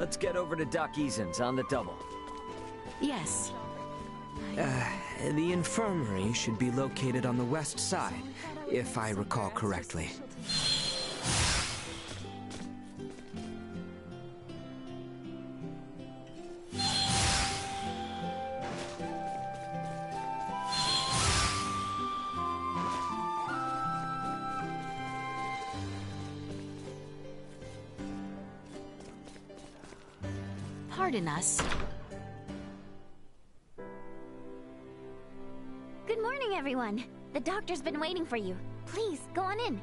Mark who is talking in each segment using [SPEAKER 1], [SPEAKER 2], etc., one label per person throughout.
[SPEAKER 1] Let's get over to Doc Eason's on the double.
[SPEAKER 2] Yes.
[SPEAKER 3] The infirmary should be located on the west side, if I recall correctly.
[SPEAKER 2] Pardon us.
[SPEAKER 4] Good morning, everyone. The doctor's been waiting for you. Please, go on in.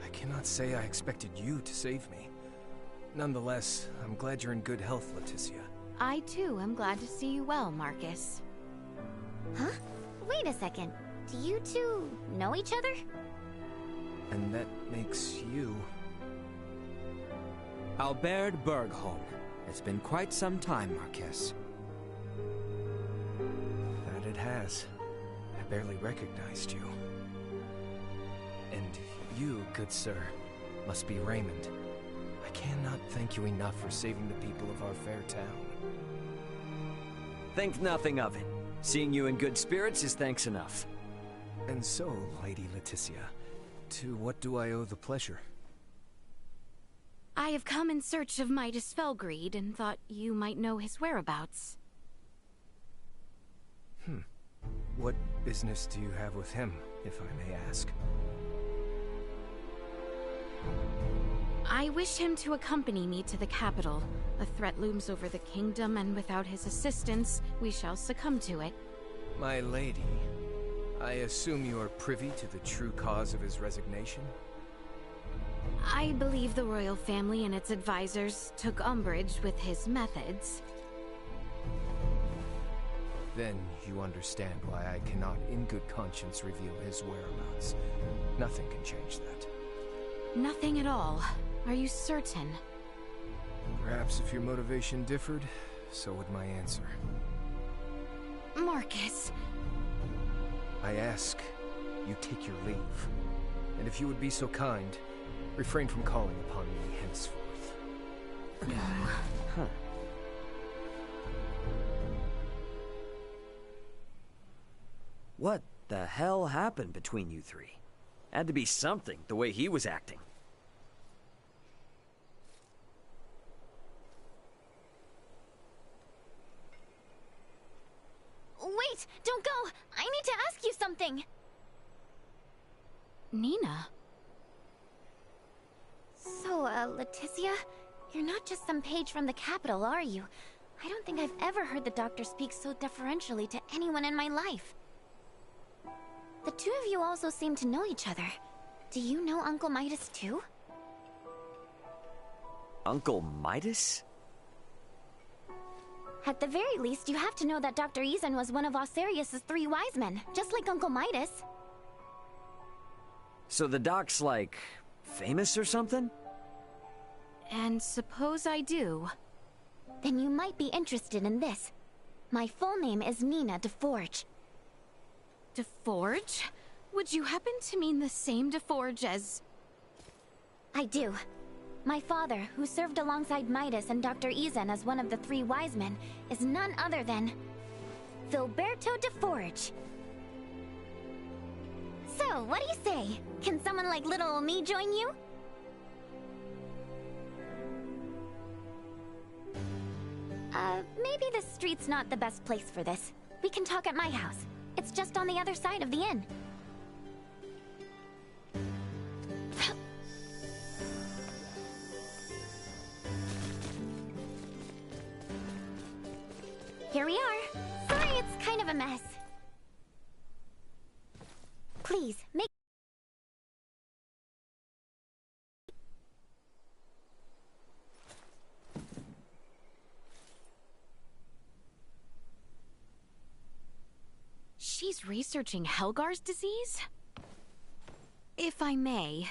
[SPEAKER 5] I cannot say I expected you to save me. Nonetheless, I'm glad you're in good health, Leticia.
[SPEAKER 2] I too am glad to see you well, Marcus.
[SPEAKER 4] Huh? Wait a second. Do you two know each other?
[SPEAKER 5] And that makes you...
[SPEAKER 3] Albert Bergholm. It's been quite some time, Marquis.
[SPEAKER 5] That it has. I barely recognized you. And you, good sir, must be Raymond. I cannot thank you enough for saving the people of our fair town.
[SPEAKER 1] Think nothing of it. Seeing you in good spirits is thanks enough.
[SPEAKER 5] And so, Lady Leticia, to what do I owe the pleasure?
[SPEAKER 2] I have come in search of Midas Felgreed and thought you might know his whereabouts.
[SPEAKER 5] What business do you have with him, if I may ask?
[SPEAKER 2] I wish him to accompany me to the capital. A threat looms over the kingdom, and without his assistance, we shall succumb to it.
[SPEAKER 5] My lady, I assume you are privy to the true cause of his resignation?
[SPEAKER 2] I believe the royal family and its advisors took umbrage with his methods.
[SPEAKER 5] Then you understand why I cannot in good conscience reveal his whereabouts. Nothing can change that.
[SPEAKER 2] Nothing at all. Are you certain?
[SPEAKER 5] Perhaps if your motivation differed, so would my answer.
[SPEAKER 2] Marcus.
[SPEAKER 5] I ask, you take your leave. And if you would be so kind, refrain from calling upon me henceforth.
[SPEAKER 1] What the hell happened between you three? Had to be something, the way he was acting.
[SPEAKER 4] Wait! Don't go! I need to ask you something!
[SPEAKER 2] Nina?
[SPEAKER 4] So, Leticia, you're not just some page from the capital, are you? I don't think I've ever heard the doctor speak so deferentially to anyone in my life. The two of you also seem to know each other. Do you know Uncle Midas too?
[SPEAKER 1] Uncle Midas?
[SPEAKER 4] At the very least, you have to know that Dr. Eason was one of Osarius's 3 wise men, just like Uncle Midas.
[SPEAKER 1] So the doc's like... famous or something?
[SPEAKER 2] And suppose I do.
[SPEAKER 4] Then you might be interested in this. My full name is Nina DeForge.
[SPEAKER 2] DeForge? Would you happen to mean the same DeForge as...
[SPEAKER 4] I do. My father, who served alongside Midas and Dr. Eason as one of the 3 wise men, is none other than... Filberto DeForge. So, what do you say? Can someone like little ol' me join you? Maybe the street's not the best place for this. We can talk at my house. It's just on the other side of the inn. Here we are. Sorry, it's kind of a mess. Please, make...
[SPEAKER 2] She's researching Helgar's disease? If I may,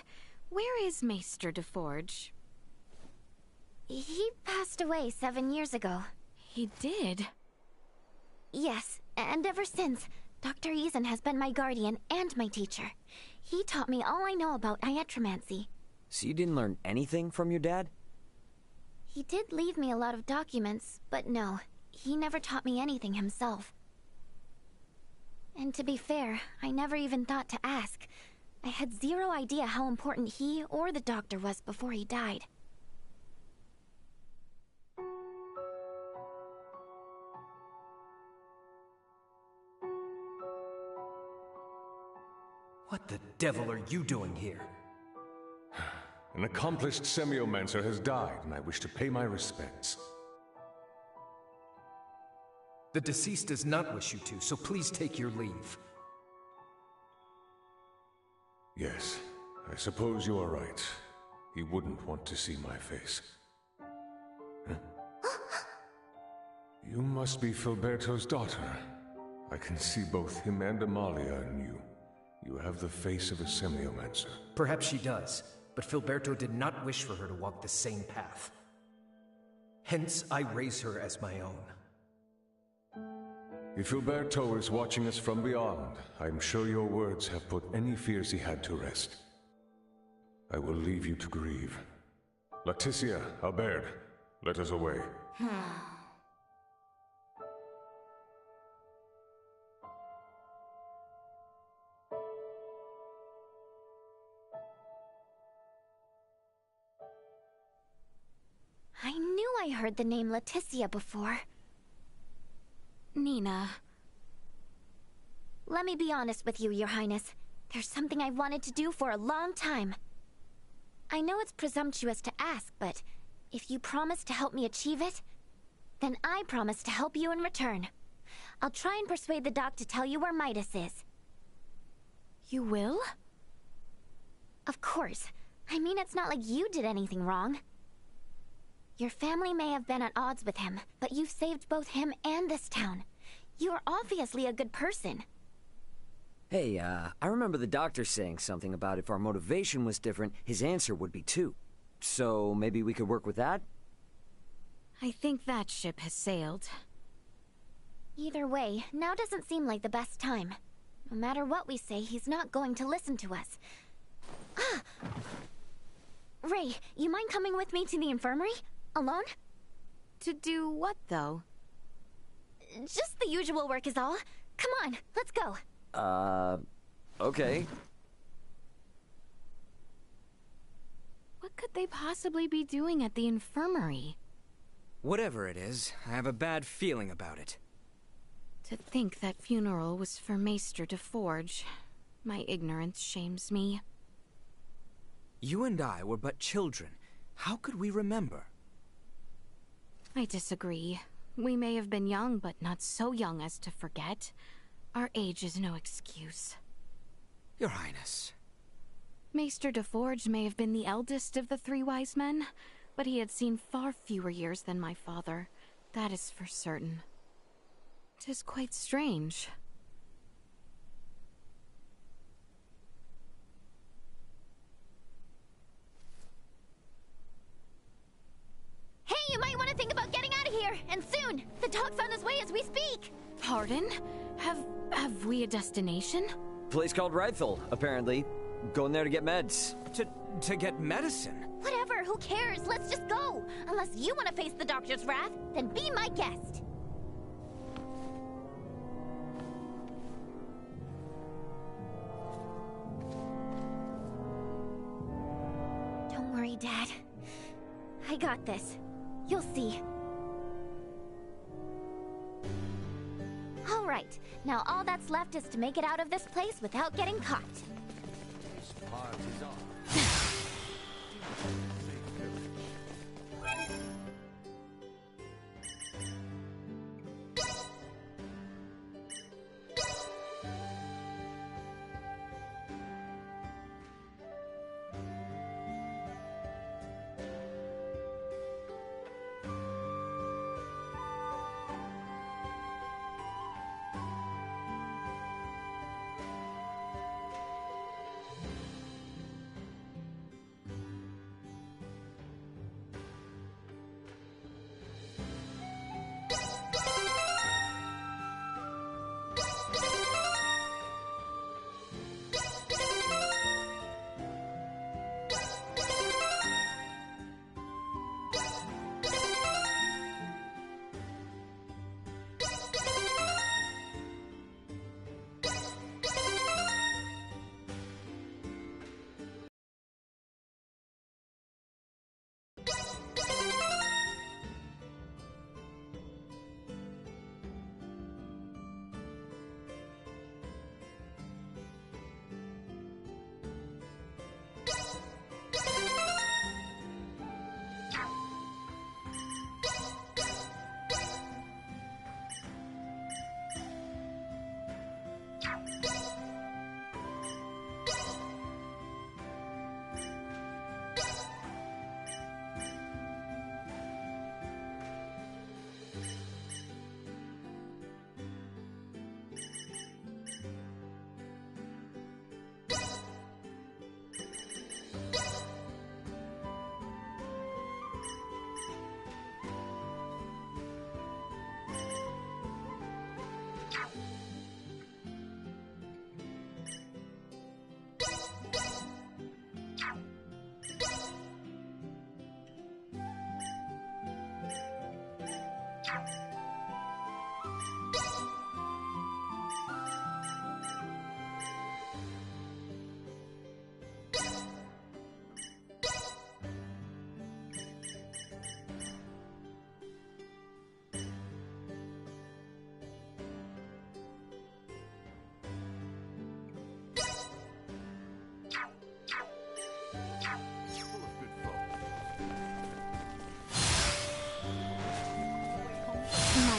[SPEAKER 2] where is Maester DeForge?
[SPEAKER 4] He passed away 7 years ago.
[SPEAKER 2] He did?
[SPEAKER 4] Yes, and ever since, Dr. Eason has been my guardian and my teacher. He taught me all I know about iatromancy.
[SPEAKER 1] So you didn't learn anything from your dad?
[SPEAKER 4] He did leave me a lot of documents, but no, he never taught me anything himself. And to be fair, I never even thought to ask. I had zero idea how important he or the doctor was before he died.
[SPEAKER 5] What the devil are you doing here?
[SPEAKER 6] An accomplished semiomancer has died, and I wish to pay my respects.
[SPEAKER 5] The deceased does not wish you to, so please take your leave.
[SPEAKER 6] Yes, I suppose you are right. He wouldn't want to see my face. Huh? You must be Filberto's daughter. I can see both him and Amalia in you. You have the face of a semiomancer.
[SPEAKER 5] Perhaps she does, but Filberto did not wish for her to walk the same path. Hence, I raise her as my own.
[SPEAKER 6] If Filberto is watching us from beyond, I'm sure your words have put any fears he had to rest. I will leave you to grieve. Leticia, Albert, let us away.
[SPEAKER 4] I knew I heard the name Leticia before.
[SPEAKER 2] Nina.
[SPEAKER 4] Let me be honest with you, Your Highness. There's something I've wanted to do for a long time. I know it's presumptuous to ask, but if you promise to help me achieve it, then I promise to help you in return. I'll try and persuade the doc to tell you where Midas is.
[SPEAKER 2] You will?
[SPEAKER 4] Of course. I mean, it's not like you did anything wrong. Your family may have been at odds with him, but you've saved both him and this town. You are obviously a good person.
[SPEAKER 1] Hey, I remember the doctor saying something about if our motivation was different, his answer would be too. So maybe we could work with that?
[SPEAKER 2] I think that ship has sailed.
[SPEAKER 4] Either way, now doesn't seem like the best time. No matter what we say, he's not going to listen to us. Ah! Ray, you mind coming with me to the infirmary? Alone?
[SPEAKER 2] To do what, though?
[SPEAKER 4] Just the usual work is all. Come on, let's go.
[SPEAKER 1] Okay.
[SPEAKER 2] What could they possibly be doing at the infirmary?
[SPEAKER 3] Whatever it is, I have a bad feeling about it.
[SPEAKER 2] To think that funeral was for Maester de Forge. My ignorance shames me.
[SPEAKER 3] You and I were but children. How could we remember?
[SPEAKER 2] I disagree. We may have been young, but not so young as to forget. Our age is no excuse.
[SPEAKER 3] Your Highness.
[SPEAKER 2] Maester de Forge may have been the eldest of the three wise men, but he had seen far fewer years than my father. That is for certain. 'Tis quite strange.
[SPEAKER 4] Hey, you might want to think about getting out of here, and soon! The dog's on his way as we speak!
[SPEAKER 2] Pardon? Have we a destination?
[SPEAKER 1] Place called Rythel, apparently. Going there to get meds.
[SPEAKER 3] To get medicine?
[SPEAKER 4] Whatever, who cares? Let's just go! Unless you want to face the doctor's wrath, then be my guest! Don't worry, Dad. I got this. You'll see. All right, now all that's left is to make it out of this place without getting caught.
[SPEAKER 2] My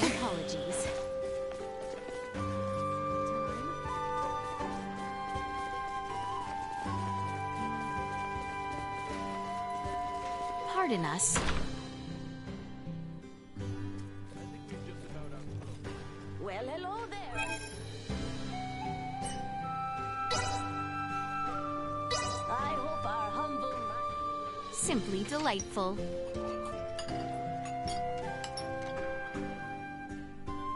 [SPEAKER 2] apologies. Pardon us.
[SPEAKER 7] Well, hello there. I hope our humble
[SPEAKER 2] Simply delightful.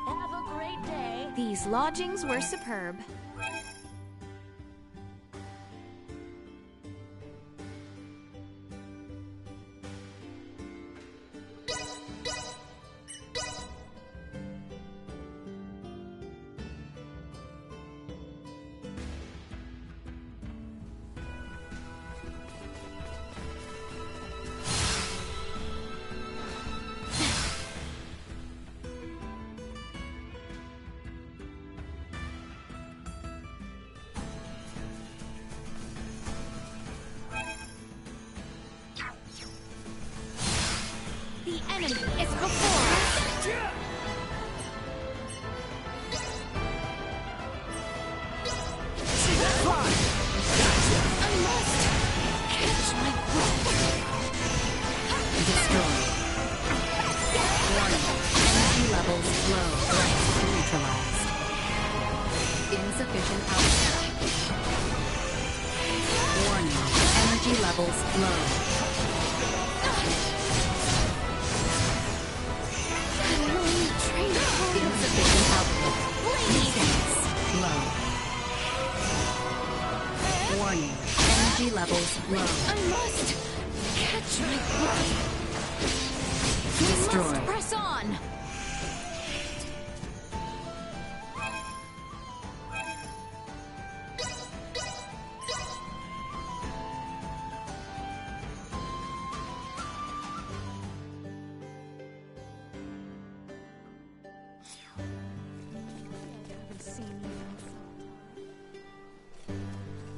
[SPEAKER 7] have a great day.
[SPEAKER 2] These lodgings were superb. The enemy is before us. I must catch my breath. Destroy. Warning. Energy levels low. Neutralized. Insufficient output. Warning. Energy levels low. Insufficient output. Defense low. Warning. Energy levels low. I must catch my breath. Destroy. Must press on.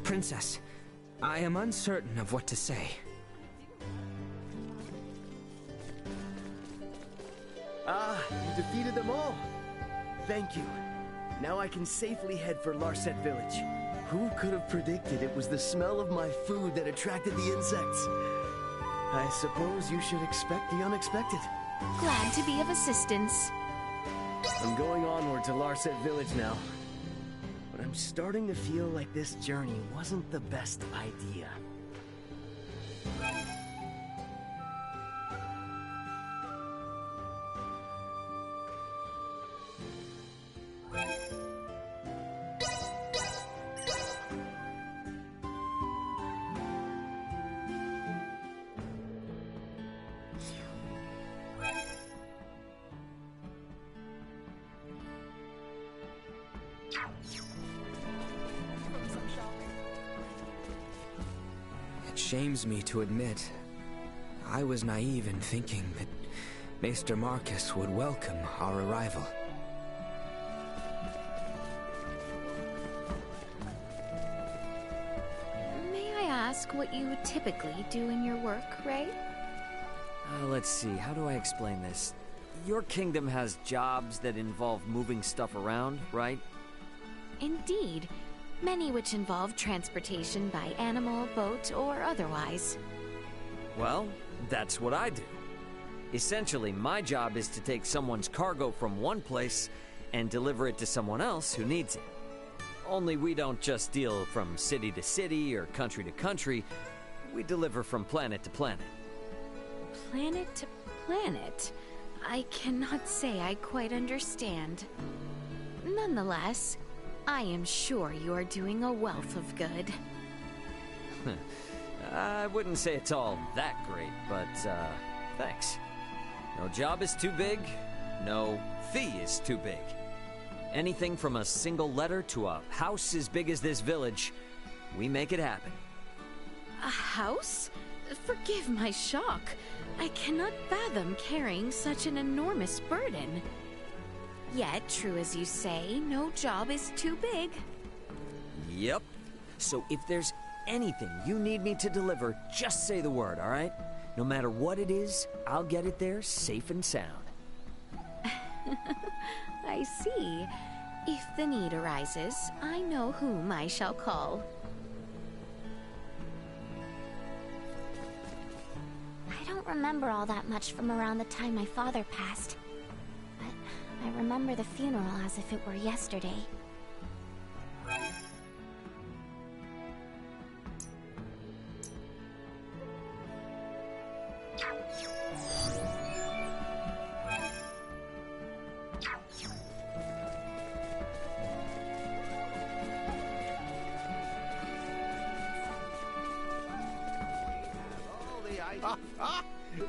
[SPEAKER 3] Princess, I am uncertain of what to say.
[SPEAKER 8] Ah, you defeated them all. Thank you. Now I can safely head for Larset Village. Who could have predicted it was the smell of my food that attracted the insects? I suppose you should expect the unexpected.
[SPEAKER 2] Glad to be of assistance.
[SPEAKER 8] I'm going onward to Larset Village now. But I'm starting to feel like this journey wasn't the best idea.
[SPEAKER 3] It shames me to admit, I was naive in thinking that Maester Marcus would welcome our arrival.
[SPEAKER 2] May I ask what you typically do in your work, Ray?
[SPEAKER 1] Let's see, how do I explain this? Your kingdom has jobs that involve moving stuff around, right?
[SPEAKER 2] Indeed. Many which involve transportation by animal, boat, or otherwise.
[SPEAKER 1] Well, that's what I do. Essentially, my job is to take someone's cargo from one place and deliver it to someone else who needs it. Only we don't just deal from city to city or country to country. We deliver from planet to planet.
[SPEAKER 2] Planet to planet? I cannot say I quite understand. Nonetheless, I am sure you are doing a wealth of good.
[SPEAKER 1] I wouldn't say it's all that great, but, thanks. No job is too big, No fee is too big. Anything from a single letter to a house as big as this village, we make it happen.
[SPEAKER 2] A house? Forgive my shock. I cannot fathom carrying such an enormous burden. Yet, true as you say, no job is too big.
[SPEAKER 1] Yep. So if there's anything you need me to deliver, just say the word, all right? No matter what it is, I'll get it there safe and sound.
[SPEAKER 2] I see. If the need arises, I know whom I shall call.
[SPEAKER 4] I don't remember all that much from around the time my father passed. But I remember the funeral as if it were yesterday.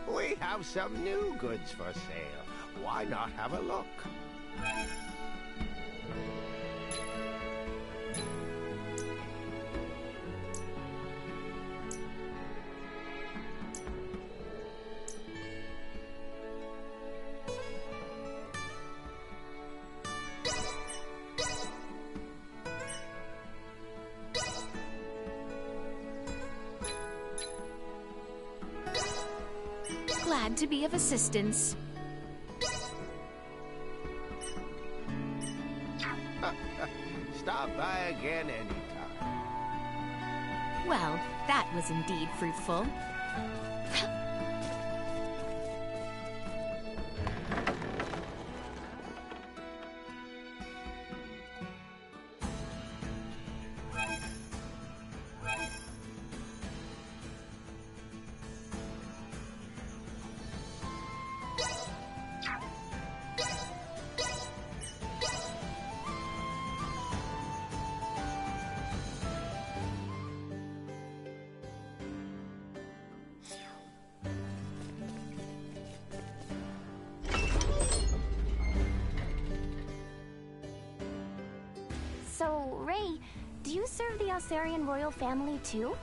[SPEAKER 9] We have some new goods for sale. Why not have a look?
[SPEAKER 2] Glad to be of assistance.
[SPEAKER 9] Stop by again anytime.
[SPEAKER 2] Well, that was indeed fruitful.
[SPEAKER 4] So, Ray, do you serve the Alcerian royal family too?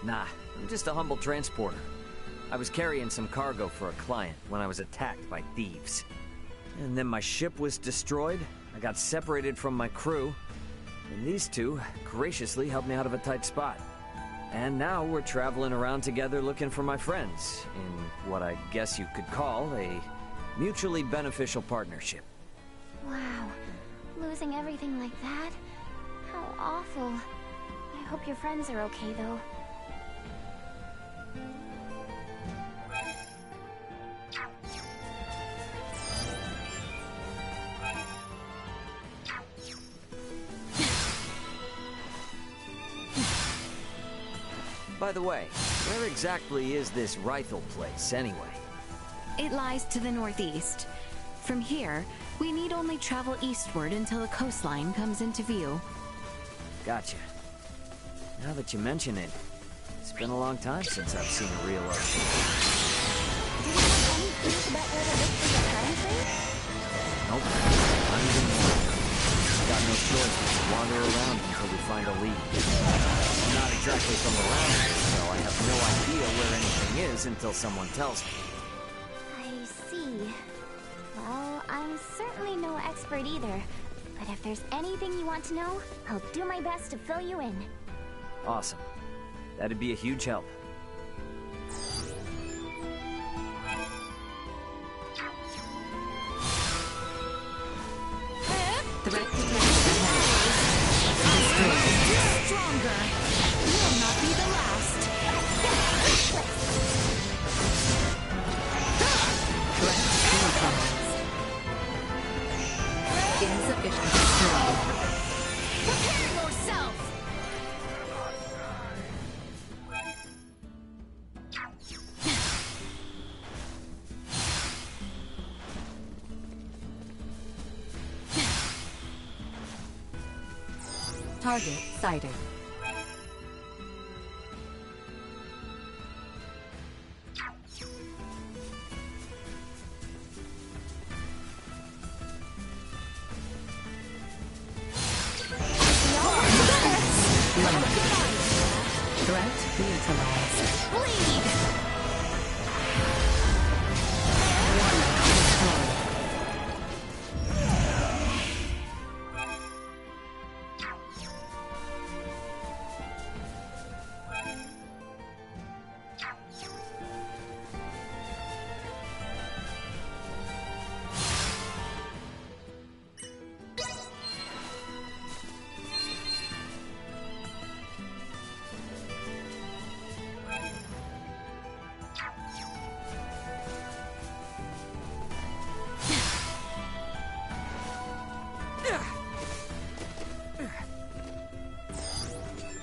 [SPEAKER 1] Nah, I'm just a humble transporter. I was carrying some cargo for a client when I was attacked by thieves. And then my ship was destroyed, I got separated from my crew, and these two graciously helped me out of a tight spot. And now we're traveling around together looking for my friends, in what I guess you could call a mutually beneficial partnership.
[SPEAKER 4] Wow, losing everything like that? How awful. I hope your friends are okay, though.
[SPEAKER 1] By the way, where exactly is this Rifle place, anyway?
[SPEAKER 2] It lies to the northeast. From here, we need only travel eastward until the coastline comes into view.
[SPEAKER 1] Gotcha. Now that you mention it, it's been a long time since I've seen a real ocean.
[SPEAKER 4] Do you have any clues about where to look for your friends, Ray?
[SPEAKER 1] Nope, not even one. Got no choice but to wander around until we find a lead. I'm not exactly from around here, so I have no idea where anything is until someone tells me.
[SPEAKER 4] I see. Well, I'm certainly no expert either. But if there's anything you want to know, I'll do my best to fill you in.
[SPEAKER 1] Awesome. That'd be a huge help.
[SPEAKER 2] Threat detected ahead. Stronger. Will not be the last. Threat neutralized. Insufficient strength. Prepare yourself! Target sighted.
[SPEAKER 10] Threat neutralized.
[SPEAKER 2] Bleed!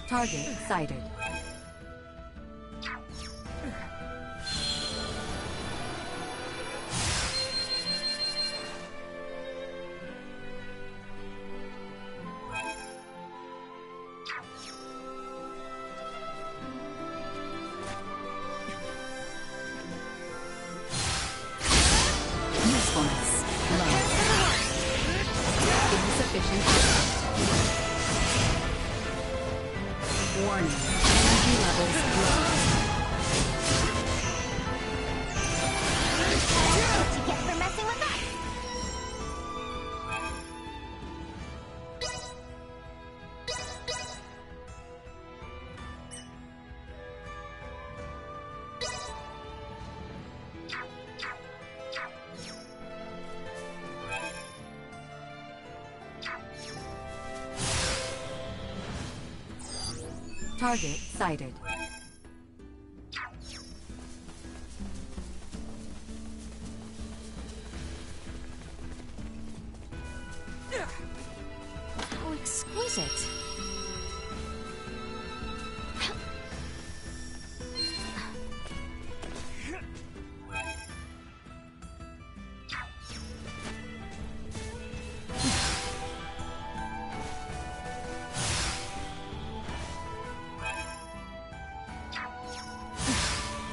[SPEAKER 10] Target sighted. Usefulness low. Insufficient output. Warning. Energy levels low.
[SPEAKER 4] That's what you get for messing with us!
[SPEAKER 10] Target sighted.
[SPEAKER 2] How exquisite.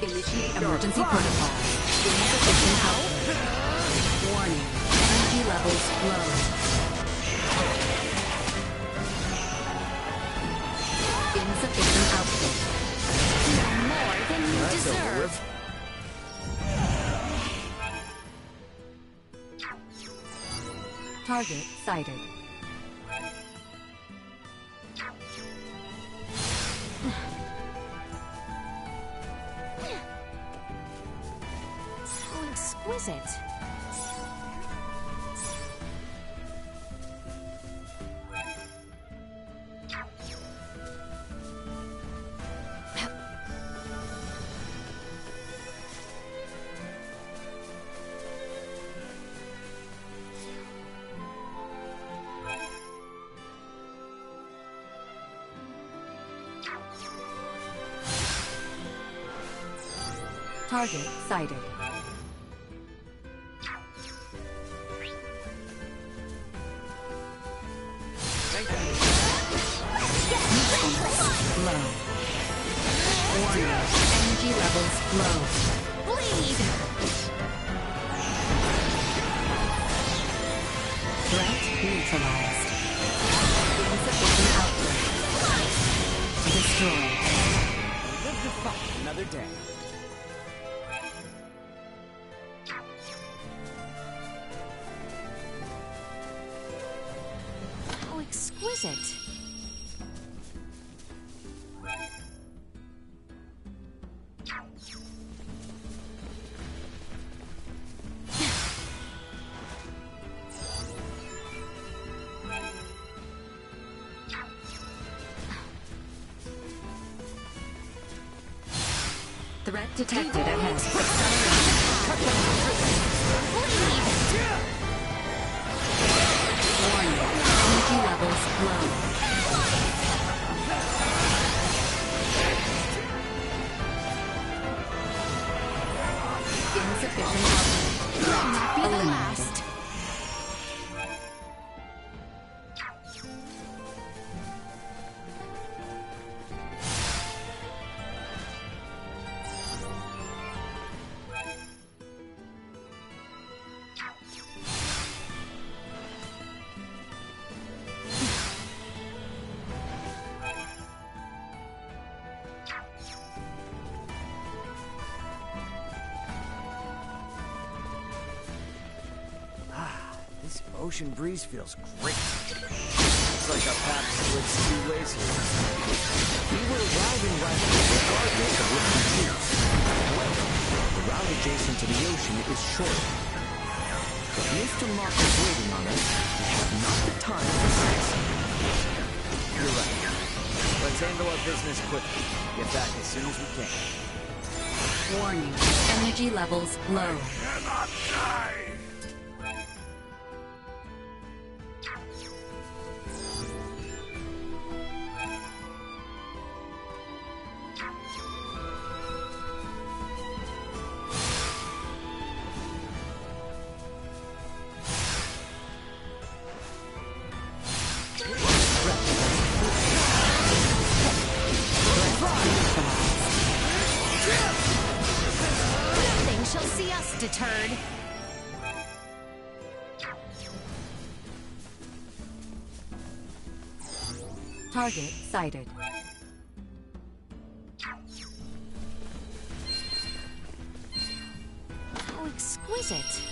[SPEAKER 10] Initiate emergency protocol. Insufficient output. Warning. Energy levels low. Insufficient output.
[SPEAKER 2] More than you deserve.
[SPEAKER 10] Target sighted.
[SPEAKER 2] How exquisite.
[SPEAKER 10] Target sighted. Low. Warning. Energy levels low.
[SPEAKER 2] Bleed!
[SPEAKER 10] Threat neutralized. Insufficient output. Destroyed.
[SPEAKER 5] Live to fight another day.
[SPEAKER 2] How exquisite.
[SPEAKER 10] Threat detected ahead. Warning. Energy levels low. Insufficient output.
[SPEAKER 2] Not be the
[SPEAKER 10] Eliminated.
[SPEAKER 2] last.
[SPEAKER 1] This ocean breeze feels great. It's like our paths splits two ways here.
[SPEAKER 3] We will arrive in Westwood regardless of which we choose. However, the route adjacent to the ocean is shorter. With Mr. Marcus waiting on us, we have not the time for sightseeing.
[SPEAKER 1] You're right. Let's handle our business quickly. Get back as soon as we can.
[SPEAKER 10] Warning. Energy levels low.
[SPEAKER 9] Cannot die!
[SPEAKER 2] Nothing shall see us deterred.
[SPEAKER 10] Target sighted.
[SPEAKER 2] How exquisite.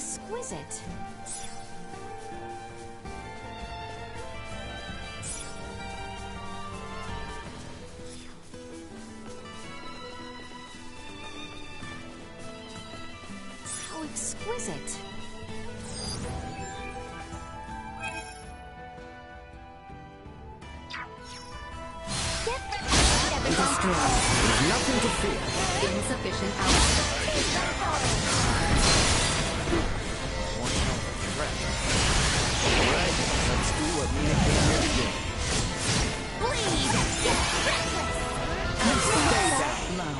[SPEAKER 2] Exquisite. How exquisite.
[SPEAKER 3] Destroyed. There's nothing to fear.
[SPEAKER 10] Insufficient output.
[SPEAKER 1] Alright, let's do what Mina came here to do.
[SPEAKER 2] Bleed! Get reckless!
[SPEAKER 10] Stay down low.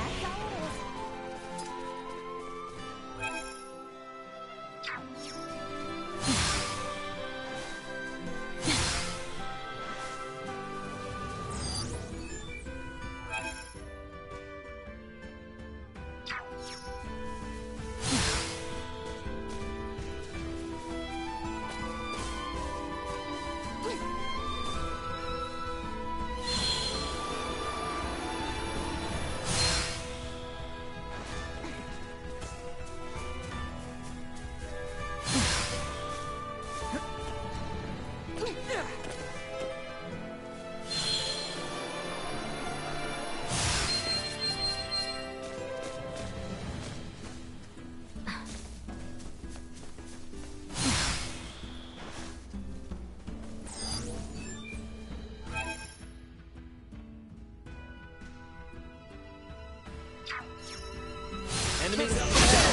[SPEAKER 1] Enemies up and down.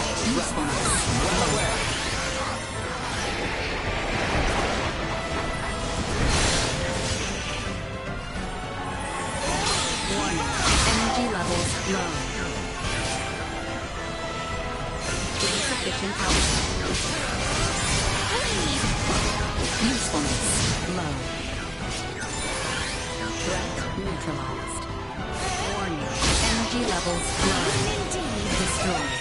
[SPEAKER 1] Well aware.
[SPEAKER 10] Warning. Energy levels low. Insufficient output. Usefulness low. Threat neutralized. Warning. Energy levels low. Destroyed.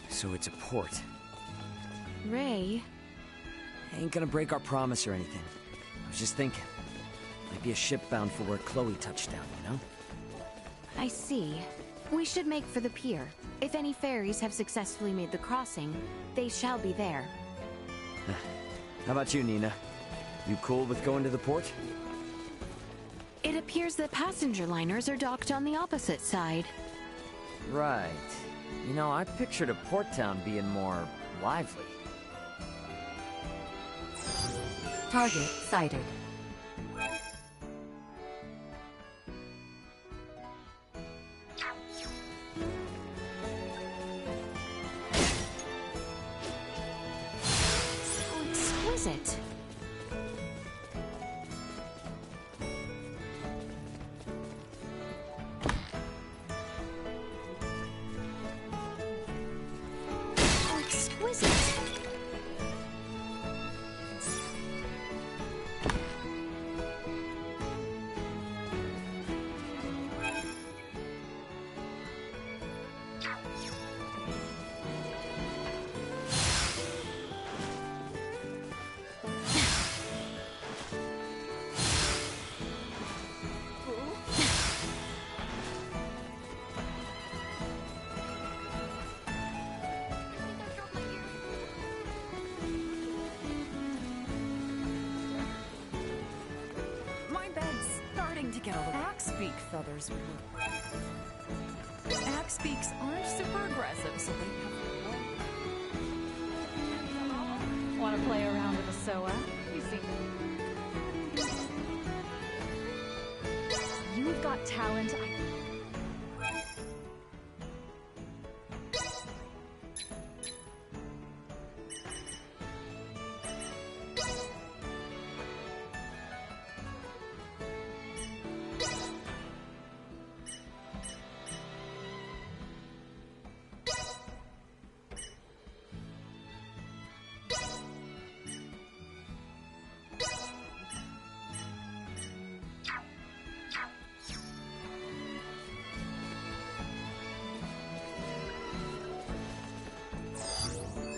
[SPEAKER 1] So it's a port.
[SPEAKER 2] Ray,
[SPEAKER 1] Ain't gonna break our promise or anything. I was just thinking. Might be a ship bound for where Chloe touched down, you know?
[SPEAKER 2] I see. We should make for the pier. If any ferries have successfully made the crossing, they shall be there.
[SPEAKER 1] How about you, Nina? You cool with going to the port?
[SPEAKER 2] It appears that passenger liners are docked on the opposite side.
[SPEAKER 1] Right. You know, I pictured a port town being more lively.
[SPEAKER 10] Target sighted.
[SPEAKER 2] So exquisite. So exquisite.
[SPEAKER 11] My bed's starting to get a little... Axe beak feathers would work. Axe beaks aren't super aggressive, so they have... Want to play around with a SOA? You see... You've got talent.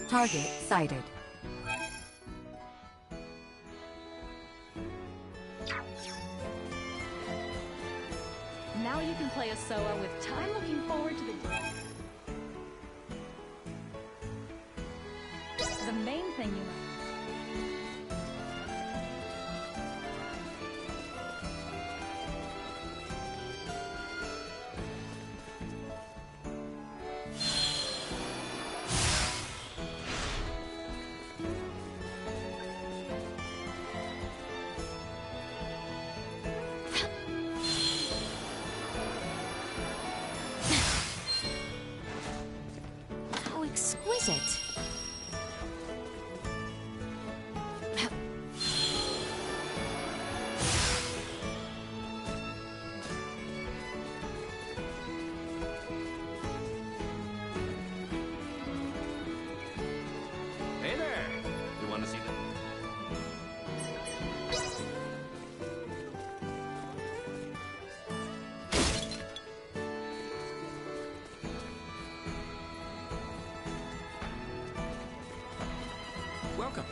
[SPEAKER 10] Target sighted.
[SPEAKER 11] Now you can play a SOA with time. Looking forward to the main thing you
[SPEAKER 2] How exquisite.
[SPEAKER 5] Hey there! You want to see them? Welcome.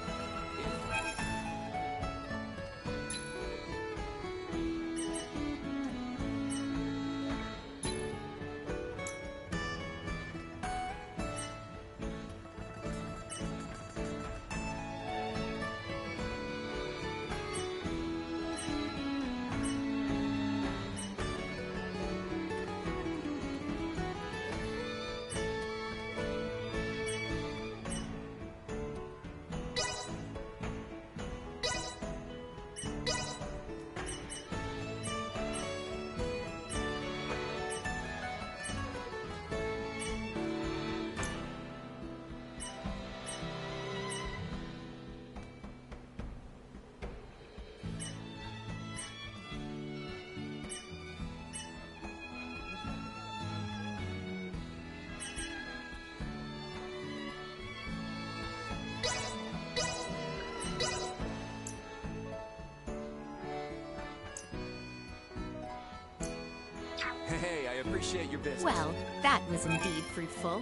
[SPEAKER 5] Hey, I appreciate your business.
[SPEAKER 2] Well, that was indeed fruitful.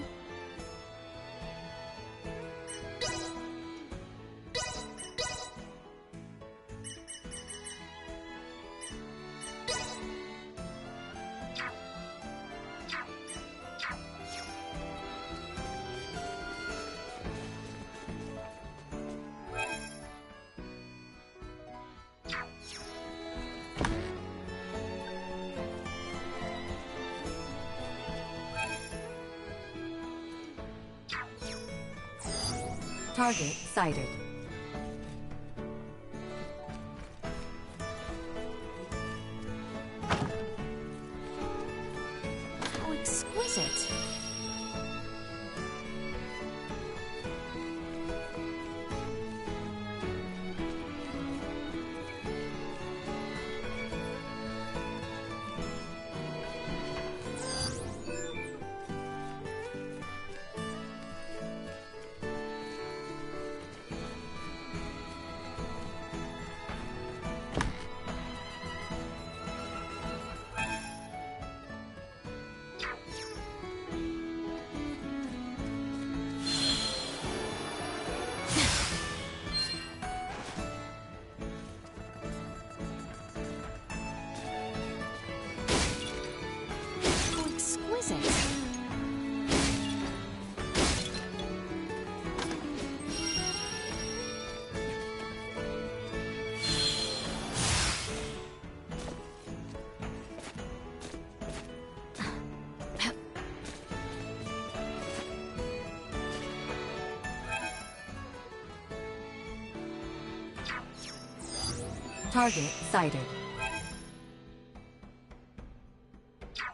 [SPEAKER 10] Target sighted.
[SPEAKER 11] How exquisite. How exquisite.
[SPEAKER 10] Target sighted.
[SPEAKER 11] How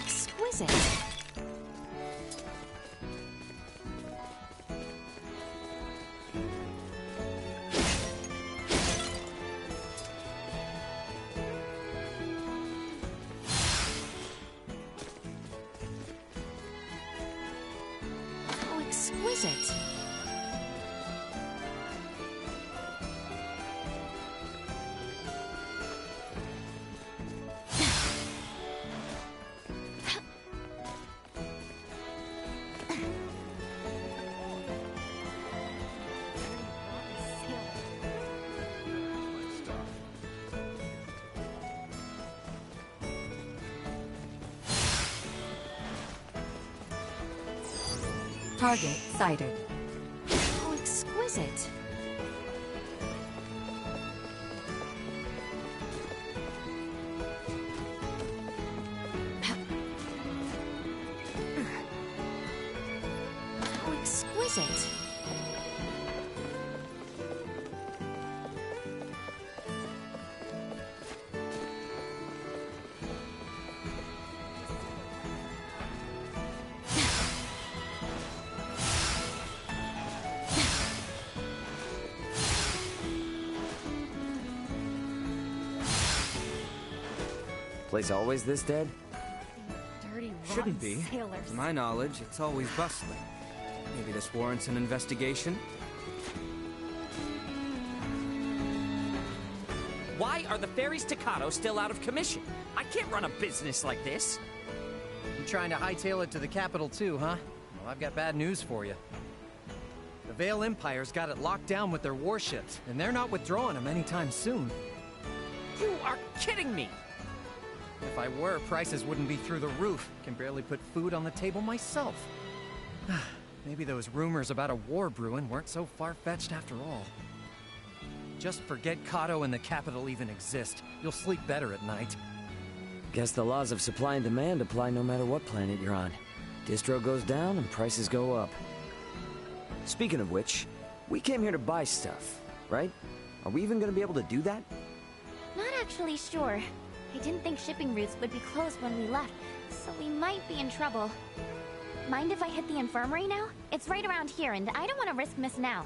[SPEAKER 11] exquisite. How exquisite.
[SPEAKER 10] Target sighted.
[SPEAKER 11] How exquisite. How exquisite.
[SPEAKER 1] Place always this dead?
[SPEAKER 11] Dirty,
[SPEAKER 5] Shouldn't
[SPEAKER 11] rotten
[SPEAKER 5] be.
[SPEAKER 11] sailors.
[SPEAKER 5] To my knowledge, it's always bustling. Maybe this warrants an investigation?
[SPEAKER 1] Why are the ferry Staccato still out of commission? I can't run a business like this.
[SPEAKER 3] You trying to hightail it to the capital too, huh? Well, I've got bad news for you. The Vale Empire's got it locked down with their warships, and they're not withdrawing them anytime soon.
[SPEAKER 1] You are kidding me!
[SPEAKER 3] If I were, prices wouldn't be through the roof. Can barely put food on the table myself. Maybe those rumors about a war brewing weren't so far-fetched after all. Just forget Kato and the capital even exist. You'll sleep better at night.
[SPEAKER 1] Guess the laws of supply and demand apply no matter what planet you're on. Distro goes down and prices go up. Speaking of which, we came here to buy stuff, right? Are we even gonna be able to do that?
[SPEAKER 4] Not actually sure. I didn't think shipping routes would be closed when we left, so we might be in trouble. Mind if I hit the infirmary now? It's right around here, and I don't want to risk missing out.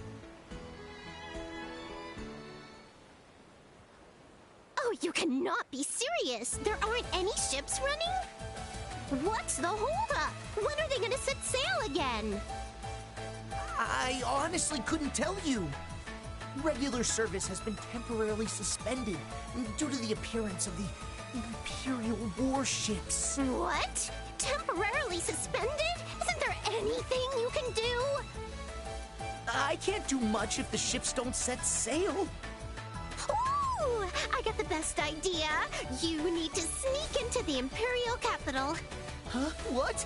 [SPEAKER 12] Oh, you cannot be serious! There aren't any ships running? What's the holdup? When are they gonna set sail again?
[SPEAKER 13] I honestly couldn't tell you. Regular service has been temporarily suspended due to the appearance of the Imperial warships.
[SPEAKER 12] What? Temporarily suspended? Isn't there anything you can do?
[SPEAKER 13] I can't do much if the ships don't set sail.
[SPEAKER 12] Ooh! I got the best idea. You need to sneak into the Imperial capital.
[SPEAKER 13] Huh? What?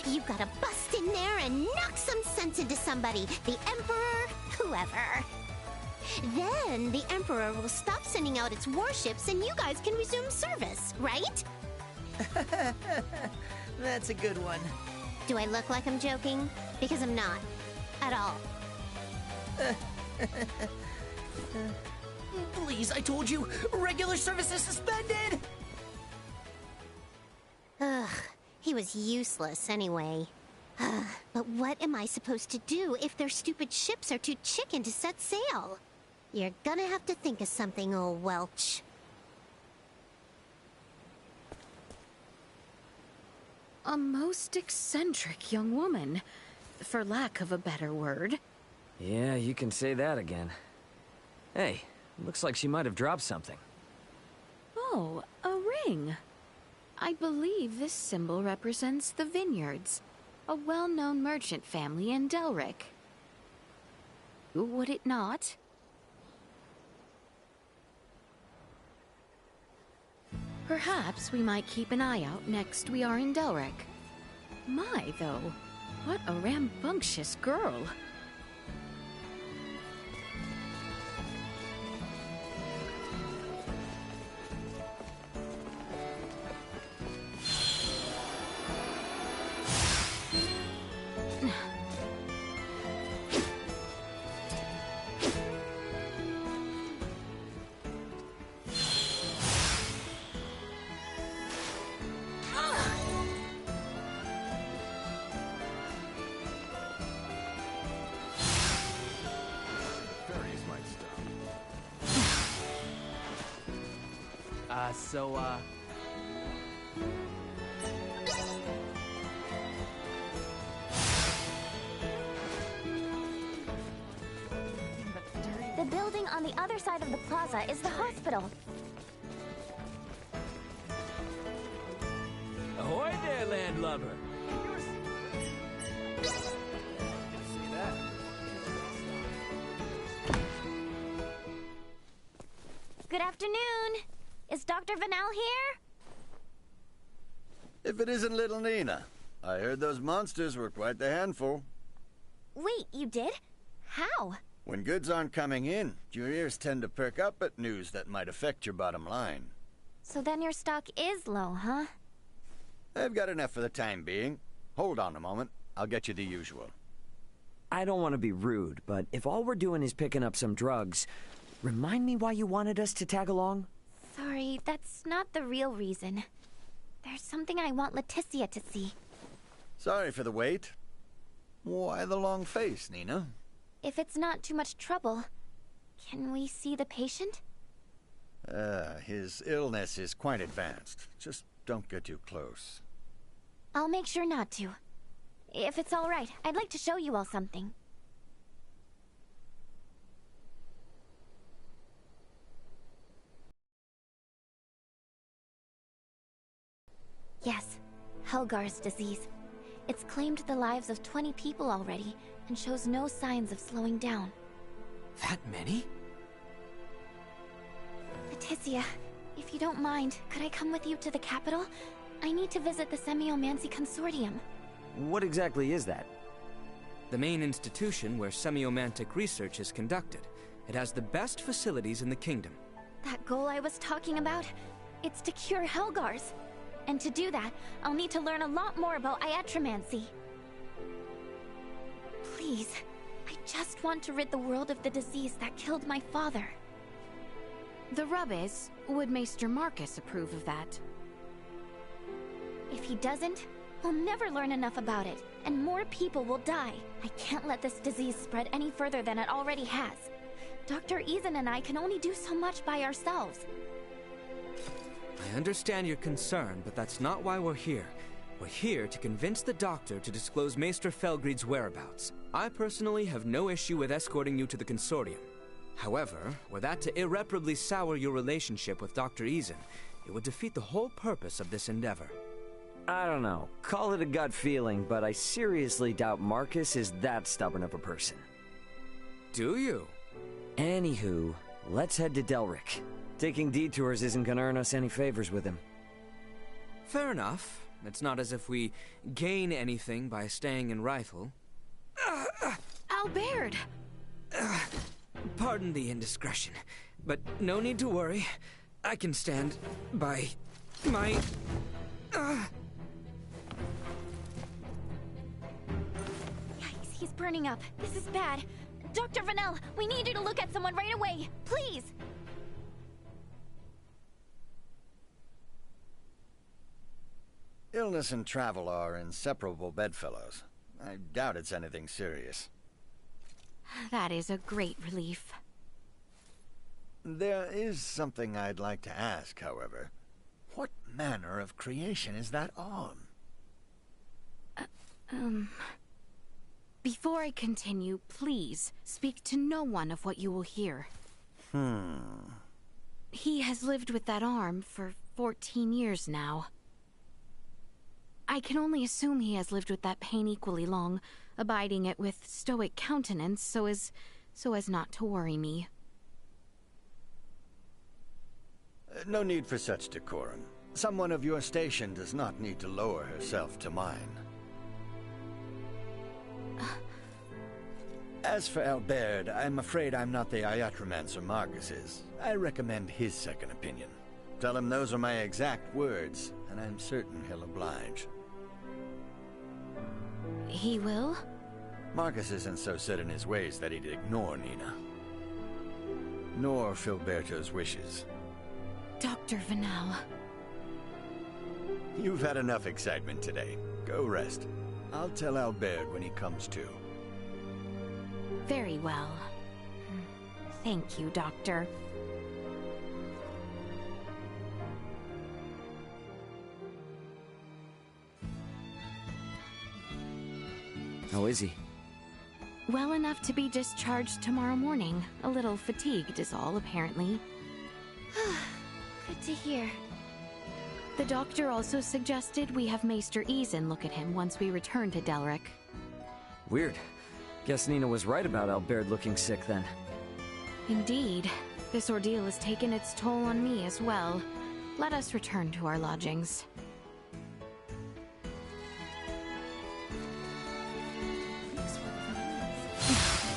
[SPEAKER 12] You gotta bust in there and knock some sense into somebody. The Emperor, whoever. clever. Then the Emperor will stop sending out its warships and you guys can resume service, right?
[SPEAKER 13] That's a good one.
[SPEAKER 12] Do I look like I'm joking? Because I'm not. At all.
[SPEAKER 13] Please, I told you, regular service is suspended!
[SPEAKER 12] Ugh, he was useless anyway. But what am I supposed to do if their stupid ships are too chicken to set sail? You're gonna have to think of something, old Welch.
[SPEAKER 2] A most eccentric young woman, for lack of a better word.
[SPEAKER 1] Yeah, you can say that again. Hey, looks like she might have dropped something.
[SPEAKER 2] Oh, a ring. I believe this symbol represents the Vineyards, a well-known merchant family in Delric. Would it not? Perhaps we might keep an eye out next we are in Delric. My, though, what a rambunctious girl.
[SPEAKER 4] The building on the other side of the plaza is the hospital.
[SPEAKER 1] Ahoy there, landlubber!
[SPEAKER 4] Good afternoon. Is Dr. Vanel here?
[SPEAKER 14] If it isn't little Nina. I heard those monsters were quite the handful.
[SPEAKER 4] Wait, you did? How?
[SPEAKER 14] When goods aren't coming in, your ears tend to perk up at news that might affect your bottom line.
[SPEAKER 4] So then your stock is low, huh?
[SPEAKER 14] I've got enough for the time being. Hold on a moment. I'll get you the usual.
[SPEAKER 1] I don't want to be rude, but if all we're doing is picking up some drugs, remind me why you wanted us to tag along?
[SPEAKER 4] Sorry, that's not the real reason. There's something I want Leticia to see.
[SPEAKER 14] Sorry for the wait. Why the long face, Nina?
[SPEAKER 4] If it's not too much trouble, can we see the patient?
[SPEAKER 14] His illness is quite advanced. Just don't get too close.
[SPEAKER 4] I'll make sure not to. If it's all right, I'd like to show you all something. Yes, Helgar's disease. It's claimed the lives of 20 people already, and shows no signs of slowing down.
[SPEAKER 5] That many?
[SPEAKER 4] Leticia, if you don't mind, could I come with you to the capital? I need to visit the Semiomancy Consortium.
[SPEAKER 1] What exactly is that?
[SPEAKER 5] The main institution where semiomantic research is conducted. It has the best facilities in the kingdom.
[SPEAKER 4] That goal I was talking about? It's to cure Helgars. And to do that, I'll need to learn a lot more about iatromancy. Please, I just want to rid the world of the disease that killed my father.
[SPEAKER 2] The rub is, would Maester Marcus approve of that?
[SPEAKER 4] If he doesn't, we'll never learn enough about it, and more people will die. I can't let this disease spread any further than it already has. Dr. Eason and I can only do so much by ourselves.
[SPEAKER 5] I understand your concern, but that's not why we're here. We're here to convince the doctor to disclose Maester Felgreid's whereabouts. I personally have no issue with escorting you to the consortium. However, were that to irreparably sour your relationship with Dr. Eason, it would defeat the whole purpose of this endeavor.
[SPEAKER 1] I don't know. Call it a gut feeling, but I seriously doubt Marcus is that stubborn of a person.
[SPEAKER 5] Do you?
[SPEAKER 1] Anywho, let's head to Delric. Taking detours isn't gonna earn us any favors with him.
[SPEAKER 5] Fair enough. It's not as if we gain anything by staying in Rifle.
[SPEAKER 2] Albert!
[SPEAKER 5] Pardon the indiscretion, but no need to worry. I can stand by my...
[SPEAKER 4] Yikes, he's burning up. This is bad. Dr. Vanel, we need you to look at someone right away. Please!
[SPEAKER 14] Illness and travel are inseparable bedfellows. I doubt it's anything serious.
[SPEAKER 2] That is a great relief.
[SPEAKER 14] There is something I'd like to ask, however. What manner of creation is that on?
[SPEAKER 2] Before I continue, please speak to no one of what you will hear. He has lived with that arm for 14 years now. I can only assume he has lived with that pain equally long, abiding it with stoic countenance so as not to worry me.
[SPEAKER 14] No need for such decorum. Someone of your station does not need to lower herself to mine. As for Albert, I'm afraid I'm not the Iatromancer Marcus is. I recommend his second opinion. Tell him those are my exact words, and I'm certain he'll oblige.
[SPEAKER 2] He will?
[SPEAKER 14] Marcus isn't so set in his ways that he'd ignore Nina. Nor Filberto's wishes.
[SPEAKER 2] Dr. Vanel.
[SPEAKER 14] You've had enough excitement today. Go rest. I'll tell Albert when he comes to.
[SPEAKER 2] Very well. Thank you, Doctor.
[SPEAKER 1] How is he?
[SPEAKER 2] Well enough to be discharged tomorrow morning. A little fatigued is all, apparently.
[SPEAKER 4] Good to hear.
[SPEAKER 2] The doctor also suggested we have Maester Eason look at him once we return to Delric.
[SPEAKER 1] Weird. Guess Nina was right about Albert looking sick then.
[SPEAKER 2] Indeed. This ordeal has taken its toll on me as well. Let us return to our lodgings.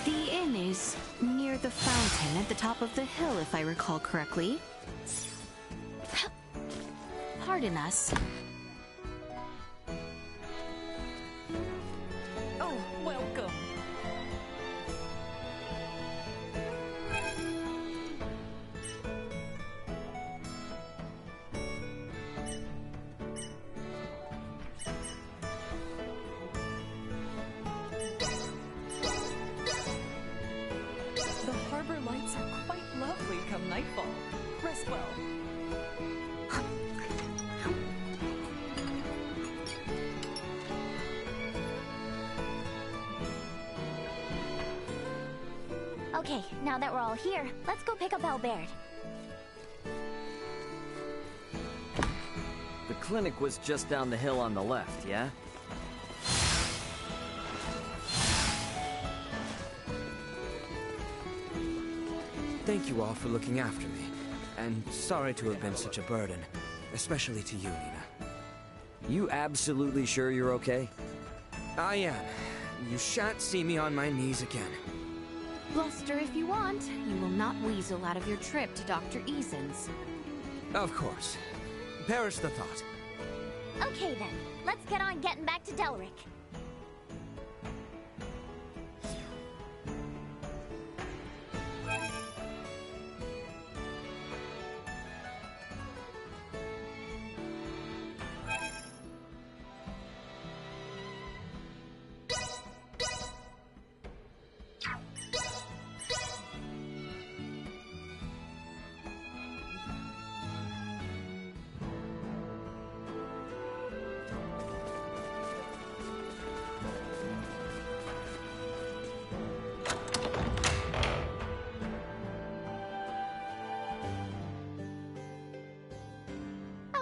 [SPEAKER 2] The inn is near the fountain at the top of the hill, if I recall correctly. Pardon us.
[SPEAKER 11] Oh, welcome. The harbor lights are quite lovely come nightfall. Rest well.
[SPEAKER 4] Okay, now that we're all here, let's go pick up Albert.
[SPEAKER 1] The clinic was just down the hill on the left, yeah?
[SPEAKER 5] Thank you all for looking after me, and sorry to have been such a burden, especially to you, Nina.
[SPEAKER 1] You absolutely sure you're okay?
[SPEAKER 5] I am. You shan't see me on my knees again.
[SPEAKER 2] Bluster if you want. You will not weasel out of your trip to Dr. Eason's.
[SPEAKER 5] Of course. Perish the thought.
[SPEAKER 4] Okay then, let's get on getting back to Delric.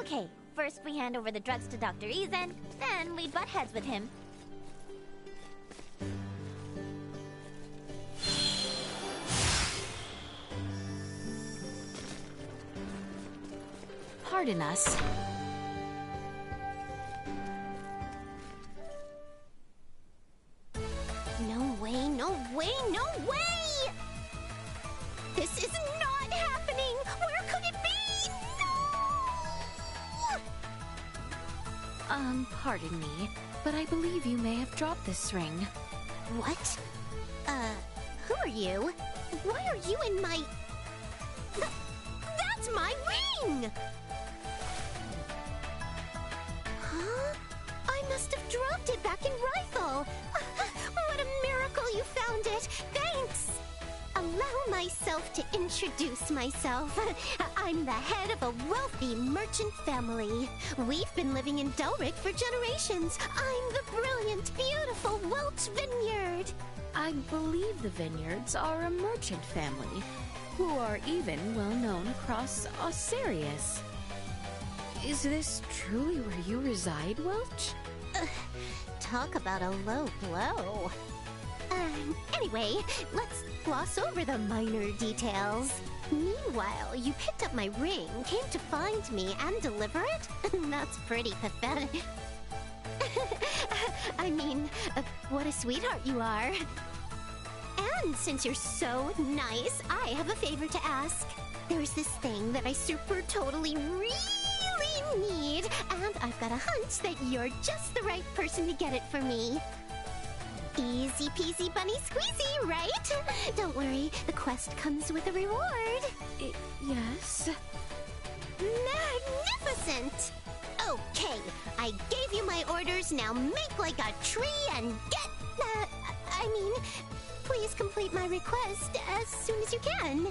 [SPEAKER 4] Okay, first we hand over the drugs to Dr. Eason, then we butt heads with him.
[SPEAKER 2] Pardon us.
[SPEAKER 12] No way, no way, no way! This is not happening! Where could it be? No!
[SPEAKER 2] Pardon me, but I believe you may have dropped this ring.
[SPEAKER 12] What? Who are you? Why are you in my... That's my ring! Huh? I must have dropped it back in Rifle. What a miracle you found it! Thanks! Allow myself to introduce myself. I'm the head of a wealthy merchant family. We've been living in Delric for generations. I'm the brilliant, beautiful Welch Vineyard.
[SPEAKER 2] I believe the Vineyards are a merchant family, who are even well known across Osirius. Is this truly where you reside, Welch?
[SPEAKER 12] Talk about a low blow. Anyway, let's gloss over the minor details. Meanwhile, you picked up my ring, came to find me, and deliver it? That's pretty pathetic. I mean, what a sweetheart you are. And since you're so nice, I have a favor to ask. There's this thing that I super totally really need, and I've got a hunch that you're just the right person to get it for me. Easy peasy bunny squeezy, right? Don't worry, the quest comes with a reward.
[SPEAKER 2] Yes?
[SPEAKER 12] Magnificent! Okay, I gave you my orders, now make like a tree and get... please complete my request as soon as you can.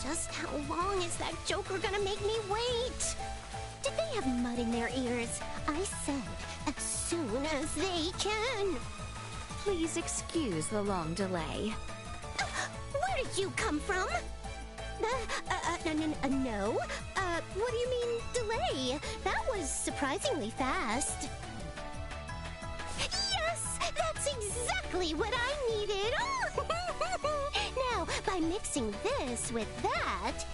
[SPEAKER 12] Just how long is that joker gonna make me wait? Did they have mud in their ears? I said, as soon as they can.
[SPEAKER 2] Please excuse the long delay.
[SPEAKER 12] Where did you come from? No. What do you mean, delay? That was surprisingly fast. Yes! That's exactly what I needed! Now, by mixing this with that...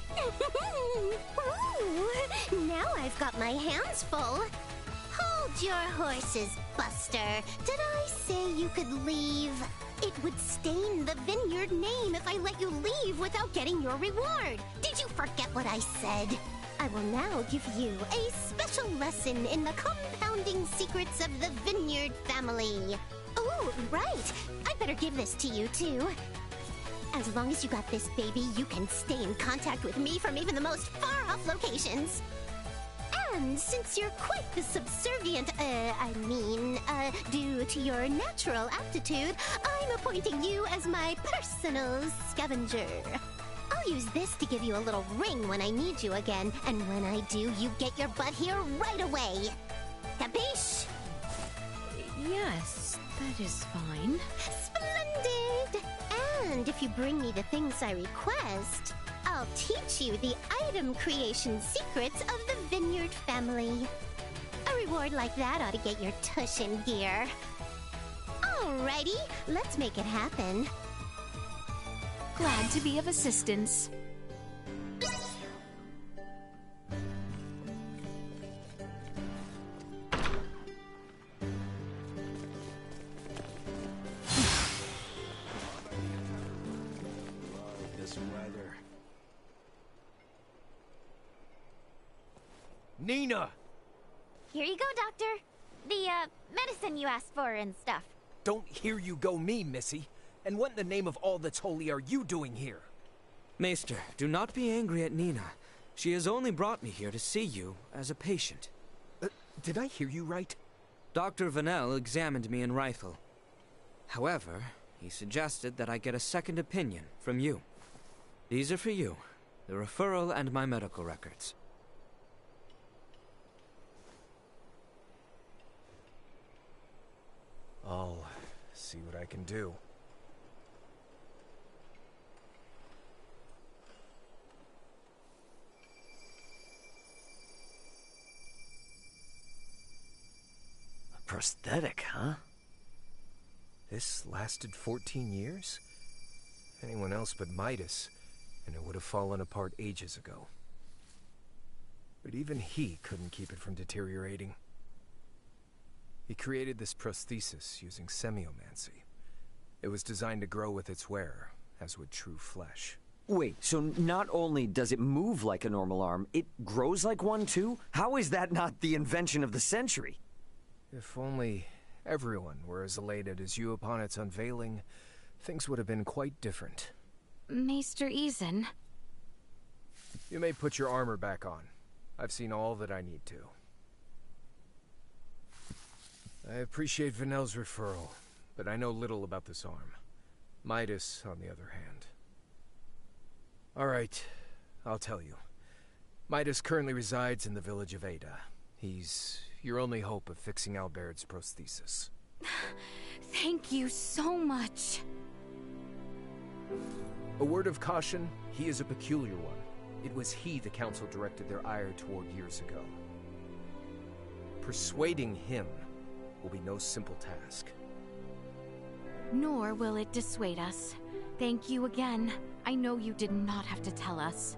[SPEAKER 12] now I've got my hands full. Hold your horses, Buster. Did I say you could leave? It would stain the Vineyard name if I let you leave without getting your reward. Did you forget what I said? I will now give you a special lesson in the compounding secrets of the Vineyard family. Oh, right. I'd better give this to you, too. As long as you got this, baby, you can stay in contact with me from even the most far-off locations. And since you're quite the subservient, due to your natural aptitude, I'm appointing you as my personal scavenger. I'll use this to give you a little ring when I need you again, and when I do, you get your butt here right away. Capiche?
[SPEAKER 2] Yes, that is fine.
[SPEAKER 12] Splendid! And if you bring me the things I request, I'll teach you the item creation secrets of the Vineyard family. A reward like that ought to get your tush in gear. Alrighty, let's make it happen.
[SPEAKER 2] Glad to be of assistance.
[SPEAKER 5] This weather.
[SPEAKER 7] Nina! Here you go, Doctor. The, medicine you asked for and stuff.
[SPEAKER 5] Don't hear you go me, Missy. And what in the name of all that's holy are you doing here?
[SPEAKER 3] Maester, do not be angry at Nina. She has only brought me here to see you as a patient.
[SPEAKER 5] Did I hear you right?
[SPEAKER 3] Dr. Vanel examined me in Rifle. However, he suggested that I get a second opinion from you. These are for you, the referral and my medical records.
[SPEAKER 5] I'll see what I can do.
[SPEAKER 8] A prosthetic, huh?
[SPEAKER 5] This lasted 14 years? Anyone else but Midas, and it would have fallen apart ages ago. but even he couldn't keep it from deteriorating. He created this prosthesis using semiomancy. It was designed to grow with its wearer, as would true flesh.
[SPEAKER 1] Wait, so not only does it move like a normal arm, it grows like one too? How is that not the invention of the century?
[SPEAKER 5] If only everyone were as elated as you upon its unveiling, things would have been quite different.
[SPEAKER 2] Maester Eason.
[SPEAKER 5] You may put your armor back on. I've seen all that I need to. I appreciate Vanel's referral, but I know little about this arm. Midas, on the other hand. All right, I'll tell you. Midas currently resides in the village of Ada. He's your only hope of fixing Albert's prosthesis.
[SPEAKER 2] Thank you so much.
[SPEAKER 5] A word of caution, he is a peculiar one. It was he the council directed their ire toward years ago. Persuading him will be no simple task.
[SPEAKER 2] Nor will it dissuade us. Thank you again. I know you did not have to tell us.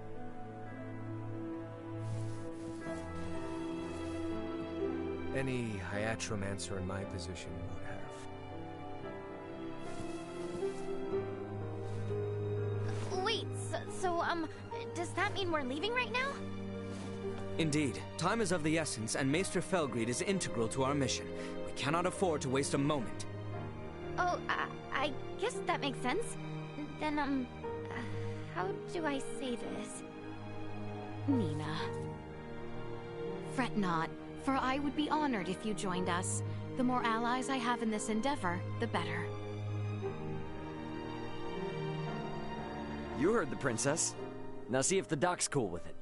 [SPEAKER 5] Any hiatromancer in my position would have.
[SPEAKER 4] Wait, does that mean we're leaving right now?
[SPEAKER 3] Indeed. Time is of the essence, and Maester Felgreed is integral to our mission. We cannot afford to waste a moment.
[SPEAKER 4] Oh, I guess that makes sense. Then, how do I say this?
[SPEAKER 2] Nina. Fret not, for I would be honored if you joined us. The more allies I have in this endeavor, the better.
[SPEAKER 1] You heard the princess. Now see if the doc's cool with it.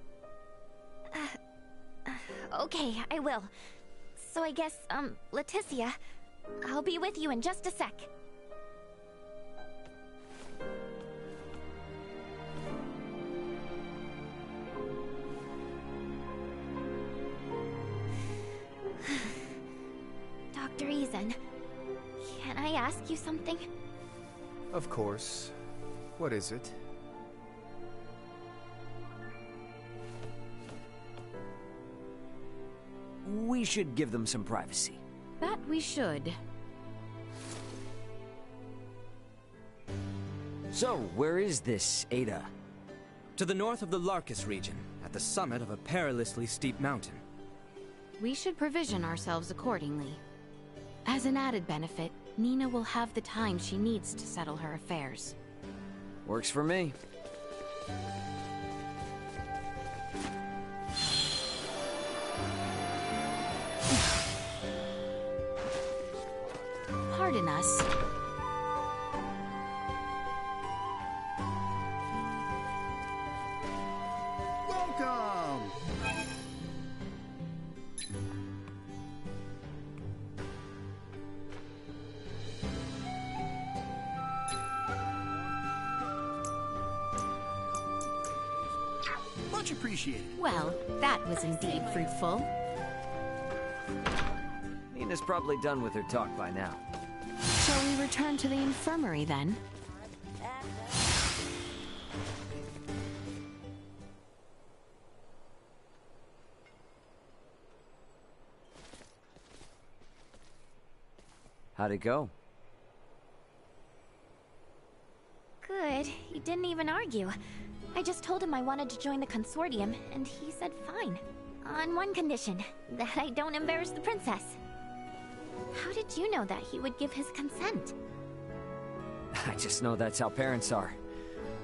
[SPEAKER 4] Okay, I will. So I guess, Leticia, I'll be with you in just a sec. Dr. Eason, can I ask you something?
[SPEAKER 5] Of course. What is it?
[SPEAKER 1] We should give them some privacy.
[SPEAKER 2] That we should.
[SPEAKER 1] So, where is this Ada?
[SPEAKER 3] To the north of the Larkus region, at the summit of a perilously steep mountain.
[SPEAKER 2] We should provision ourselves accordingly. As an added benefit, Nina will have the time she needs to settle her affairs.
[SPEAKER 1] Works for me.
[SPEAKER 2] Pardon us.
[SPEAKER 8] Welcome! Much appreciated.
[SPEAKER 2] Well, that was indeed fruitful.
[SPEAKER 1] Nina's probably done with her talk by now.
[SPEAKER 2] Shall we return to the infirmary then?
[SPEAKER 1] How'd it go?
[SPEAKER 4] Good. He didn't even argue. I just told him I wanted to join the consortium, and he said fine. On one condition, that I don't embarrass the princess. How did you know that he would give his consent?
[SPEAKER 1] I just know that's how parents are.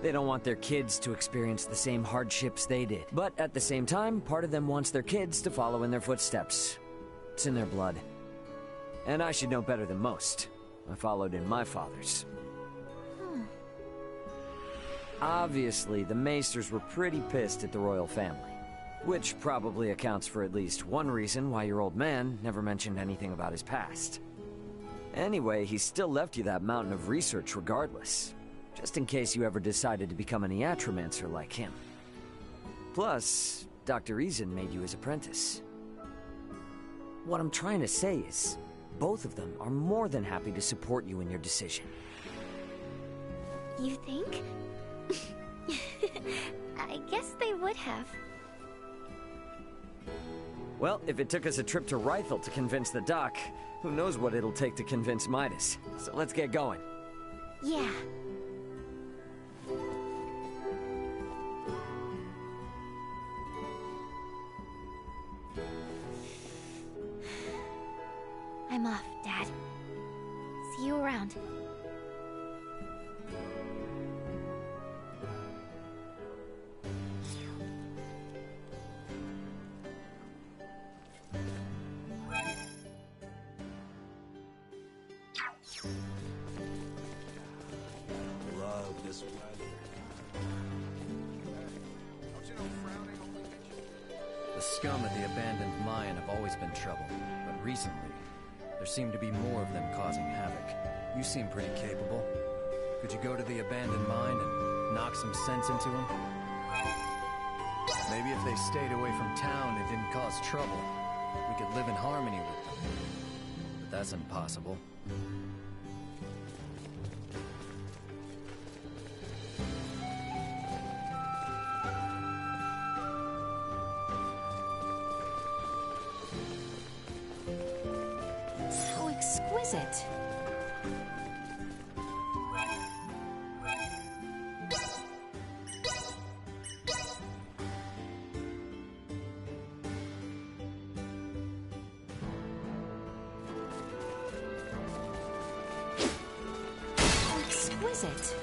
[SPEAKER 1] They don't want their kids to experience the same hardships they did. But at the same time, part of them wants their kids to follow in their footsteps. It's in their blood. And I should know better than most. I followed in my father's. Obviously, the Maesters were pretty pissed at the royal family. Which probably accounts for at least one reason why your old man never mentioned anything about his past. Anyway, he still left you that mountain of research regardless. Just in case you ever decided to become an iatromancer like him. Plus, Dr. Eason made you his apprentice. What I'm trying to say is, both of them are more than happy to support you in your decision.
[SPEAKER 4] You think? I guess they would have.
[SPEAKER 1] Well, if it took us a trip to Rythel to convince the doc, who knows what it'll take to convince Midas. So let's get going.
[SPEAKER 4] Yeah. I'm off, Dad. See you around.
[SPEAKER 3] Love this weather.
[SPEAKER 5] The scum at the abandoned mine have always been trouble, but recently, there seem to be more of them causing havoc. You seem pretty capable. Could you go to the abandoned mine and knock some sense into them? Maybe if they stayed away from town and didn't cause trouble, we could live in harmony with them. But that's impossible.
[SPEAKER 2] How exquisite. How exquisite.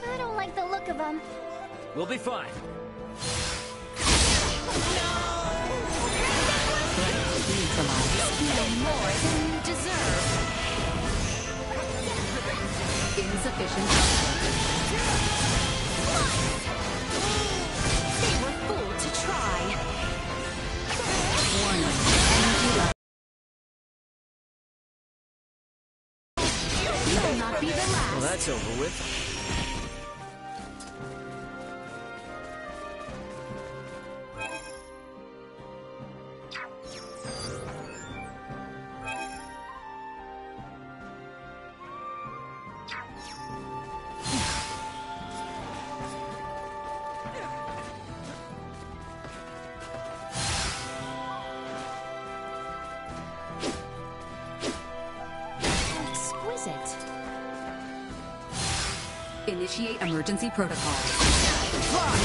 [SPEAKER 4] I don't like the look of them.
[SPEAKER 1] We'll be fine.
[SPEAKER 10] More than you deserve. Insufficient output. They were fooled to try. Warning. Energy level. You will not be the last.
[SPEAKER 1] Well, that's over with.
[SPEAKER 2] How exquisite.
[SPEAKER 10] Initiate emergency protocol.
[SPEAKER 2] You are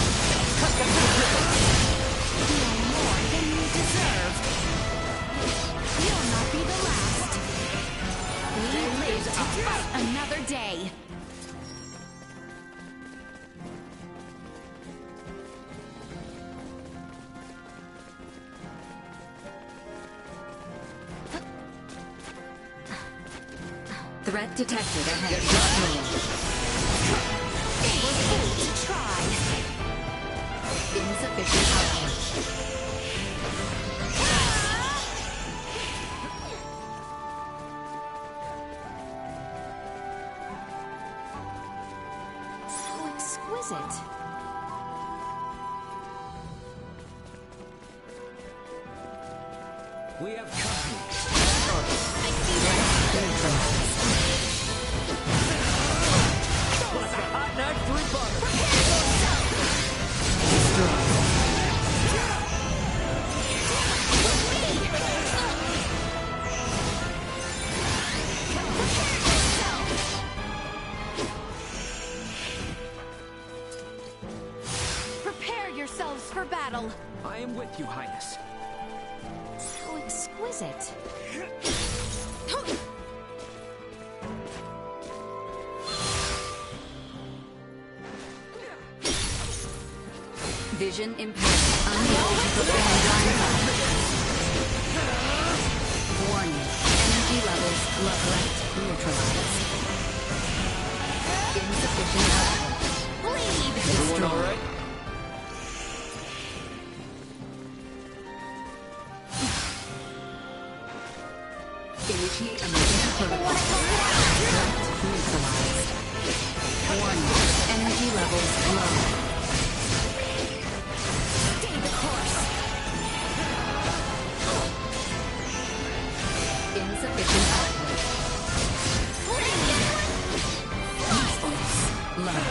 [SPEAKER 2] more than you deserve. You'll not be the last. We live to fight another day.
[SPEAKER 10] Threat detected ahead.
[SPEAKER 2] They were fooled to try.
[SPEAKER 10] Insufficient output.
[SPEAKER 2] How exquisite.
[SPEAKER 1] We have company. Like a hot knife through butter.
[SPEAKER 2] Prepare yourselves for battle.
[SPEAKER 5] I am with you, Highness.
[SPEAKER 2] How exquisite.
[SPEAKER 10] Vision impaired. Unable to perform downtime. Warning. Energy levels left neutralized. Insufficient output.
[SPEAKER 2] Bleed.
[SPEAKER 1] Everyone all right?
[SPEAKER 10] Initiate emergency protocol. Threat neutralized. Warning. Energy levels low.
[SPEAKER 2] Stay the course.
[SPEAKER 10] Insufficient output. Low.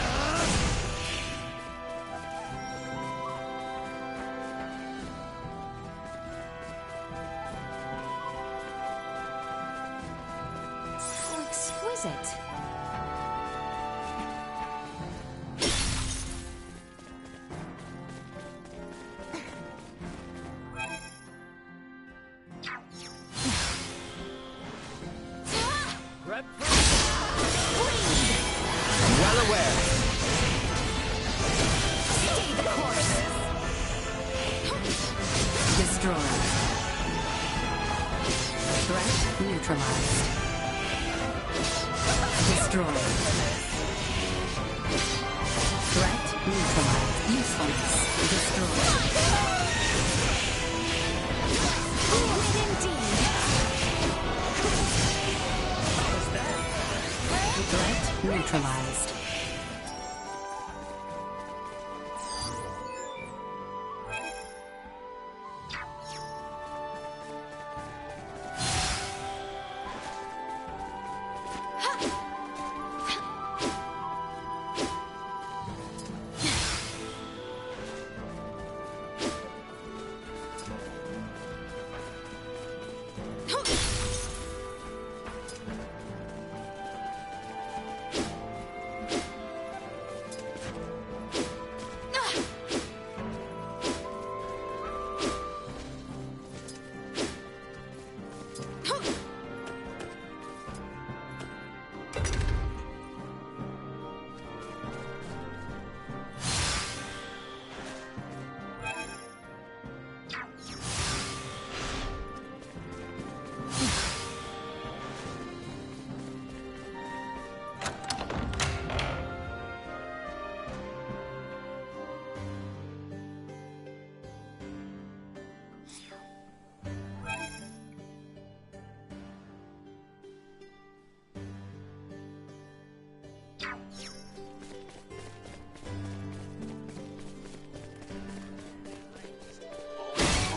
[SPEAKER 11] Destroyed. Threat neutralized. Destroyed. Threat neutralized. Usefulness destroyed. Threat neutralized.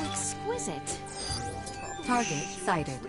[SPEAKER 2] Exquisite.
[SPEAKER 11] Target sighted.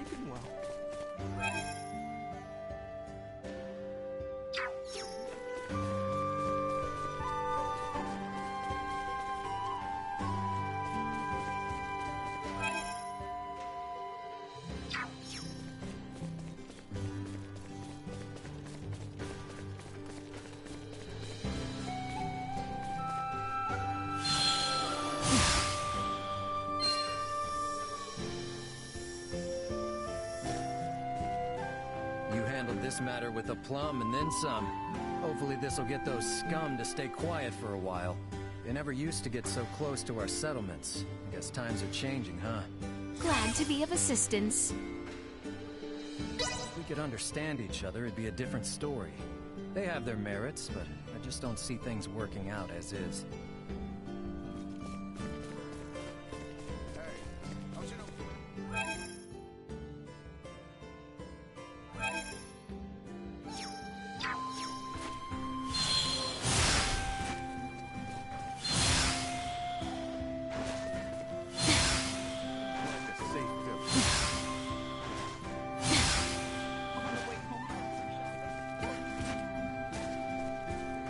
[SPEAKER 5] This matter with aplomb and then some. Hopefully this'll get those scum to stay quiet for a while. They never used to get so close to our settlements. I guess times are changing, huh?
[SPEAKER 2] Glad to be of assistance.
[SPEAKER 5] If we could understand each other, it'd be a different story. They have their merits, but I just don't see things working out as is.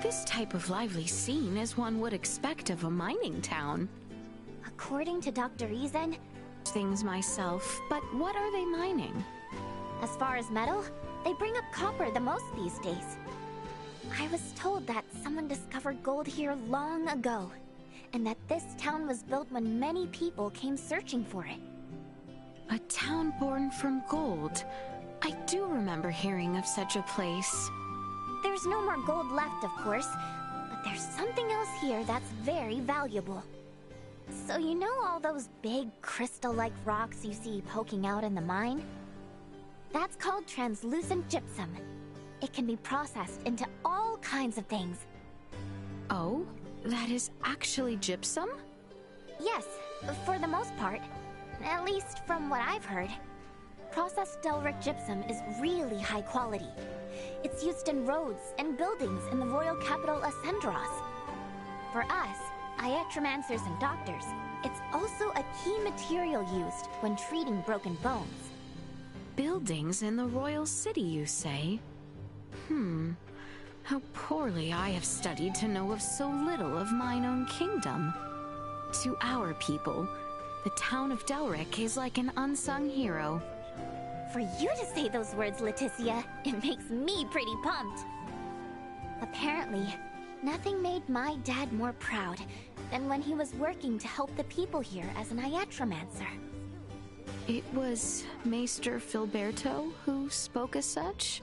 [SPEAKER 2] This type of lively scene is one would expect of a mining town.
[SPEAKER 4] According to Dr. Ezen,
[SPEAKER 2] Things myself, but what are they mining?
[SPEAKER 4] as far as metal, they bring up copper the most these days. I was told that someone discovered gold here long ago, and that this town was built when many people came searching for it.
[SPEAKER 2] A town born from gold. I do remember hearing of such a place.
[SPEAKER 4] There's no more gold left, of course, but there's something else here that's very valuable. So you know all those big crystal-like rocks you see poking out in the mine? That's called translucent gypsum. It can be processed into all kinds of things.
[SPEAKER 2] Oh, that is actually gypsum?
[SPEAKER 4] Yes, for the most part. At least from what I've heard. Processed Delric gypsum is really high quality. It's used in roads and buildings in the royal capital Ascendros. For us, iatromancers and doctors, it's also a key material used when treating broken bones.
[SPEAKER 2] Buildings in the royal city, you say? How poorly I have studied to know of so little of mine own kingdom. To our people, the town of Delric is like an unsung hero.
[SPEAKER 4] For you to say those words, Leticia, it makes me pretty pumped. Apparently, nothing made my dad more proud than when he was working to help the people here as an iatromancer.
[SPEAKER 2] It was Maester Filberto who spoke as such?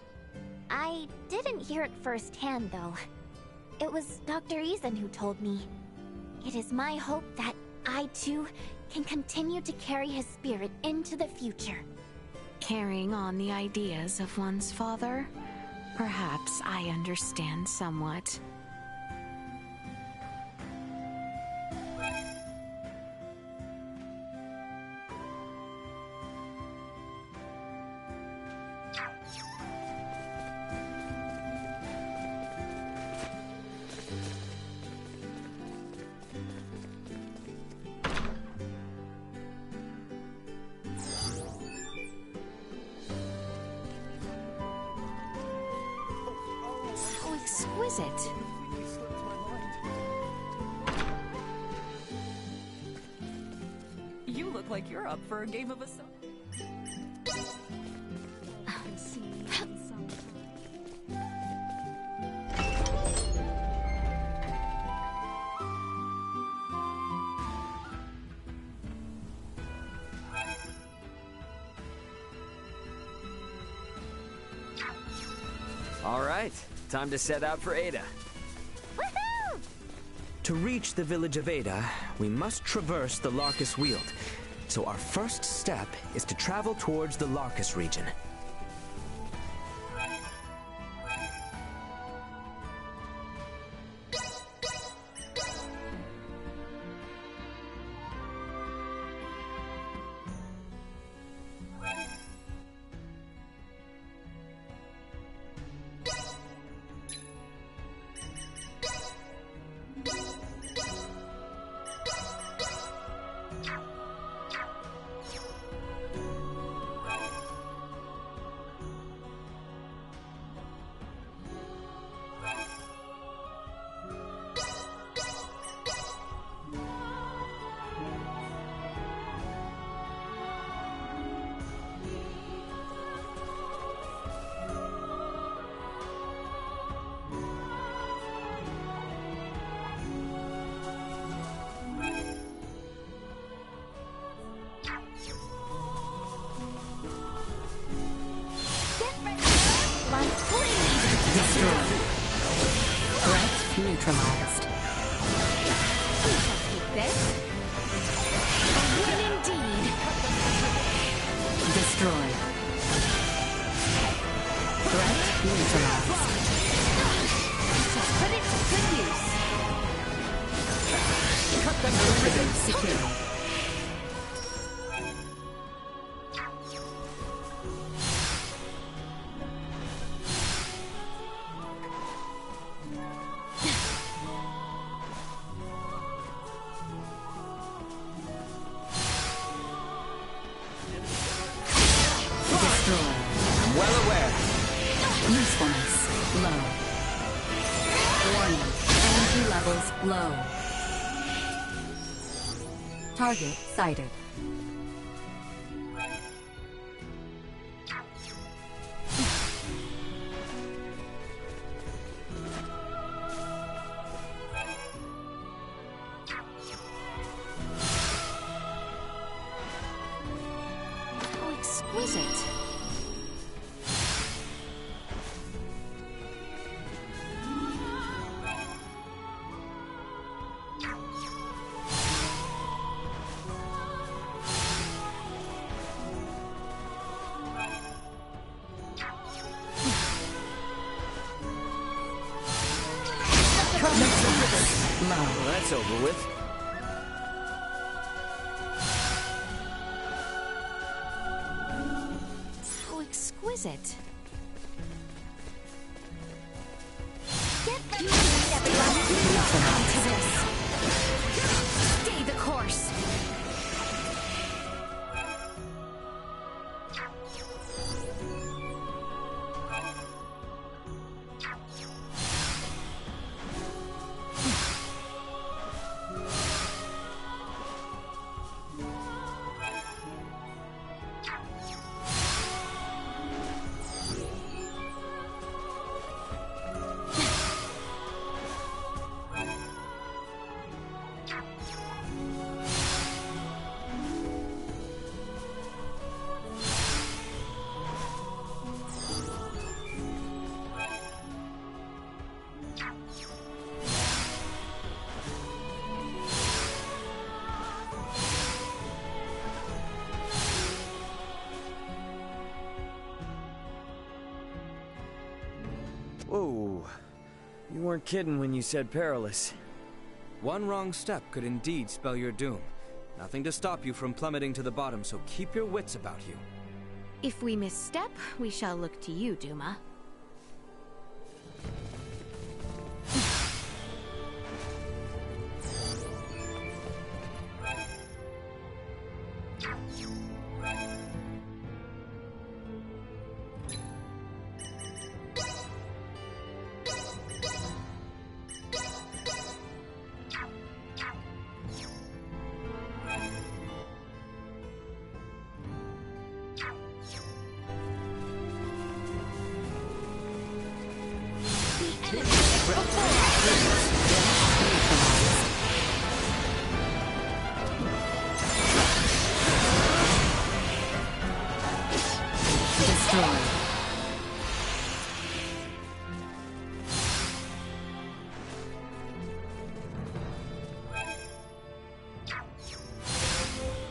[SPEAKER 4] I didn't hear it firsthand, though. It was Dr. Ezen who told me. It is my hope that I, too, can continue to carry his spirit into the future.
[SPEAKER 2] Carrying on the ideas of one's father? Perhaps I understand somewhat. Exquisite.
[SPEAKER 11] You look like you're up for a game of assault.
[SPEAKER 1] All right, time to set out for Ada.
[SPEAKER 4] Woohoo!
[SPEAKER 3] To reach the village of Ada, we must traverse the Larkus Weald. So our first step is to travel towards the Larkus region.
[SPEAKER 10] Neutralized.
[SPEAKER 4] We shall take this. A win indeed.
[SPEAKER 10] Destroyed. Threat neutralized.
[SPEAKER 4] We shall put it to good use.
[SPEAKER 10] Cut them to ribbons. Secure.
[SPEAKER 3] I'm well aware.
[SPEAKER 10] Usefulness low. Warning. Energy levels low. Target sighted.
[SPEAKER 2] How exquisite.
[SPEAKER 1] Well, that's over with.
[SPEAKER 2] How exquisite.
[SPEAKER 4] Get ready to meet everyone.
[SPEAKER 2] To this. Stay the course.
[SPEAKER 1] You weren't kidding when you said perilous.
[SPEAKER 5] One wrong step could indeed spell your doom. Nothing to stop you from plummeting to the bottom, so keep your wits about you.
[SPEAKER 2] If we misstep, we shall look to you, Duma.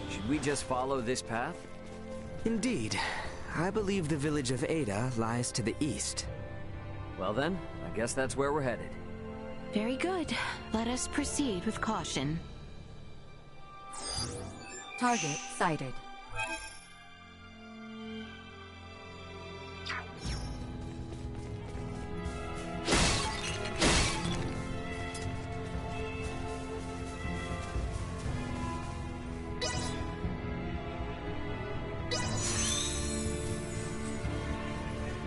[SPEAKER 1] Should we just follow this path?
[SPEAKER 3] Indeed. I believe the village of Ada lies to the east.
[SPEAKER 1] Well then, I guess that's where we're headed.
[SPEAKER 2] Very good. Let us proceed with caution.
[SPEAKER 11] Target sighted.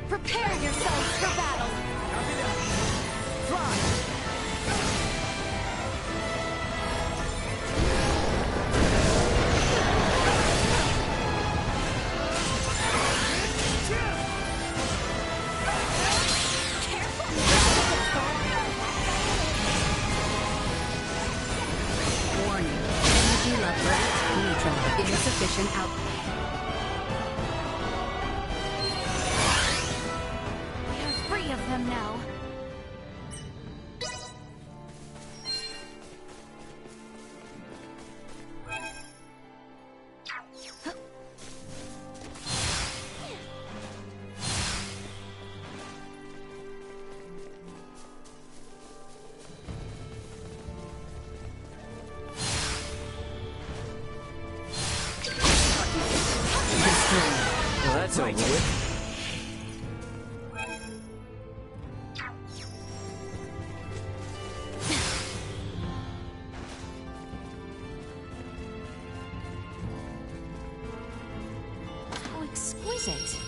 [SPEAKER 10] Prepare yourselves for battle! Warning. Energy level neutral. Insufficient output.
[SPEAKER 2] We are free of them now.
[SPEAKER 1] Well, that's over with.
[SPEAKER 2] How exquisite.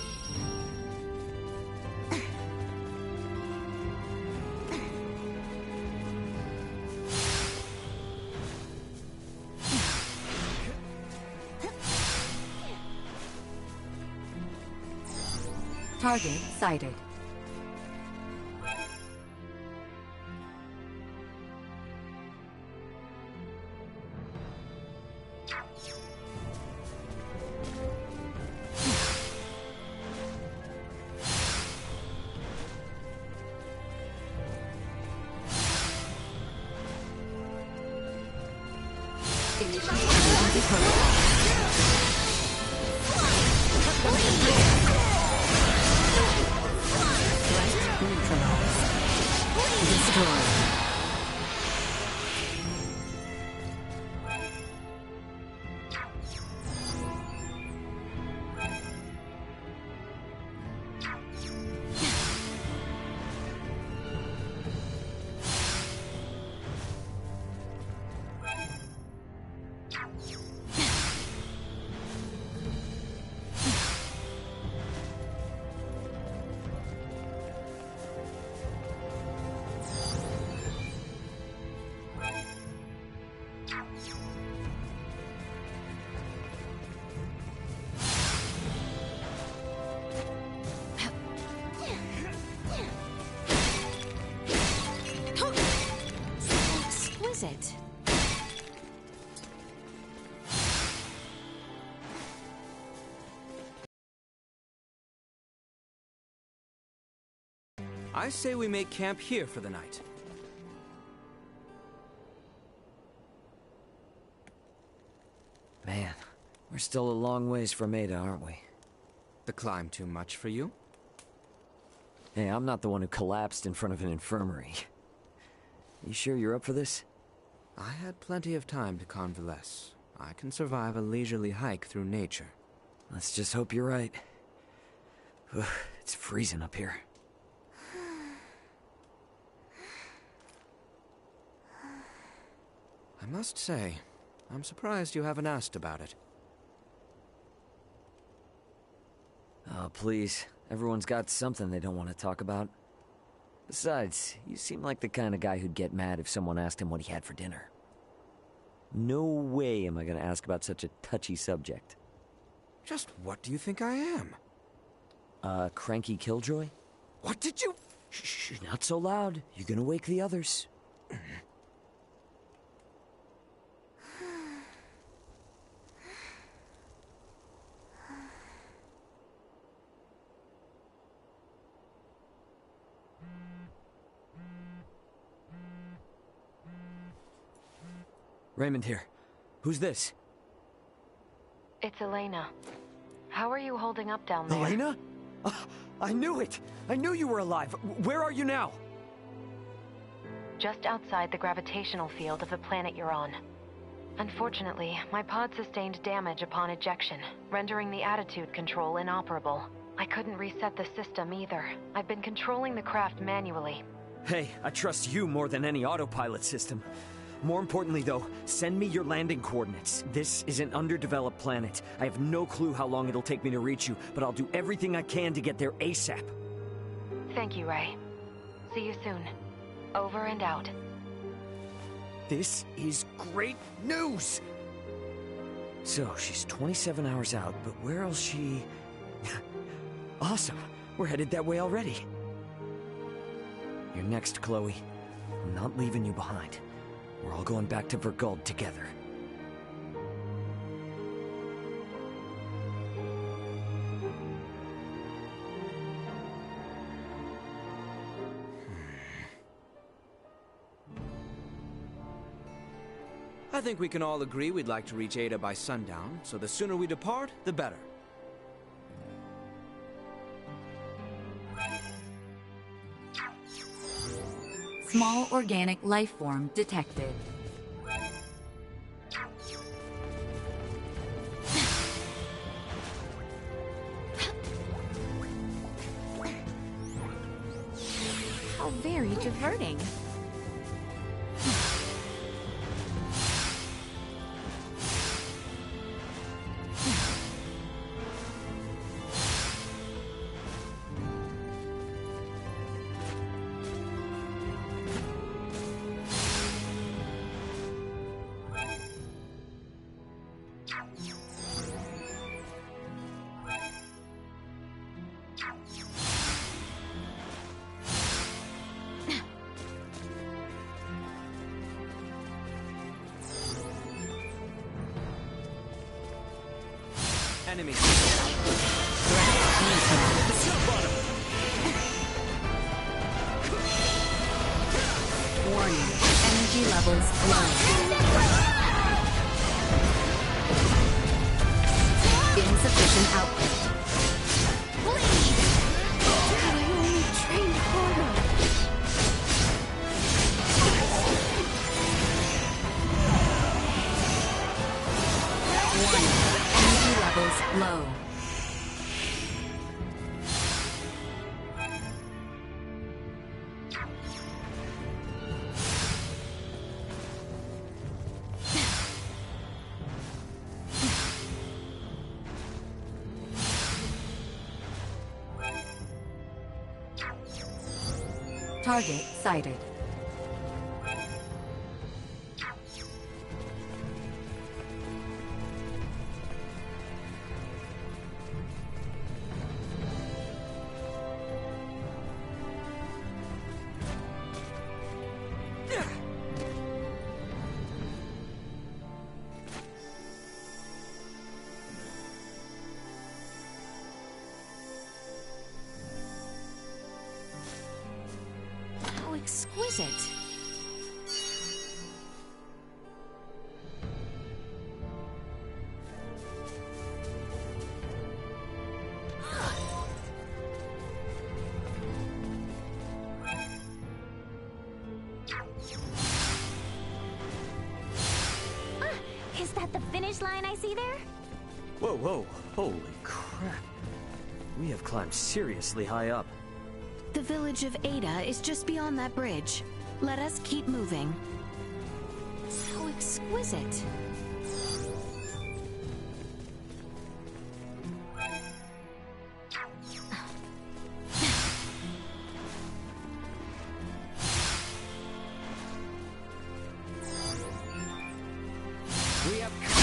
[SPEAKER 11] Target sighted.
[SPEAKER 2] Exquisite.
[SPEAKER 5] I say we make camp here for the night.
[SPEAKER 1] Man, we're still a long ways from Ada, aren't we?
[SPEAKER 5] The climb too much for you?
[SPEAKER 1] Hey, I'm not the one who collapsed in front of an infirmary. You sure you're up for this?
[SPEAKER 5] I had plenty of time to convalesce. I can survive a leisurely hike through nature.
[SPEAKER 1] Let's just hope you're right. Ugh, it's freezing up here.
[SPEAKER 5] I must say, I'm surprised you haven't asked about it.
[SPEAKER 1] Oh, please. Everyone's got something they don't want to talk about. Besides, you seem like the kind of guy who'd get mad if someone asked him what he had for dinner. No way am I gonna ask about such a touchy subject.
[SPEAKER 5] Just what do you think I am?
[SPEAKER 1] Cranky killjoy?
[SPEAKER 5] What did you...
[SPEAKER 1] Shh, not so loud. You're gonna wake the others. Raymond here. Who's this?
[SPEAKER 15] It's Elena. How are you holding up down there?
[SPEAKER 1] Elena? I knew it! I knew you were alive! Where are you now?
[SPEAKER 15] Just outside the gravitational field of the planet you're on. Unfortunately, my pod sustained damage upon ejection, rendering the attitude control inoperable. I couldn't reset the system either. I've been controlling the craft manually.
[SPEAKER 1] Hey, I trust you more than any autopilot system. More importantly, though, send me your landing coordinates. This is an underdeveloped planet. I have no clue how long it'll take me to reach you, but I'll do everything I can to get there ASAP.
[SPEAKER 15] Thank you, Ray. See you soon. Over and out.
[SPEAKER 1] This is great news! So, she's 27 hours out, but where else she... Awesome! We're headed that way already. You're next, Chloe. I'm not leaving you behind. We're all going back to Verguld together.
[SPEAKER 5] I think we can all agree we'd like to reach Ada by sundown, so the sooner we depart, the better.
[SPEAKER 16] Small organic life form detected.
[SPEAKER 2] How very diverting.
[SPEAKER 5] Enemy.
[SPEAKER 16] Warning. Energy levels low. Insufficient output.
[SPEAKER 2] I only trained harder.
[SPEAKER 16] Warning. Energy levels low. Target sighted.
[SPEAKER 2] How exquisite.
[SPEAKER 7] finish line I see there?
[SPEAKER 1] Whoa, whoa, holy crap. We have climbed seriously high up.
[SPEAKER 2] The village of Ada is just beyond that bridge. Let us keep moving. How exquisite.
[SPEAKER 1] We have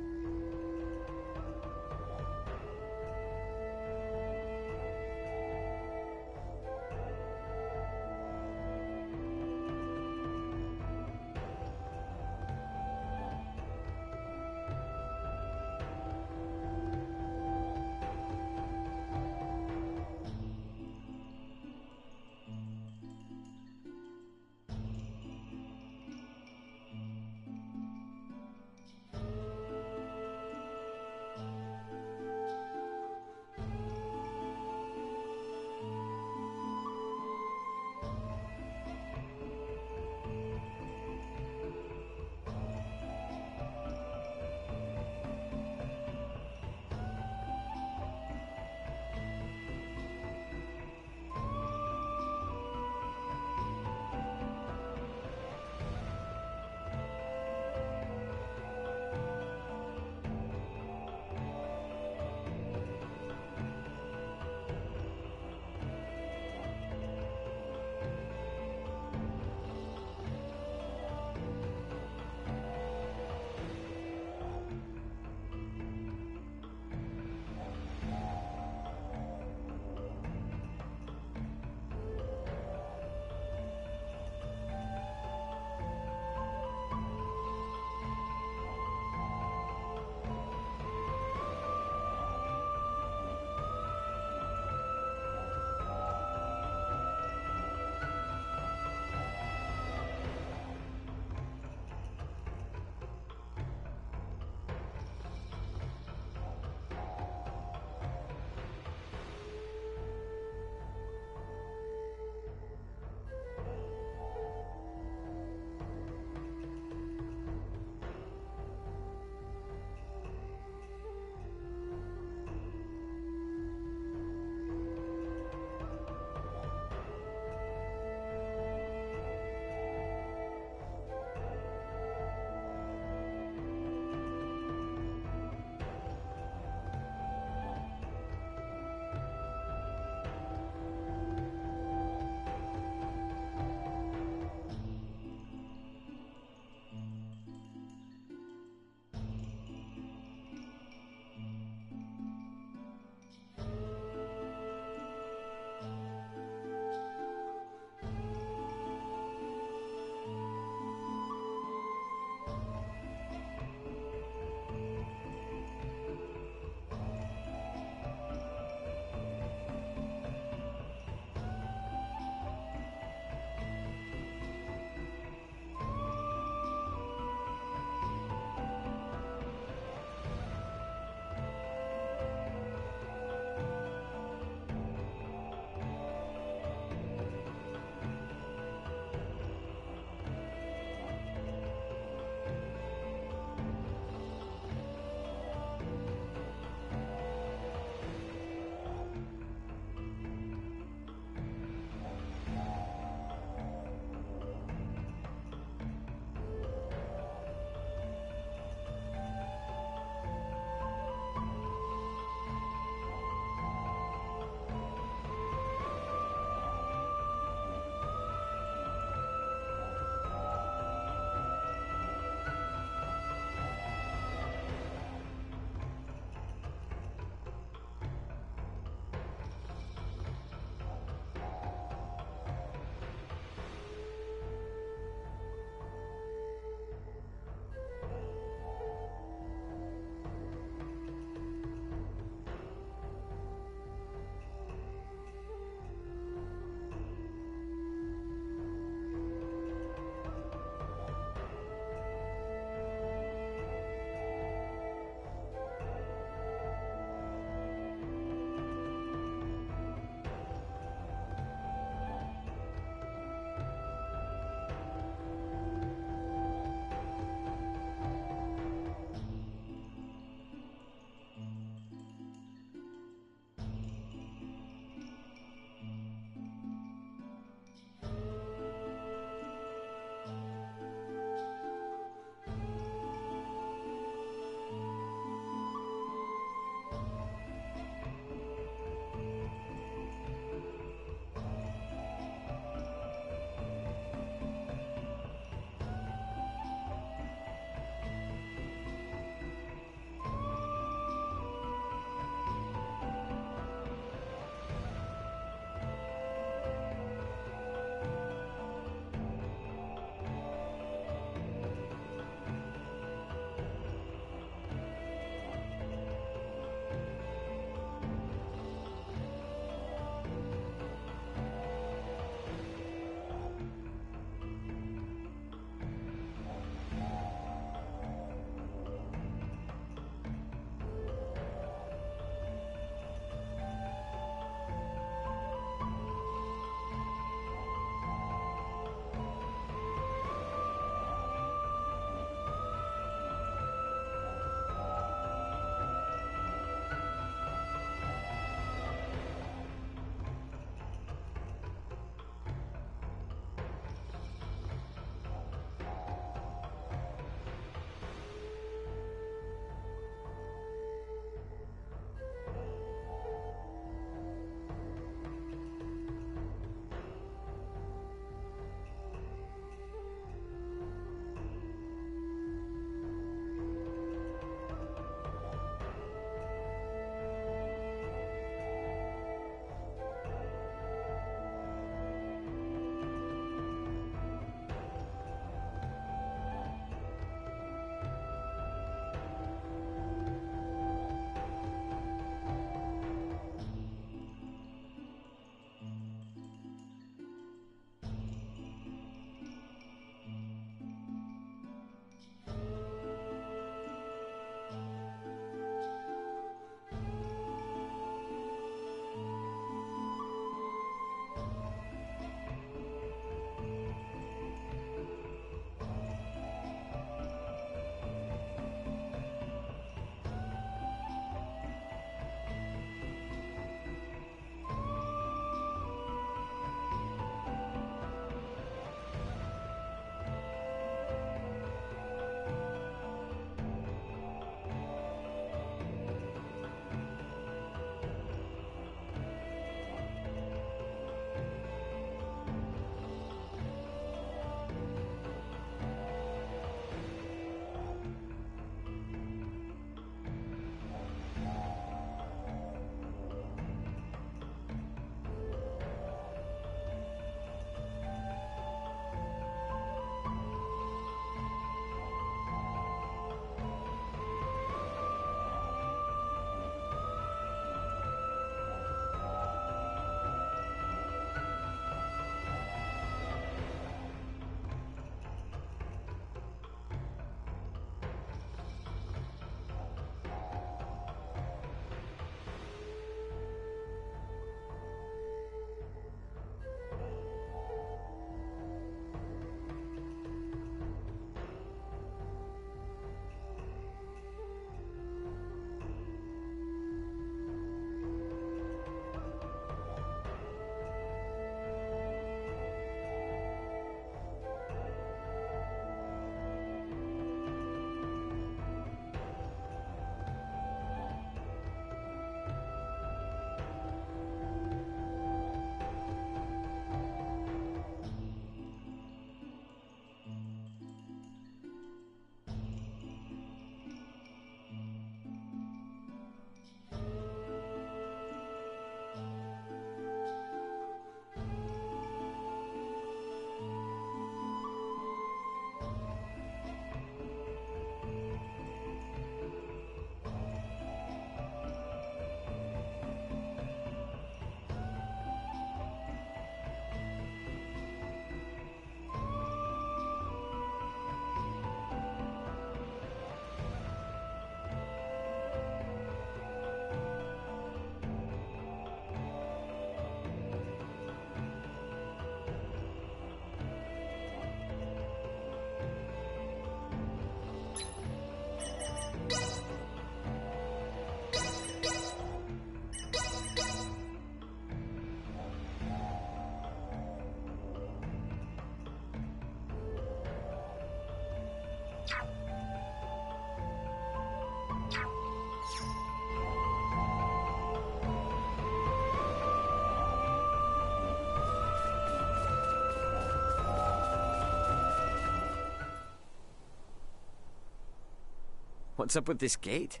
[SPEAKER 1] What's up with this gate?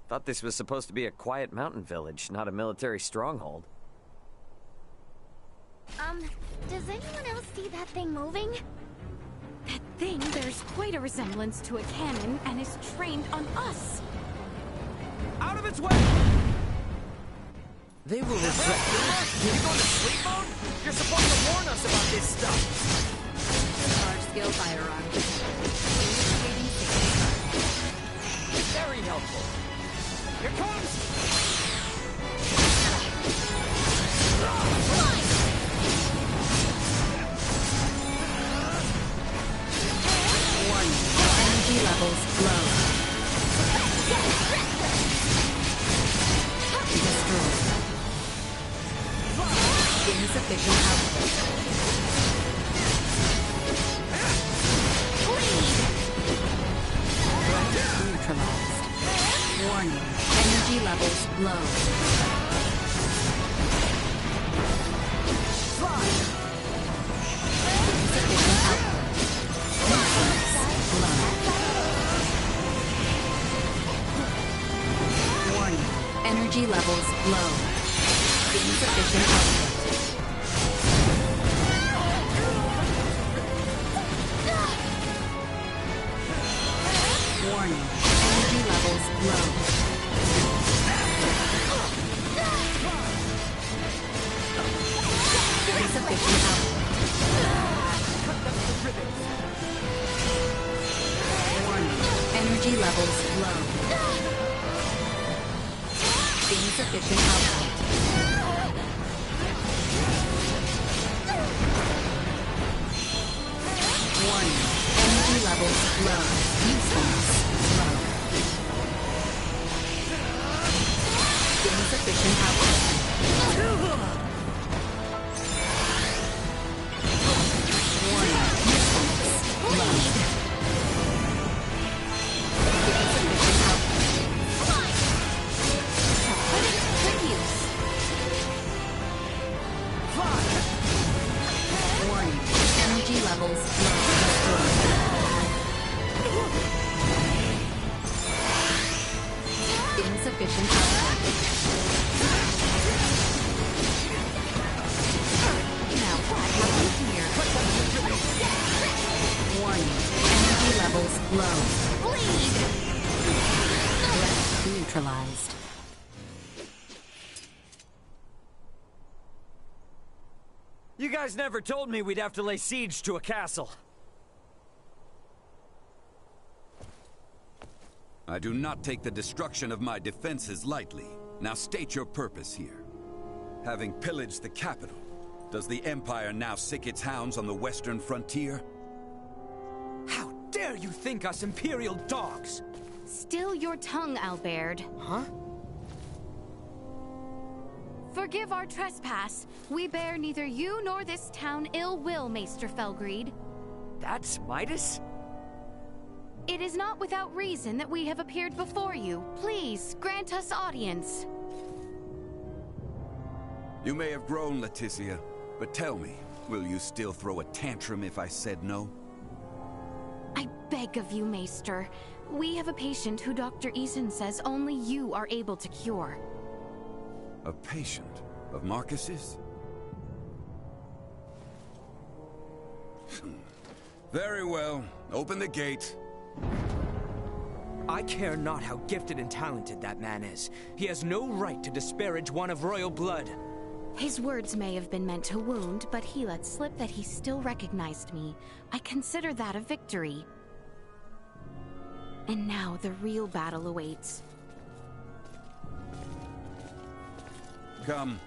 [SPEAKER 1] Thought this was supposed to be a quiet mountain village, not a military stronghold.
[SPEAKER 4] Does anyone else see that thing moving?
[SPEAKER 2] That thing bears quite a resemblance to a cannon and is trained on us.
[SPEAKER 5] Out of its way! They will regret this.
[SPEAKER 1] You going to sleep mode? You're supposed to warn us about this stuff.
[SPEAKER 16] Large-scale firearm.
[SPEAKER 1] Very helpful.
[SPEAKER 5] Here comes!
[SPEAKER 16] Warning. Energy levels low. Destroyed. Insufficient output. Threat neutralized. Warning. Energy levels low. Insufficient output. Neutralized. Low. Warning. Energy levels low. Insufficient output. Warning. Energy levels low. Insufficient output. Warning. Energy levels low. Insufficient output. Warning. Energy levels low. Usefulness low. Insufficient output. Warning. Usefulness low. Insufficient output. Good use. Warning. Energy levels low. Insufficient output. Now what happened here? Warning. Energy levels low.
[SPEAKER 4] Bleed!
[SPEAKER 16] Threat neutralized.
[SPEAKER 1] You guys never told me we'd have to lay siege to a castle.
[SPEAKER 17] I do not take the destruction of my defenses lightly. Now state your purpose here. Having pillaged the capital, does the Empire now sick its hounds on the western frontier?
[SPEAKER 5] How dare you think us Imperial dogs?
[SPEAKER 2] Still your tongue, Albert.
[SPEAKER 5] Huh?
[SPEAKER 2] Forgive our trespass. We bear neither you nor this town ill will, Maester Felgreed.
[SPEAKER 1] That's Midas?
[SPEAKER 2] It is not without reason that we have appeared before you. Please, grant us audience.
[SPEAKER 17] You may have grown, Leticia, but tell me, will you still throw a tantrum if I said no?
[SPEAKER 2] I beg of you, Maester. We have a patient who Dr. Eason says only you are able to cure.
[SPEAKER 17] A patient of Marcus's? Very well. Open the gate.
[SPEAKER 5] I care not how gifted and talented that man is. He has no right to disparage one of royal blood.
[SPEAKER 2] His words may have been meant to wound, but he let slip that he still recognized me. I consider that a victory. And now the real battle awaits.
[SPEAKER 17] Come.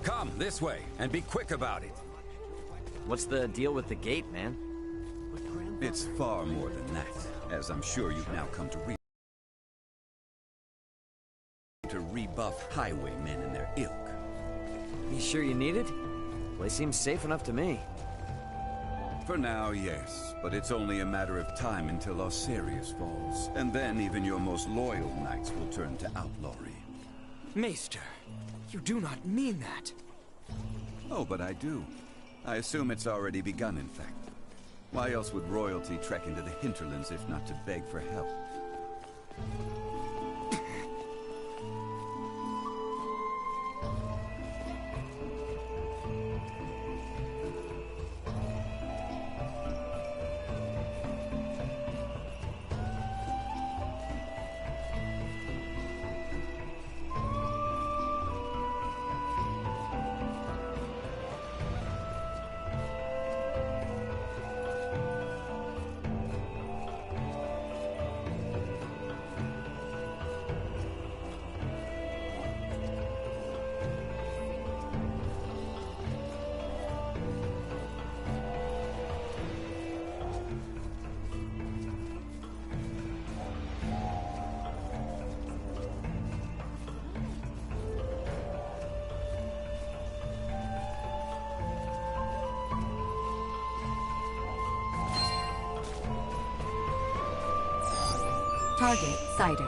[SPEAKER 17] Come, this way, and be quick about it.
[SPEAKER 1] What's the deal with the gate, man?
[SPEAKER 17] It's far more than that, as I'm sure you've now come to rebuff highwaymen and their ilk.
[SPEAKER 1] You sure you need it? Place seems safe enough to me.
[SPEAKER 17] For now, yes, but it's only a matter of time until Osirius falls, and then even your most loyal knights will turn to outlawry.
[SPEAKER 5] Maester, you do not mean that.
[SPEAKER 17] Oh, but I do. I assume it's already begun, in fact. Why else would royalty trek into the hinterlands if not to beg for help?
[SPEAKER 16] Target sighted.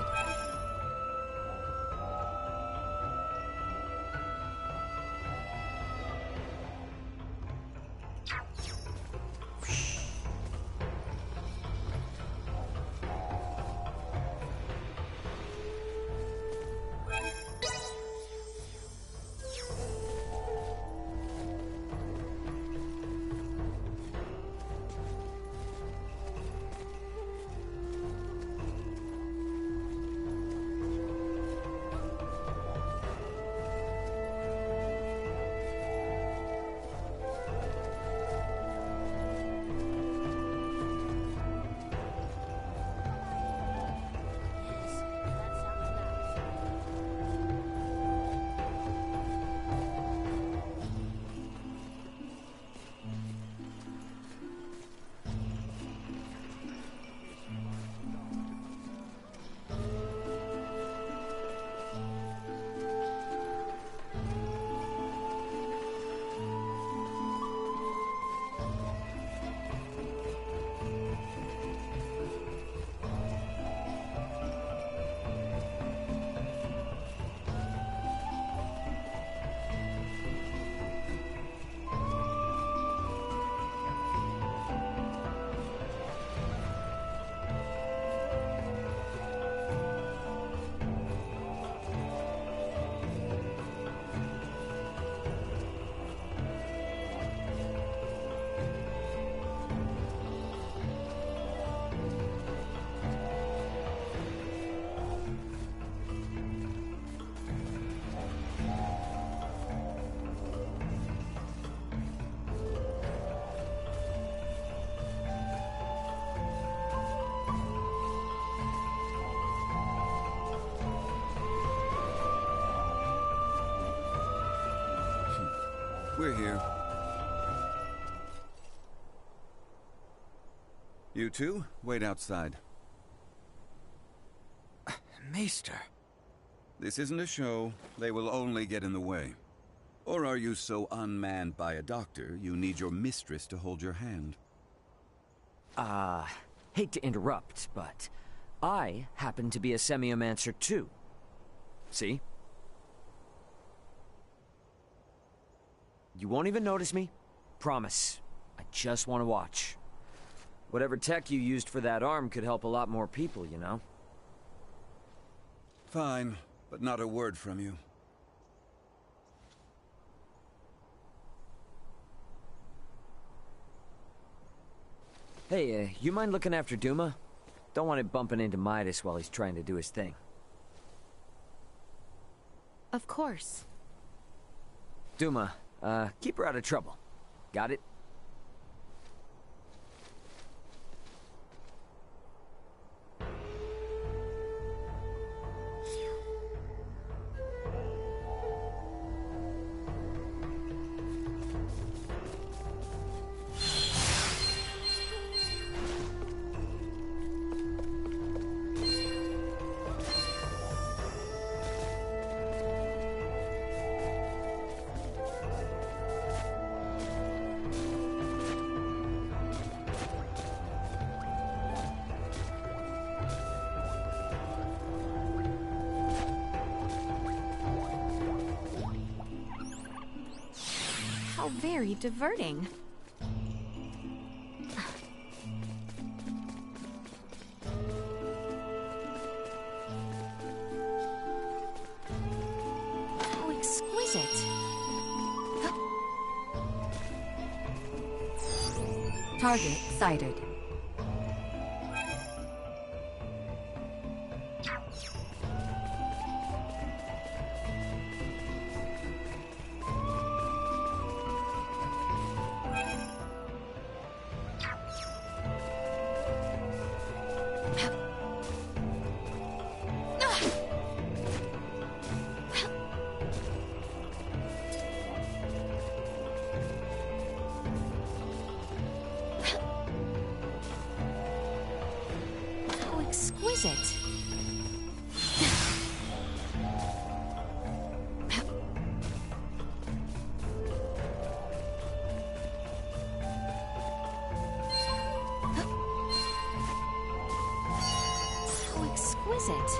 [SPEAKER 17] We're here. You two, wait outside.
[SPEAKER 5] Maester.
[SPEAKER 17] This isn't a show. They will only get in the way. Or are you so unmanned by a doctor, you need your mistress to hold your hand?
[SPEAKER 1] Hate to interrupt, but I happen to be a semiomancer too. See? You won't even notice me. Promise. I just want to watch. Whatever tech you used for that arm could help a lot more people, you know?
[SPEAKER 17] Fine, but not a word from you.
[SPEAKER 1] Hey, you mind looking after Duma? Don't want it bumping into Midas while he's trying to do his thing.
[SPEAKER 2] Of course.
[SPEAKER 1] Duma, keep her out of trouble. Got it?
[SPEAKER 2] very diverting. How exquisite.
[SPEAKER 16] Target sighted.
[SPEAKER 2] Exquisite. So exquisite.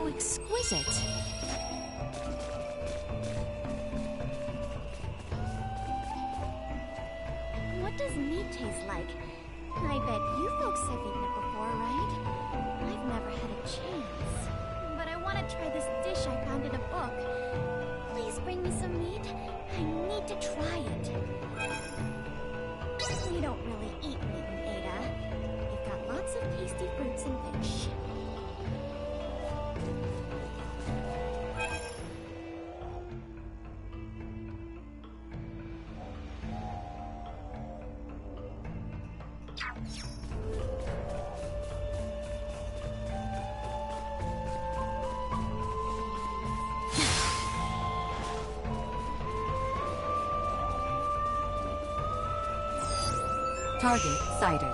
[SPEAKER 2] Exquisite.
[SPEAKER 7] What does meat taste like? I bet you folks have eaten it before, right? I've never had a chance. But I want to try this dish I found in a book. Please bring me some meat. I need to try it. We don't really eat meat in Ada. We've got lots of tasty fruits and fish.
[SPEAKER 16] Target sighted.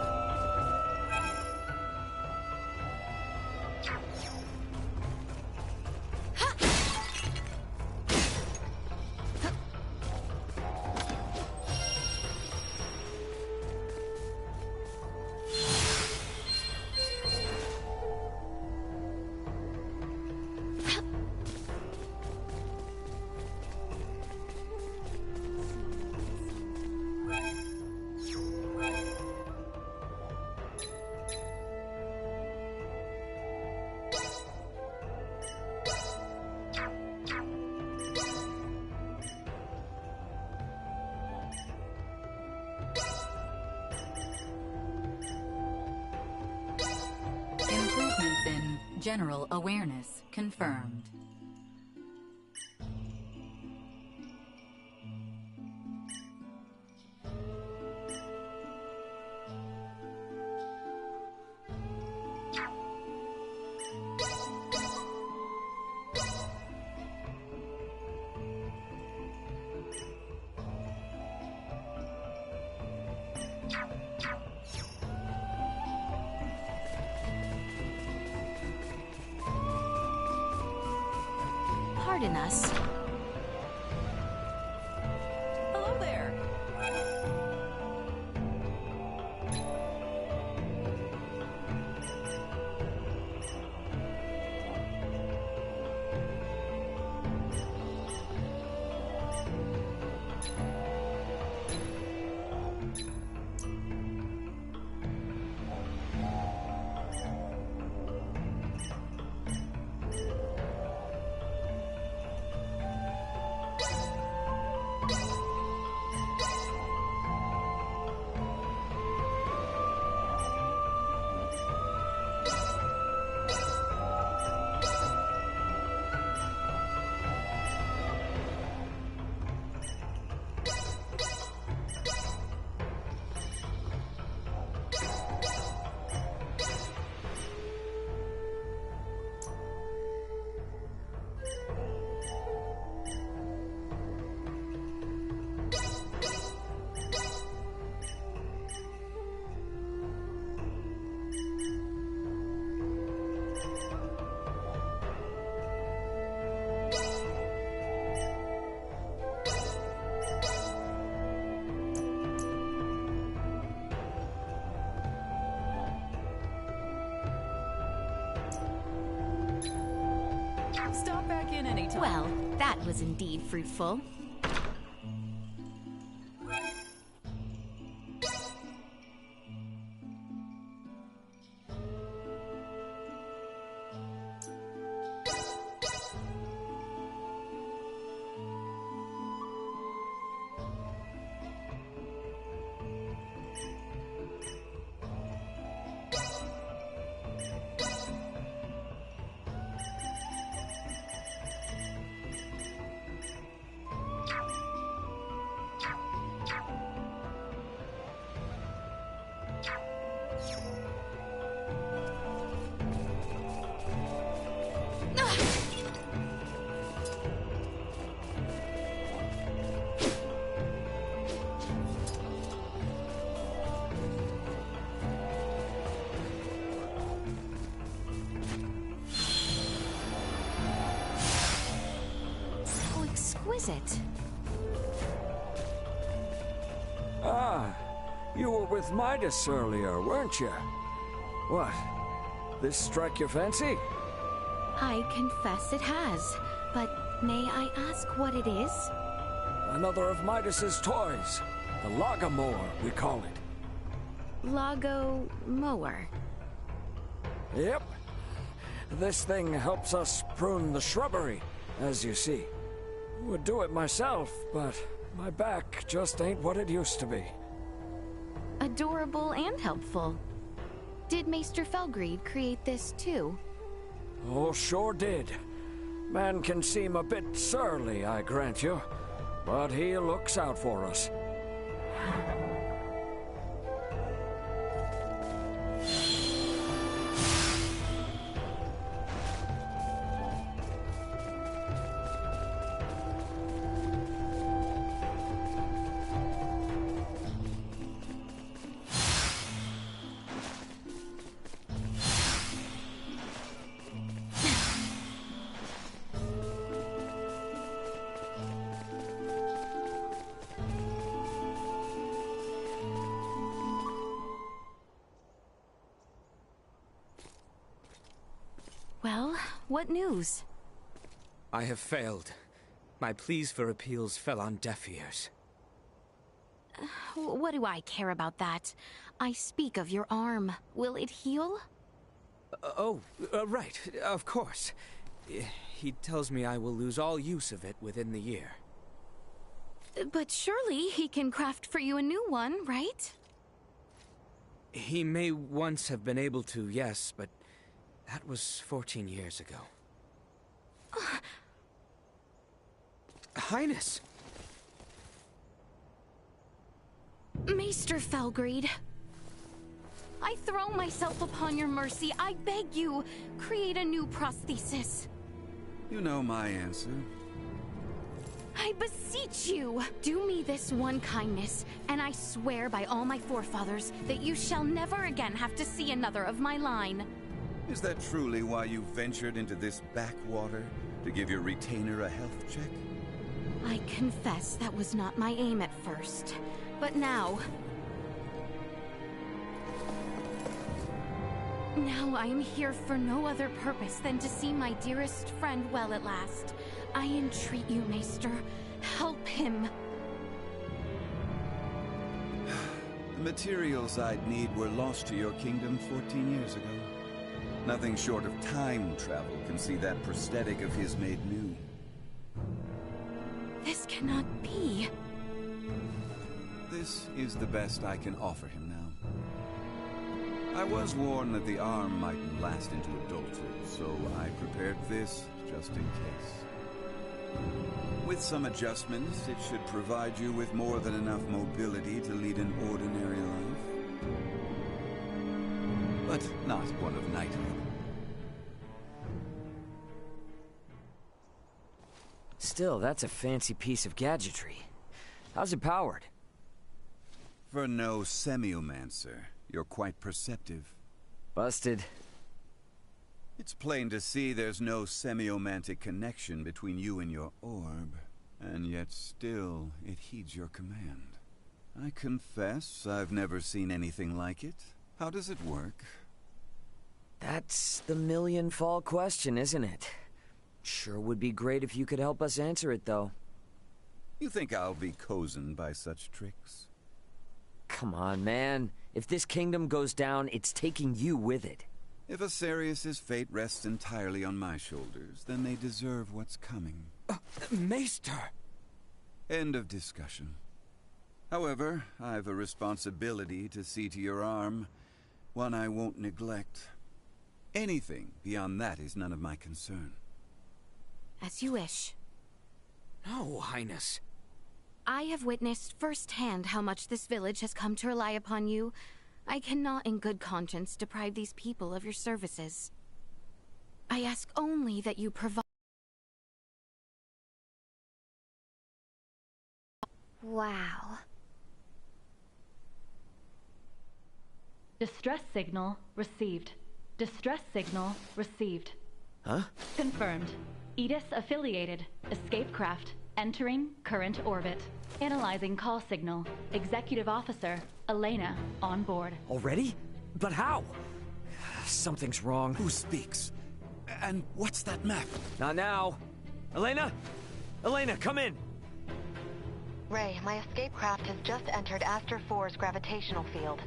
[SPEAKER 16] Improvements in general awareness confirmed.
[SPEAKER 2] Pardon us.
[SPEAKER 11] Hello there. Stop back in anytime.
[SPEAKER 2] Well, that was indeed fruitful. Exquisite.
[SPEAKER 18] Ah, you were with Midas earlier, weren't you? What? This strike your fancy?
[SPEAKER 2] I confess it has, but may I ask what it is?
[SPEAKER 18] Another of Midas's toys. The Logomore, we call it.
[SPEAKER 2] Lago mower.
[SPEAKER 18] Yep. This thing helps us prune the shrubbery, as you see. Would do it myself, but my back just ain't what it used to be.
[SPEAKER 2] Adorable and helpful. Did Maester Felgreed create this too?
[SPEAKER 18] Oh, sure did. Man can seem a bit surly, I grant you, but he looks out for us.
[SPEAKER 2] Well, what news?
[SPEAKER 5] I have failed. My pleas for appeals fell on deaf ears.
[SPEAKER 2] What do I care about that? I speak of your arm. Will it heal?
[SPEAKER 5] Right, of course. He tells me I will lose all use of it within the year.
[SPEAKER 2] But surely he can craft for you a new one, right?
[SPEAKER 5] He may once have been able to, yes, but that was 14 years ago. Highness!
[SPEAKER 2] Maester Felgreed, I throw myself upon your mercy. I beg you, create a new prosthesis.
[SPEAKER 17] You know my answer.
[SPEAKER 2] I beseech you, do me this one kindness, and I swear by all my forefathers that you shall never again have to see another of my line.
[SPEAKER 17] Is that truly why you ventured into this backwater? To give your retainer a health check?
[SPEAKER 2] I confess that was not my aim at first, but now... Now I am here for no other purpose than to see my dearest friend well at last. I entreat you, Maester, help him.
[SPEAKER 17] The materials I'd need were lost to your kingdom 14 years ago. Nothing short of time travel can see that prosthetic of his made new.
[SPEAKER 2] This cannot be.
[SPEAKER 17] This is the best I can offer him now. I was warned that the arm mightn't last into adulthood, so I prepared this just in case. With some adjustments, it should provide you with more than enough mobility to lead an ordinary life. But not one of knighthood.
[SPEAKER 1] Still, that's a fancy piece of gadgetry. How's it powered?
[SPEAKER 17] For no semiomancer, you're quite perceptive.
[SPEAKER 1] Busted.
[SPEAKER 17] It's plain to see there's no semiomantic connection between you and your orb, and yet still it heeds your command. I confess I've never seen anything like it. How does it work?
[SPEAKER 1] That's the million-fall question, isn't it? Sure would be great if you could help us answer it, though.
[SPEAKER 17] You think I'll be cozened by such tricks?
[SPEAKER 1] Come on, man. If this kingdom goes down, it's taking you with it.
[SPEAKER 17] If Asarius' fate rests entirely on my shoulders, then they deserve what's coming.
[SPEAKER 5] Maester!
[SPEAKER 17] End of discussion. However, I've a responsibility to see to your arm, one I won't neglect. Anything beyond that is none of my concern.
[SPEAKER 2] As you wish.
[SPEAKER 5] No, Highness.
[SPEAKER 2] I have witnessed firsthand how much this village has come to rely upon you. I cannot in good conscience deprive these people of your services. I ask only that you provide...
[SPEAKER 7] Wow.
[SPEAKER 19] Distress signal received. Distress signal received.
[SPEAKER 5] Huh?
[SPEAKER 19] Confirmed. Edis affiliated. Escape craft. Entering current orbit. Analyzing call signal. Executive Officer Elena on board.
[SPEAKER 1] Already? But how? Something's wrong.
[SPEAKER 17] Who speaks? And what's that map?
[SPEAKER 1] Not now. Elena? Elena, come in!
[SPEAKER 15] Ray, my escape craft has just entered Aster 4's gravitational field.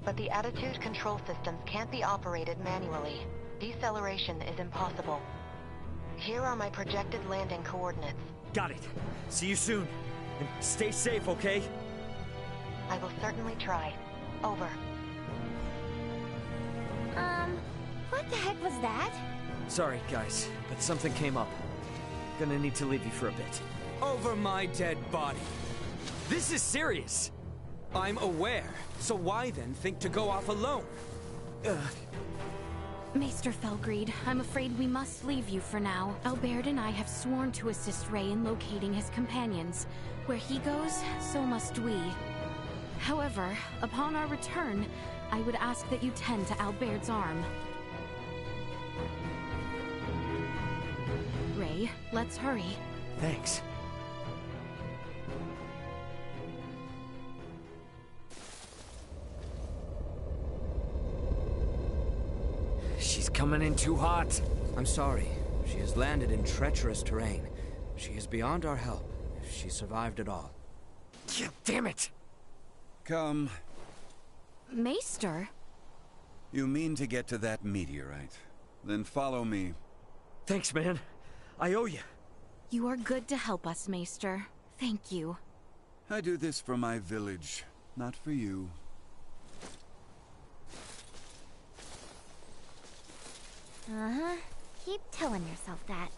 [SPEAKER 15] But the attitude control systems can't be operated manually. Deceleration is impossible. Here are my projected landing coordinates.
[SPEAKER 1] Got it. See you soon. And stay safe, okay?
[SPEAKER 15] I will certainly try. Over.
[SPEAKER 7] What the heck was that?
[SPEAKER 1] Sorry, guys, but something came up. Gonna need to leave you for a bit.
[SPEAKER 5] Over my dead body.
[SPEAKER 1] This is serious!
[SPEAKER 5] I'm aware, so why then think to go off alone?
[SPEAKER 2] Maester Felgreed, I'm afraid we must leave you for now. Albert and I have sworn to assist Ray in locating his companions. Where he goes, so must we. However, upon our return, I would ask that you tend to Albert's arm. Ray, let's hurry.
[SPEAKER 1] Thanks. She's coming in too hot.
[SPEAKER 5] I'm sorry. She has landed in treacherous terrain. She is beyond our help, if she survived at all.
[SPEAKER 1] Yeah, damn it!
[SPEAKER 17] Come.
[SPEAKER 2] Maester?
[SPEAKER 17] You mean to get to that meteorite? Then follow me.
[SPEAKER 1] Thanks, man. I owe you.
[SPEAKER 2] You are good to help us, Maester. Thank you.
[SPEAKER 17] I do this for my village, not for you.
[SPEAKER 7] Uh-huh. Keep telling yourself that.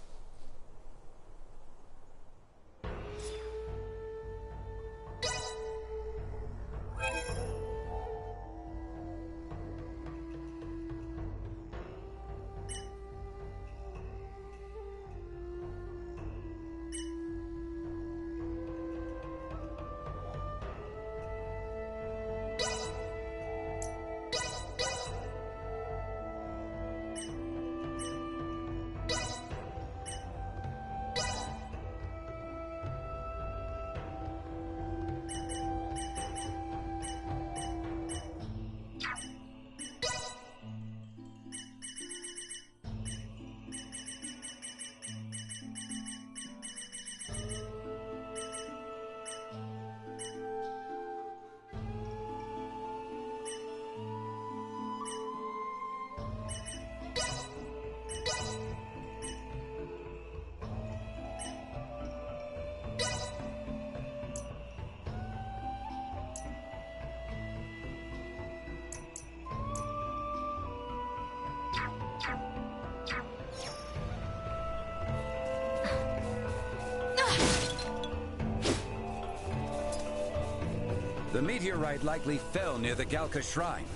[SPEAKER 17] The meteorite likely fell near the Galka Shrine.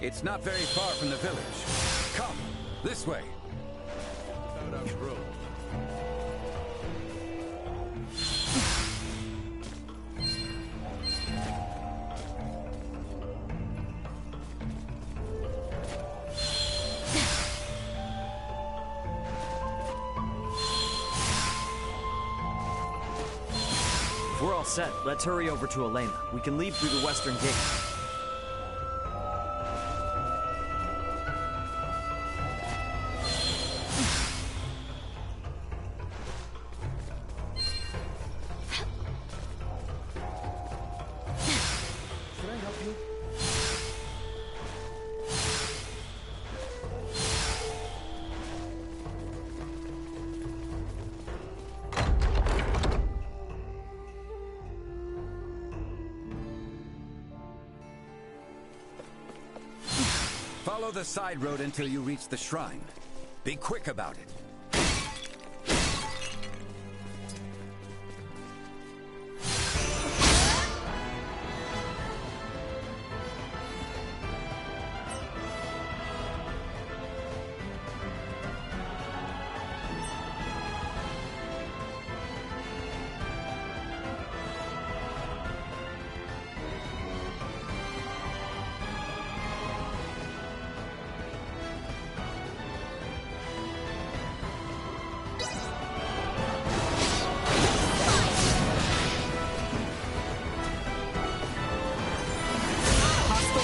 [SPEAKER 17] It's not very far from the village. Come, this way.
[SPEAKER 1] We're all set. Let's hurry over to Elena. We can leave through the western gate.
[SPEAKER 17] Follow the side road until you reach the shrine. Be quick about it.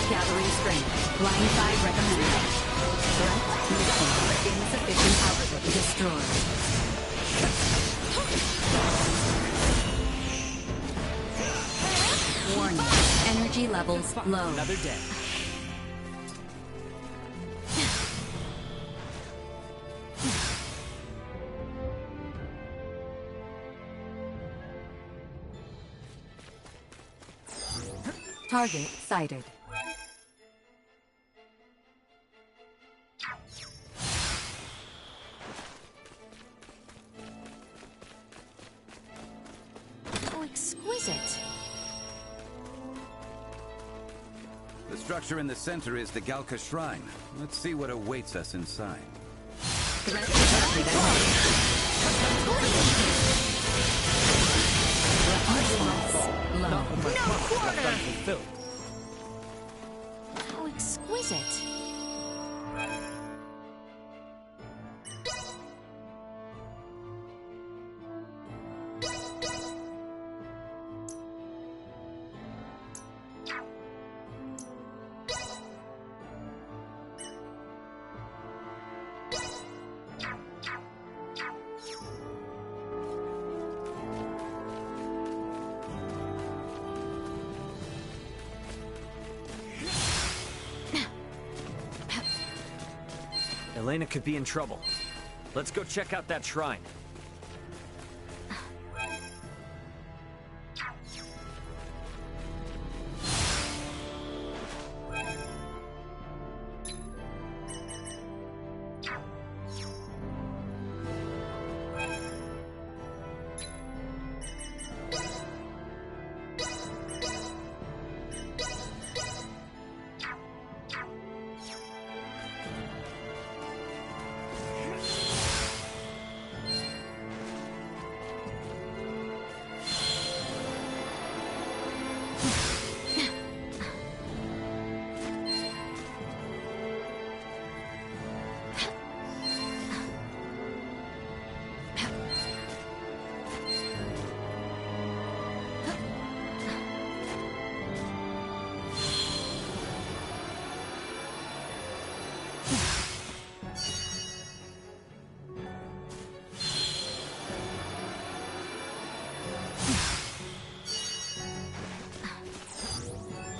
[SPEAKER 16] Gathering strength. Blindside recommended. Threat missing. Insufficient output destroyed. Warning. Energy levels low.
[SPEAKER 1] Another day.
[SPEAKER 16] Target sighted.
[SPEAKER 10] Exquisite.
[SPEAKER 17] The structure in the center is the Galka Shrine. Let's see what awaits us inside.
[SPEAKER 16] Threat detected ahead. Low.
[SPEAKER 10] No quarter! How exquisite.
[SPEAKER 1] Elena could be in trouble. Let's go check out that shrine.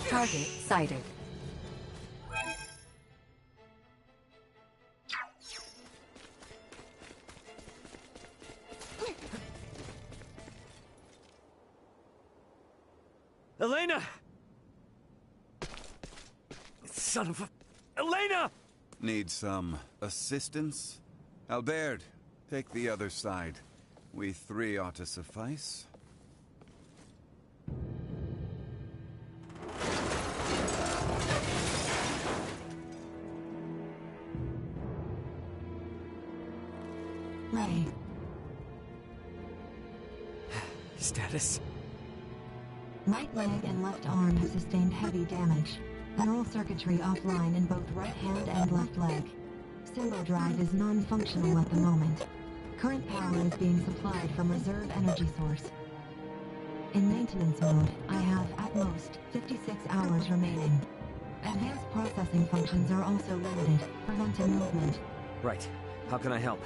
[SPEAKER 16] Target sighted.
[SPEAKER 1] Elena! Son of a... Elena!
[SPEAKER 17] Need some assistance? Albert, take the other side. We three ought to suffice.
[SPEAKER 20] Ray.
[SPEAKER 1] Status?
[SPEAKER 20] Right leg and left arm have sustained heavy damage. Neural circuitry offline in both right hand and left leg. Symbol drive is non-functional at the moment. Current power is being supplied from reserve energy source. In maintenance mode, I have, at most, 56 hours remaining. Advanced processing functions are also limited, preventing movement.
[SPEAKER 1] Right. How can I help?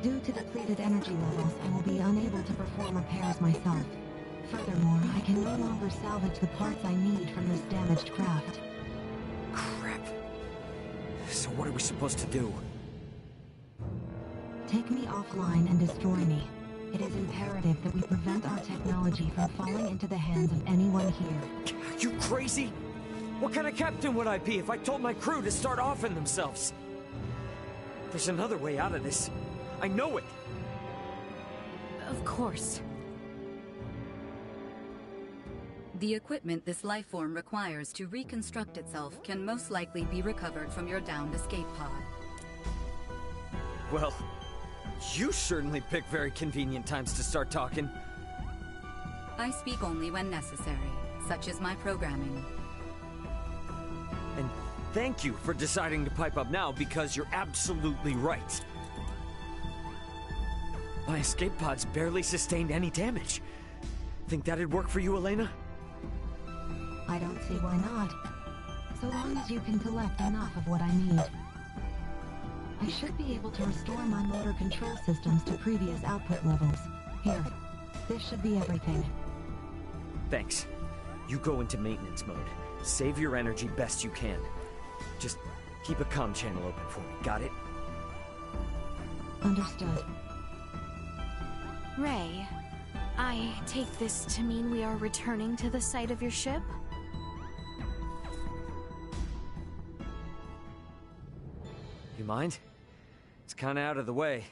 [SPEAKER 20] Due to depleted energy levels, I will be unable to perform repairs myself. Furthermore, I can no longer salvage the parts I need from this damaged craft.
[SPEAKER 1] Crap. So what are we supposed to do?
[SPEAKER 20] Take me offline and destroy me. It is imperative that we prevent our technology from falling into the hands of anyone here.
[SPEAKER 1] You crazy?
[SPEAKER 18] What kind of captain would I be if I told my crew to start offing themselves? There's another way out of this. I know it.
[SPEAKER 2] Of course.
[SPEAKER 16] The equipment this life form requires to reconstruct itself can most likely be recovered from your downed escape pod.
[SPEAKER 18] Well, you certainly pick very convenient times to start talking.
[SPEAKER 16] I speak only when necessary. Such is my programming.
[SPEAKER 18] And thank you for deciding to pipe up now, because you're absolutely right. My escape pods barely sustained any damage. Think that'd work for you, Elena?
[SPEAKER 20] I don't see why not. So long as you can collect enough of what I need. I should be able to restore my motor control systems to previous output levels. Here, this should be everything.
[SPEAKER 18] Thanks. You go into maintenance mode. Save your energy best you can. Just keep a comm channel open for me, got it?
[SPEAKER 20] Understood.
[SPEAKER 2] Ray, I take this to mean we are returning to the site of your ship?
[SPEAKER 18] You mind? It's kinda out of the way.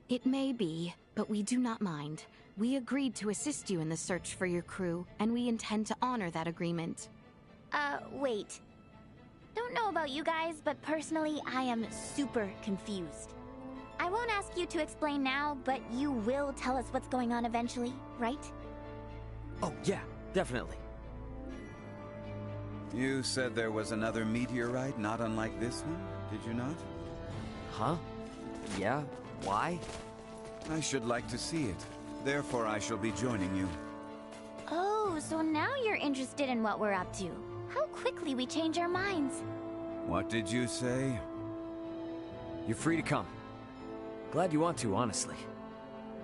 [SPEAKER 2] It may be, but we do not mind. We agreed to assist you in the search for your crew, and we intend to honor that agreement.
[SPEAKER 4] Wait. Don't know about you guys, but personally, I am super confused. I won't ask you to explain now, but you will tell us what's going on eventually, right?
[SPEAKER 18] Oh, yeah, definitely.
[SPEAKER 17] You said there was another meteorite not unlike this one, did you not?
[SPEAKER 18] Huh? Yeah? Why?
[SPEAKER 17] I should like to see it. Therefore, I shall be joining you.
[SPEAKER 4] Oh, so now you're interested in what we're up to. How quickly we change our minds.
[SPEAKER 17] What did you say?
[SPEAKER 18] You're free to come. Glad you want to, honestly.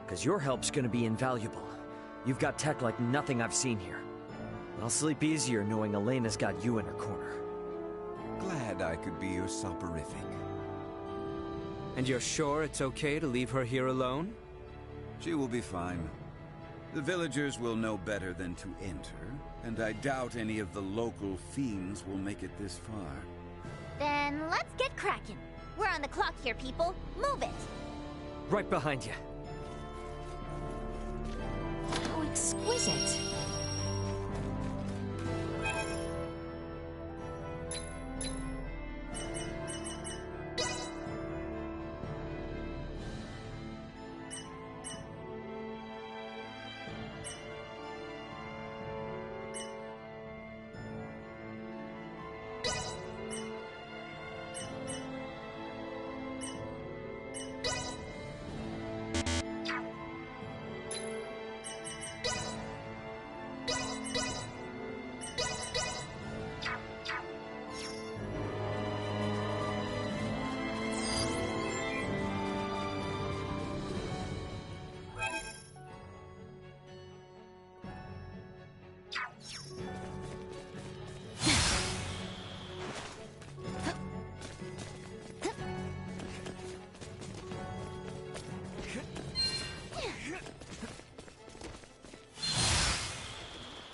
[SPEAKER 18] Because your help's gonna be invaluable. You've got tech like nothing I've seen here. I'll sleep easier knowing Elena's got you in her corner.
[SPEAKER 17] Glad I could be your soporific.
[SPEAKER 5] And you're sure it's okay to leave her here alone?
[SPEAKER 17] She will be fine. The villagers will know better than to enter, and I doubt any of the local fiends will make it this far.
[SPEAKER 4] Then let's get cracking. We're on the clock here, people. Move it!
[SPEAKER 18] Right behind you.
[SPEAKER 2] How exquisite.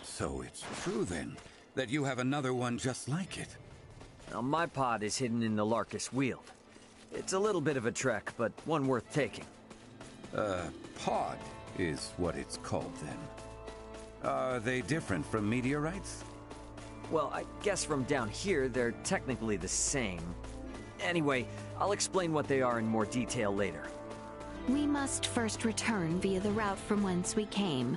[SPEAKER 17] So it's true then, that you have another one just like it.
[SPEAKER 18] Now, my pod is hidden in the Larkus Weald. It's a little bit of a trek, but one worth taking.
[SPEAKER 17] Pod is what it's called then. Are they different from meteorites?
[SPEAKER 18] Well, I guess from down here, they're technically the same. Anyway, I'll explain what they are in more detail later.
[SPEAKER 2] We must first return via the route from whence we came.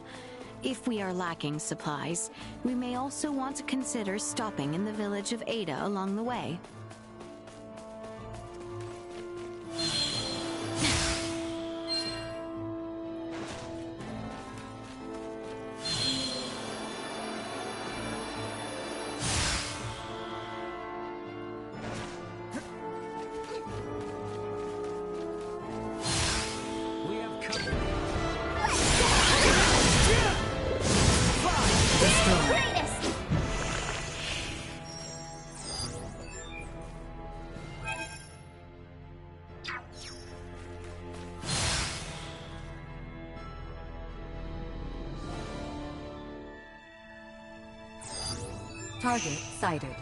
[SPEAKER 2] If we are lacking supplies, we may also want to consider stopping in the village of Ada along the way.
[SPEAKER 16] Target sighted.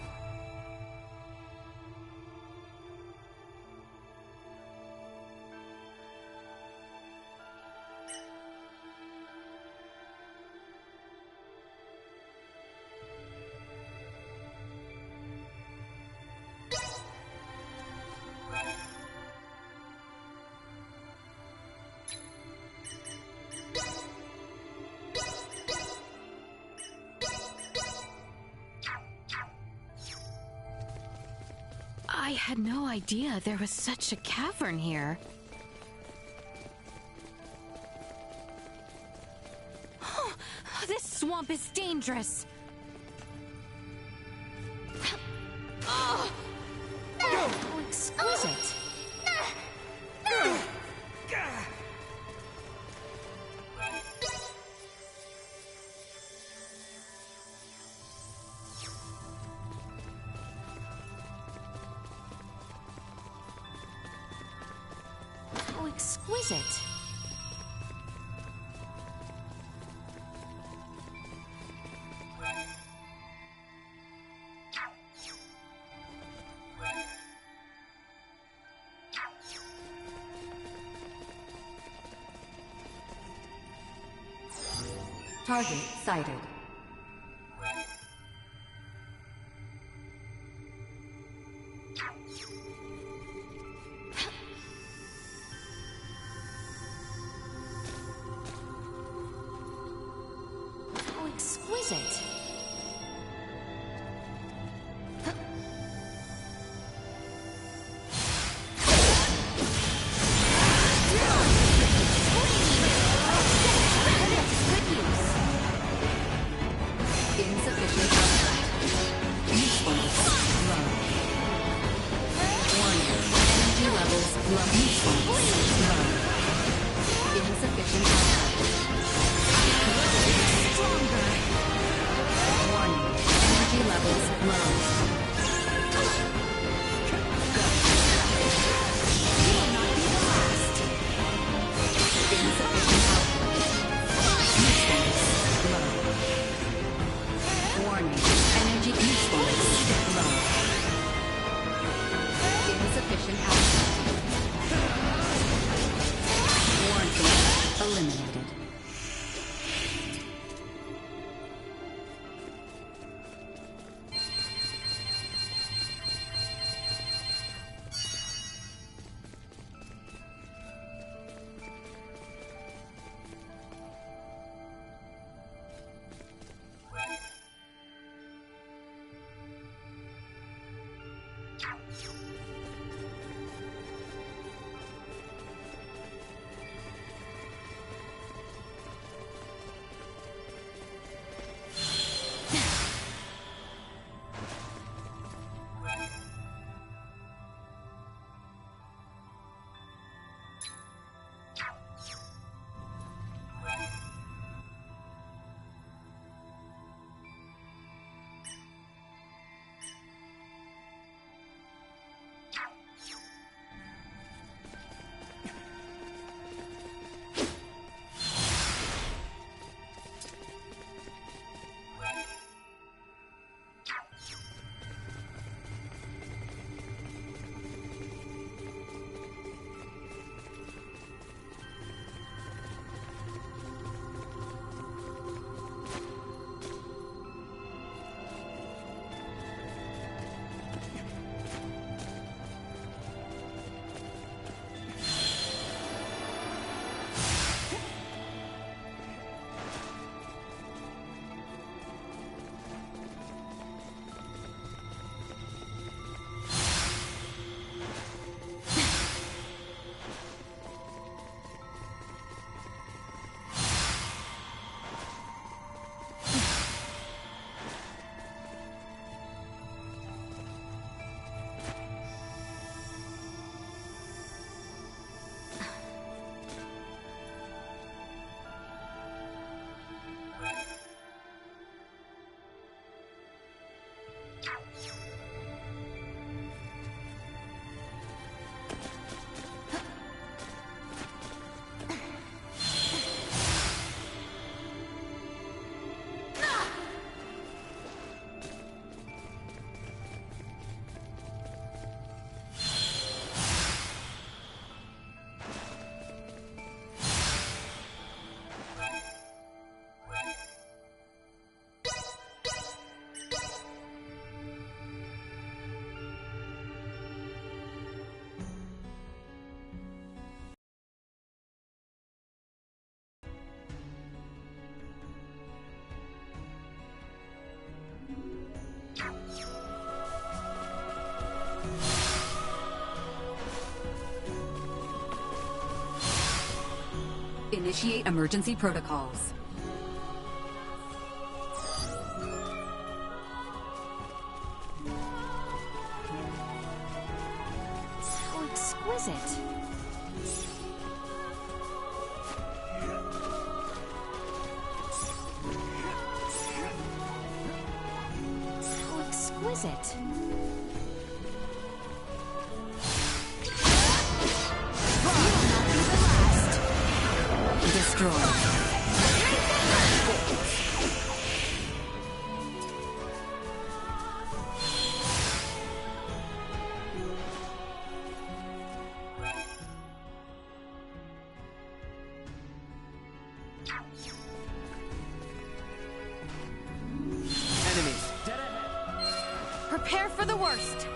[SPEAKER 2] I had no idea there was such a cavern here. This swamp is dangerous. Oh, exquisite. Exquisite.
[SPEAKER 16] Target sighted.
[SPEAKER 2] Exquisite.
[SPEAKER 16] Insufficient output. Usefulness low. Warning. Energy levels low. Usefulness low. Insufficient output. Stronger. Warning. Energy levels low. You will not be the last. Insufficient output. Usefulness low. Warning. Energy usefulness low. Insufficient output. Warning. Eliminated. Initiate emergency protocols.
[SPEAKER 2] How exquisite. How exquisite.
[SPEAKER 16] Destroy.
[SPEAKER 1] Enemies, dead ahead.
[SPEAKER 2] Prepare for the worst.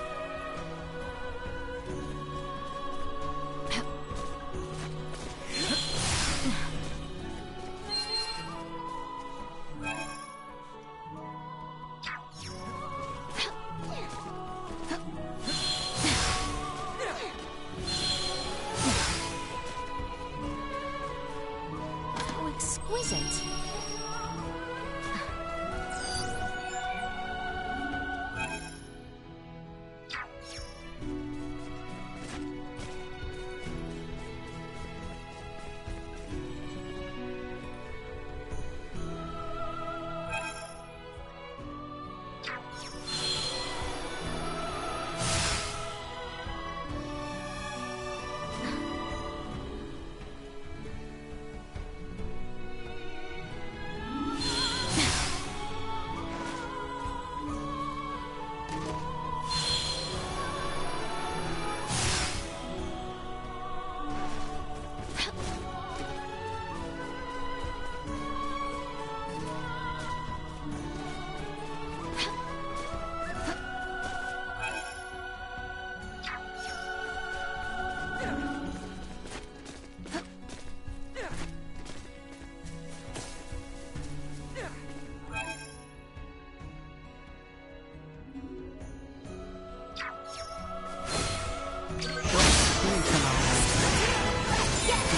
[SPEAKER 2] How exquisite.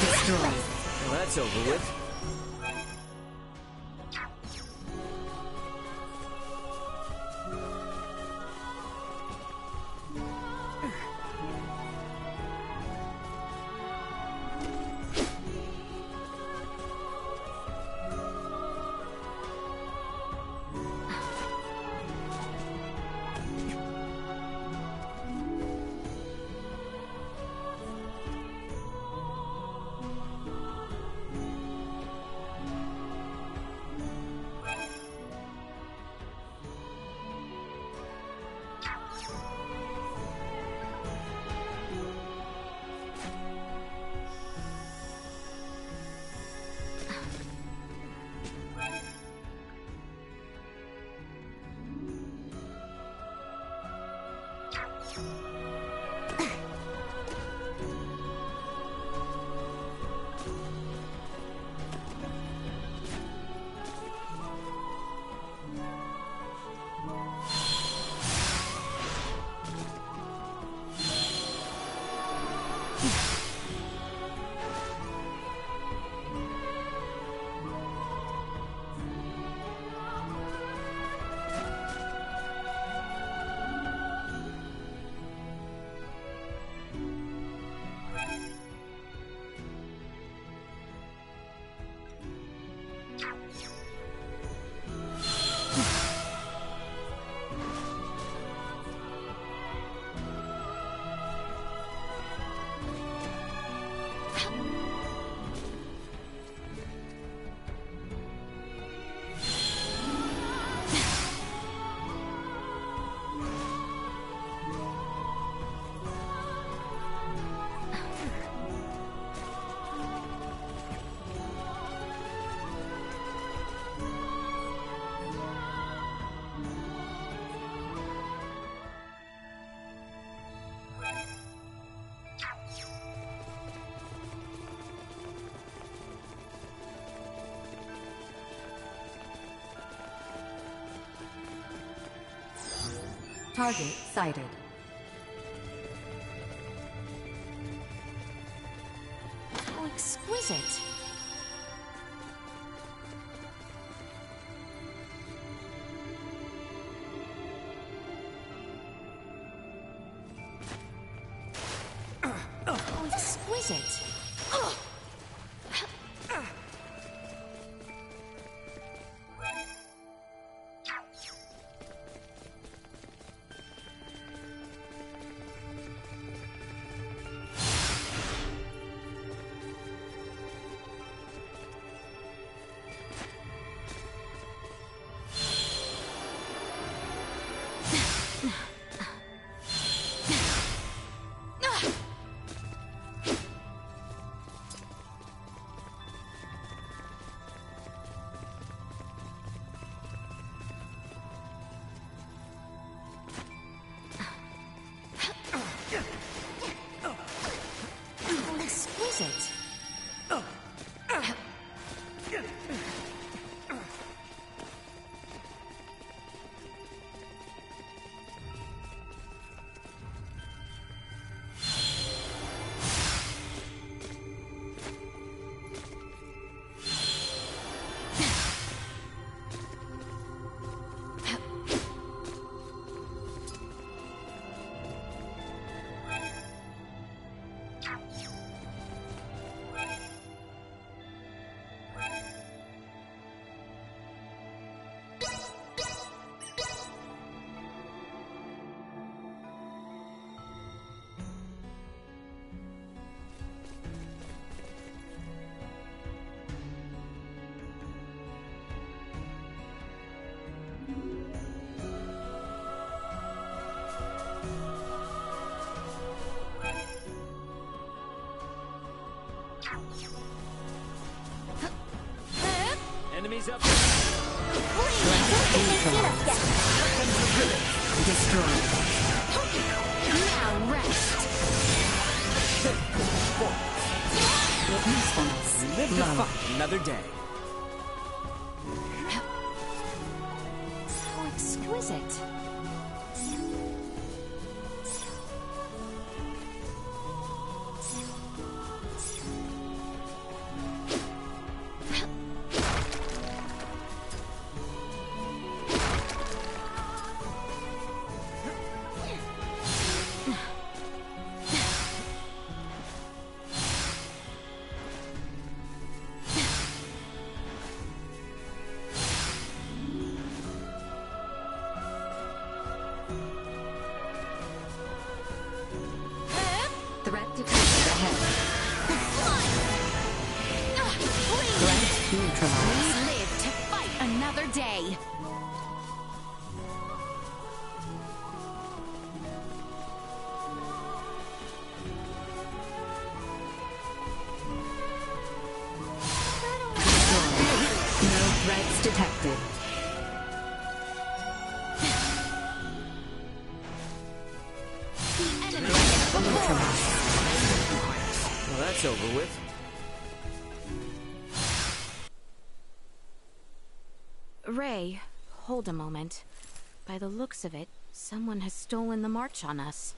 [SPEAKER 16] Destroy.
[SPEAKER 1] Well, that's over with.
[SPEAKER 16] Target sighted.
[SPEAKER 2] How exquisite. exquisite. Exquisite.
[SPEAKER 1] Enemies up.
[SPEAKER 10] Destroyed.
[SPEAKER 2] Now rest.
[SPEAKER 18] We live to fight another day.
[SPEAKER 2] So exquisite.
[SPEAKER 16] Threat detected ahead. Threat neutralized.
[SPEAKER 2] We live to fight another day.
[SPEAKER 16] No threats detected.
[SPEAKER 1] Well, that's over with.
[SPEAKER 2] Ray, hold a moment. By the looks of it, someone has stolen the march on us.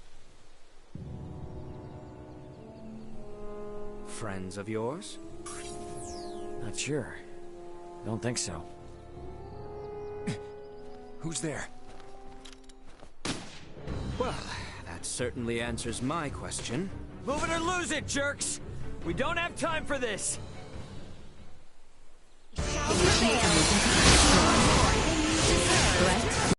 [SPEAKER 5] Friends of yours?
[SPEAKER 1] Not sure. Don't think so.
[SPEAKER 5] Who's there? Well, that certainly answers my question.
[SPEAKER 1] Move it or lose it, jerks! We don't have time for this!
[SPEAKER 16] Threat.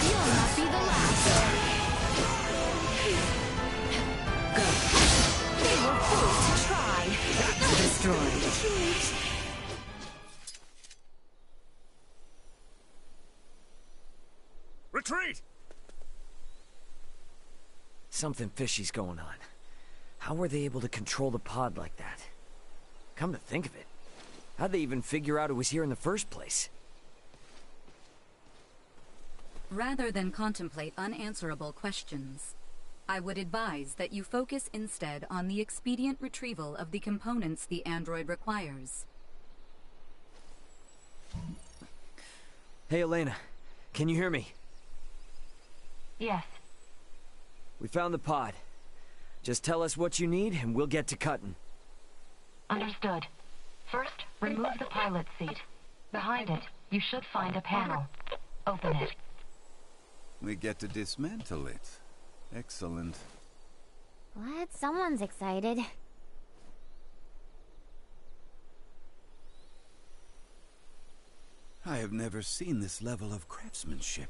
[SPEAKER 2] You'll not be the last.
[SPEAKER 16] Go.
[SPEAKER 2] They were fools to try.
[SPEAKER 16] Destroyed.
[SPEAKER 6] Retreat!
[SPEAKER 1] Something fishy's going on. How were they able to control the pod like that? Come to think of it, how'd they even figure out it was here in the first place?
[SPEAKER 16] Rather than contemplate unanswerable questions, I would advise that you focus instead on the expedient retrieval of the components the android requires.
[SPEAKER 1] Hey, Elena, can you hear me?
[SPEAKER 15] Yes.
[SPEAKER 1] We found the pod. Just tell us what you need and we'll get to cutting.
[SPEAKER 15] Understood. First, remove the pilot seat. Behind it, you should find a panel. Open it.
[SPEAKER 17] We get to dismantle it. Excellent.
[SPEAKER 4] Glad someone's excited.
[SPEAKER 17] I have never seen this level of craftsmanship.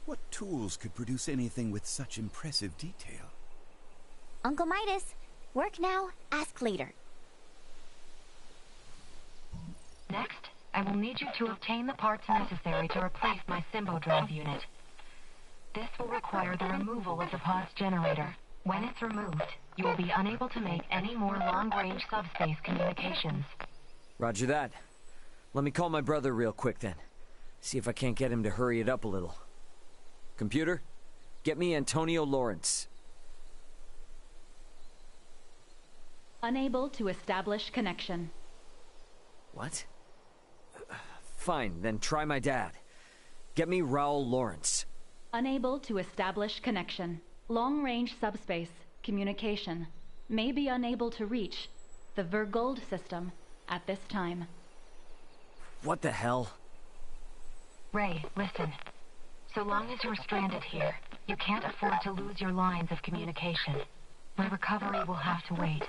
[SPEAKER 17] What tools could produce anything with such impressive detail?
[SPEAKER 4] Uncle Midas, work now, ask later.
[SPEAKER 15] Next, I will need you to obtain the parts necessary to replace my Symbo drive unit. This will require the removal of the pod's generator. When it's removed, you will be unable to make any more long-range subspace communications.
[SPEAKER 1] Roger that. Let me call my brother real quick then. See if I can't get him to hurry it up a little. Computer, get me Antonio Lawrence.
[SPEAKER 19] Unable to establish connection.
[SPEAKER 1] What? Fine, then try my dad. Get me Raul Lawrence.
[SPEAKER 19] Unable to establish connection. Long-range subspace communication. May be unable to reach the Vergold system at this time.
[SPEAKER 1] What the hell?
[SPEAKER 15] Ray, listen. So long as you're stranded here, you can't afford to lose your lines of communication. My recovery will have to wait.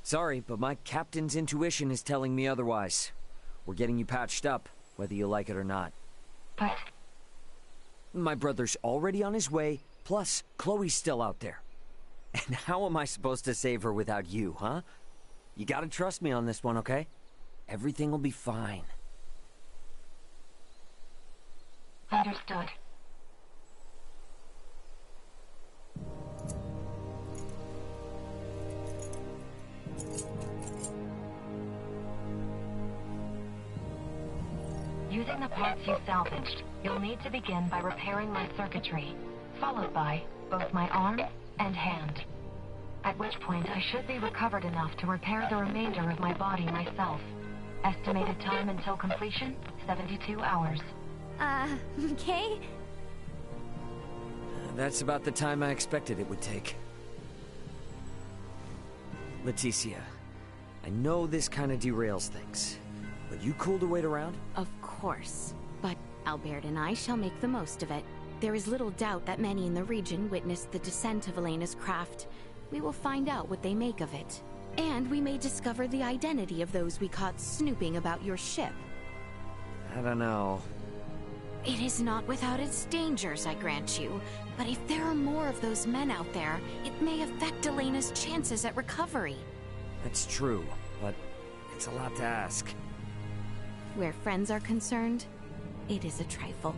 [SPEAKER 1] Sorry, but my captain's intuition is telling me otherwise. We're getting you patched up, whether you like it or not.
[SPEAKER 15] But...
[SPEAKER 1] My brother's already on his way, plus Chloe's still out there. And how am I supposed to save her without you, huh? You gotta trust me on this one, okay? Everything will be fine.
[SPEAKER 15] Understood. Using the parts you salvaged, you'll need to begin by repairing my circuitry, followed by both my arm and hand. At which point I should be recovered enough to repair the remainder of my body myself. Estimated time until completion, 72 hours.
[SPEAKER 4] Okay?
[SPEAKER 1] That's about the time I expected it would take. Leticia, I know this kind of derails things, but you cool to wait around?
[SPEAKER 2] Of course. But Albert and I shall make the most of it. There is little doubt that many in the region witnessed the descent of Elena's craft. We will find out what they make of it. And we may discover the identity of those we caught snooping about your ship.
[SPEAKER 1] I don't know.
[SPEAKER 2] It is not without its dangers, I grant you. But if there are more of those men out there, it may affect Elena's chances at recovery.
[SPEAKER 1] That's true, but it's a lot to ask.
[SPEAKER 2] Where friends are concerned, it is a trifle.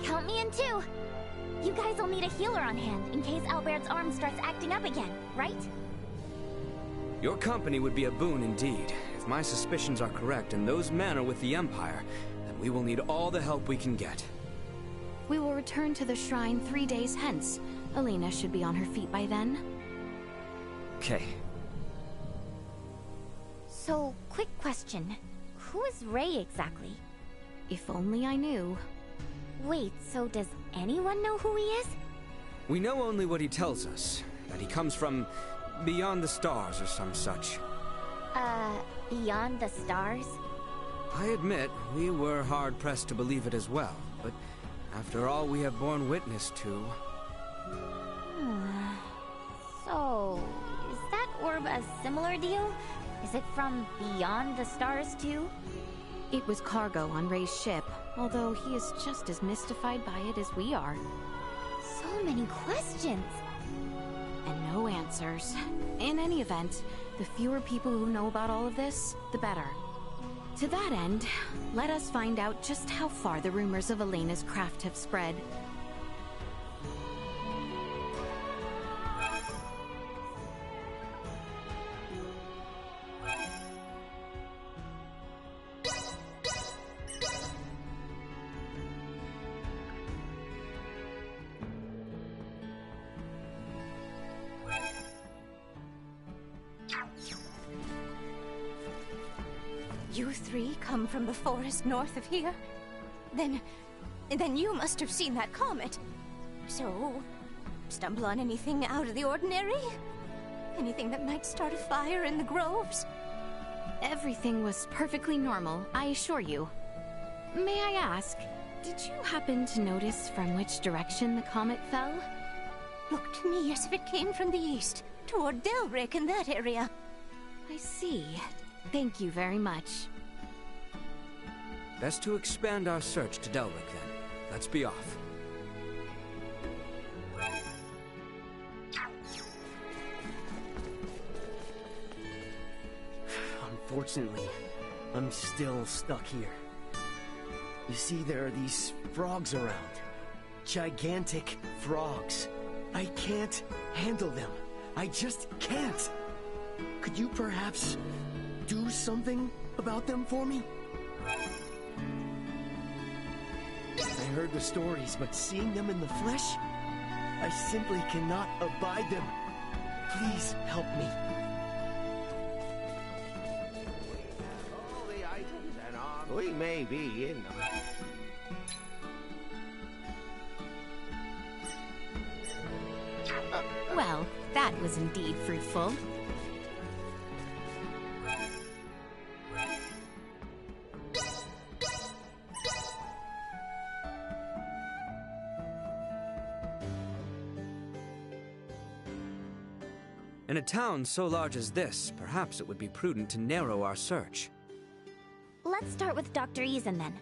[SPEAKER 4] Count me in too! You guys will need a healer on hand in case Albert's arm starts acting up again, right?
[SPEAKER 5] Your company would be a boon indeed. If my suspicions are correct and those men are with the Empire, then we will need all the help we can get.
[SPEAKER 2] We will return to the shrine 3 days hence. Elena should be on her feet by then.
[SPEAKER 1] Okay.
[SPEAKER 4] So, quick question. Who is Ray exactly?
[SPEAKER 2] If only I knew.
[SPEAKER 4] Wait, so does anyone know who he is?
[SPEAKER 5] We know only what he tells us. That he comes from beyond the stars or some such.
[SPEAKER 4] Beyond the stars?
[SPEAKER 5] I admit, we were hard-pressed to believe it as well, but after all we have borne witness to...
[SPEAKER 4] So, is that orb a similar deal? Is it from beyond the stars too?
[SPEAKER 2] It was cargo on Ray's ship, although he is just as mystified by it as we are.
[SPEAKER 4] So many questions!
[SPEAKER 2] And no answers. In any event, the fewer people who know about all of this, the better. To that end, let us find out just how far the rumors of Elena's craft have spread.
[SPEAKER 10] You three come from the forest north of here? Then you must have seen that comet. So, stumble on anything out of the ordinary? Anything that might start a fire in the groves?
[SPEAKER 2] Everything was perfectly normal, I assure you. May I ask, Did you happen to notice from which direction the comet fell?
[SPEAKER 10] Looked to me as if it came from the east, toward Delric in that area.
[SPEAKER 2] I see. Thank you very much.
[SPEAKER 5] Best to expand our search to Delric, then. Let's be off.
[SPEAKER 8] Unfortunately, I'm still stuck here. You see, there are these frogs around. Gigantic frogs. I can't handle them. I just can't. Could you perhaps do something about them for me? I heard the stories, but seeing them in the flesh, I simply cannot abide them. Please help me.
[SPEAKER 9] All the items and arms we may be in them.
[SPEAKER 2] Well, that was indeed fruitful.
[SPEAKER 5] In a town so large as this, perhaps it would be prudent to narrow our search.
[SPEAKER 4] Let's start with Dr. Eason then.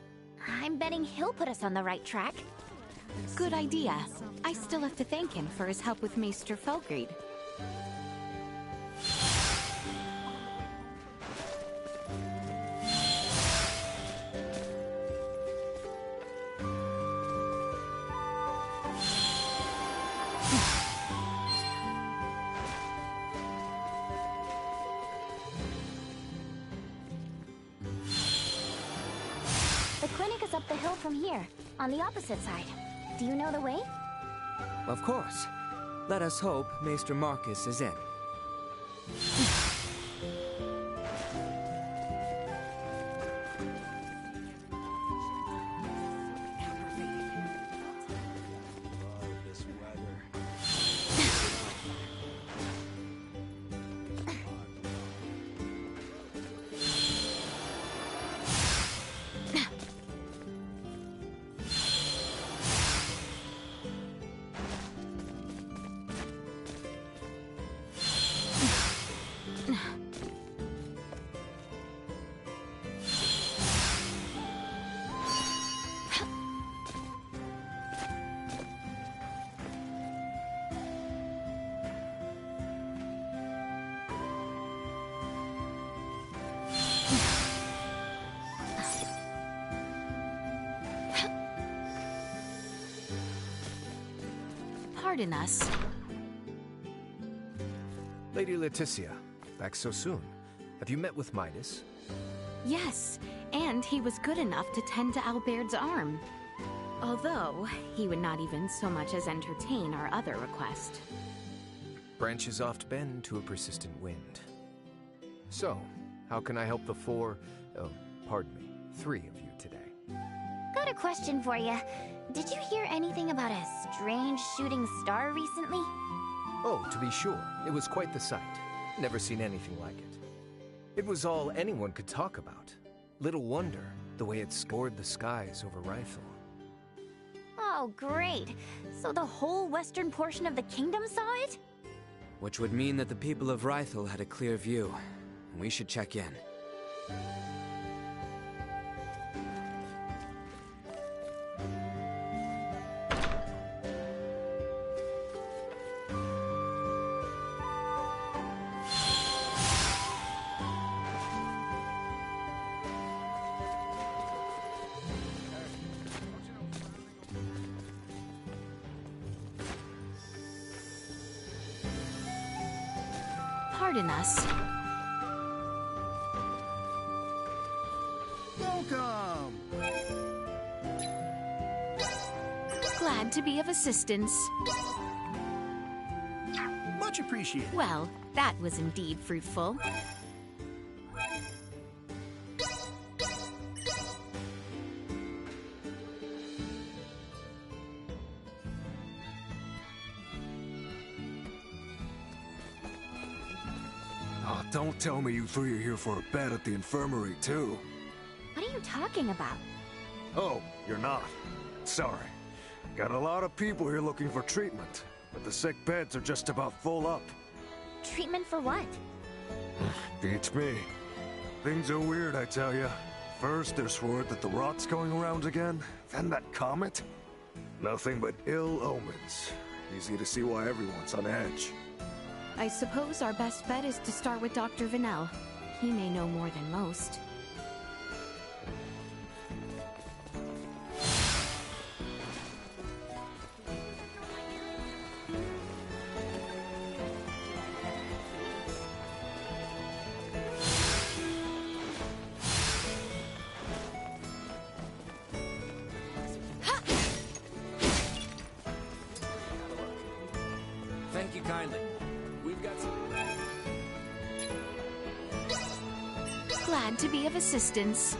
[SPEAKER 4] I'm betting he'll put us on the right track.
[SPEAKER 2] Good idea. I still have to thank him for his help with Maester Felgried.
[SPEAKER 4] The clinic is up the hill from here, on the opposite side. Do you know the way?
[SPEAKER 5] Of course. Let us hope Maester Marcus is in.
[SPEAKER 2] Pardon us.
[SPEAKER 5] Lady Leticia, back so soon. Have you met with Midas?
[SPEAKER 2] Yes, and he was good enough to tend to Albert's arm. Although, he would not even so much as entertain our other request.
[SPEAKER 5] Branches oft bend to a persistent wind. So, how can I help the three of you today?
[SPEAKER 4] Got a question for you. Did you hear anything about a strange shooting star recently?
[SPEAKER 5] Oh, to be sure. It was quite the sight. Never seen anything like it. It was all anyone could talk about. Little wonder, the way it scored the skies over Rifle.
[SPEAKER 4] Oh, great. So the whole western portion of the kingdom saw it?
[SPEAKER 5] Which would mean that the people of Rifle had a clear view. We should check in.
[SPEAKER 2] Pardon us.
[SPEAKER 21] Welcome!
[SPEAKER 2] Glad to be of assistance.
[SPEAKER 21] Much appreciated.
[SPEAKER 2] Well, that was indeed fruitful.
[SPEAKER 21] Oh, don't tell me you three are here for a bet at the infirmary, too.
[SPEAKER 4] What are you talking about?
[SPEAKER 6] Oh, you're not. Sorry. Got a lot of people here looking for treatment, but the sick beds are just about full up.
[SPEAKER 4] Treatment for what?
[SPEAKER 6] Beats me. Things are weird, I tell ya. First, there's word that the rot's going around again, then that comet. Nothing but ill omens. Easy to see why everyone's on edge.
[SPEAKER 2] I suppose our best bet is to start with Dr. Vanel. He may know more than most.
[SPEAKER 5] Thank you kindly. We've got some...
[SPEAKER 2] Glad to be of assistance.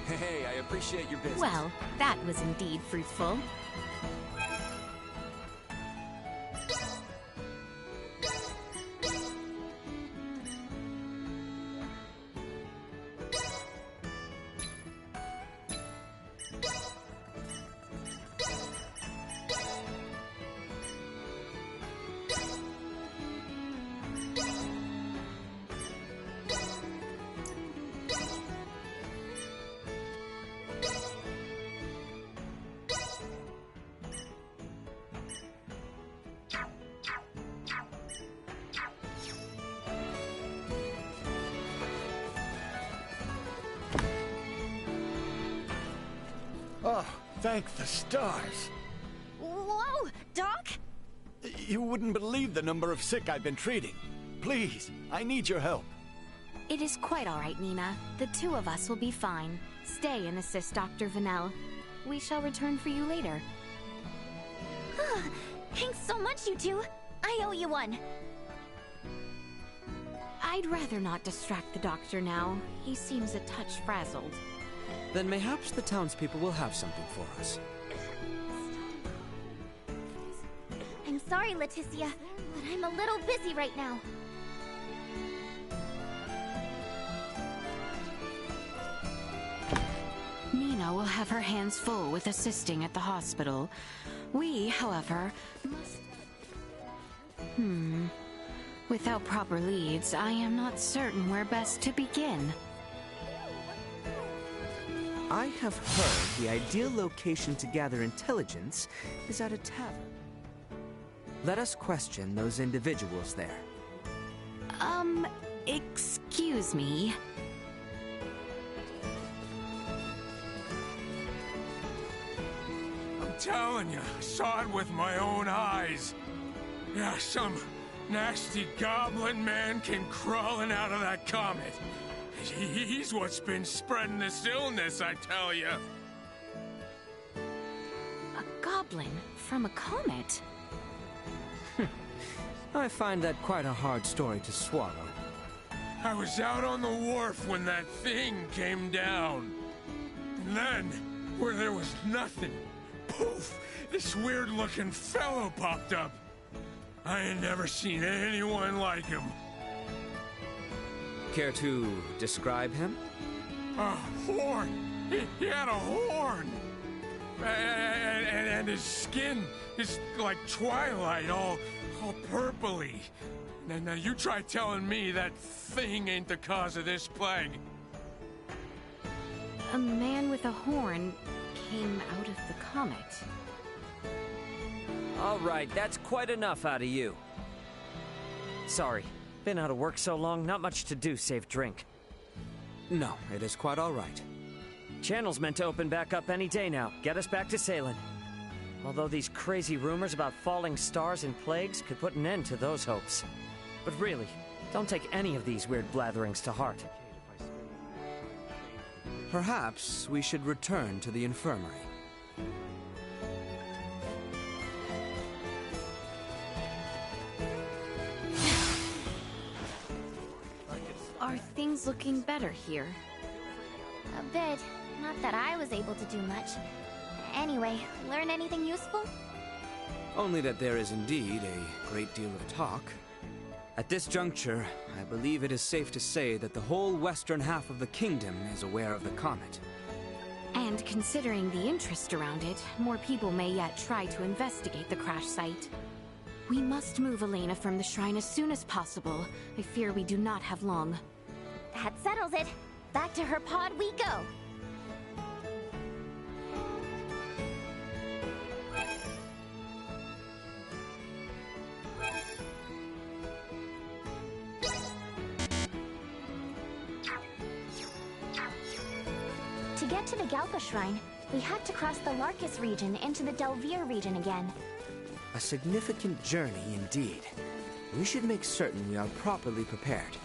[SPEAKER 5] Hey, I appreciate your business.
[SPEAKER 2] Well, that was indeed fruitful.
[SPEAKER 14] Oh, thank the stars.
[SPEAKER 4] Whoa, Doc?
[SPEAKER 14] You wouldn't believe the number of sick I've been treating. Please, I need your help.
[SPEAKER 2] It is quite all right, Nina. The two of us will be fine. Stay and assist Dr. Vanel. We shall return for you later.
[SPEAKER 4] Thanks so much, you two. I owe you one.
[SPEAKER 2] I'd rather not distract the doctor now. He seems a touch frazzled.
[SPEAKER 3] Then mayhaps the townspeople will have something for us.
[SPEAKER 4] I'm sorry, Leticia, but I'm a little busy right now.
[SPEAKER 2] Nina will have her hands full with assisting at the hospital. We, however, must... Without proper leads, I am not certain where best to begin.
[SPEAKER 3] I have heard the ideal location to gather intelligence is at a tavern. Let us question those individuals there.
[SPEAKER 2] Excuse me.
[SPEAKER 13] I'm telling you, I saw it with my own eyes. Yeah, some nasty goblin man came crawling out of that comet. He's what's been spreading this illness, I tell you.
[SPEAKER 2] A goblin from a comet?
[SPEAKER 3] I find that quite a hard story to swallow.
[SPEAKER 13] I was out on the wharf when that thing came down. And then, where there was nothing, poof, this weird-looking fellow popped up. I ain't never seen anyone like him.
[SPEAKER 3] Care to describe him?
[SPEAKER 13] A horn! He had a horn! And his skin is like twilight, all purpley. Now you try telling me that thing ain't the cause of this plague.
[SPEAKER 2] A man with a horn came out of the comet.
[SPEAKER 1] All right, that's quite enough out of you. Sorry, been out of work so long, not much to do save drink.
[SPEAKER 3] No, it is quite all right.
[SPEAKER 1] Channel's meant to open back up any day now, get us back to sailing. Although these crazy rumors about falling stars and plagues could put an end to those hopes. But really, don't take any of these weird blatherings to heart.
[SPEAKER 3] Perhaps we should return to the infirmary.
[SPEAKER 2] Are things looking better here?
[SPEAKER 4] A bit. Not that I was able to do much. Anyway, learn anything useful?
[SPEAKER 3] Only that there is indeed a great deal of talk. At this juncture, I believe it is safe to say that the whole western half of the kingdom is aware of the comet.
[SPEAKER 2] And considering the interest around it, more people may yet try to investigate the crash site. We must move Elena from the shrine as soon as possible. I fear we do not have long.
[SPEAKER 4] That settles it. Back to her pod we go. To get to the Galpa Shrine, we had to cross the Larkus region into the Delvir region again.
[SPEAKER 3] A significant journey indeed. We should make certain we are properly prepared.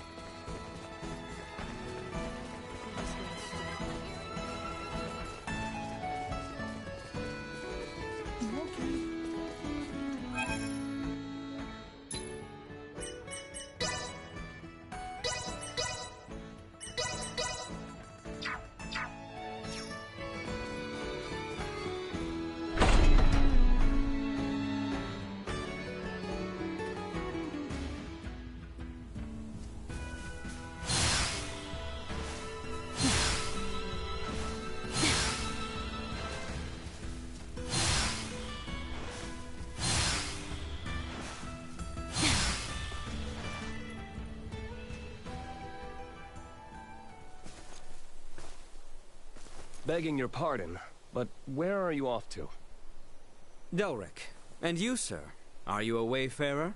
[SPEAKER 5] Begging your pardon, but where are you off to?
[SPEAKER 3] Delric. And you, sir? Are you a wayfarer?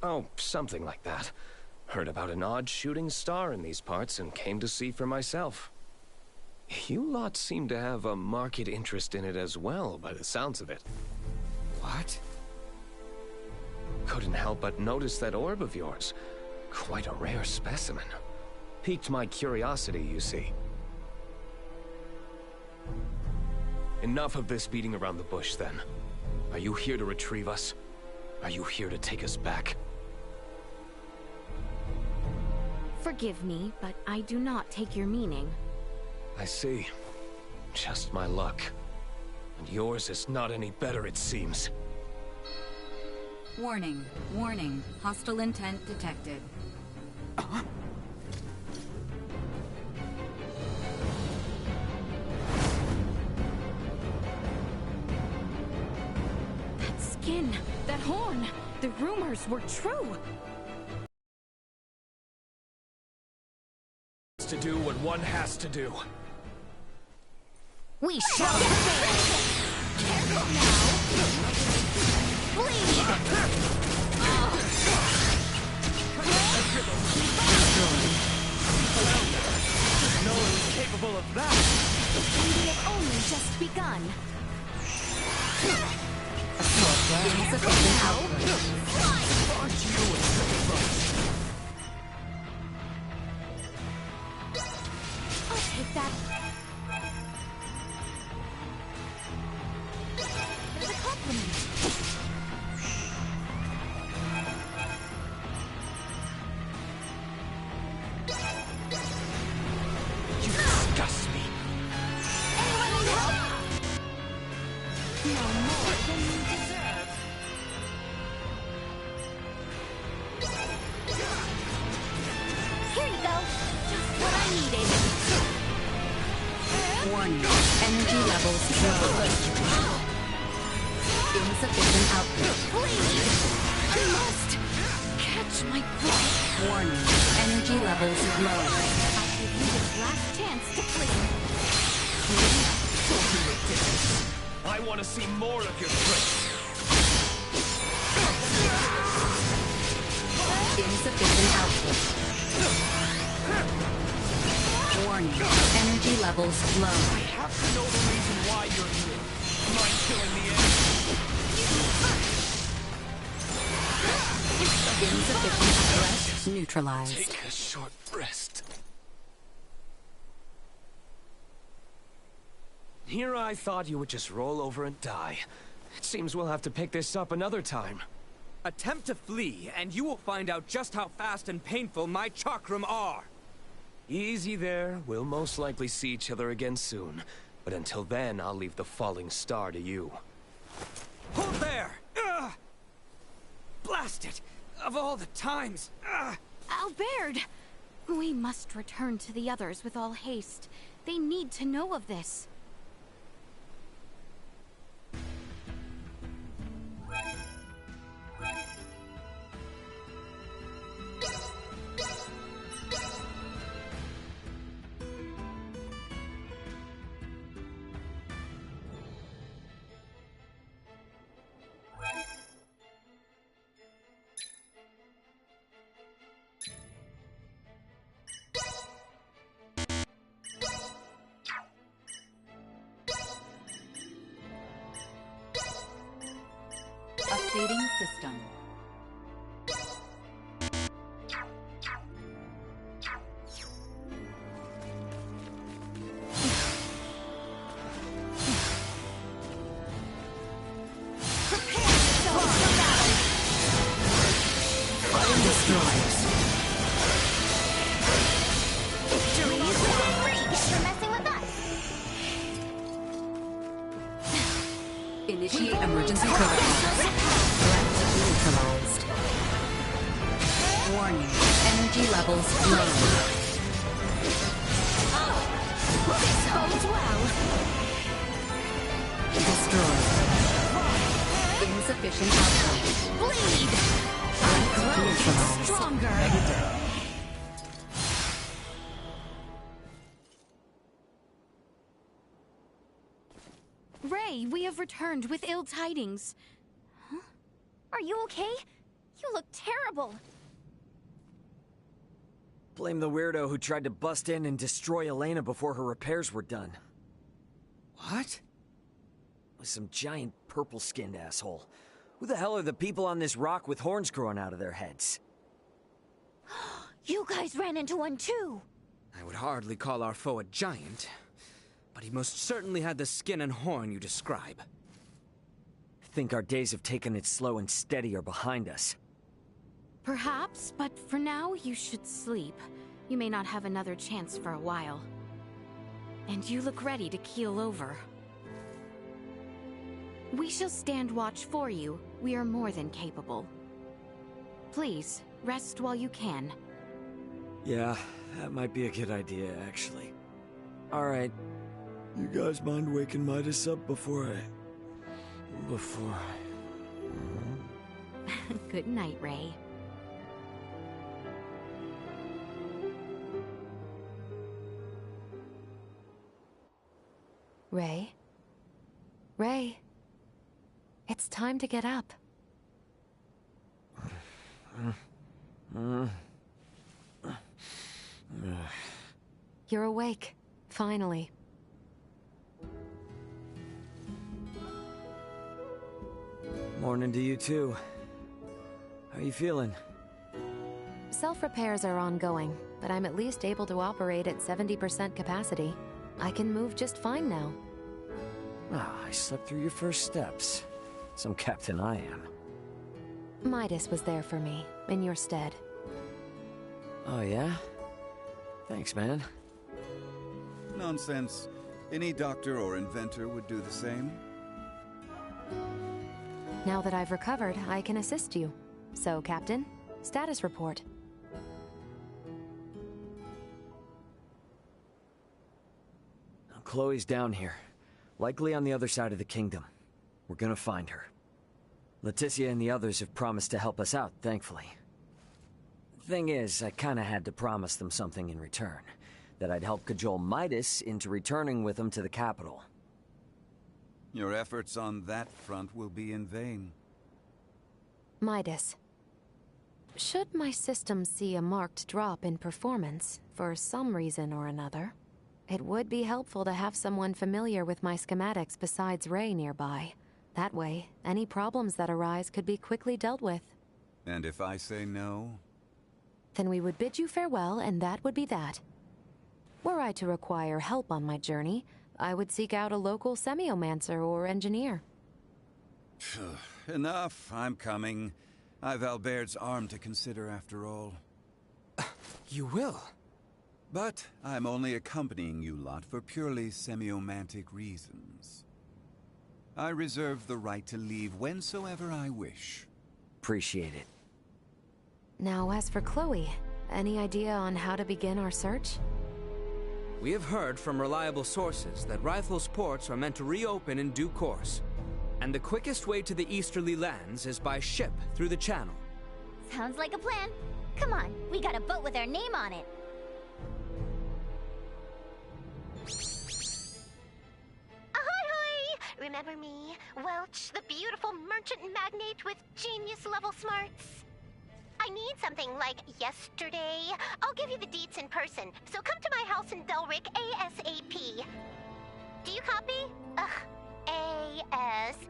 [SPEAKER 5] Oh, something like that. Heard about an odd shooting star in these parts and came to see for myself. You lot seem to have a marked interest in it as well, by the sounds of it.
[SPEAKER 3] What?
[SPEAKER 5] Couldn't help but notice that orb of yours. Quite a rare specimen. Piqued my curiosity, you see. Enough of this beating around the bush, then. Are you here to retrieve us? Are you here to take us back?
[SPEAKER 2] Forgive me, but I do not take your meaning.
[SPEAKER 5] I see. Just my luck. And yours is not any better, it seems.
[SPEAKER 16] Warning. Warning. Hostile intent detected.
[SPEAKER 2] That skin, that horn, the rumors were true.
[SPEAKER 5] To do what one has to do.
[SPEAKER 4] We shall prevail! Careful now! Bleed!
[SPEAKER 5] No one is capable of that!
[SPEAKER 2] And we have only just begun.
[SPEAKER 16] Insufficient output.
[SPEAKER 5] Aren't you a triple bunch?
[SPEAKER 2] I'll take that. As a compliment.
[SPEAKER 5] You disgust me.
[SPEAKER 4] Anyone need help?
[SPEAKER 2] No more than you deserve.
[SPEAKER 4] Here you go. Just what I needed.
[SPEAKER 16] Warning. Energy levels low. Insufficient output.
[SPEAKER 2] Please! I must catch my breath.
[SPEAKER 16] Warning. Energy levels low.
[SPEAKER 2] I'll give you this last chance to flee.
[SPEAKER 5] Don't be ridiculous. I want to see more of your tricks.
[SPEAKER 16] Insufficient output. Warning. Energy levels low.
[SPEAKER 5] I have to know the reason why you're here. Mind killing the enemy?
[SPEAKER 16] Insufficient threat neutralized.
[SPEAKER 5] Take a short rest. Here I thought you would just roll over and die. It seems we'll have to pick this up another time.
[SPEAKER 3] Attempt to flee, and you will find out just how fast and painful my chakram are.
[SPEAKER 5] Easy there. We'll most likely see each other again soon. But until then, I'll leave the falling star to you.
[SPEAKER 18] Hold there! Blast it! Of all the times!
[SPEAKER 2] Albert! We must return to the others with all haste. They need to know of this.
[SPEAKER 16] Updating system. Initiate emergency protocol. Threat neutralized. Warning. Energy levels low.
[SPEAKER 10] This bodes well.
[SPEAKER 16] Destroyed. Insufficient output.
[SPEAKER 10] Bleed!
[SPEAKER 16] Threat neutralized.
[SPEAKER 10] Stronger!
[SPEAKER 2] Ray, we have returned with ill tidings.
[SPEAKER 4] Huh? Are you okay? You look terrible.
[SPEAKER 1] Blame the weirdo who tried to bust in and destroy Elena before her repairs were done.
[SPEAKER 18] What?
[SPEAKER 1] It was some giant purple-skinned asshole. Who the hell are the people on this rock with horns growing out of their heads?
[SPEAKER 4] You guys ran into one too.
[SPEAKER 5] I would hardly call our foe a giant, but he most certainly had the skin and horn you describe.
[SPEAKER 1] I think our days of taking it slow and steady are behind us.
[SPEAKER 2] Perhaps, but for now, you should sleep. You may not have another chance for a while. And you look ready to keel over. We shall stand watch for you. We are more than capable. Please, rest while you can.
[SPEAKER 1] Yeah, that might be a good idea, actually. Alright. You guys mind waking Midas up before I...
[SPEAKER 2] Good night, Ray.
[SPEAKER 15] Ray? Ray? It's time to get up. You're awake, finally.
[SPEAKER 1] Morning to you too. How you feeling?
[SPEAKER 15] Self-repairs are ongoing, but I'm at least able to operate at 70% capacity. I can move just fine now.
[SPEAKER 1] Ah, I slept through your first steps. Some captain I am.
[SPEAKER 15] Midas was there for me, in your stead.
[SPEAKER 1] Oh yeah? Thanks, man.
[SPEAKER 17] Nonsense. Any doctor or inventor would do the same.
[SPEAKER 15] Now that I've recovered, I can assist you. So, Captain, status report.
[SPEAKER 1] Chloe's down here. Likely on the other side of the kingdom. We're gonna find her. Leticia and the others have promised to help us out, thankfully. Thing is, I kinda had to promise them something in return. That I'd help cajole Midas into returning with them to the capital.
[SPEAKER 17] Your efforts on that front will be in vain.
[SPEAKER 15] Midas. Should my system see a marked drop in performance, for some reason or another, it would be helpful to have someone familiar with my schematics besides Ray nearby. That way, any problems that arise could be quickly dealt with.
[SPEAKER 17] And if I say no?
[SPEAKER 15] Then we would bid you farewell, and that would be that. Were I to require help on my journey, I would seek out a local semiomancer or engineer.
[SPEAKER 17] Enough, I'm coming. I've Albert's arm to consider after all.
[SPEAKER 5] You will?
[SPEAKER 17] But I'm only accompanying you lot for purely semiomantic reasons. I reserve the right to leave whensoever I wish.
[SPEAKER 1] Appreciate it.
[SPEAKER 15] Now, as for Chloe, any idea on how to begin our search?
[SPEAKER 12] We have heard from reliable sources that Rythel's ports are meant to reopen in due course, and the quickest way to the easterly lands is by ship through the channel.
[SPEAKER 4] Sounds like a plan. Come on, we got a boat with our name on it.
[SPEAKER 22] Ahoy! Remember me, Welch, the beautiful merchant magnate with genius-level smarts? I need something like yesterday. I'll give you the deets in person, so come to my house in Delric ASAP. Do you copy? ASAP,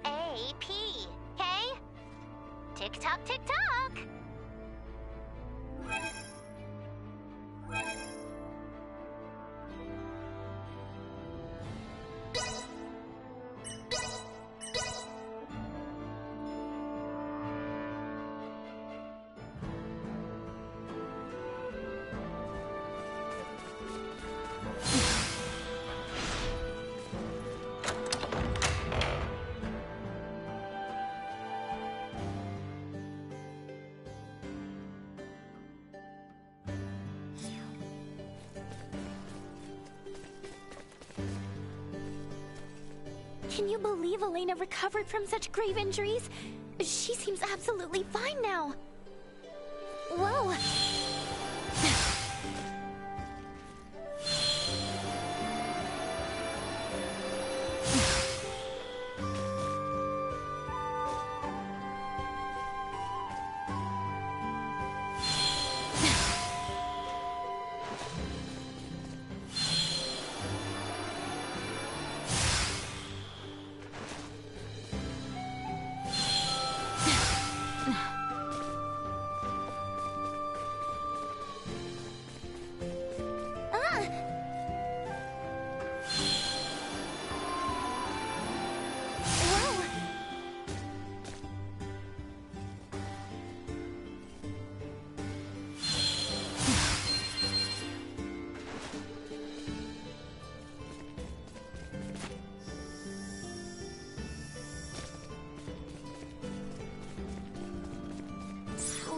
[SPEAKER 22] okay? Tick-tock, tick-tock!
[SPEAKER 4] Can you believe Elena recovered from such grave injuries? She seems absolutely fine now. Whoa!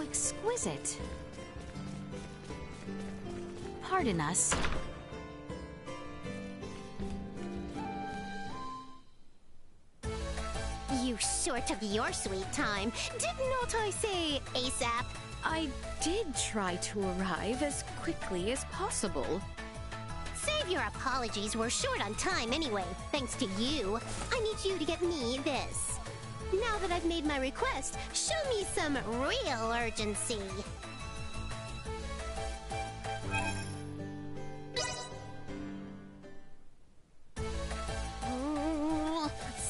[SPEAKER 2] Exquisite. Pardon us.
[SPEAKER 22] You sure took your sweet time. Did not I say ASAP?
[SPEAKER 2] I did try to arrive as quickly as possible.
[SPEAKER 22] Save your apologies, we're short on time anyway, thanks to you. I need you to get me this. Now that I've made my request, show me some real urgency.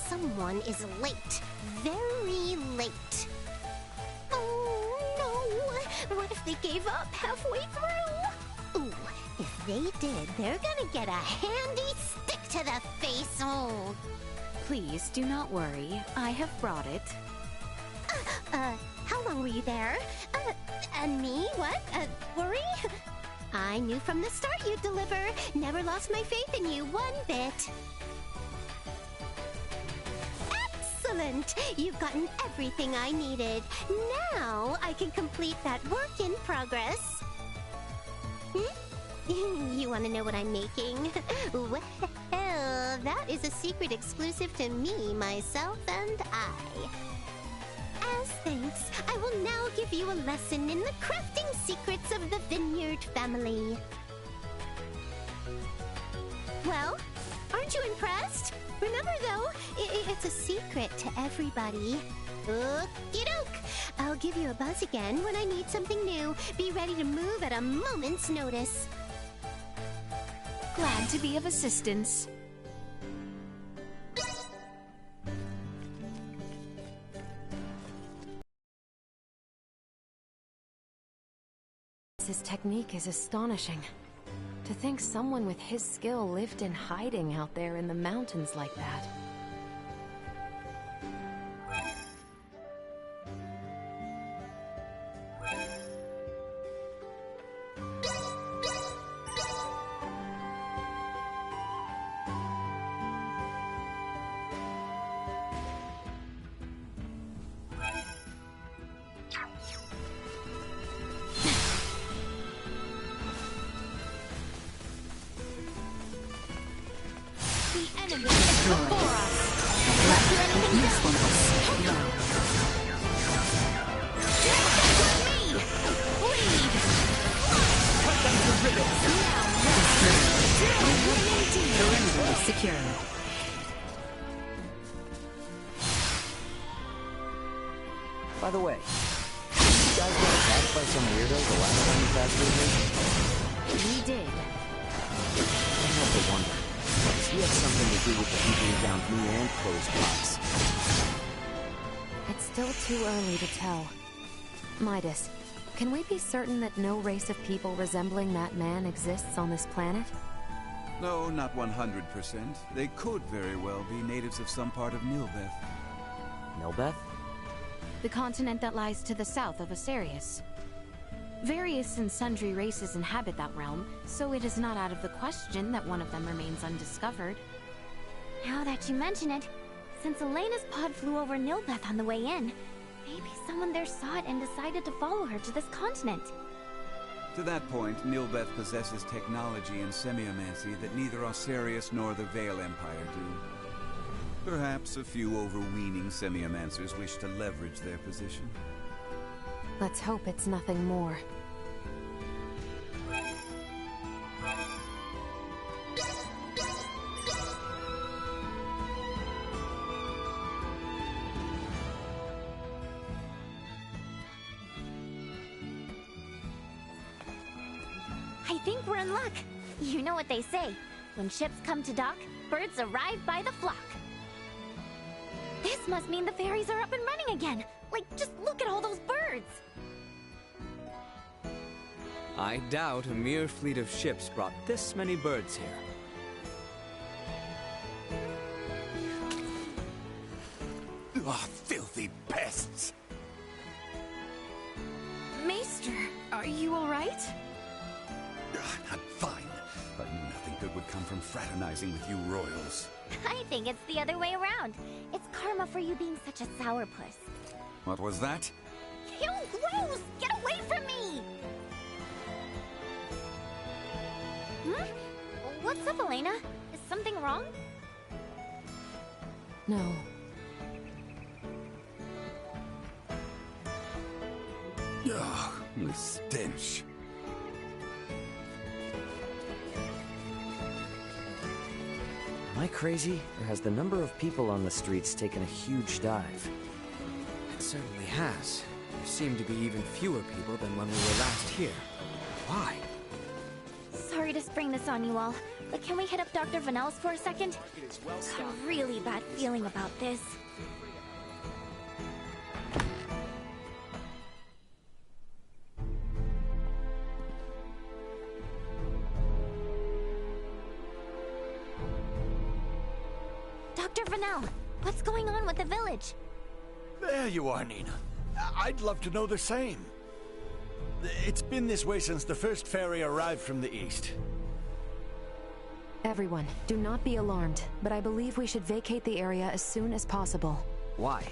[SPEAKER 22] Someone is late. Very late. Oh no! What if they gave up halfway through? Ooh, if they did, they're gonna get a handy stick to the face. Oh.
[SPEAKER 2] Please do not worry. I have brought it.
[SPEAKER 22] How long were you there? Me? What? Worry? I knew from the start you'd deliver. Never lost my faith in you one bit. Excellent! You've gotten everything I needed. Now I can complete that work in progress. You want to know what I'm making? Well, that is a secret exclusive to me, myself, and I. As thanks, I will now give you a lesson in the crafting secrets of the Vineyard family. Well, aren't you impressed? Remember, though, it's a secret to everybody. Okey-doke! I'll give you a buzz again when I need something new. Be ready to move at a moment's notice.
[SPEAKER 2] Glad to be of assistance.
[SPEAKER 15] His technique is astonishing. To think someone with his skill lived in hiding out there in the mountains like that.
[SPEAKER 2] The enemy is before us.
[SPEAKER 16] Let usefulness flow.
[SPEAKER 2] Cut them to ribbons.
[SPEAKER 16] Perimeter secured.
[SPEAKER 3] By the way, you guys got attacked by some weirdo the last time you passed through here?
[SPEAKER 2] We did.
[SPEAKER 3] I have to wonder. Does he have something to do with the people who downed me and Chloe's pots?
[SPEAKER 7] It's still too early to tell. Midas, can we be certain that no race of people resembling that man exists on this planet?
[SPEAKER 17] No, not 100%. They could very well be natives of some part of Nilbeth.
[SPEAKER 3] Nilbeth?
[SPEAKER 2] The continent that lies to the south of Asarius. Various and sundry races inhabit that realm, so it is not out of the question that one of them remains undiscovered.
[SPEAKER 4] Now that you mention it, since Elena's pod flew over Nilbeth on the way in, maybe someone there saw it and decided to follow her to this continent.
[SPEAKER 17] To that point, Nilbeth possesses technology and semiomancy that neither Osarius nor the Vale Empire do. Perhaps a few overweening semiomancers wish to leverage their position.
[SPEAKER 7] Let's hope it's nothing more.
[SPEAKER 4] I think we're in luck. You know what they say. When ships come to dock, birds arrive by the flock. This must mean the ferries are up and running again. Like, just look at all those birds.
[SPEAKER 12] I doubt a mere fleet of ships brought this many birds here.
[SPEAKER 14] Ah, filthy pests!
[SPEAKER 2] Maester, are you alright?
[SPEAKER 17] I'm fine, but nothing good would come from fraternizing with you royals.
[SPEAKER 4] I think it's the other way around. It's karma for you being such a sourpuss.
[SPEAKER 17] What was that?
[SPEAKER 4] Ew, gross! Get away from me! Hmm? What's up, Elena? Is something wrong?
[SPEAKER 7] No.
[SPEAKER 17] Ugh, the stench.
[SPEAKER 3] Am I crazy, or has the number of people on the streets taken a huge dive?
[SPEAKER 12] It certainly has. There seem to be even fewer people than when we were last here. Why?
[SPEAKER 4] Sorry to spring this on you all, but can we hit up Dr. Vanel's for a second? Got a really bad feeling about this. Dr. Vanel, what's going on with the village?
[SPEAKER 14] There you are, Nina. I'd love to know the same. It's been this way since the first ferry arrived from the east.
[SPEAKER 7] Everyone, do not be alarmed, but I believe we should vacate the area as soon as possible.
[SPEAKER 3] Why?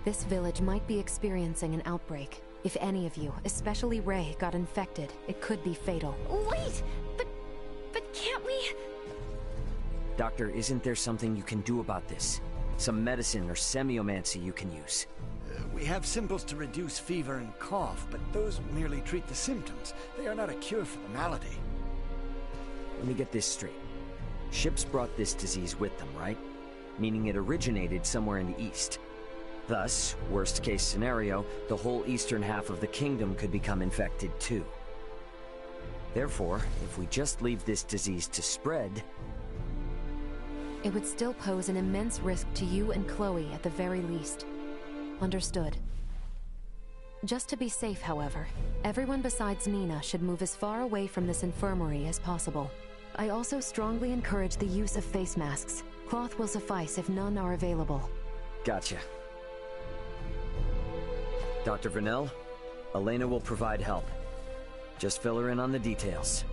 [SPEAKER 7] This village might be experiencing an outbreak. If any of you, especially Ray, got infected, it could be fatal.
[SPEAKER 4] Wait! But can't we...
[SPEAKER 3] Doctor, isn't there something you can do about this? Some medicine or semiomancy you can use?
[SPEAKER 14] We have symbols to reduce fever and cough, but those merely treat the symptoms. They are not a cure for the malady.
[SPEAKER 3] Let me get this straight. Ships brought this disease with them, right? Meaning it originated somewhere in the east. Thus, worst case scenario, the whole eastern half of the kingdom could become infected too. Therefore, if we just leave this disease to spread...
[SPEAKER 7] It would still pose an immense risk to you and Chloe at the very least. Understood. Just to be safe, however, everyone besides Nina should move as far away from this infirmary as possible. I also strongly encourage the use of face masks. Cloth will suffice if none are available.
[SPEAKER 3] Gotcha. Dr. Vanel, Elena will provide help. Just fill her in on the details.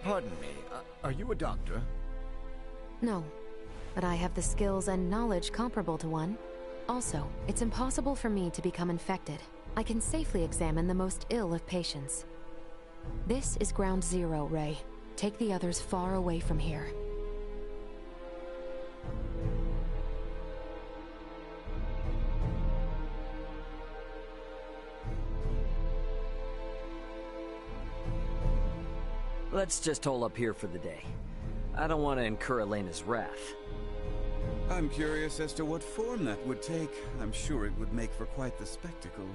[SPEAKER 14] Pardon me, are you a doctor?
[SPEAKER 7] No, but I have the skills and knowledge comparable to one. Also, it's impossible for me to become infected. I can safely examine the most ill of patients. This is Ground Zero, Ray. Take the others far away from here.
[SPEAKER 1] Let's just hole up here for the day. I don't want to incur Elena's wrath.
[SPEAKER 17] I'm curious as to what form that would take. I'm sure it would make for quite the spectacle.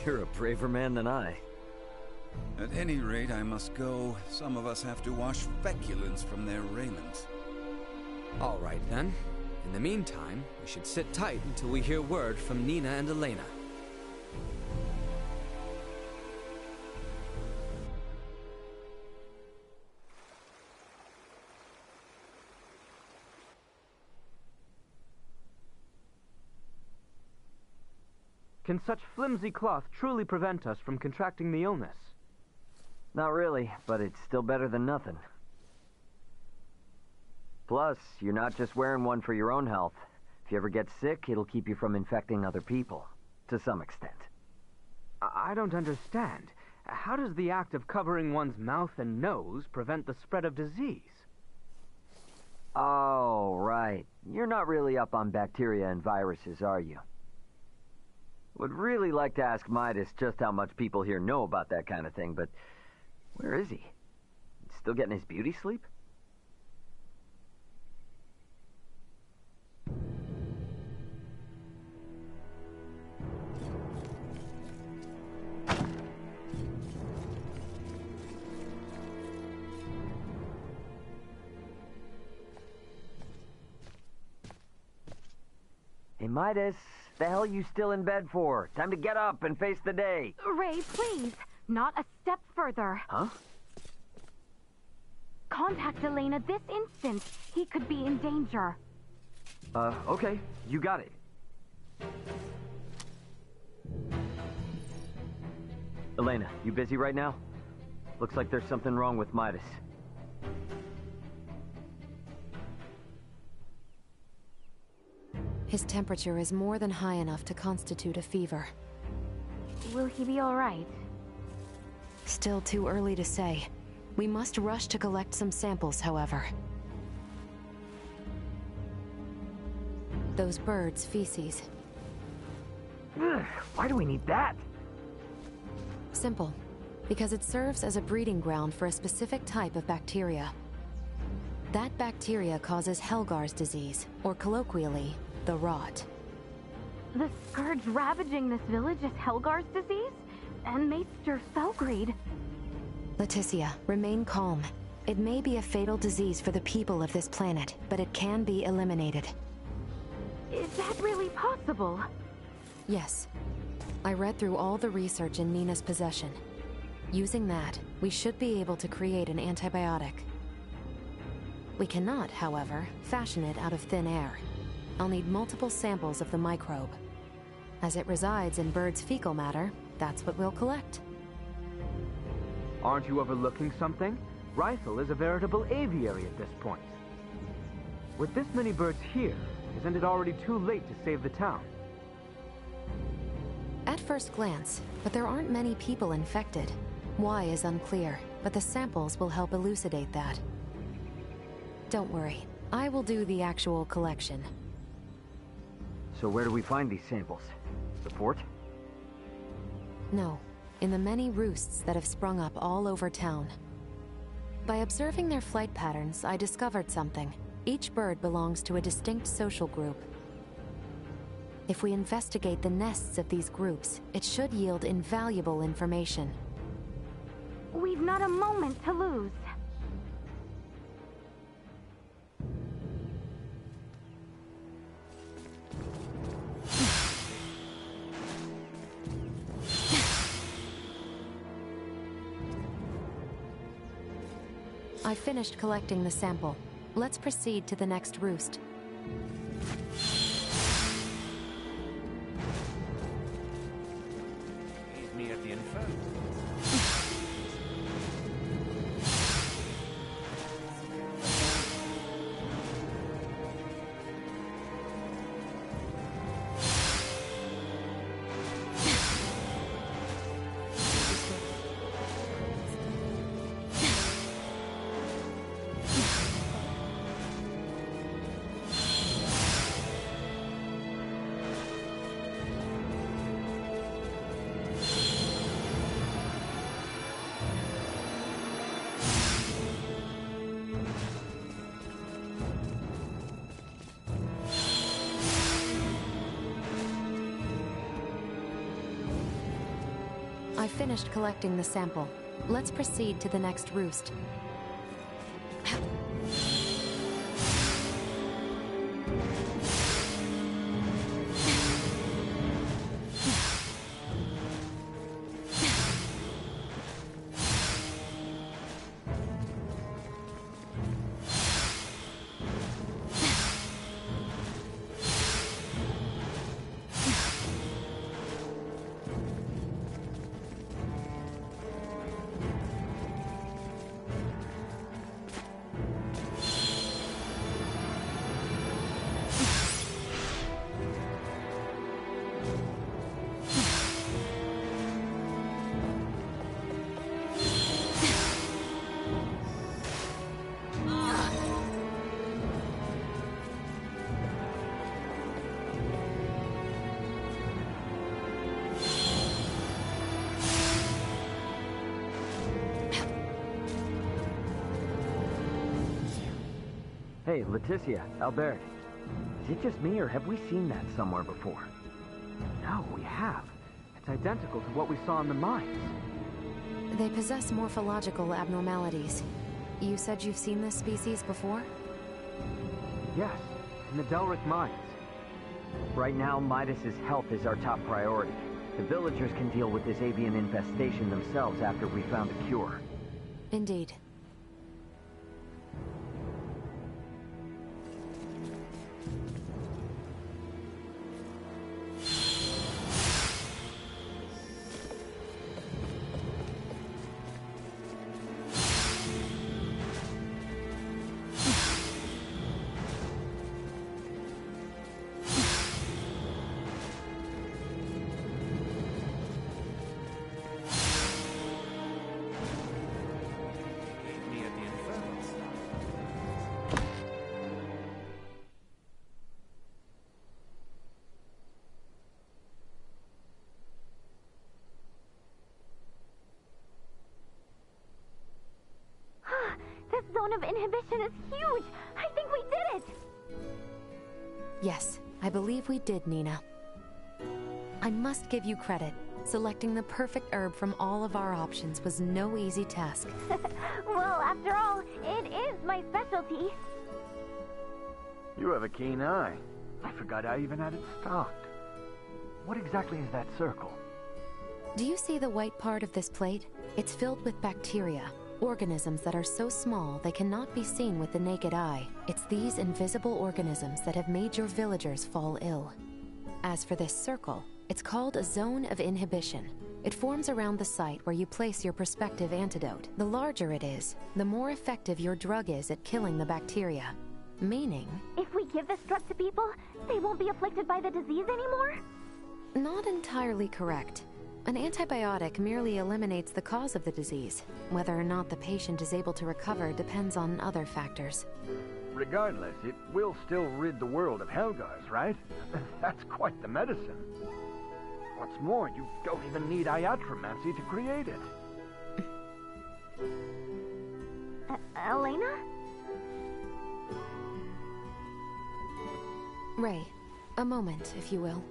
[SPEAKER 1] You're a braver man than I.
[SPEAKER 17] At any rate, I must go. Some of us have to wash feculence from their raiment.
[SPEAKER 12] All right, then. In the meantime, we should sit tight until we hear word from Nina and Elena.
[SPEAKER 5] Can such flimsy cloth truly prevent us from contracting the illness?
[SPEAKER 1] Not really, but it's still better than nothing. Plus, you're not just wearing one for your own health. If you ever get sick, it'll keep you from infecting other people, to some extent.
[SPEAKER 5] I don't understand. How does the act of covering one's mouth and nose prevent the spread of disease?
[SPEAKER 1] Oh, right. You're not really up on bacteria and viruses, are you? Would really like to ask Midas just how much people here know about that kind of thing, but where is he? Still getting his beauty sleep? Hey, Midas, the hell you still in bed for? Time to get up and face the day.
[SPEAKER 2] Ray, please, not a step further.
[SPEAKER 1] Huh?
[SPEAKER 2] Contact Elena this instant. He could be in danger.
[SPEAKER 1] Okay, you got it. Elena, you busy right now? Looks like there's something wrong with Midas.
[SPEAKER 7] His temperature is more than high enough to constitute a fever.
[SPEAKER 2] Will he be all right?
[SPEAKER 7] Still too early to say. We must rush to collect some samples, however. Those birds' feces.
[SPEAKER 1] Ugh, why do we need that?
[SPEAKER 7] Simple. Because it serves as a breeding ground for a specific type of bacteria. That bacteria causes Helgar's disease, or colloquially, the rot.
[SPEAKER 2] The scourge ravaging this village is Helgar's disease? And Maester Felgreed.
[SPEAKER 7] Leticia, remain calm. It may be a fatal disease for the people of this planet, but it can be eliminated.
[SPEAKER 2] Is that really possible?
[SPEAKER 7] Yes. I read through all the research in Nina's possession. Using that, we should be able to create an antibiotic. We cannot, however, fashion it out of thin air. I'll need multiple samples of the microbe. As it resides in birds' fecal matter, that's what we'll collect.
[SPEAKER 5] Aren't you overlooking something? Rifle is a veritable aviary at this point. With this many birds here, isn't it already too late to save the town?
[SPEAKER 7] At first glance, but there aren't many people infected. Why is unclear, but the samples will help elucidate that. Don't worry, I will do the actual collection.
[SPEAKER 1] So where do we find these samples? The fort?
[SPEAKER 7] No, in the many roosts that have sprung up all over town. By observing their flight patterns, I discovered something. Each bird belongs to a distinct social group. If we investigate the nests of these groups, it should yield invaluable information.
[SPEAKER 2] We've not a moment to lose.
[SPEAKER 7] I finished collecting the sample. Let's proceed to the next roost.
[SPEAKER 14] Leave me at the inferno.
[SPEAKER 7] I've finished collecting the sample. Let's proceed to the next roost.
[SPEAKER 11] Hey, Leticia, Albert. Is it just me, or have we seen that somewhere before? No, we have. It's identical to what we saw in the mines.
[SPEAKER 7] They possess morphological abnormalities. You said you've seen this species before?
[SPEAKER 11] Yes, in the Delric mines. Right now, Midas's health is our top priority. The villagers can deal with this avian infestation themselves after we found a cure.
[SPEAKER 7] Indeed.
[SPEAKER 4] This zone of inhibition is huge! I think we did it!
[SPEAKER 7] Yes, I believe we did, Nina. I must give you credit. Selecting the perfect herb from all of our options was no easy task.
[SPEAKER 4] Well, after all, it is my specialty.
[SPEAKER 11] You have a keen eye. I forgot I even had it stocked. What exactly is that circle?
[SPEAKER 7] Do you see the white part of this plate? It's filled with bacteria. Organisms that are so small they cannot be seen with the naked eye. It's these invisible organisms that have made your villagers fall ill. As for this circle, it's called a zone of inhibition. It forms around the site where you place your prospective antidote. The larger it is, the more effective your drug is at killing the bacteria. Meaning...
[SPEAKER 4] If we give this drug to people, they won't be afflicted by the disease anymore?
[SPEAKER 7] Not entirely correct. An antibiotic merely eliminates the cause of the disease. Whether or not the patient is able to recover depends on other factors.
[SPEAKER 11] Regardless, it will still rid the world of Helgars, right? That's quite the medicine. What's more, you don't even need iatromancy to create it.
[SPEAKER 4] Elena?
[SPEAKER 7] Ray, a moment, if you will.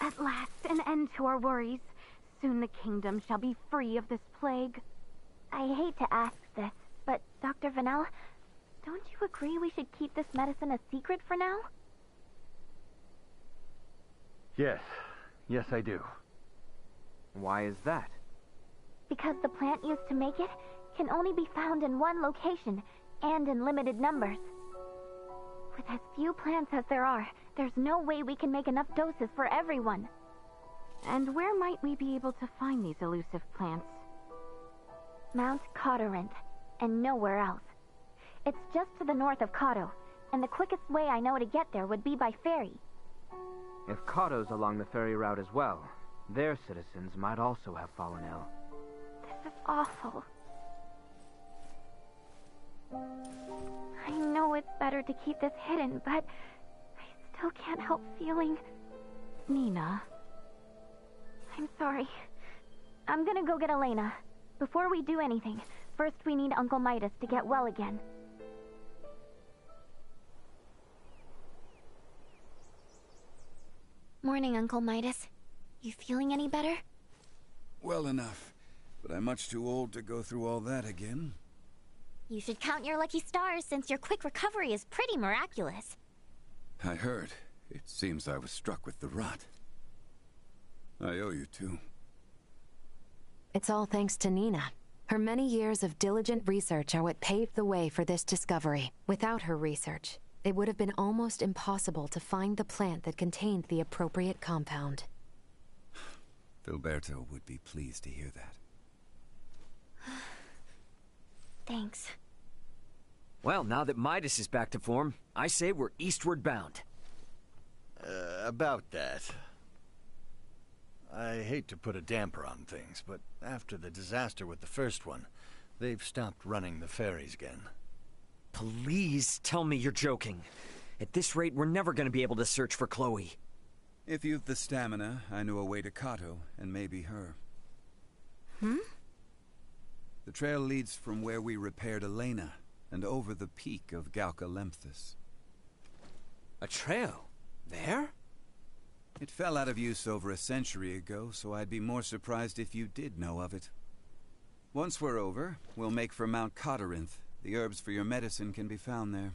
[SPEAKER 2] At last, an end to our worries. Soon the kingdom shall be free of this plague.
[SPEAKER 4] I hate to ask this, but Dr. Vanel, don't you agree we should keep this medicine a secret for now?
[SPEAKER 11] Yes. Yes, I do.
[SPEAKER 5] Why is that?
[SPEAKER 4] Because the plant used to make it can only be found in one location, and in limited numbers. With as few plants as there are, there's no way we can make enough doses for everyone.
[SPEAKER 2] And where might we be able to find these elusive plants?
[SPEAKER 4] Mount Cottorant, and nowhere else. It's just to the north of Cotto, and the quickest way I know to get there would be by ferry.
[SPEAKER 5] If Cotto's along the ferry route as well, their citizens might also have fallen ill.
[SPEAKER 4] This is awful. I know it's better to keep this hidden, but I still can't help feeling...
[SPEAKER 2] Nina.
[SPEAKER 4] I'm sorry. I'm gonna go get Elena. Before we do anything, first we need Uncle Midas to get well again. Morning, Uncle Midas. You feeling any better?
[SPEAKER 17] Well enough, but I'm much too old to go through all that again.
[SPEAKER 4] You should count your lucky stars since your quick recovery is pretty miraculous.
[SPEAKER 17] I heard. It seems I was struck with the rot. I owe you two.
[SPEAKER 7] It's all thanks to Nina. Her many years of diligent research are what paved the way for this discovery. Without her research, it would have been almost impossible to find the plant that contained the appropriate compound.
[SPEAKER 17] Filberto would be pleased to hear that.
[SPEAKER 4] Thanks.
[SPEAKER 1] Well, now that Midas is back to form, I say we're eastward bound.
[SPEAKER 14] About that. I hate to put a damper on things, but after the disaster with the first one, they've stopped running the ferries again.
[SPEAKER 1] Please tell me you're joking. At this rate, we're never going to be able to search for Chloe.
[SPEAKER 17] If you've the stamina, I know a way to Kato, and maybe her. The trail leads from where we repaired Elena, and over the peak of Galca Lemphis.
[SPEAKER 12] A trail? There?
[SPEAKER 17] It fell out of use over a century ago, so I'd be more surprised if you did know of it. Once we're over, we'll make for Mount Cotarinth. The herbs for your medicine can be found there.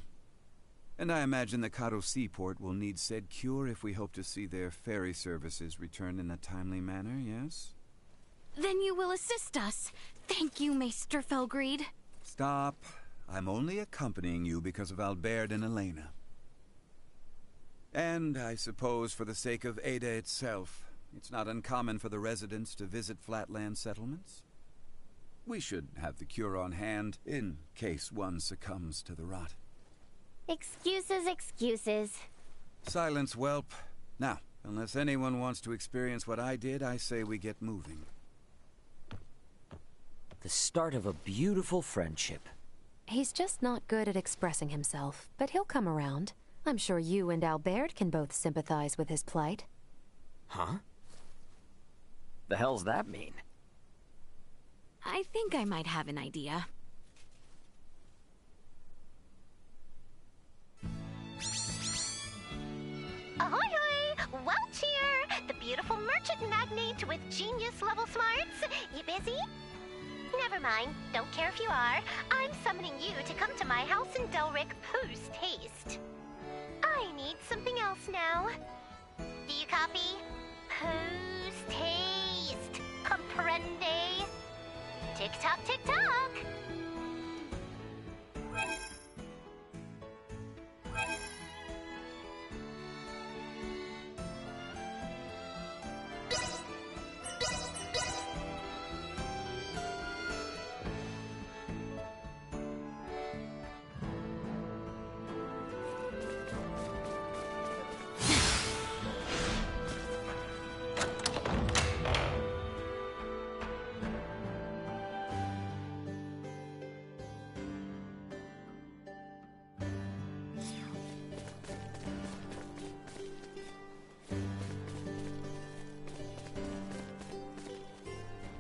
[SPEAKER 17] And I imagine the Kato seaport will need said cure if we hope to see their ferry services return in a timely manner, yes?
[SPEAKER 2] Then you will assist us. Thank you, Maester Felgreed.
[SPEAKER 17] Stop. I'm only accompanying you because of Albert and Elena. And I suppose for the sake of Ada itself, it's not uncommon for the residents to visit flatland settlements. We should have the cure on hand in case one succumbs to the rot.
[SPEAKER 4] Excuses, excuses.
[SPEAKER 17] Silence, whelp. Now, unless anyone wants to experience what I did, I say we get moving.
[SPEAKER 1] The start of a beautiful friendship.
[SPEAKER 7] He's just not good at expressing himself, but he'll come around. I'm sure you and Albert can both sympathize with his plight.
[SPEAKER 1] Huh? The hell's that mean?
[SPEAKER 2] I think I might have an idea.
[SPEAKER 22] Ahoy hoy! Welch here! The beautiful merchant magnate with genius-level smarts. You busy? Never mind. Don't care if you are. I'm summoning you to come to my house in Delric post-haste. I need something else now. Do you copy? Post-haste. Comprende? Tick-tock, tick-tock!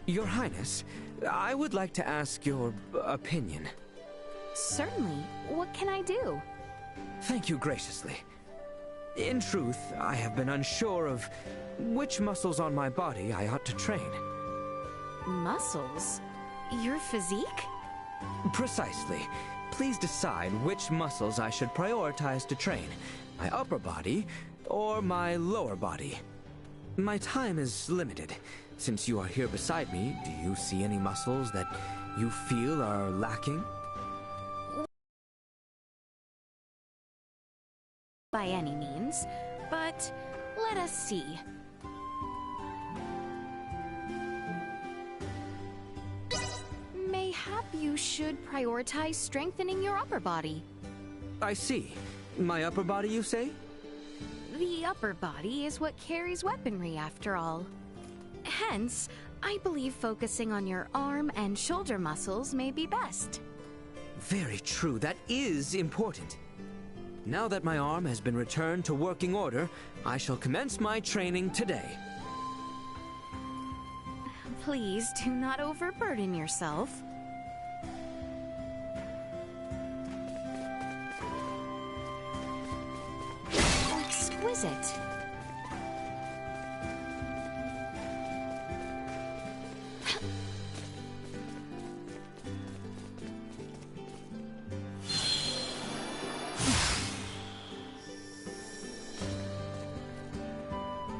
[SPEAKER 12] Your Highness, I would like to ask your opinion.
[SPEAKER 2] Certainly. What can I do?
[SPEAKER 12] Thank you graciously. In truth, I have been unsure of which muscles on my body I ought to train.
[SPEAKER 2] Muscles? Your physique?
[SPEAKER 12] Precisely. Please decide which muscles I should prioritize to train. My upper body or my lower body. My time is limited. Since you are here beside me, do you see any muscles that you feel are lacking?
[SPEAKER 2] By any means, but let us see. Mayhap you should prioritize strengthening your upper body.
[SPEAKER 12] I see. My upper body, you say?
[SPEAKER 2] The upper body is what carries weaponry, after all. Hence, I believe focusing on your arm and shoulder muscles may be best.
[SPEAKER 12] Very true. That is important. Now that my arm has been returned to working order, I shall commence my training today.
[SPEAKER 2] Please do not overburden yourself. Exquisite.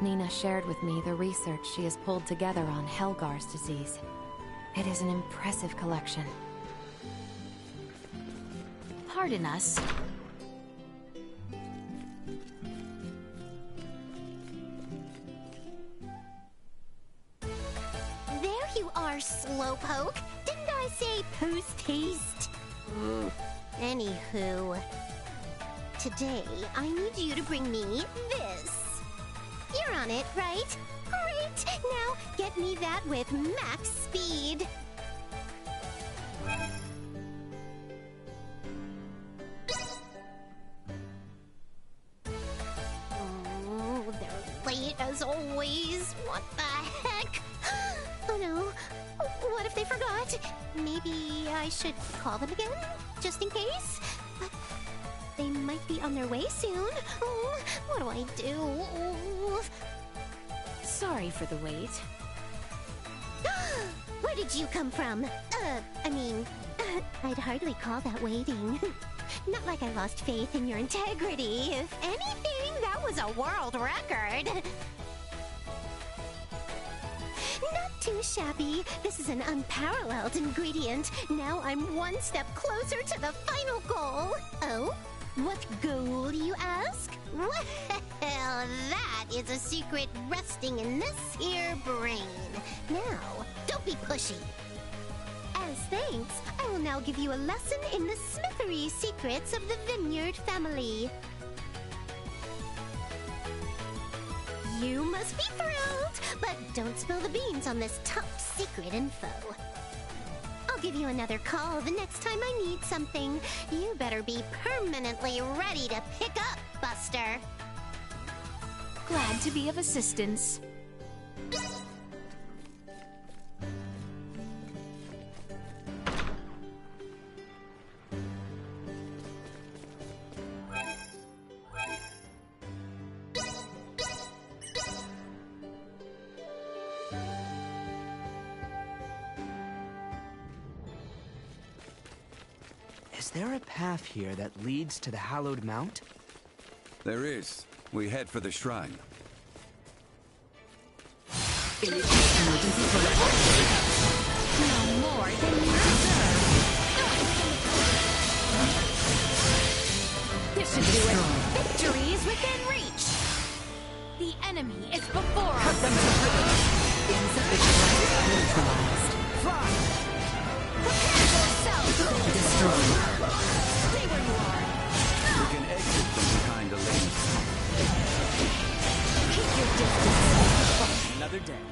[SPEAKER 7] Nina shared with me the research she has pulled together on Helgar's disease. It is an impressive collection.
[SPEAKER 2] Pardon us.
[SPEAKER 22] There you are, Slowpoke. Didn't I say post-haste? Anywho, today I need you to bring me this. You're on it, right? Great! Now get me that with max speed. Oh, they're late as always. What the heck? Oh no. What if they forgot? Maybe I should call them again, just in case? But they might be on their way soon. Oh, what do I do?
[SPEAKER 2] Sorry for the wait.
[SPEAKER 22] Where did you come from? I'd hardly call that waiting. Not like I lost faith in your integrity. If anything, that was a world record. Not too shabby. This is an unparalleled ingredient. Now I'm one step closer to the final goal. Oh? What goal, you ask? Well, that is a secret resting in this here brain. Now, don't be pushy. As thanks, I will now give you a lesson in the smithery secrets of the Vineyard family. You must be thrilled, but don't spill the beans on this top secret info. I'll give you another call the next time I need something. You better be permanently ready to pick up, Buster.
[SPEAKER 2] Glad to be of assistance.
[SPEAKER 12] Is there a path here that leads to the Hallowed Mount?
[SPEAKER 17] There is. We head for the shrine.
[SPEAKER 2] No more than you deserve. This should do it. Victory is within reach. The enemy is before us.
[SPEAKER 12] Cut them to ribbons. Insufficient life neutralized. Fly!
[SPEAKER 2] Prepare yourself.
[SPEAKER 12] Destroy.
[SPEAKER 2] Stay where you are.
[SPEAKER 17] We can exit from behind the lane.
[SPEAKER 2] Keep your distance.
[SPEAKER 12] Another day.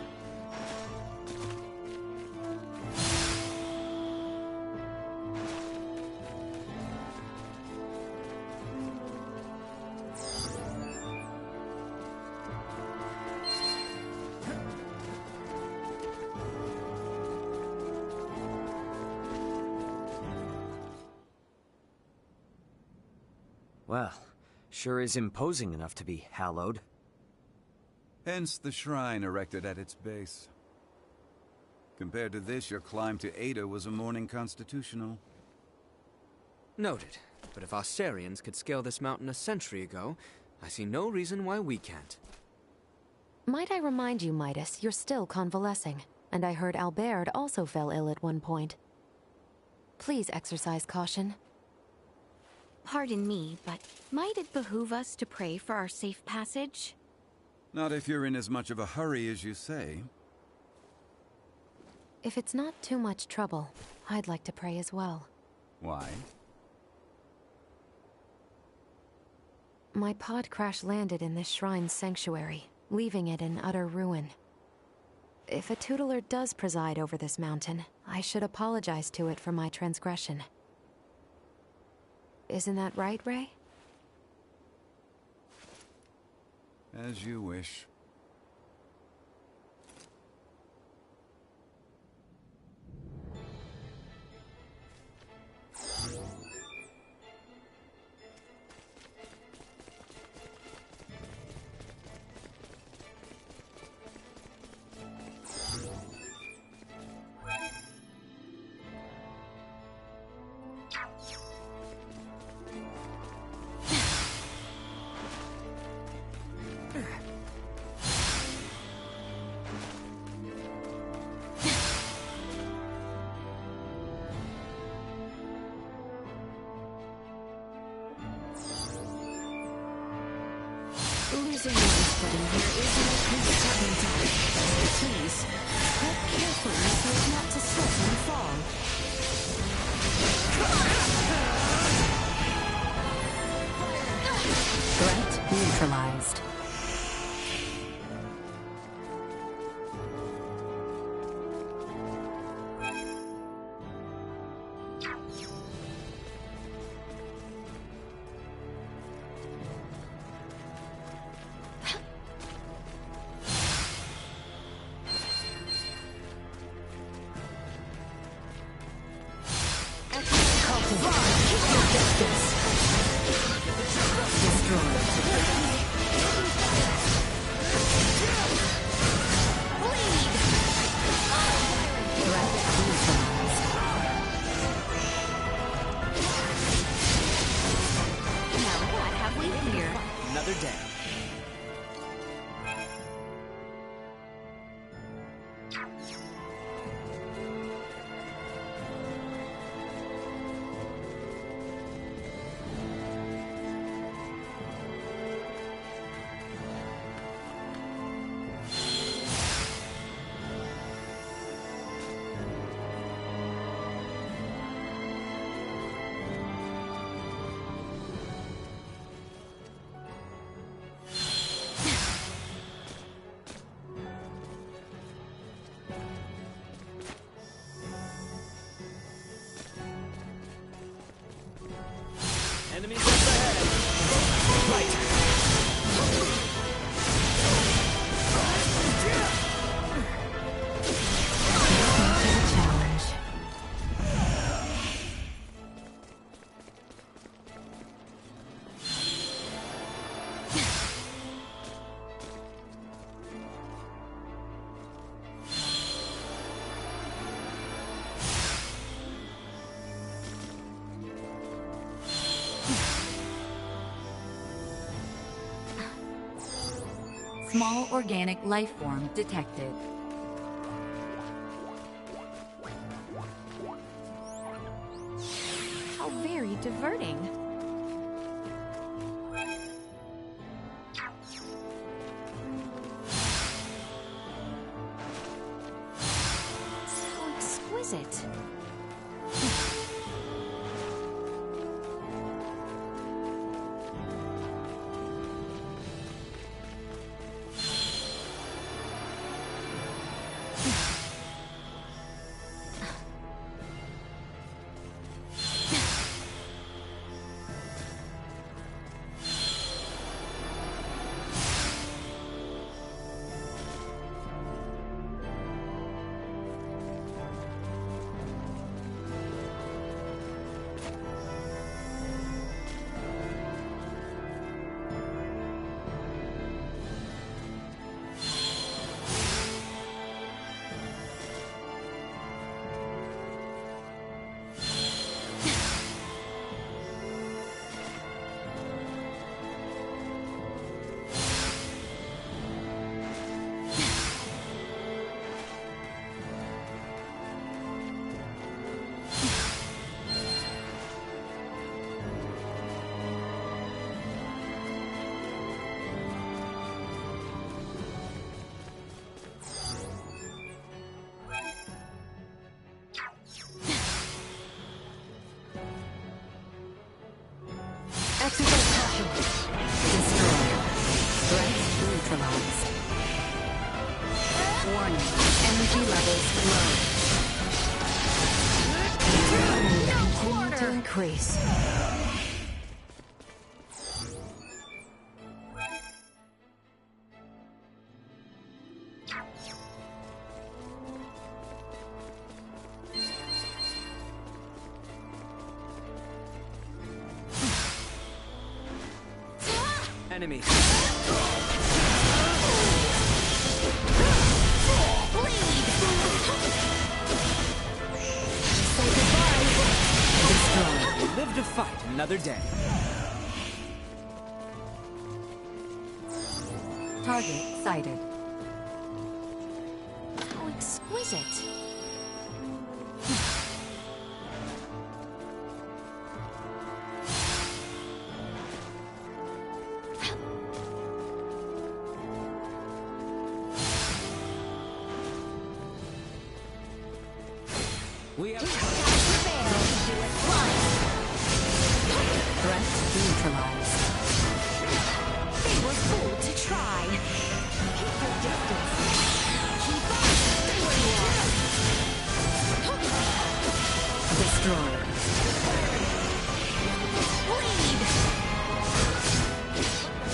[SPEAKER 1] Well, sure is imposing enough to be hallowed.
[SPEAKER 17] Hence the shrine erected at its base. Compared to this, your climb to Ada was a morning constitutional.
[SPEAKER 12] Noted. But if Australians could scale this mountain a century ago, I see no reason why we can't.
[SPEAKER 7] Might I remind you, Midas, you're still convalescing, and I heard Albert also fell ill at one point. Please exercise caution.
[SPEAKER 2] Pardon me, but might it behoove us to pray for our safe passage?
[SPEAKER 17] Not if you're in as much of a hurry as you say.
[SPEAKER 7] If it's not too much trouble, I'd like to pray as well.
[SPEAKER 17] Why?
[SPEAKER 7] My pod crash-landed in this shrine's sanctuary, leaving it in utter ruin. If a tutelar does preside over this mountain, I should apologize to it for my transgression. Isn't that right, Ray?
[SPEAKER 17] As you wish.
[SPEAKER 2] Placing one's foot in here is no pre-starting time. Please, tread carefully so as not to slip and fall.
[SPEAKER 16] Threat neutralized.
[SPEAKER 1] Another day. Enemies up ahead. Right.
[SPEAKER 16] Challenge. Small organic life form detected.
[SPEAKER 2] How very diverting. So exquisite.
[SPEAKER 16] Exercise caution. Destroy. Threat neutralized. Warning. Energy levels low. Continue to increase.
[SPEAKER 12] Enemy.
[SPEAKER 16] Destroy.
[SPEAKER 12] Live to fight another day.
[SPEAKER 16] Target sighted.
[SPEAKER 2] How exquisite.
[SPEAKER 12] We have
[SPEAKER 7] Threat neutralized.
[SPEAKER 2] They were fooled to try. Keep your distance. Keep up. Stay where you are.
[SPEAKER 7] Destroyed.
[SPEAKER 2] Bleed.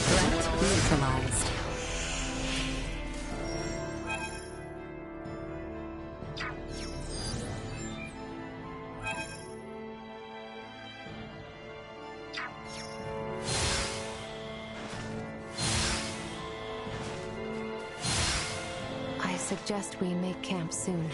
[SPEAKER 7] Threat neutralized. I suggest we make camp soon.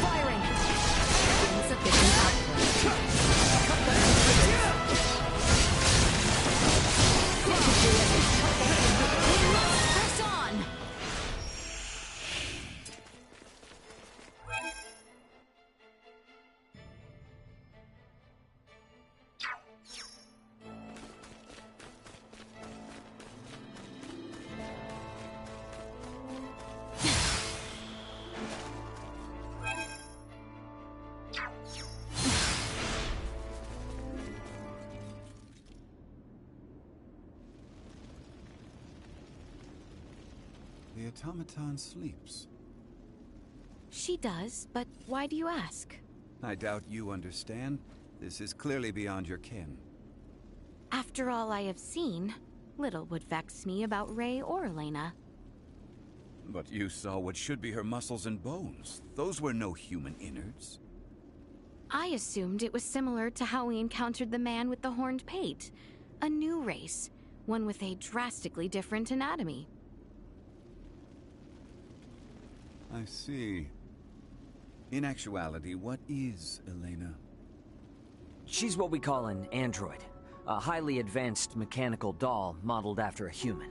[SPEAKER 2] Firing.
[SPEAKER 7] Insufficient output.
[SPEAKER 2] Press on.
[SPEAKER 17] The automaton sleeps.
[SPEAKER 2] She does, but why do you ask?
[SPEAKER 17] I doubt you understand. This is clearly beyond your ken.
[SPEAKER 2] After all I have seen, little would vex me about Ray or Elena.
[SPEAKER 17] But you saw what should be her muscles and bones. Those were no human innards.
[SPEAKER 2] I assumed it was similar to how we encountered the man with the horned pate. A new race, one with a drastically different anatomy.
[SPEAKER 17] I see. In actuality, what is Elena?
[SPEAKER 1] She's what we call an android. A highly advanced mechanical doll modeled after a human.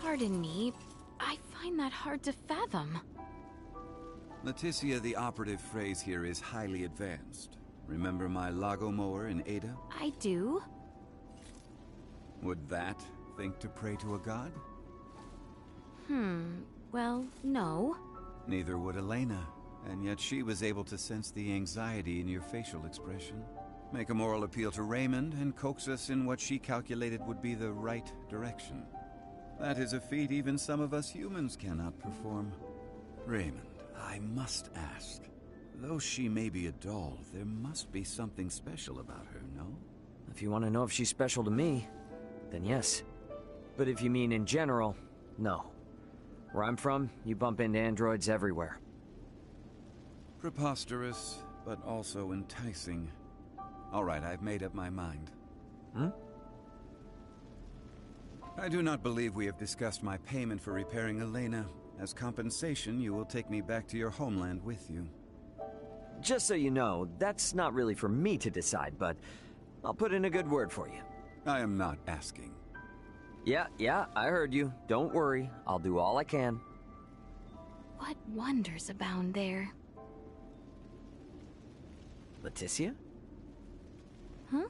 [SPEAKER 2] Pardon me, I find that hard to fathom.
[SPEAKER 17] Leticia, the operative phrase here is highly advanced. Remember my Lago mower in Ada?
[SPEAKER 2] I do.
[SPEAKER 17] Would that think to pray to a god?
[SPEAKER 2] Well, no.
[SPEAKER 17] Neither would Elena, and yet she was able to sense the anxiety in your facial expression, make a moral appeal to Raymond, and coax us in what she calculated would be the right direction. That is a feat even some of us humans cannot perform. Raymond, I must ask, though she may be a doll, there must be something special about her, no?
[SPEAKER 1] If you want to know if she's special to me, then yes. But if you mean in general, no. Where I'm from, you bump into androids everywhere.
[SPEAKER 17] Preposterous, but also enticing. All right, I've made up my mind. I do not believe we have discussed my payment for repairing Elena. As compensation, you will take me back to your homeland with you.
[SPEAKER 1] Just so you know, that's not really for me to decide, but I'll put in a good word for you.
[SPEAKER 17] I am not asking.
[SPEAKER 1] Yeah, I heard you. Don't worry, I'll do all I can.
[SPEAKER 2] What wonders abound there?
[SPEAKER 1] Leticia?
[SPEAKER 2] Huh?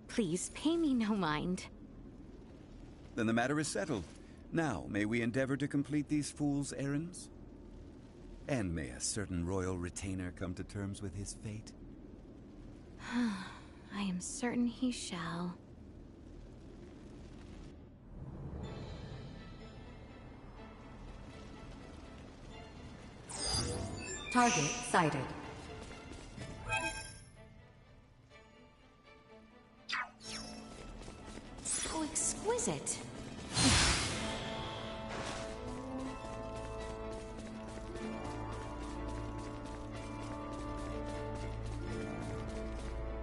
[SPEAKER 2] Please, pay me no mind.
[SPEAKER 17] Then the matter is settled. Now, may we endeavor to complete these fools' errands? And may a certain royal retainer come to terms with his fate?
[SPEAKER 2] I am certain he shall.
[SPEAKER 16] Target sighted.
[SPEAKER 2] So exquisite.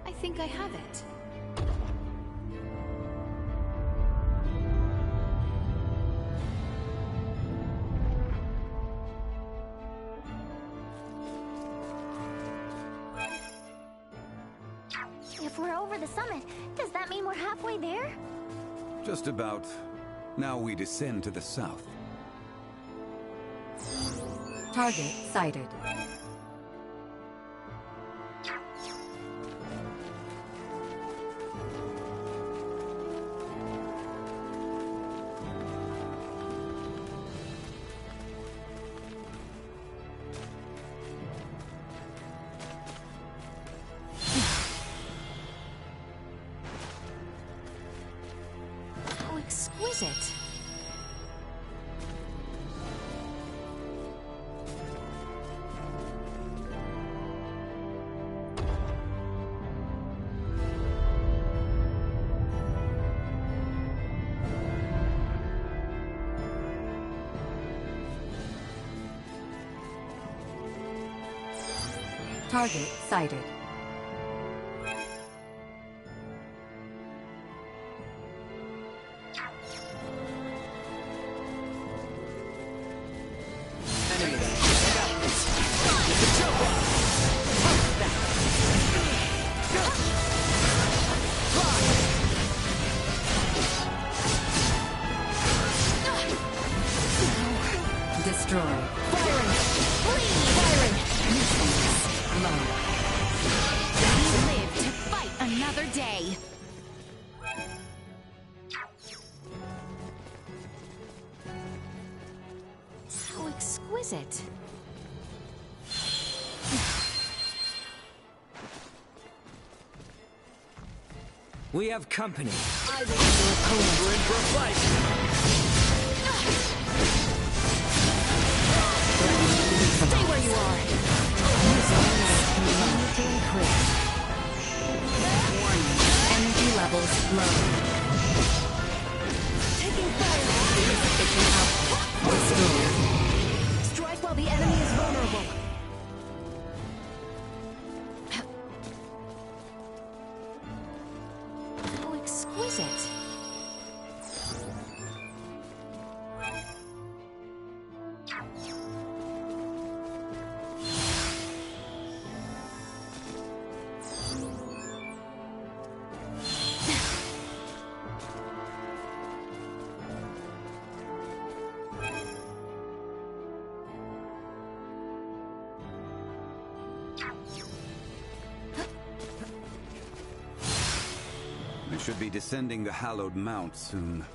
[SPEAKER 2] I think I have it.
[SPEAKER 4] If we're over the summit, does that mean we're halfway there?
[SPEAKER 17] Just about. Now we descend to the south.
[SPEAKER 16] Target sighted.
[SPEAKER 2] How exquisite.
[SPEAKER 16] Target sighted. Destroy.
[SPEAKER 2] Firing! Please! Firing!
[SPEAKER 16] Low.
[SPEAKER 2] We live to fight another day. How exquisite.
[SPEAKER 12] We have company.
[SPEAKER 2] I will your opponent.
[SPEAKER 12] We're in for a fight.
[SPEAKER 2] Stay where you are.
[SPEAKER 7] Continue to increase.
[SPEAKER 16] Warning. Energy levels low.
[SPEAKER 2] Taking fire.
[SPEAKER 16] Insufficient output. Destroy.
[SPEAKER 2] Strike while the enemy is vulnerable. How exquisite.
[SPEAKER 17] We should be descending the hallowed mount soon.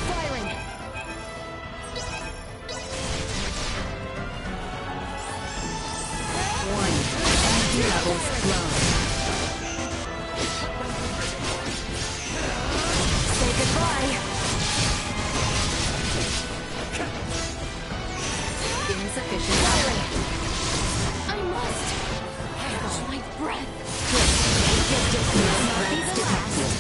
[SPEAKER 2] Firing.
[SPEAKER 16] Warning. Energy levels low.
[SPEAKER 2] Say goodbye.
[SPEAKER 16] Insufficient
[SPEAKER 2] Firing.
[SPEAKER 16] output.
[SPEAKER 2] I must. Catch my breath.
[SPEAKER 16] Threats detected.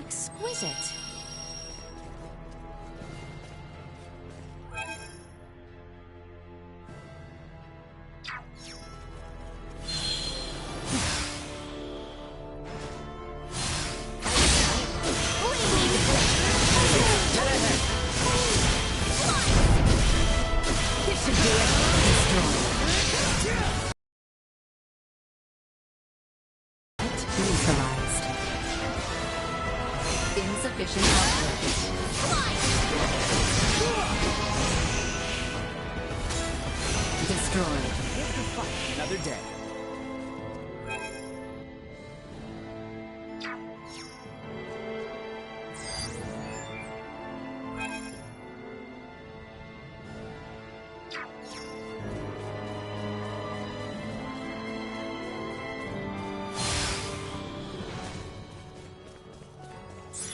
[SPEAKER 2] exquisite.
[SPEAKER 16] Neutralized. Insufficient output. Destroyed.
[SPEAKER 3] Another day.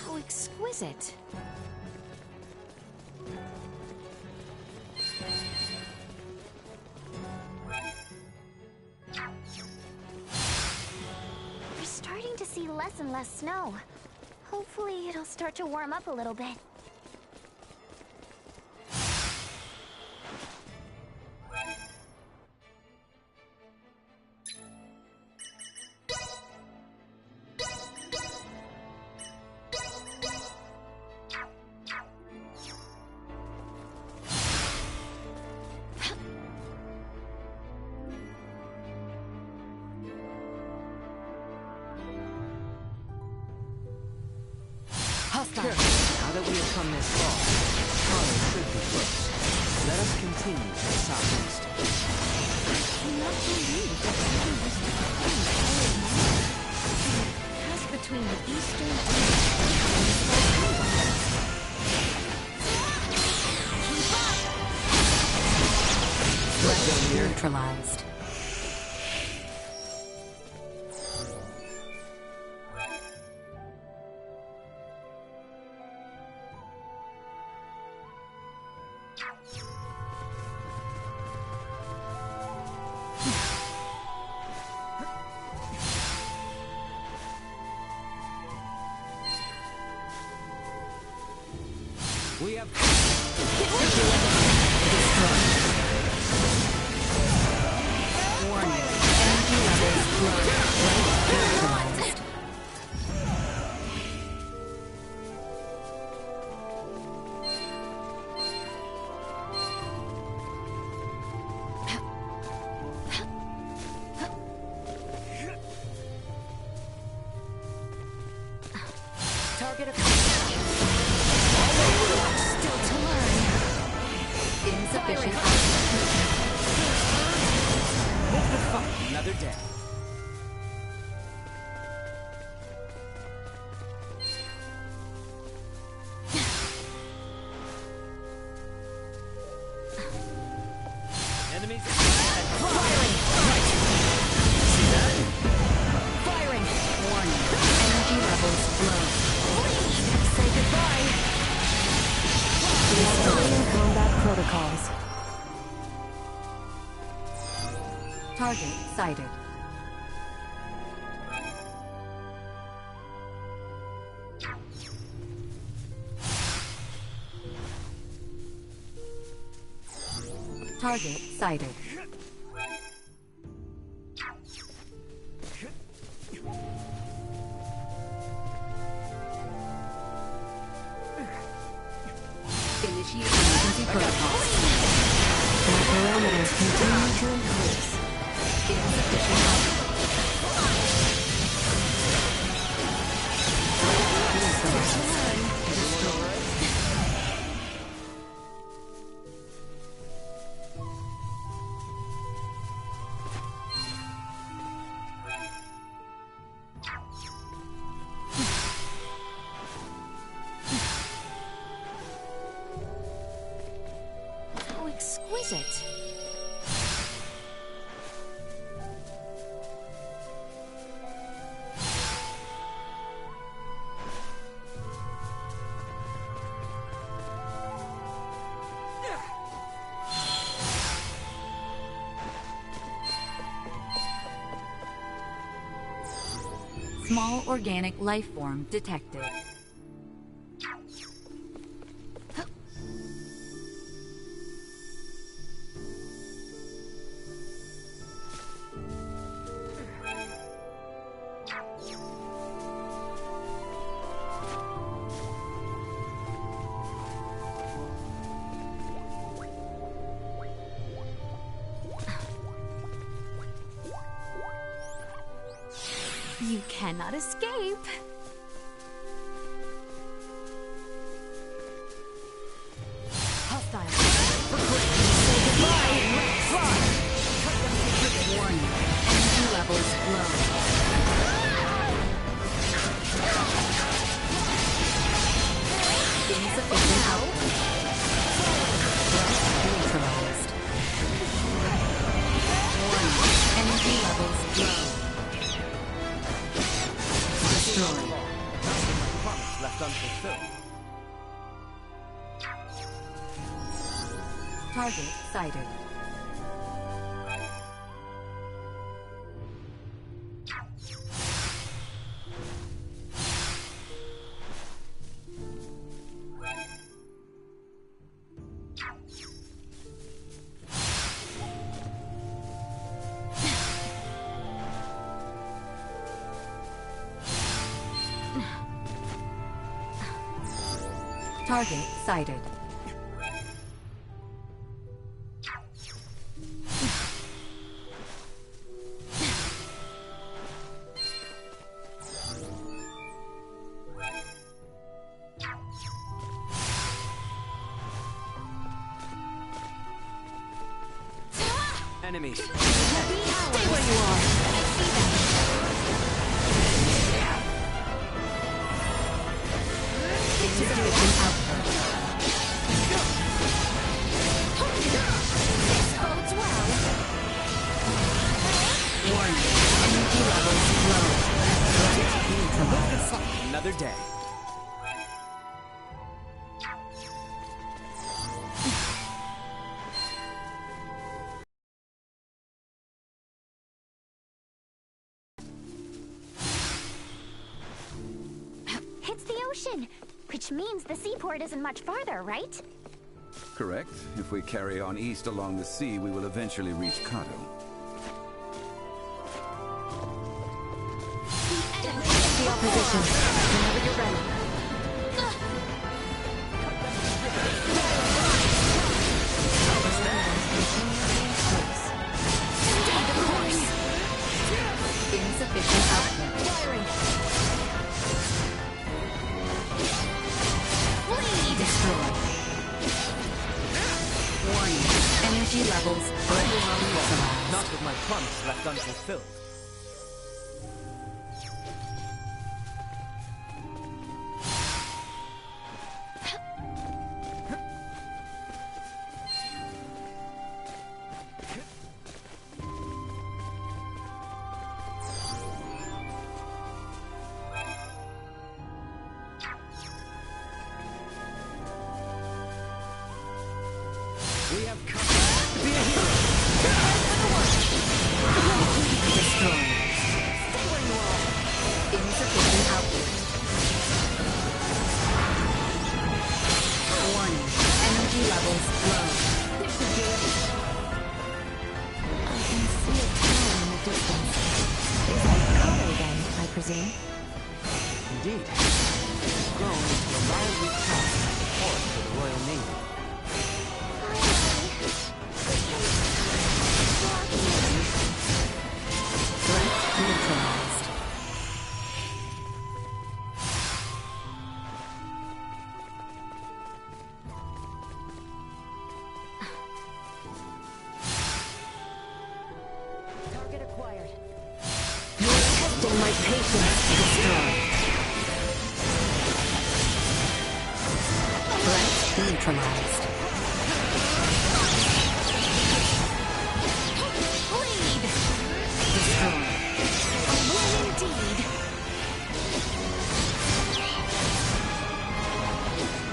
[SPEAKER 2] How exquisite.
[SPEAKER 4] We're starting to see less and less snow. Hopefully it'll start to warm up a little bit.
[SPEAKER 3] Hostile. Now that we have come this far, Charlie should be close. Let us continue to the southeast.
[SPEAKER 2] Cannot believe that something was to become all mine. Pass between the eastern and
[SPEAKER 16] Threat neutralized.
[SPEAKER 3] We have...
[SPEAKER 16] Warning. Energy levels low. Neutralized.
[SPEAKER 2] target of still to learn.
[SPEAKER 16] Insufficient.
[SPEAKER 3] Live to fight another day. Enemies firing! See that?
[SPEAKER 2] Firing!
[SPEAKER 16] Warning. Energy levels low.
[SPEAKER 2] Say goodbye!
[SPEAKER 7] Installing combat protocols.
[SPEAKER 16] Target sighted. Target sighted. Initiate emergency protocols.
[SPEAKER 7] My parameters continue to increase.
[SPEAKER 16] Insufficient output.
[SPEAKER 2] How exquisite!
[SPEAKER 16] Small organic life form detected.
[SPEAKER 2] You cannot escape. Hostile. Say goodbye. Fly.
[SPEAKER 16] Warning. Energy levels low. Insufficient output. Neutralized. Warning. Energy levels low. Destroyed.
[SPEAKER 3] Promise left unfulfilled.
[SPEAKER 16] Target sighted. Target sighted.
[SPEAKER 3] Enemies.
[SPEAKER 2] Stay where you are.
[SPEAKER 16] Insufficient output.
[SPEAKER 2] This bodes well.
[SPEAKER 16] Warning. Energy levels low. Neutralized.
[SPEAKER 3] Another day.
[SPEAKER 4] It's the ocean, which means the seaport isn't much farther, right?
[SPEAKER 17] Correct. If we carry on east along the sea, we will eventually reach Kato.
[SPEAKER 7] The opposition. Whenever you're ready.
[SPEAKER 16] Insufficient output.
[SPEAKER 2] Firing.
[SPEAKER 16] Destroyed. Warning. Energy levels neutralized.
[SPEAKER 3] Not with my promise left unfulfilled. We have come to be a hero.
[SPEAKER 16] Destroyed. Insufficient output. Warning. Energy levels low.
[SPEAKER 2] This should do it. I can see a town in the distance. Is that Kato then, I presume?
[SPEAKER 3] Indeed. It's grown into a mildly tough port for the Royal Navy.
[SPEAKER 16] Threat neutralized.
[SPEAKER 2] Target acquired.
[SPEAKER 7] You're testing my patience.
[SPEAKER 16] Destroyed. Threat neutralized.
[SPEAKER 2] Lead!
[SPEAKER 16] Destroyed.
[SPEAKER 2] A win indeed.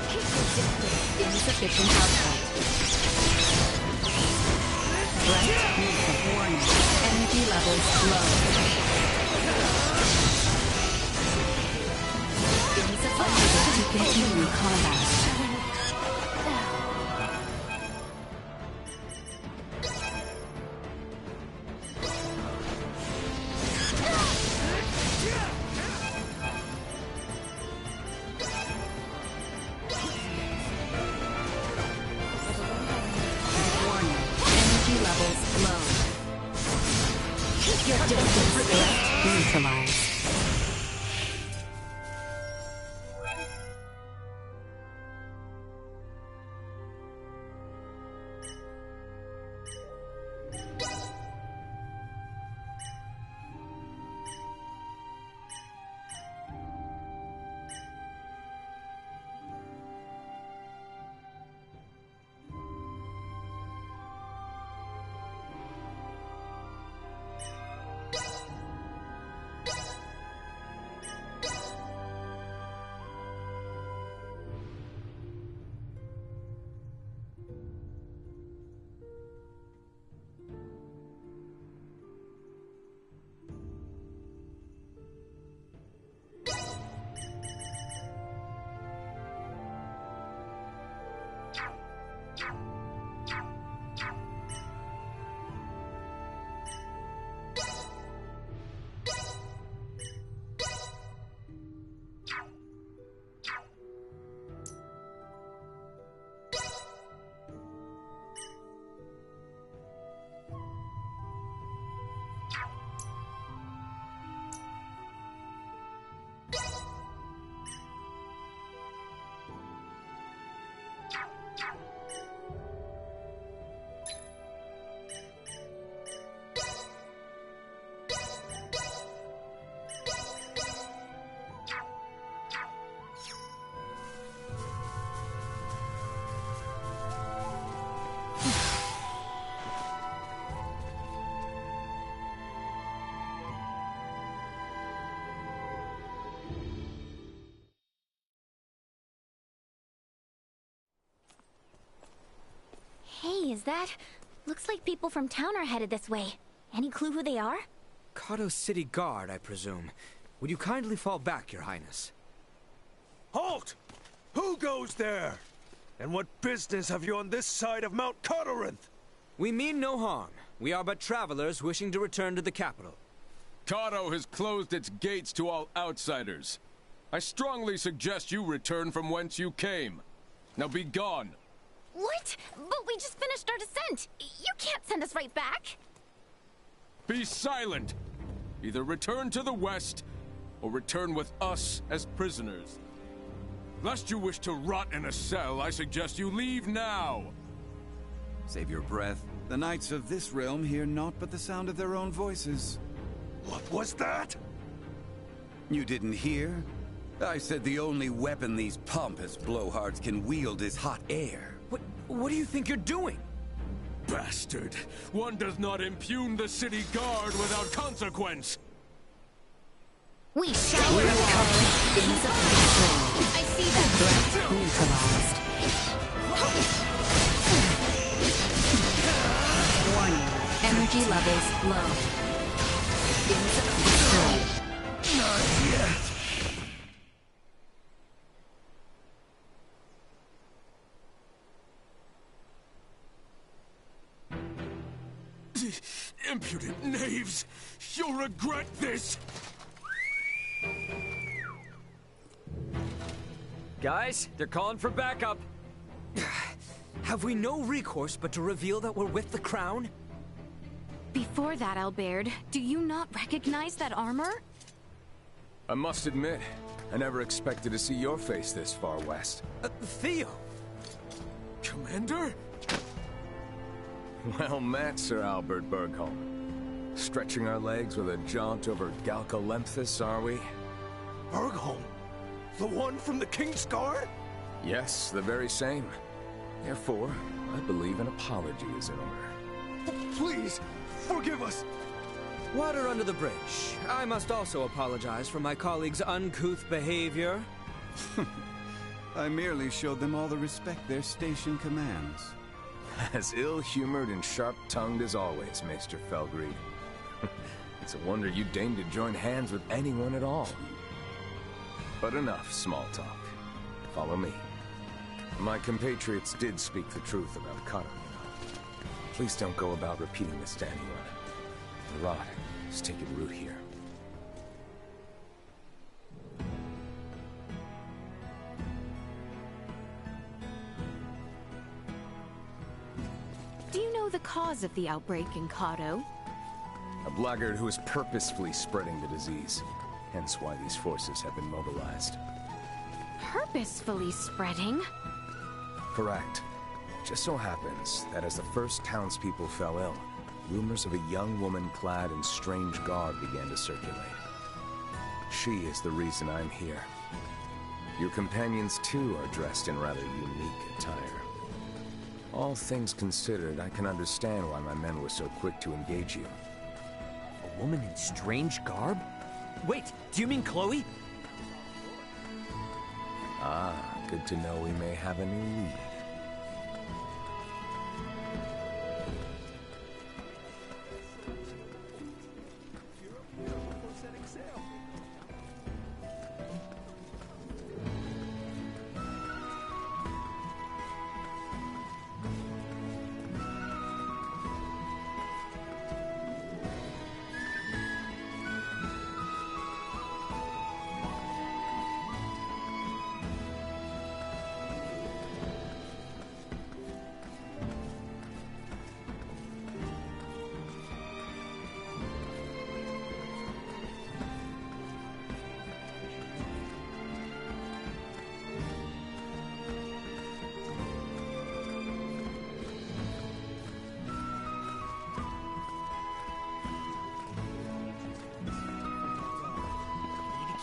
[SPEAKER 2] Keep your distance.
[SPEAKER 16] Insufficient output. Threat neutral. Warning. Energy levels low. Insufficient to continue combat. Neutralized.
[SPEAKER 4] Hey, is that... Looks like people from town are headed this way. Any clue who they are?
[SPEAKER 12] Kato City Guard, I presume. Would you kindly fall back, Your Highness?
[SPEAKER 21] Halt! Who goes there? And what business have you on this side of Mount Cotorinth?
[SPEAKER 12] We mean no harm. We are but travelers wishing to return to the capital.
[SPEAKER 13] Kato has closed its gates to all outsiders. I strongly suggest you return from whence you came. Now be gone.
[SPEAKER 4] What? But we just finished our descent. You can't send us right back.
[SPEAKER 13] Be silent. Either return to the west, or return with us as prisoners. Lest you wish to rot in a cell, I suggest you leave now.
[SPEAKER 17] Save your breath. The knights of this realm hear naught but the sound of their own voices.
[SPEAKER 21] What was that?
[SPEAKER 17] You didn't hear? I said the only weapon these pompous blowhards can wield is hot air.
[SPEAKER 12] What do you think you're doing?
[SPEAKER 13] Bastard! One does not impugn the city guard without consequence!
[SPEAKER 4] We shall recover. I see that.
[SPEAKER 16] Threat neutralized. Warning. Energy levels low. Destroyed.
[SPEAKER 21] Not yet.
[SPEAKER 13] Impudent knaves! You'll regret this!
[SPEAKER 1] Guys, they're calling for backup.
[SPEAKER 12] Have we no recourse but to reveal that we're with the crown?
[SPEAKER 2] Before that, Albert, do you not recognize that armor?
[SPEAKER 5] I must admit, I never expected to see your face this far west.
[SPEAKER 12] Theo!
[SPEAKER 13] Commander?
[SPEAKER 5] Well met, Sir Albert Bergholm. Stretching our legs with a jaunt over Galcolemphus, are we?
[SPEAKER 21] Bergholm? The one from the King's Guard?
[SPEAKER 5] Yes, the very same. Therefore, I believe an apology is in order.
[SPEAKER 21] Please, forgive us!
[SPEAKER 12] Water under the bridge. I must also apologize for my colleagues' uncouth behavior.
[SPEAKER 17] I merely showed them all the respect their station commands.
[SPEAKER 5] As ill-humored and sharp-tongued as always, Maester Felgreed. It's a wonder you deigned to join hands with anyone at all. But enough small talk. Follow me. My compatriots did speak the truth about Kato, you know. Please don't go about repeating this to anyone. The rot has taken root here.
[SPEAKER 2] Do you know the cause of the outbreak in Kato?
[SPEAKER 5] A blackguard who is purposefully spreading the disease. Hence why these forces have been mobilized.
[SPEAKER 2] Purposefully spreading?
[SPEAKER 5] Correct. Just so happens that as the first townspeople fell ill, rumors of a young woman clad in strange garb began to circulate. She is the reason I'm here. Your companions too are dressed in rather unique attire. All things considered, I can understand why my men were so quick to engage you.
[SPEAKER 1] A woman in strange garb? Wait, do you mean Chloe?
[SPEAKER 5] Ah, good to know we may have a new lead.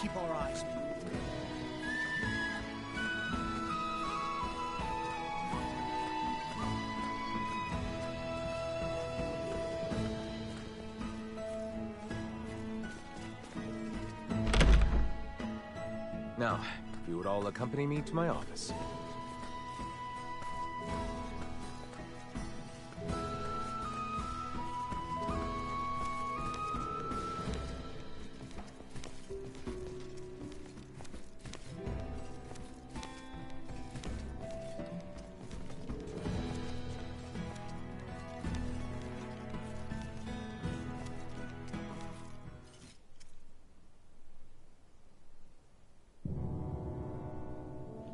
[SPEAKER 3] Keep our eyes.
[SPEAKER 5] Now, if you would all accompany me to my office.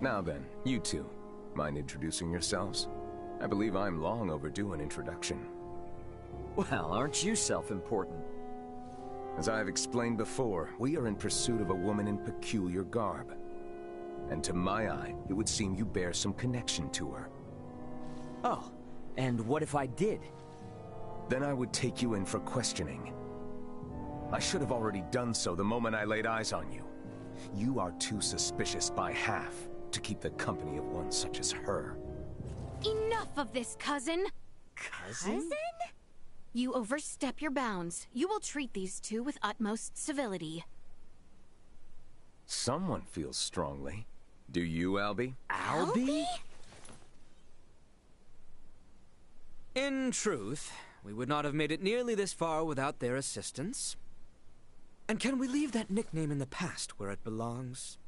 [SPEAKER 5] Now then, you two, mind introducing yourselves? I believe I'm long overdue an introduction.
[SPEAKER 1] Well, aren't you self-important?
[SPEAKER 5] As I have explained before, we are in pursuit of a woman in peculiar garb. And to my eye, it would seem you bear some connection to her.
[SPEAKER 1] Oh, and what if I did?
[SPEAKER 5] Then I would take you in for questioning. I should have already done so the moment I laid eyes on you. You are too suspicious by half to keep the company of one such as her.
[SPEAKER 2] Enough of this, cousin!
[SPEAKER 1] Cousin?
[SPEAKER 2] You overstep your bounds. You will treat these two with utmost civility.
[SPEAKER 5] Someone feels strongly. Do you, Albie?
[SPEAKER 1] Albie?
[SPEAKER 12] In truth, we would not have made it nearly this far without their assistance. And can we leave that nickname in the past where it belongs?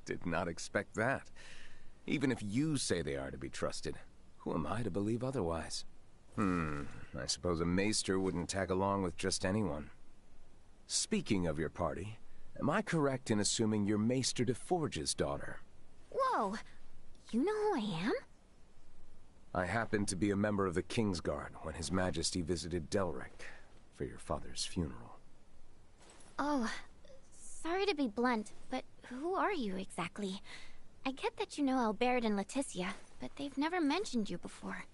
[SPEAKER 5] Did not expect that. Even if you say they are to be trusted, who am I to believe otherwise? I suppose a maester wouldn't tag along with just anyone. Speaking of your party, am I correct in assuming you're Maester DeForge's daughter?
[SPEAKER 4] Whoa, you know who I am?
[SPEAKER 5] I happened to be a member of the Kingsguard when His Majesty visited Delric for your father's funeral.
[SPEAKER 4] Oh, sorry to be blunt, but who are you exactly? I get that you know Albert and Leticia, but they've never mentioned you before.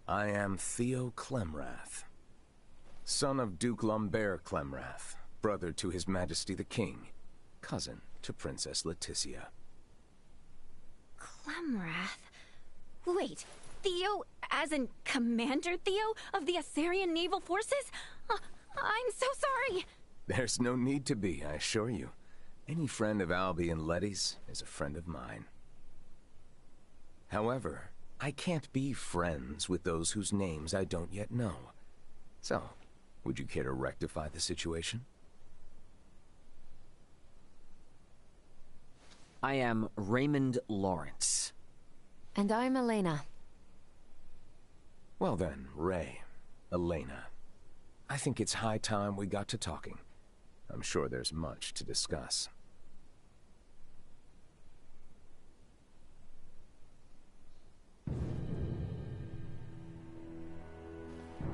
[SPEAKER 5] I am Theo Clemrath, son of Duke Lambert Clemrath, brother to His Majesty the King, cousin to Princess Leticia.
[SPEAKER 4] Clemrath? Wait, Theo, as in Commander Theo of the Assyrian Naval Forces? I'm so sorry!
[SPEAKER 5] There's no need to be, I assure you. Any friend of Albie and Letty's is a friend of mine. However, I can't be friends with those whose names I don't yet know. So, would you care to rectify the situation?
[SPEAKER 1] I am Raymond Lawrence.
[SPEAKER 7] And I'm Elena.
[SPEAKER 5] Well then, Ray, Elena. I think it's high time we got to talking. I'm sure there's much to discuss.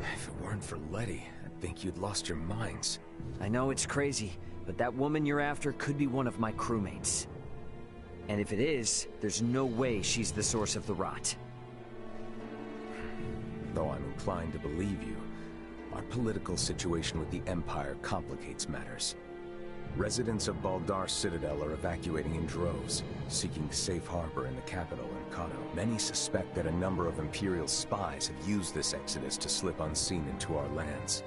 [SPEAKER 5] If it weren't for Letty, I'd think you'd lost your minds.
[SPEAKER 1] I know it's crazy, but that woman you're after could be one of my crewmates. And if it is, there's no way she's the source of the rot.
[SPEAKER 5] Though I'm inclined to believe you, our political situation with the Empire complicates matters. Residents of Baldar Citadel are evacuating in droves, seeking safe harbor in the capital in Kato. Many suspect that a number of Imperial spies have used this exodus to slip unseen into our lands.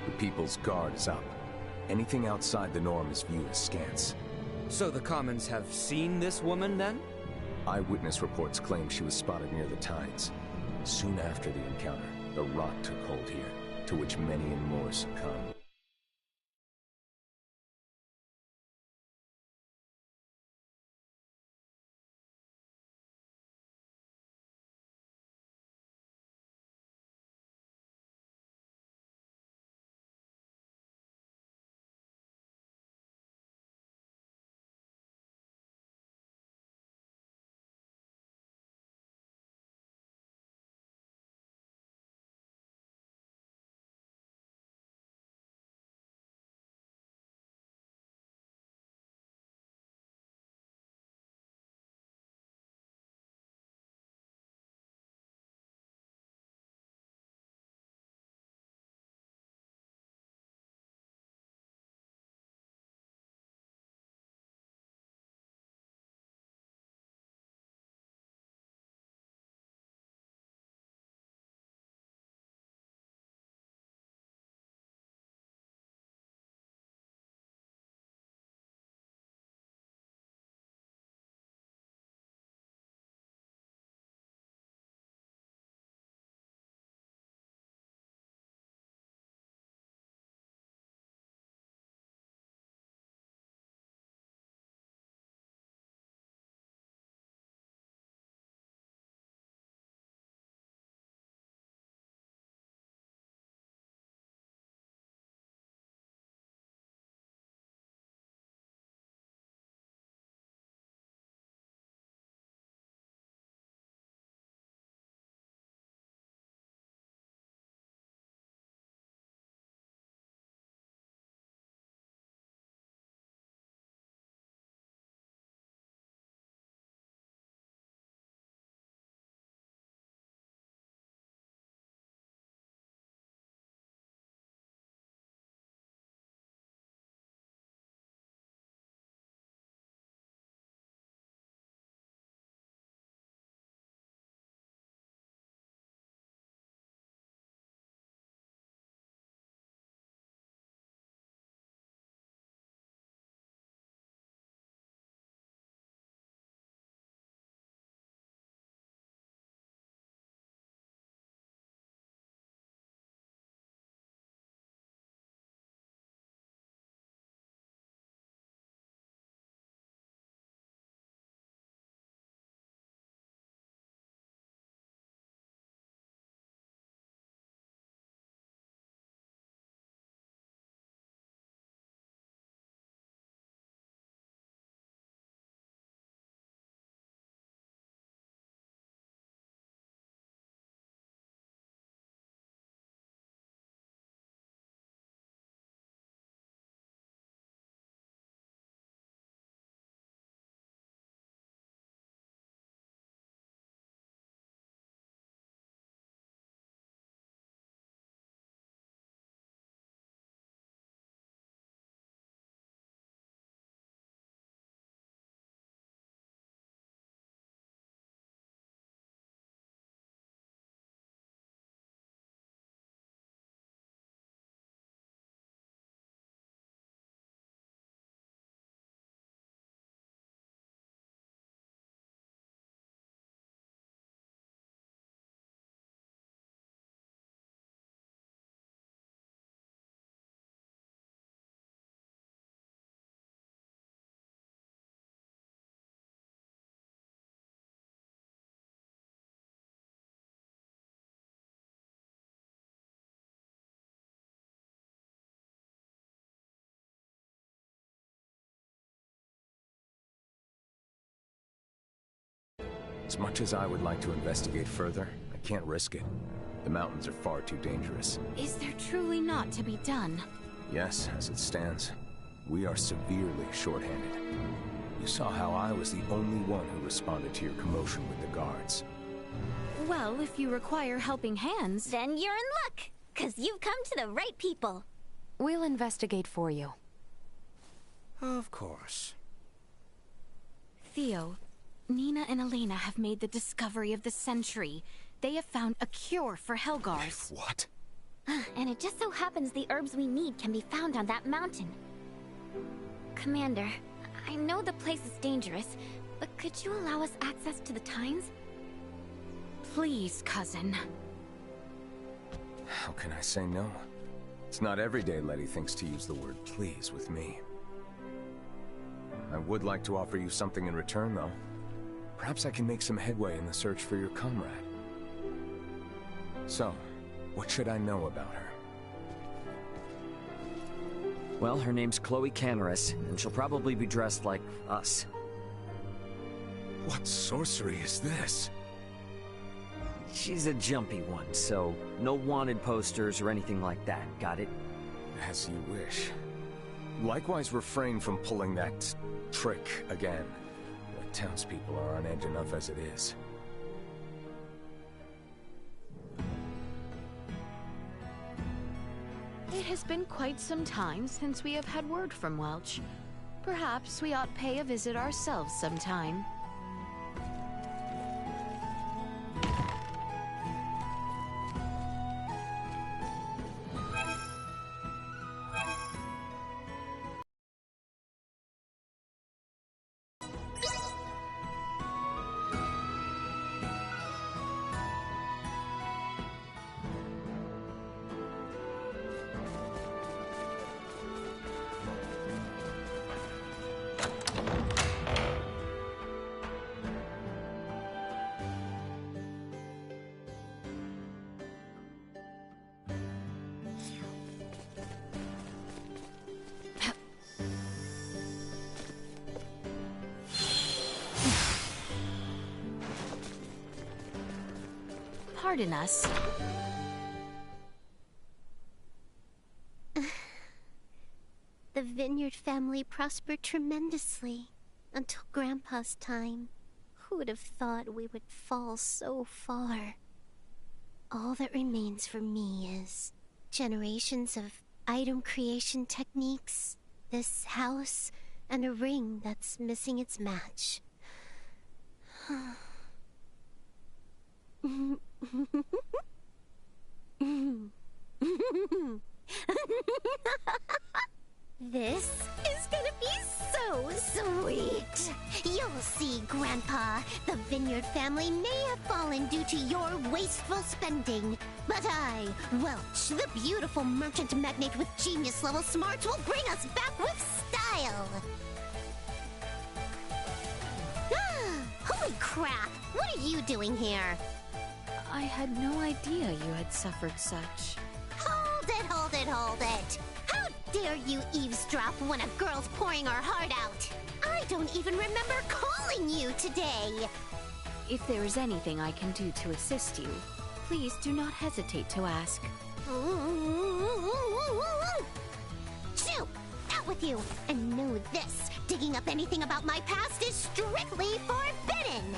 [SPEAKER 5] The People's Guard is up. Anything outside the norm is viewed askance.
[SPEAKER 12] So the Commons have seen this woman, then?
[SPEAKER 5] Eyewitness reports claim she was spotted near the Tides. Soon after the encounter, the rot took hold here, to which many and more succumbed. As much as I would like to investigate further, I can't risk it. The mountains are far too dangerous.
[SPEAKER 2] Is there truly not to be done?
[SPEAKER 5] Yes, as it stands, we are severely short-handed. You saw how I was the only one who responded to your commotion with the guards.
[SPEAKER 2] Well, if you require helping hands...
[SPEAKER 4] Then you're in luck, 'cause you've come to the right people.
[SPEAKER 7] We'll investigate for you.
[SPEAKER 5] Of course.
[SPEAKER 2] Theo, Nina and Elena have made the discovery of the century. They have found a cure for Helgars.
[SPEAKER 5] What?
[SPEAKER 4] And it just so happens the herbs we need can be found on that mountain. Commander, I know the place is dangerous, but could you allow us access to the Times?
[SPEAKER 2] Please, cousin.
[SPEAKER 5] How can I say no? It's not every day Letty thinks to use the word please with me. I would like to offer you something in return, though. Perhaps I can make some headway in the search for your comrade. So, what should I know about her?
[SPEAKER 1] Well, her name's Chloe Canaris, and she'll probably be dressed like us.
[SPEAKER 5] What sorcery is this?
[SPEAKER 1] She's a jumpy one, so no wanted posters or anything like that, got it?
[SPEAKER 5] As you wish. Likewise, refrain from pulling that trick again. The townspeople are on edge enough as it is.
[SPEAKER 2] It has been quite some time since we have had word from Welch. Perhaps we ought pay a visit ourselves sometime. Pardon us.
[SPEAKER 22] The Vineyard family prospered tremendously until Grandpa's time. Who would have thought we would fall so far? All that remains for me is generations of item creation techniques, this house, and a ring that's missing its match. This is gonna be so sweet! You'll see, Grandpa. The Vineyard family may have fallen due to your wasteful spending, but I, Welch, the beautiful merchant magnate with genius-level smarts, will bring us back with style! Holy crap! What are you doing here?
[SPEAKER 2] I had no idea you had suffered such.
[SPEAKER 22] Hold it, hold it, hold it! How dare you eavesdrop when a girl's pouring her heart out? I don't even remember calling you today!
[SPEAKER 2] If there is anything I can do to assist you, please do not hesitate to ask.
[SPEAKER 22] Shoo! Out with you! And know this, digging up anything about my past is strictly forbidden!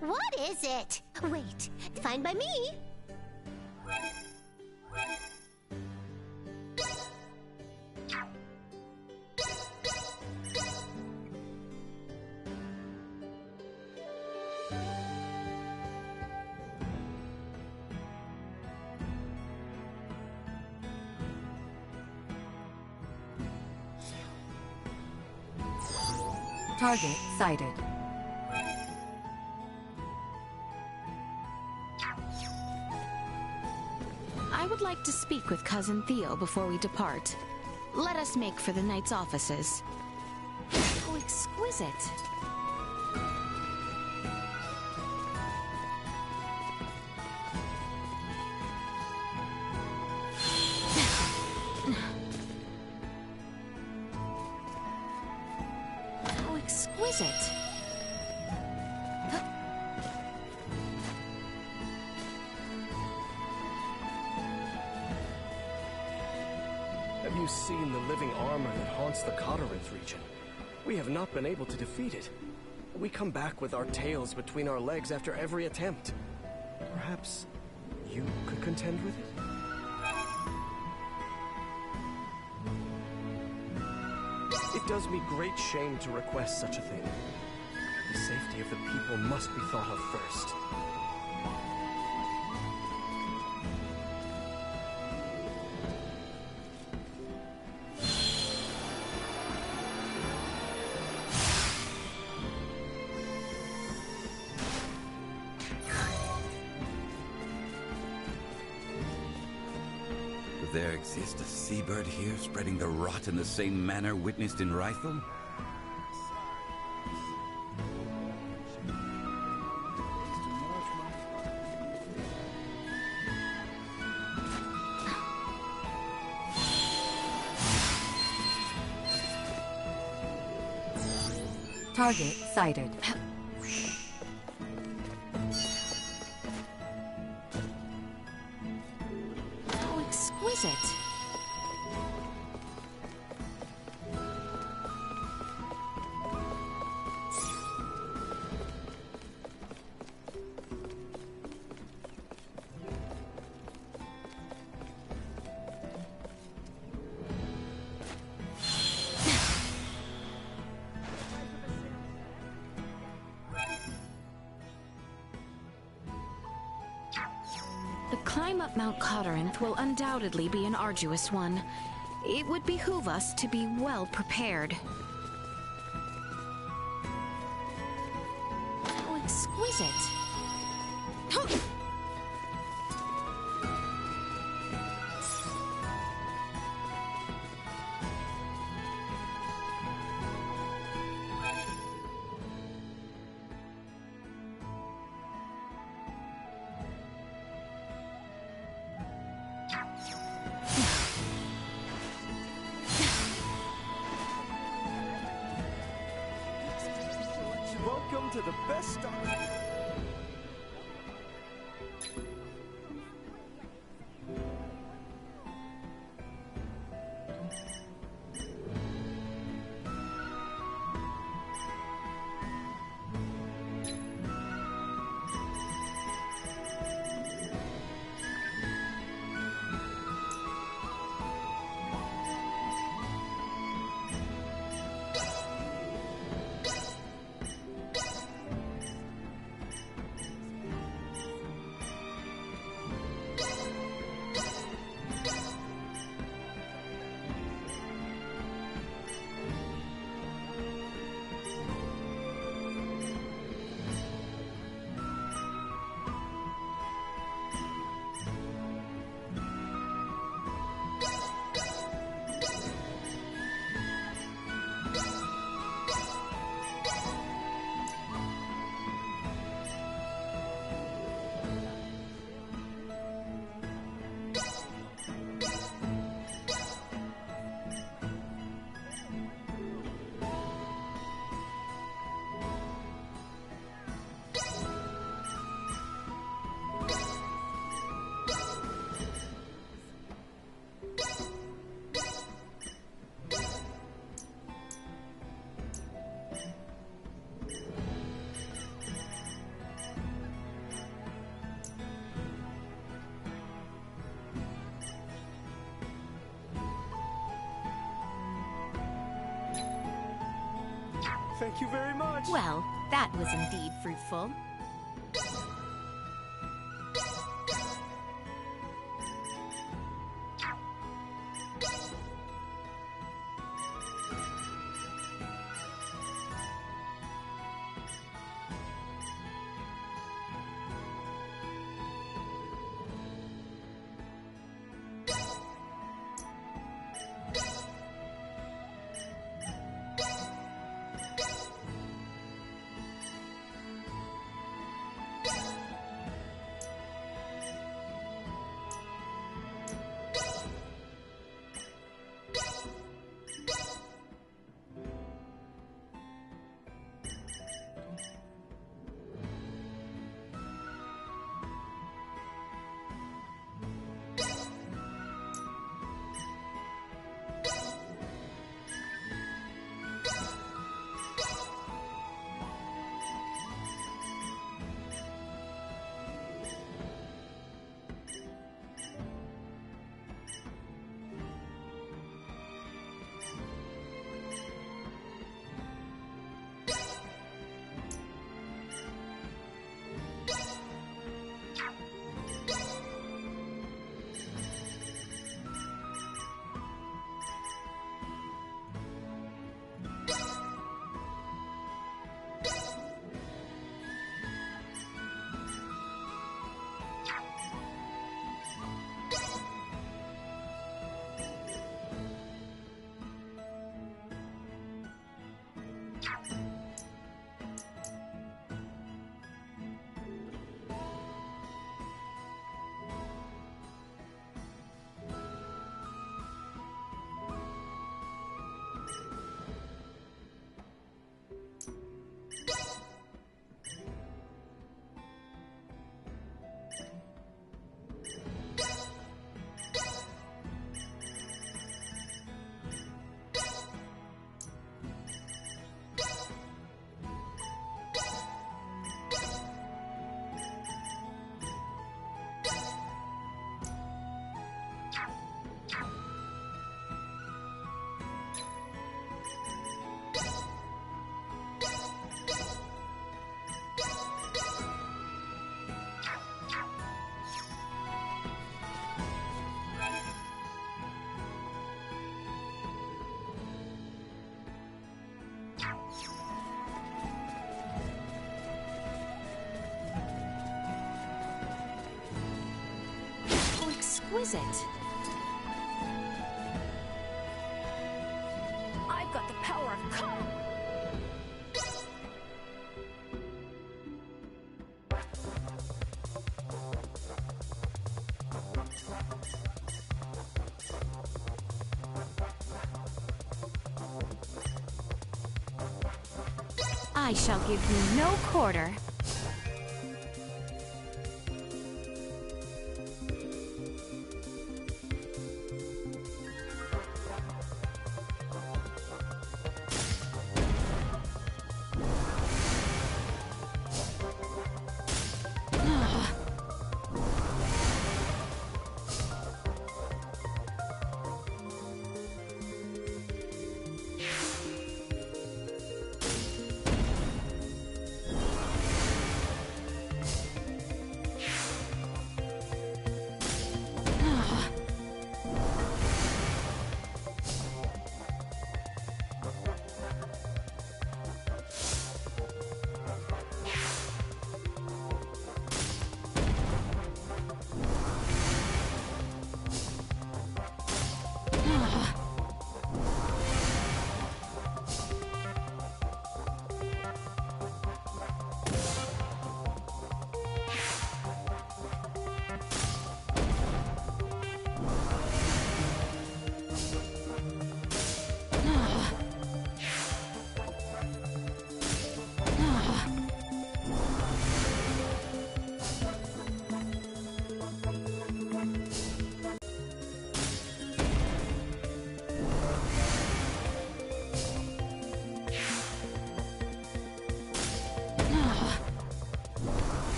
[SPEAKER 22] What is it? Wait, fine by me.
[SPEAKER 16] Target sighted.
[SPEAKER 2] I would like to speak with Cousin Theo before we depart. Let us make for the knight's offices. How exquisite! How exquisite! exquisite.
[SPEAKER 5] Have you seen the living armor that haunts the Cotterinth region? We have not been able to defeat it. We come back with our tails between our legs after every attempt. Perhaps you could contend with it? It does me great shame to request such a thing. The safety of the people must be thought of first.
[SPEAKER 17] There exists a seabird here spreading the rot in the same manner witnessed in Rifle?
[SPEAKER 16] Target sighted.
[SPEAKER 2] How exquisite. The climb up Mount Cotterinth will undoubtedly be an arduous one. It would behoove us to be well prepared. How exquisite.
[SPEAKER 5] Welcome to the best start. Thank you very much.
[SPEAKER 2] Well, that was indeed fruitful. exquisite.
[SPEAKER 10] I've got the power of calm.
[SPEAKER 2] I shall give you no quarter.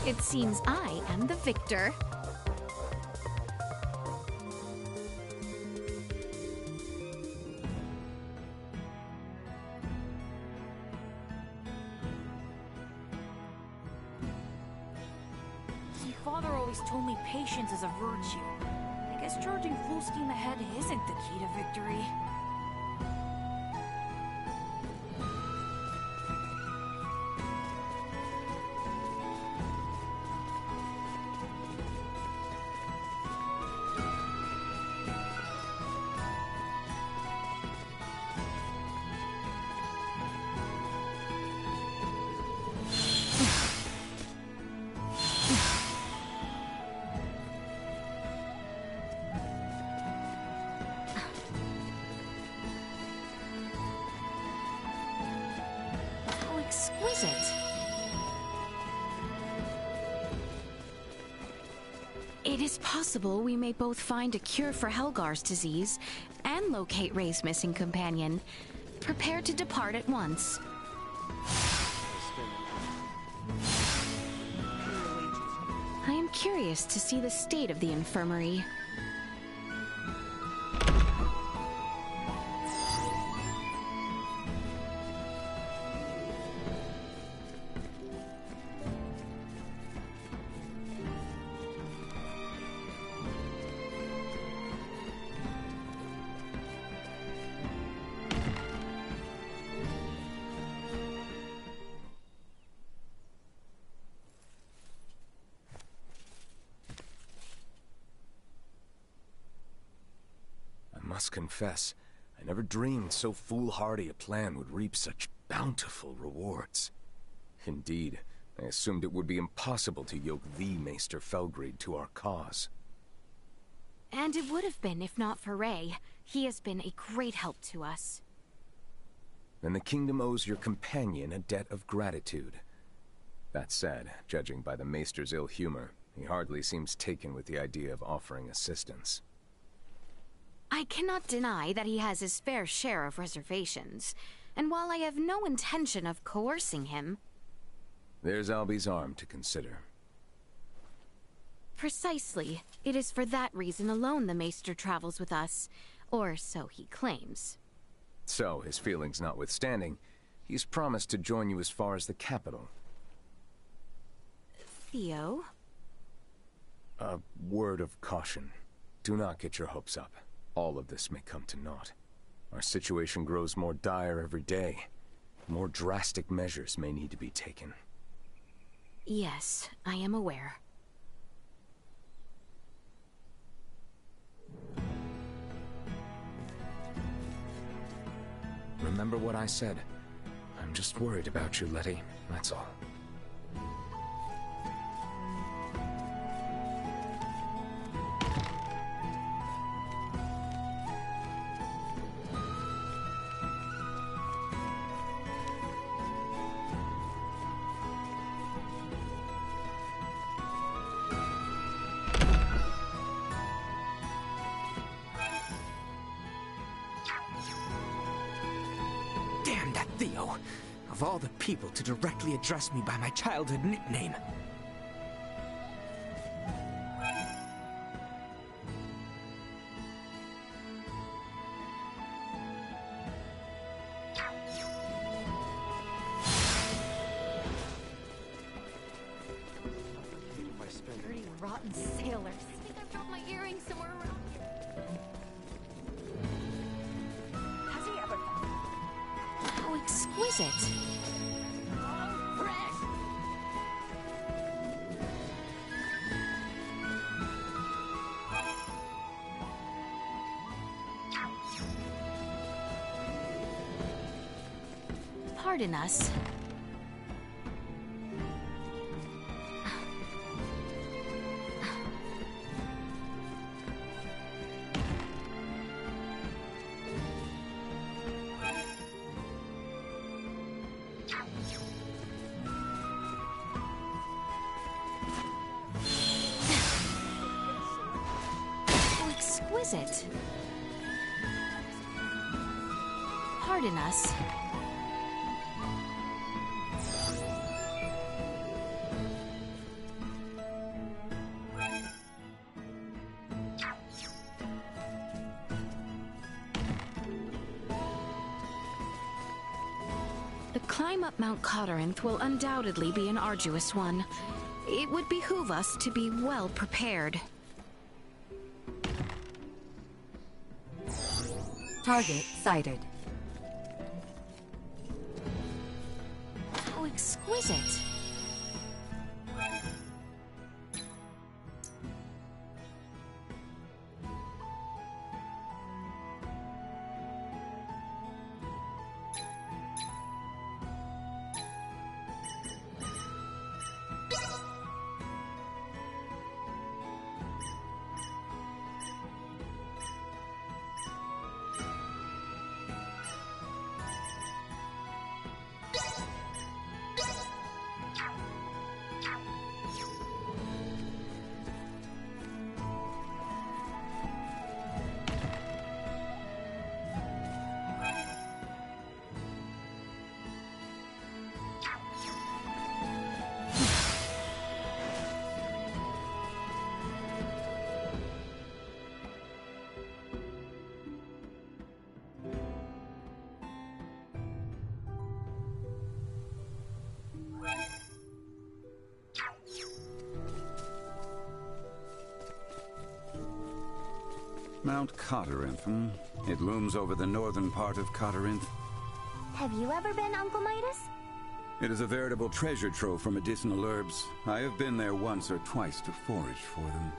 [SPEAKER 2] It seems I am the victor.
[SPEAKER 19] My father always told me patience is a virtue. I guess charging full steam ahead isn't the key to victory.
[SPEAKER 2] exquisite. It is possible we may both find a cure for Helgar's disease and locate Ray's missing companion. Prepare to depart at once. I am curious to see the state of the infirmary.
[SPEAKER 5] I must confess, I never dreamed so foolhardy a plan would reap such bountiful rewards. Indeed, I assumed it would be impossible to yoke the Maester Felgreid to our cause.
[SPEAKER 2] And it would have been if not for Ray. He has been a great help to us.
[SPEAKER 5] Then the kingdom owes your companion a debt of gratitude. That said, judging by the Maester's ill humor, he hardly seems taken with the idea of offering assistance.
[SPEAKER 2] I cannot deny that he has his fair share of reservations, and while I have no intention of coercing him...
[SPEAKER 5] There's Albie's arm to consider.
[SPEAKER 2] Precisely. It is for that reason alone the Maester travels with us, or so he claims.
[SPEAKER 5] So, his feelings notwithstanding, he's promised to join you as far as the capital.
[SPEAKER 2] Theo?
[SPEAKER 5] A word of caution. Do not get your hopes up. All of this may come to naught. Our situation grows more dire every day. More drastic measures may need to be taken.
[SPEAKER 2] Yes, I am aware.
[SPEAKER 5] Remember what I said. I'm just worried about you, Letty. That's all.
[SPEAKER 12] Damn that Theo! Of all the people to directly address me by my childhood nickname.
[SPEAKER 10] Dirty, rotten sailors. I think I dropped my earrings somewhere around here. Has he ever...
[SPEAKER 2] How exquisite! Pardon us. How exquisite! Pardon us. The climb up Mount Cotteranth will undoubtedly be an arduous one. It would behoove us to be well prepared.
[SPEAKER 16] Target sighted.
[SPEAKER 2] How exquisite!
[SPEAKER 17] Mount Coterinth, hmm? It looms over the northern part of Coterinth.
[SPEAKER 4] Have you ever been, Uncle Midas?
[SPEAKER 17] It is a veritable treasure trove for medicinal herbs. I have been there once or twice to forage for them.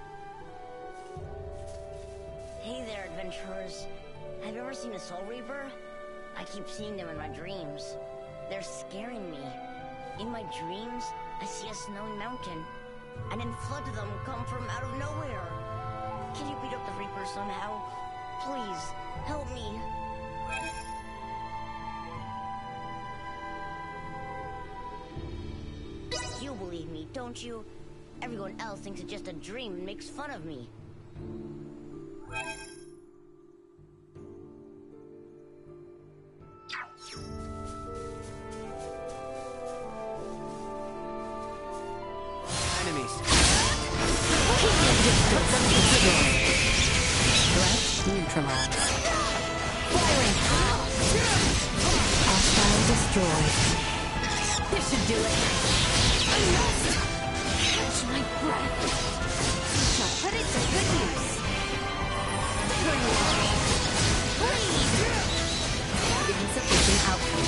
[SPEAKER 8] Hey there, adventurers. Have you ever seen a Soul Reaper? I keep seeing them in my dreams. They're scaring me. In my dreams, I see a snowy mountain, and then floods of them come from out of nowhere. Can you beat up the Reaper somehow? Please, help me. You believe me, don't you? Everyone else thinks it's just a dream and makes fun of me.
[SPEAKER 12] Enemies.
[SPEAKER 7] Threat neutralized. Firing. Hostile destroyed.
[SPEAKER 2] This should do it. I must catch my breath. I shall put it to good use. Stay where you are. Bleed.
[SPEAKER 7] Insufficient output.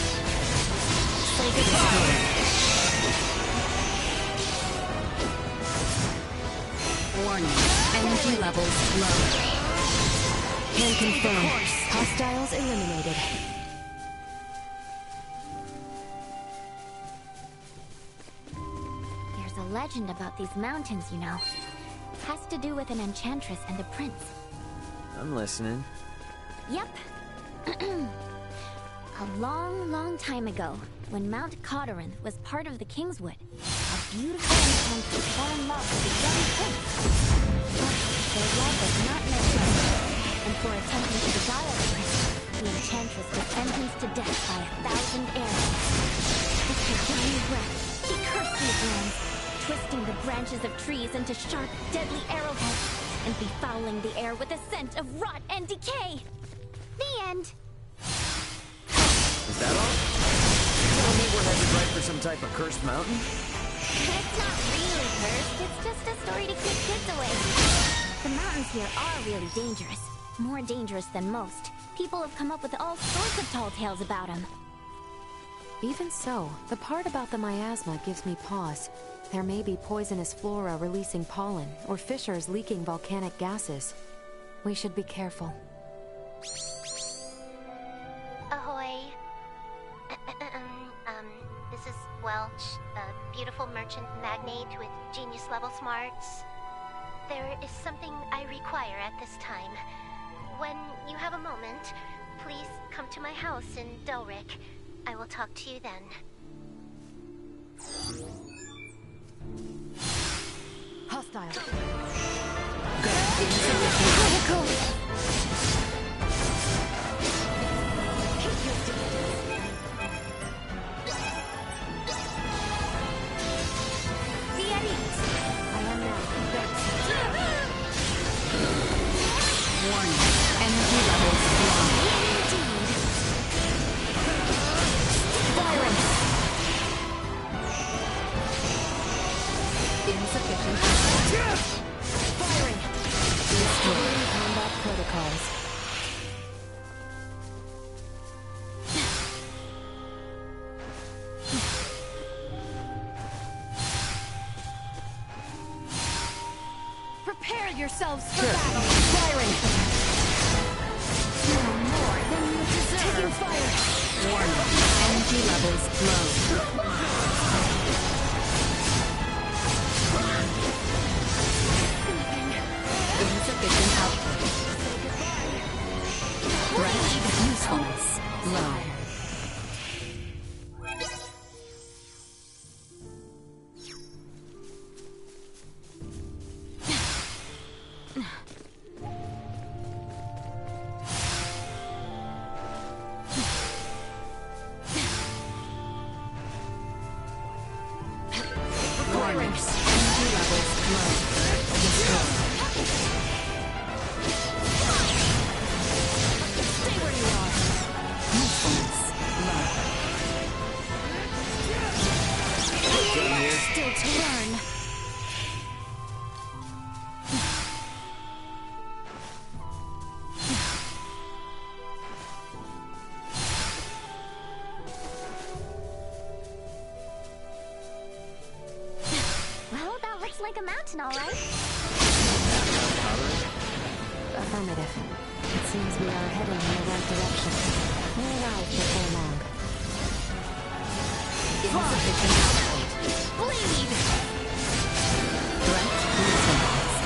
[SPEAKER 7] Sega destroyed. Warning. Energy levels low. Can confirm. Hostiles eliminated.
[SPEAKER 4] There's a legend about these mountains, you know. Has to do with an enchantress and a prince.
[SPEAKER 1] I'm listening.
[SPEAKER 4] Yep. A long, long time ago, when Mount Coterinth was part of the Kingswood, a beautiful enchantress fell in love with a young prince. But their love was not meant to be, and for attempting to beguile the prince, the enchantress was sentenced to death by 1,000 arrows. With her dying breath, she cursed these lands, twisting the branches of trees into sharp, deadly arrowheads, and befouling the air with a scent of rot and decay. The end.
[SPEAKER 1] Is that all? Tell me we're headed right for some type of cursed mountain?
[SPEAKER 4] It's not really cursed, it's just a story to keep kids away. The mountains here are really dangerous. More dangerous than most. People have come up with all sorts of tall tales about them.
[SPEAKER 7] Even so, the part about the miasma gives me pause. There may be poisonous flora releasing pollen, or fissures leaking volcanic gases. We should be careful.
[SPEAKER 22] Ahoy. This is Welch, a beautiful merchant magnate with genius-level smarts. There is something I require at this time. When you have a moment, please come to my house in Delric. I will talk to you then.
[SPEAKER 7] Hostile.
[SPEAKER 2] Warning. Energy levels low.
[SPEAKER 7] Firing. Insufficient. Firing. Destroying combat protocols.
[SPEAKER 2] Prepare yourselves for battle. Firing. No more than you deserve. Taking fire.
[SPEAKER 7] Warning. Energy levels low. Insufficient output. Threat usefulness low.
[SPEAKER 22] like a mountain, all right?
[SPEAKER 7] Affirmative. It seems we are heading in the right direction. We'll arrive before long. Insufficient output.
[SPEAKER 2] Bleed!
[SPEAKER 7] Threat neutralized.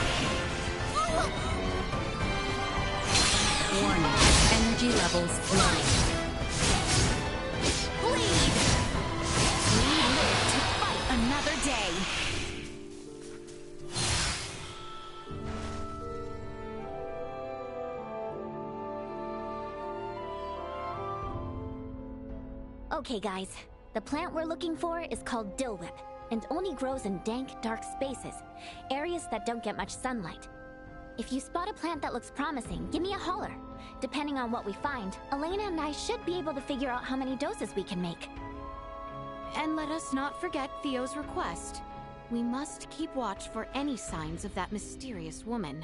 [SPEAKER 16] Warning. Energy levels low.
[SPEAKER 2] Bleed! We live to fight another day.
[SPEAKER 4] Okay, guys. The plant we're looking for is called dillwhip, and only grows in dank, dark spaces, areas that don't get much sunlight. If you spot a plant that looks promising, give me a holler. Depending on what we find, Elena and I should be able to figure out how many doses we can make.
[SPEAKER 2] And let us not forget Theo's request. We must keep watch for any signs of that mysterious woman.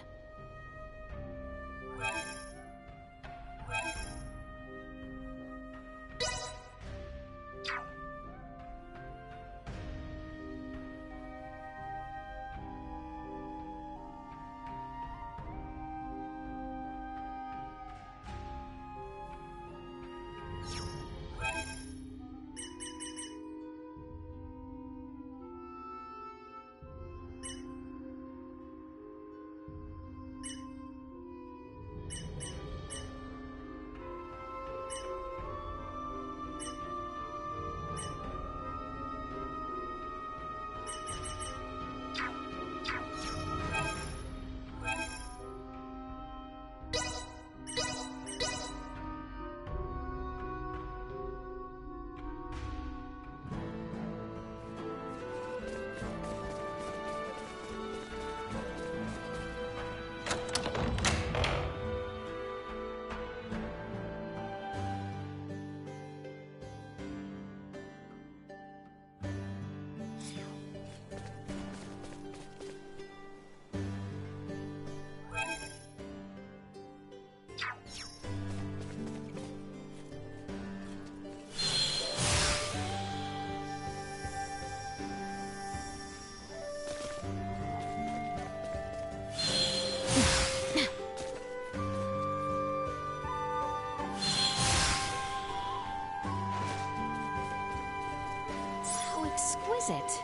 [SPEAKER 2] Exquisite.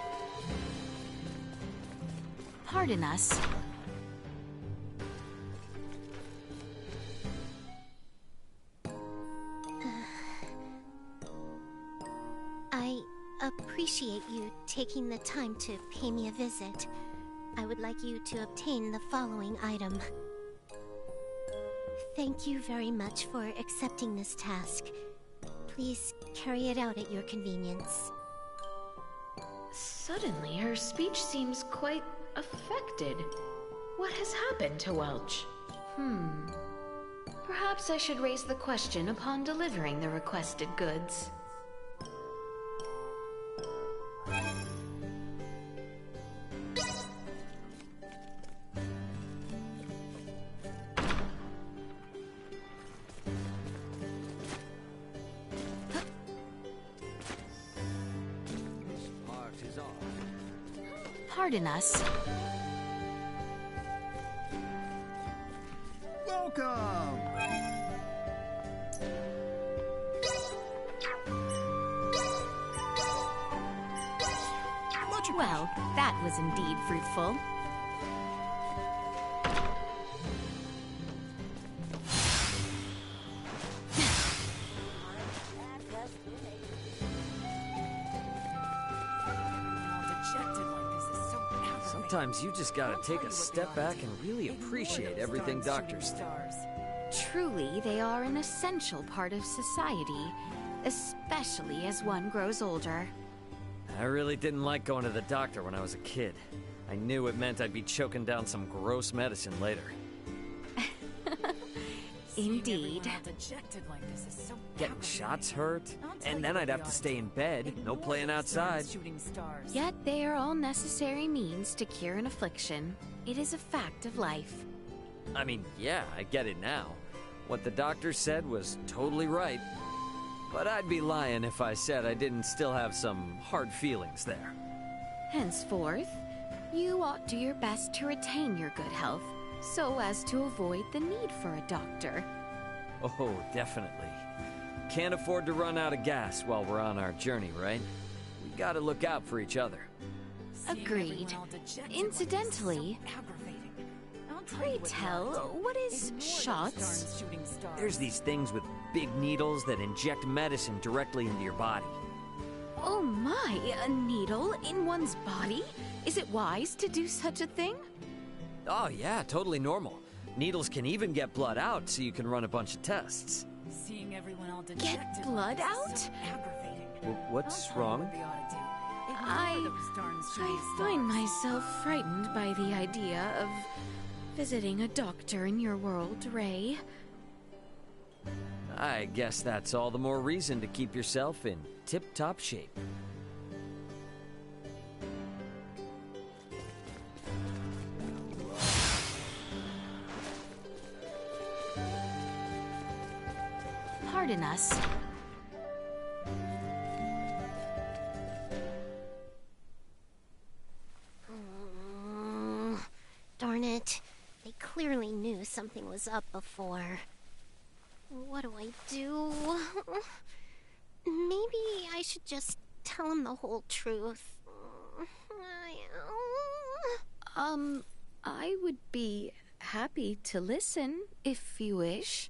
[SPEAKER 2] Pardon us.
[SPEAKER 22] I appreciate you taking the time to pay me a visit. I would like you to obtain the following item. Thank you very much for accepting this task. Please carry it out at your convenience.
[SPEAKER 9] Suddenly, her speech seems quite affected. What has happened to Welch? Perhaps I should raise the question upon delivering the requested goods.
[SPEAKER 2] Pardon us.
[SPEAKER 20] Welcome!
[SPEAKER 2] Well, that was indeed fruitful.
[SPEAKER 1] Sometimes you just gotta take a step back and really appreciate everything doctors do.
[SPEAKER 2] Truly, they are an essential part of society, especially as one grows older.
[SPEAKER 1] I really didn't like going to the doctor when I was a kid. I knew it meant I'd be choking down some gross medicine later.
[SPEAKER 2] Indeed.
[SPEAKER 1] Getting shots hurt, and then I'd have to stay in bed, no playing outside.
[SPEAKER 2] Yet they are all necessary means to cure an affliction. It is a fact of life.
[SPEAKER 1] I mean, yeah, I get it now. What the doctor said was totally right. But I'd be lying if I said I didn't still have some hard feelings there.
[SPEAKER 2] Henceforth, You ought do your best to retain your good health, so as to avoid the need for a doctor.
[SPEAKER 1] Oh, definitely. Can't afford to run out of gas while we're on our journey, right? We gotta look out for each other.
[SPEAKER 2] Agreed. Incidentally, pray tell, what is shots?
[SPEAKER 1] There's these things with big needles that inject medicine directly into your body.
[SPEAKER 2] Oh my, a needle in one's body? Is it wise to do such a thing?
[SPEAKER 1] Oh yeah, totally normal. Needles can even get blood out so you can run a bunch of tests.
[SPEAKER 19] Seeing everyone all
[SPEAKER 2] Get blood out?
[SPEAKER 1] What's wrong?
[SPEAKER 2] I find myself frightened by the idea of visiting a doctor in your world, Ray.
[SPEAKER 1] I guess that's all the more reason to keep yourself in tip-top shape.
[SPEAKER 2] Pardon us.
[SPEAKER 22] Darn it. They clearly knew something was up before. What do I do? Maybe I should just tell him the whole truth.
[SPEAKER 2] I would be happy to listen, if you wish.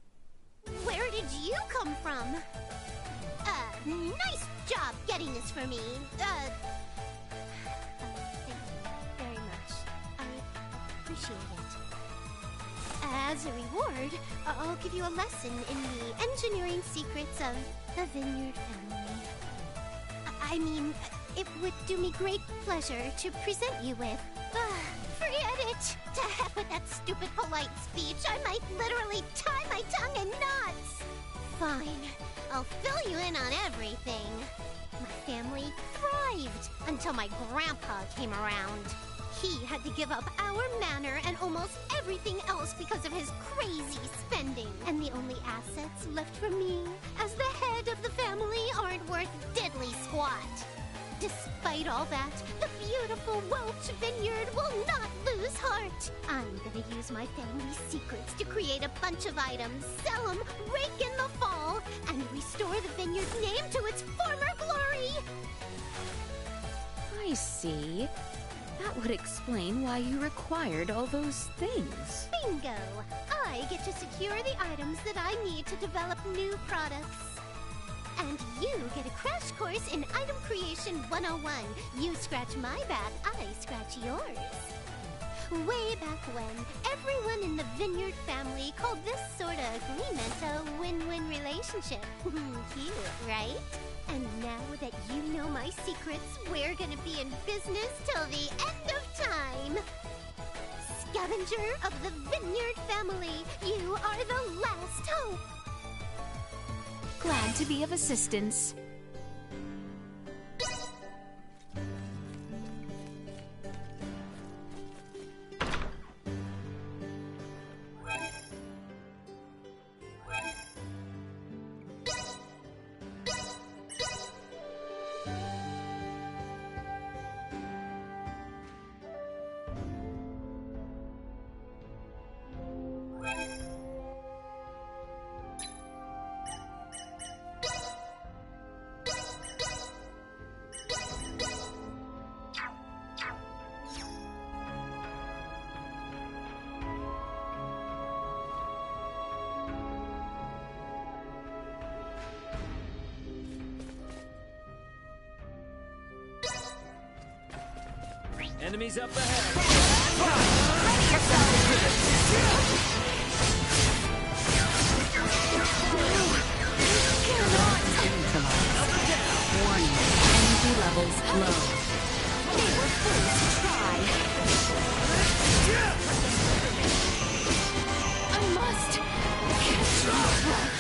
[SPEAKER 22] Where did you come from? Nice job getting this for me. Thank you very much. I appreciate it. As a reward, I'll give you a lesson in the engineering secrets of the Vineyard family. I mean, it would do me great pleasure to present you with. Forget it! To heck with that stupid polite speech. I might literally tie my tongue in knots. Fine. I'll fill you in on everything. My family thrived until my grandpa came around. He had to give up our manor and almost everything else because of his crazy spending. And the only assets left for me as the head of the family aren't worth diddly squat. Despite all that, the beautiful Welch Vineyard will not lose heart. I'm gonna use my family's secrets to create a bunch of items, sell them, rake in the fall, and restore the vineyard's name to its former glory.
[SPEAKER 2] I see. That would explain why you required all those things.
[SPEAKER 22] Bingo! I get to secure the items that I need to develop new products. And you get a crash course in Item Creation 101. You scratch my back, I scratch yours. Way back when, everyone in the Vineyard family called this sort of agreement a win-win relationship. Cute, right? And now that you know my secrets, we're gonna be in business till the end of time. Scavenger of the Vineyard family, you are the last hope.
[SPEAKER 2] Glad to be of assistance.
[SPEAKER 1] Enemies up ahead.
[SPEAKER 16] Warning. Energy levels low.
[SPEAKER 22] They were fools to try.
[SPEAKER 2] I must catch up.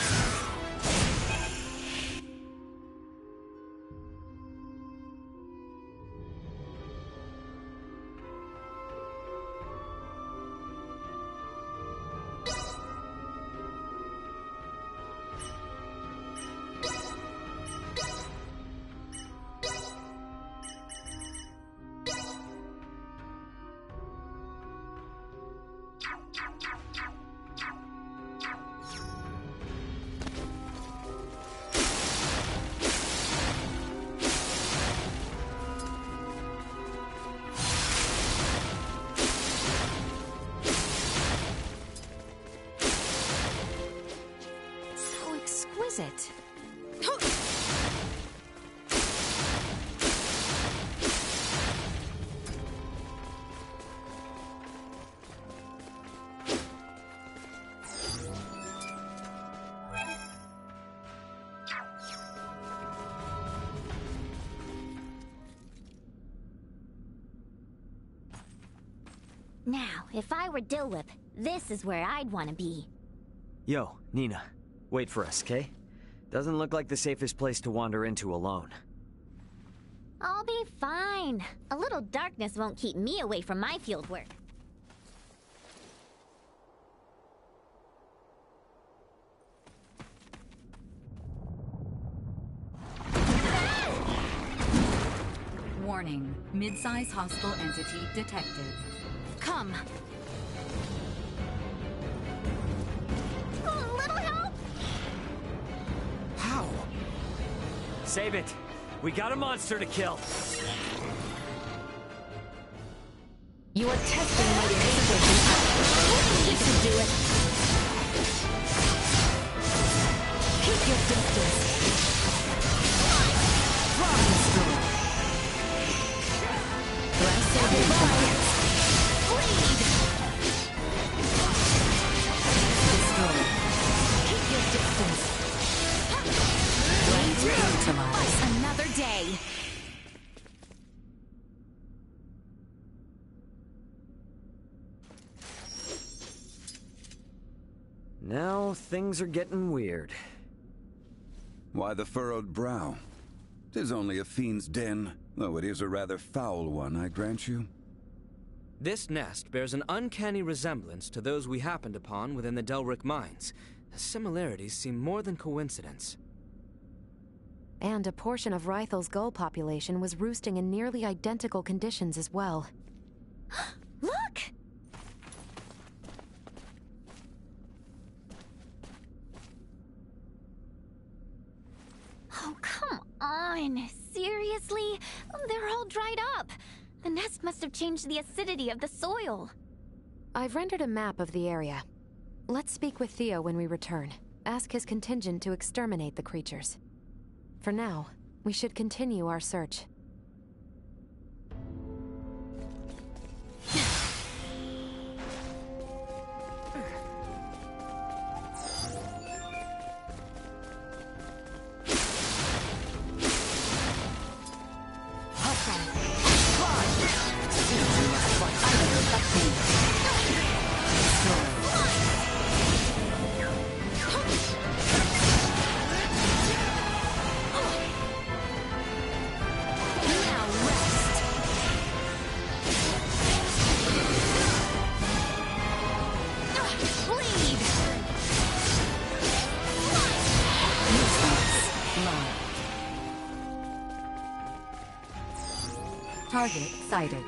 [SPEAKER 4] Now, if I were Dilwip, this is where I'd want to be.
[SPEAKER 1] Yo, Nina. Wait for us, okay? Doesn't look like the safest place to wander into alone.
[SPEAKER 4] I'll be fine. A little darkness won't keep me away from my field work.
[SPEAKER 16] Warning. Mid-size hostile entity detected.
[SPEAKER 2] Come.
[SPEAKER 4] A little help?
[SPEAKER 1] How? Save it. We got a monster to kill.
[SPEAKER 7] You are testing my patience.
[SPEAKER 4] You can do it.
[SPEAKER 7] Keep your distance.
[SPEAKER 2] Another day.
[SPEAKER 1] Now things are getting weird.
[SPEAKER 17] Why the furrowed brow? 'Tis only a fiend's den, though it is a rather foul one, I grant you.
[SPEAKER 5] This nest bears an uncanny resemblance to those we happened upon within the Delric mines. The similarities seem more than coincidence.
[SPEAKER 7] And a portion of Rythel's gull population was roosting in nearly identical conditions as well.
[SPEAKER 4] Look! Oh, come on. Seriously? They're all dried up. The nest must have changed the acidity of the soil.
[SPEAKER 7] I've rendered a map of the area. Let's speak with Theo when we return. Ask his contingent to exterminate the creatures. For now, we should continue our search. Target sighted.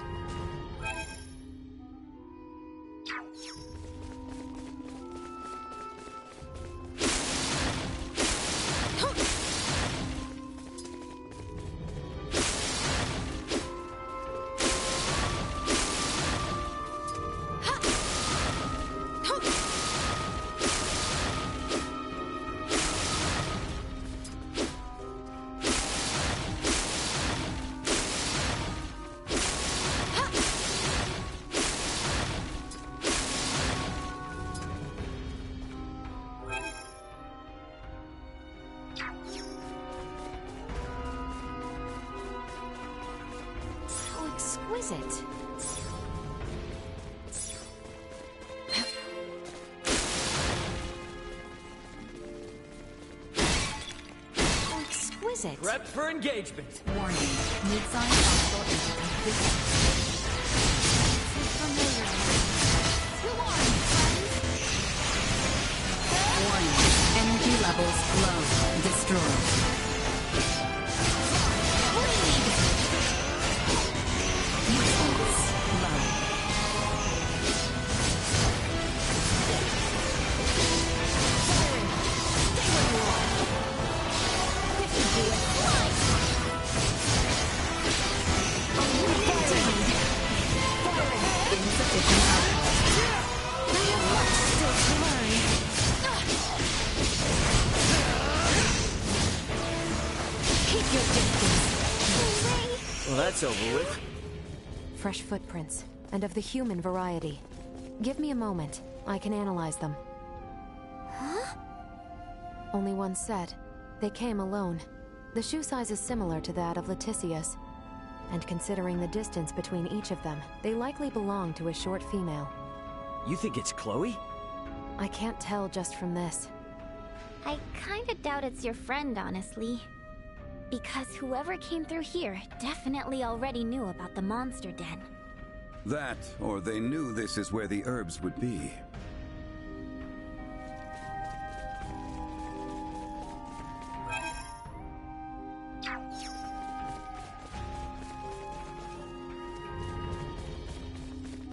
[SPEAKER 2] Exquisite. Exquisite.
[SPEAKER 1] Prep for engagement.
[SPEAKER 16] Warning. Mid-size hostile entity detected. Warning. Energy levels low. Destroyed.
[SPEAKER 1] Well, that's over with.
[SPEAKER 7] Fresh footprints, and of the human variety. Give me a moment. I can analyze them.
[SPEAKER 4] Huh?
[SPEAKER 7] Only one set. They came alone. The shoe size is similar to that of Leticia's. And considering the distance between each of them, they likely belong to a short female.
[SPEAKER 1] You think it's Chloe?
[SPEAKER 7] I can't tell just from this.
[SPEAKER 4] I kinda doubt it's your friend, honestly. Because whoever came through here definitely already knew about the monster den.
[SPEAKER 17] That, or they knew this is where the herbs would be.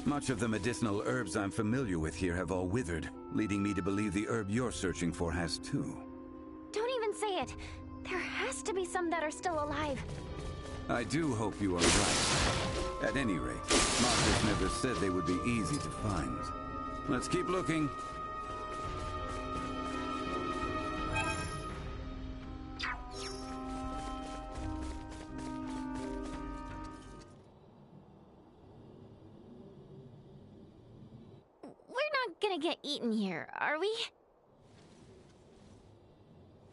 [SPEAKER 17] Much of the medicinal herbs I'm familiar with here have all withered, leading me to believe the herb you're searching for has too.
[SPEAKER 4] Don't even say it! There has to be some that are still alive.
[SPEAKER 17] I do hope you are right. At any rate, Marcus never said they would be easy to find. Let's keep looking.
[SPEAKER 4] We're not gonna get eaten here, are we?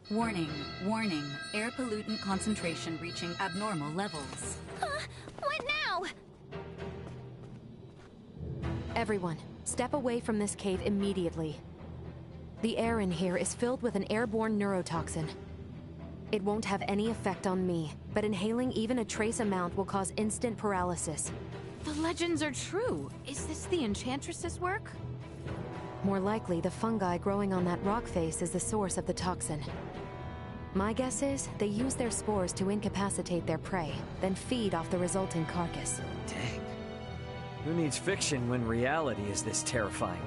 [SPEAKER 16] Warning, warning. Air pollutant concentration reaching abnormal levels.
[SPEAKER 4] What now?
[SPEAKER 7] Everyone, step away from this cave immediately. The air in here is filled with an airborne neurotoxin. It won't have any effect on me, but inhaling even a trace amount will cause instant paralysis.
[SPEAKER 2] The legends are true. Is this the Enchantress's work?
[SPEAKER 7] More likely, the fungi growing on that rock face is the source of the toxin. My guess is they use their spores to incapacitate their prey, then feed off the resulting carcass.
[SPEAKER 1] Dang. Who needs fiction when reality is this terrifying?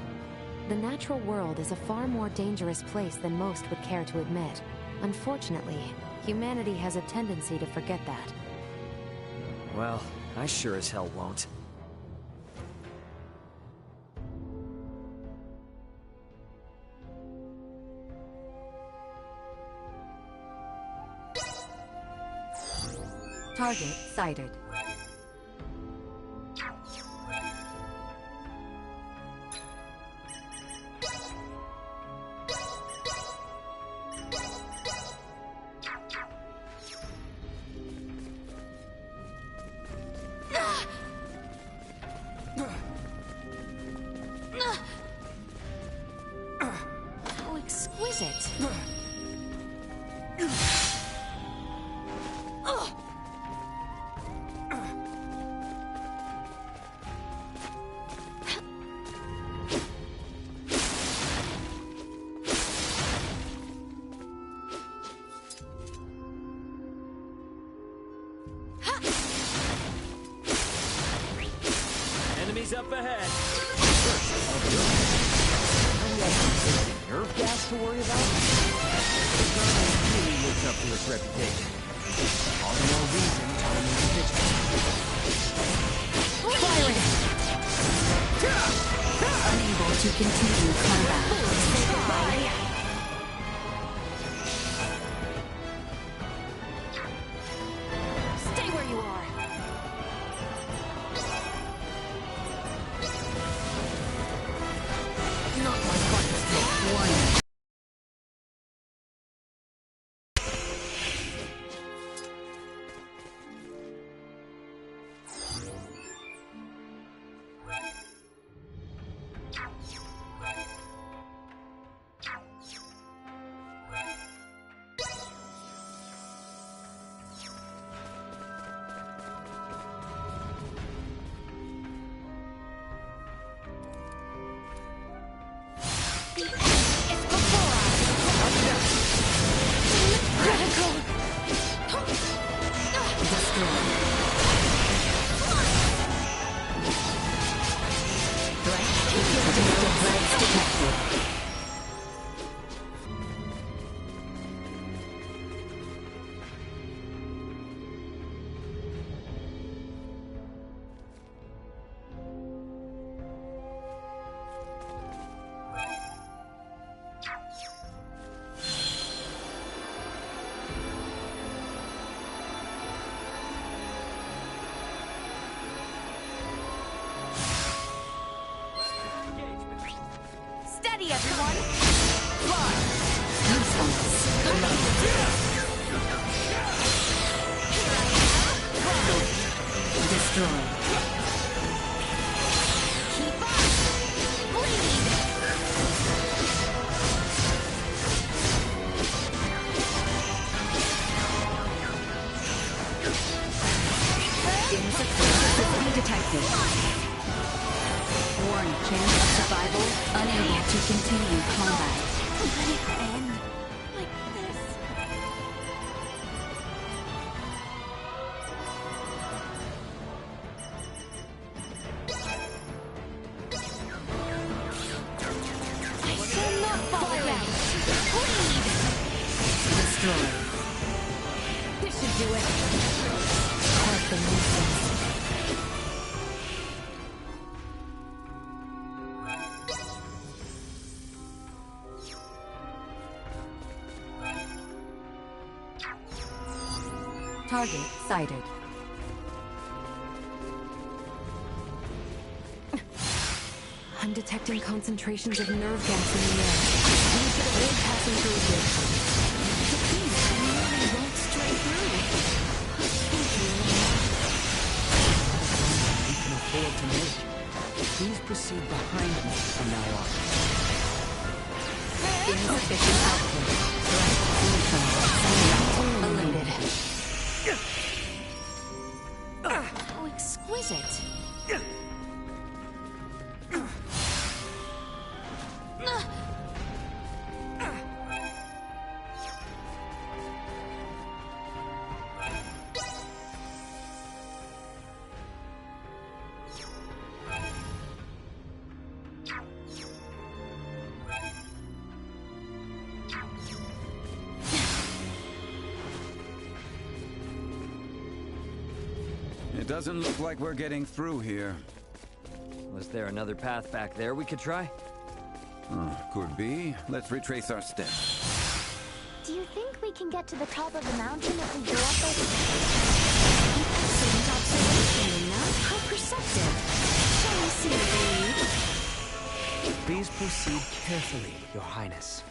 [SPEAKER 7] The natural world is a far more dangerous place than most would care to admit. Unfortunately, humanity has a tendency to forget that.
[SPEAKER 1] Well, I sure as hell won't.
[SPEAKER 16] Target sighted.
[SPEAKER 2] How exquisite.
[SPEAKER 1] Enemies up ahead.
[SPEAKER 3] Nerve gas to worry about? The Guardian really lives up to its reputation. All the more reason to remain vigilant.
[SPEAKER 2] Firing! Unable to continue combat. Goodbye. Stay where you are.
[SPEAKER 3] Not my buttons take one.
[SPEAKER 16] Destroy.
[SPEAKER 10] Keep up! Bleed!
[SPEAKER 16] Insufficiency detected. Warning, chance of survival unable to continue combat.
[SPEAKER 10] Let it end like this. I shall not fall down. Bleed!
[SPEAKER 16] Destroy.
[SPEAKER 10] This should do it.
[SPEAKER 7] Quite the nuisance.
[SPEAKER 16] Target sighted.
[SPEAKER 7] I'm detecting concentrations of nerve gas in the air. We should avoid passing through here. The beam nearly went straight through. Thank you,
[SPEAKER 3] We can afford to make. Please proceed behind me from now on.
[SPEAKER 16] Insufficient output. Threat neutralized. Eliminated.
[SPEAKER 10] How exquisite.
[SPEAKER 17] It doesn't look like we're getting through here.
[SPEAKER 1] Was there another path back there we could try?
[SPEAKER 17] Could be. Let's retrace our steps.
[SPEAKER 4] Do you think we can get to the top of the mountain if we go up it?
[SPEAKER 2] Excellent observation, Lena. How perceptive. Shall we see the lead?
[SPEAKER 3] Please proceed carefully, Your Highness.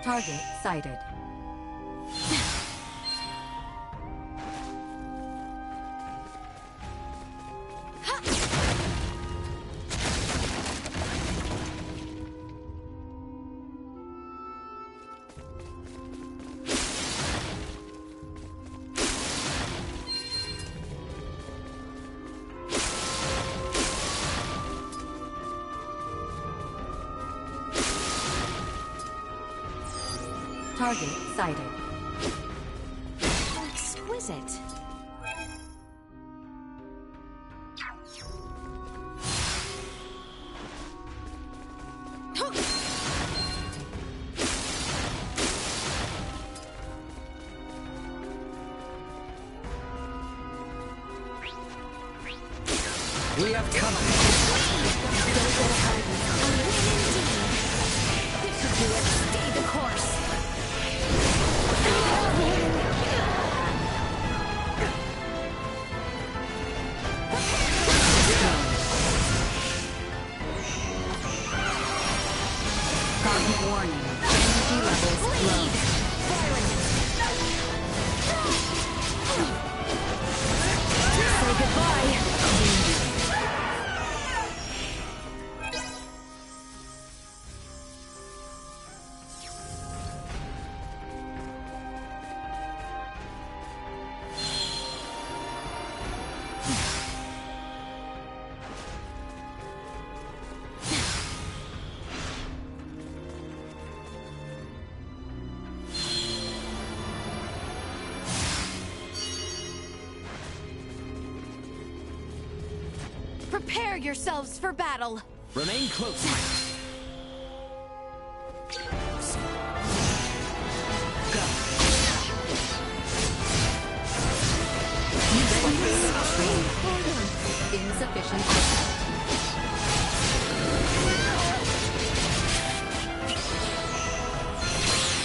[SPEAKER 16] Target sighted. Target sighted.
[SPEAKER 2] How exquisite.
[SPEAKER 3] We have come.
[SPEAKER 10] This should do it. Stay the course.
[SPEAKER 16] Target warning. Energy levels low.
[SPEAKER 10] Say goodbye. Prepare yourselves for battle.
[SPEAKER 3] Remain close, Highness.
[SPEAKER 16] Insufficient.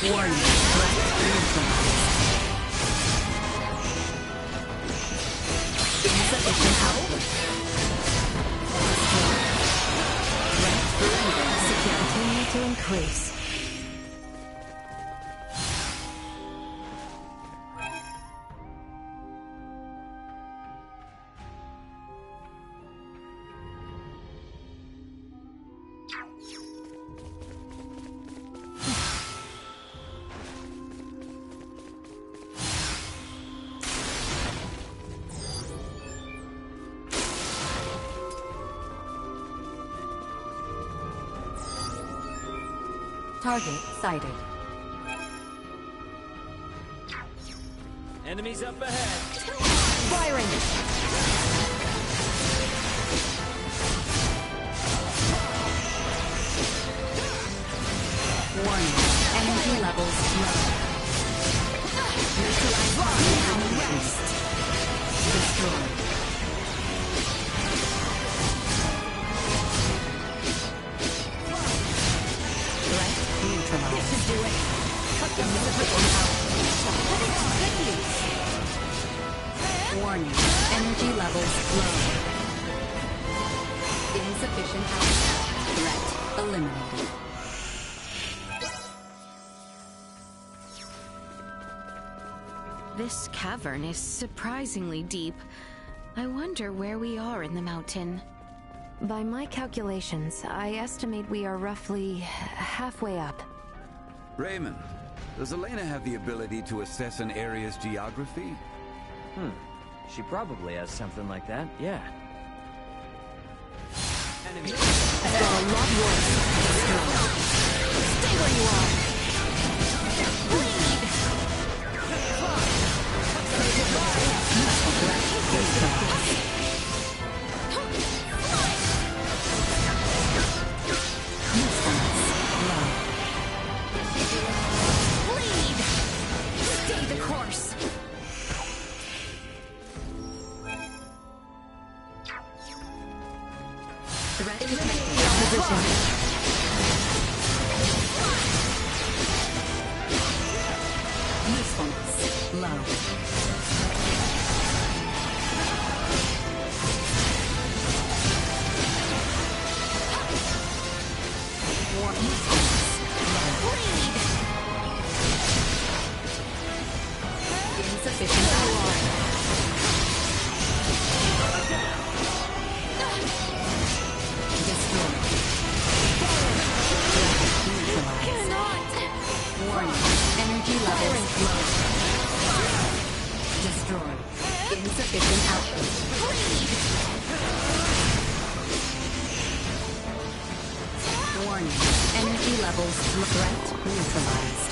[SPEAKER 16] Warning. Threat neutralized. Insufficient output.
[SPEAKER 7] place. Target sighted.
[SPEAKER 1] Enemies up ahead.
[SPEAKER 7] Firing! Warning. Energy levels low. Neutralize rest. Destroyed.
[SPEAKER 10] This should do it. Cut them with the
[SPEAKER 16] Warning. Energy levels low. Insufficient output. Threat eliminated.
[SPEAKER 2] This cavern is surprisingly deep. I wonder where we are in the mountain.
[SPEAKER 7] By my calculations, I estimate we are roughly halfway up.
[SPEAKER 17] Raymond, does Elena have the ability to assess an area's geography?
[SPEAKER 1] She probably has something like that, yeah. Enemy.
[SPEAKER 7] Got a lot worse. Stay where you are. Bleed. Bleed. Stay the course.
[SPEAKER 16] Threat detected. Position. Response low. Insufficient power. Destroyed. Neutralized. Warning. Energy levels low. Destroyed. Insufficient output. Warning. Energy levels threat neutralized.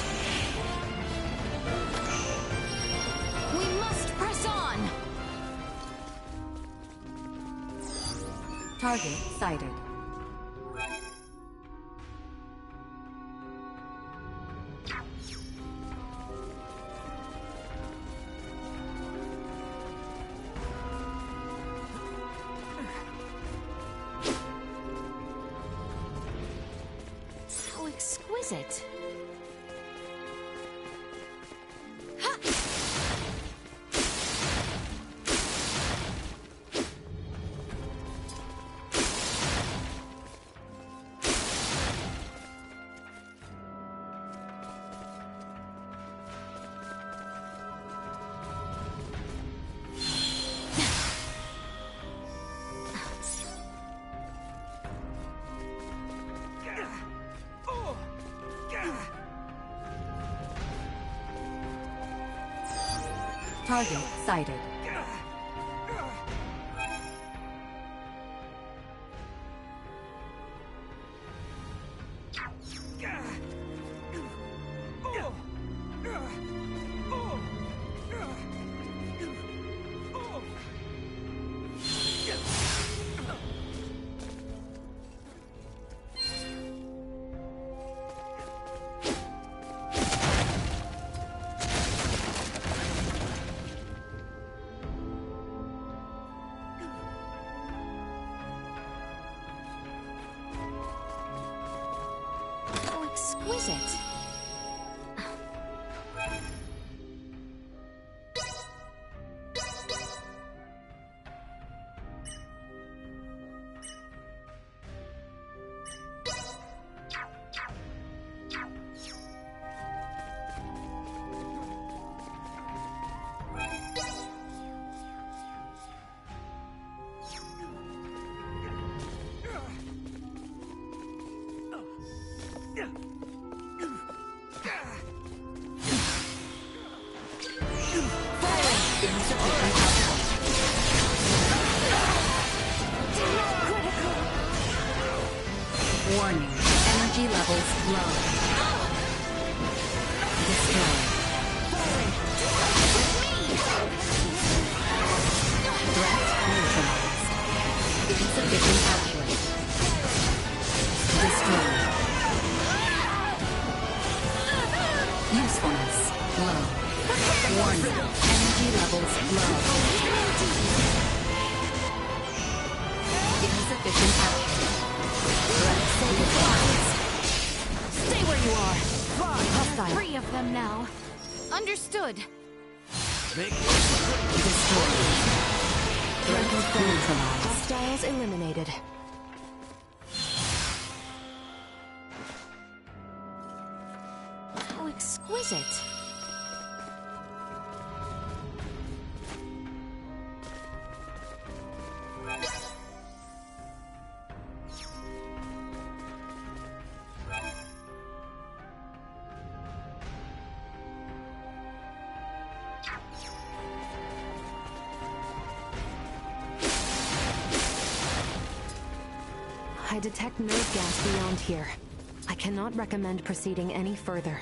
[SPEAKER 10] We must press on!
[SPEAKER 16] Target sighted.
[SPEAKER 2] How exquisite.
[SPEAKER 16] Target sighted.
[SPEAKER 2] How exquisite.
[SPEAKER 16] Warning. Energy levels low. Destroy. Threat neutralized. Insufficient output. Destroy. Usefulness low. Warning. Energy levels low. Insufficient output. Threat neutralized.
[SPEAKER 2] Stay where you are.
[SPEAKER 16] Hostile.
[SPEAKER 2] Three of them now. Understood.
[SPEAKER 16] Destroy. Threat neutralized.
[SPEAKER 7] Hostiles eliminated.
[SPEAKER 2] How exquisite.
[SPEAKER 7] I detect nerve gas beyond here. I cannot recommend proceeding any further.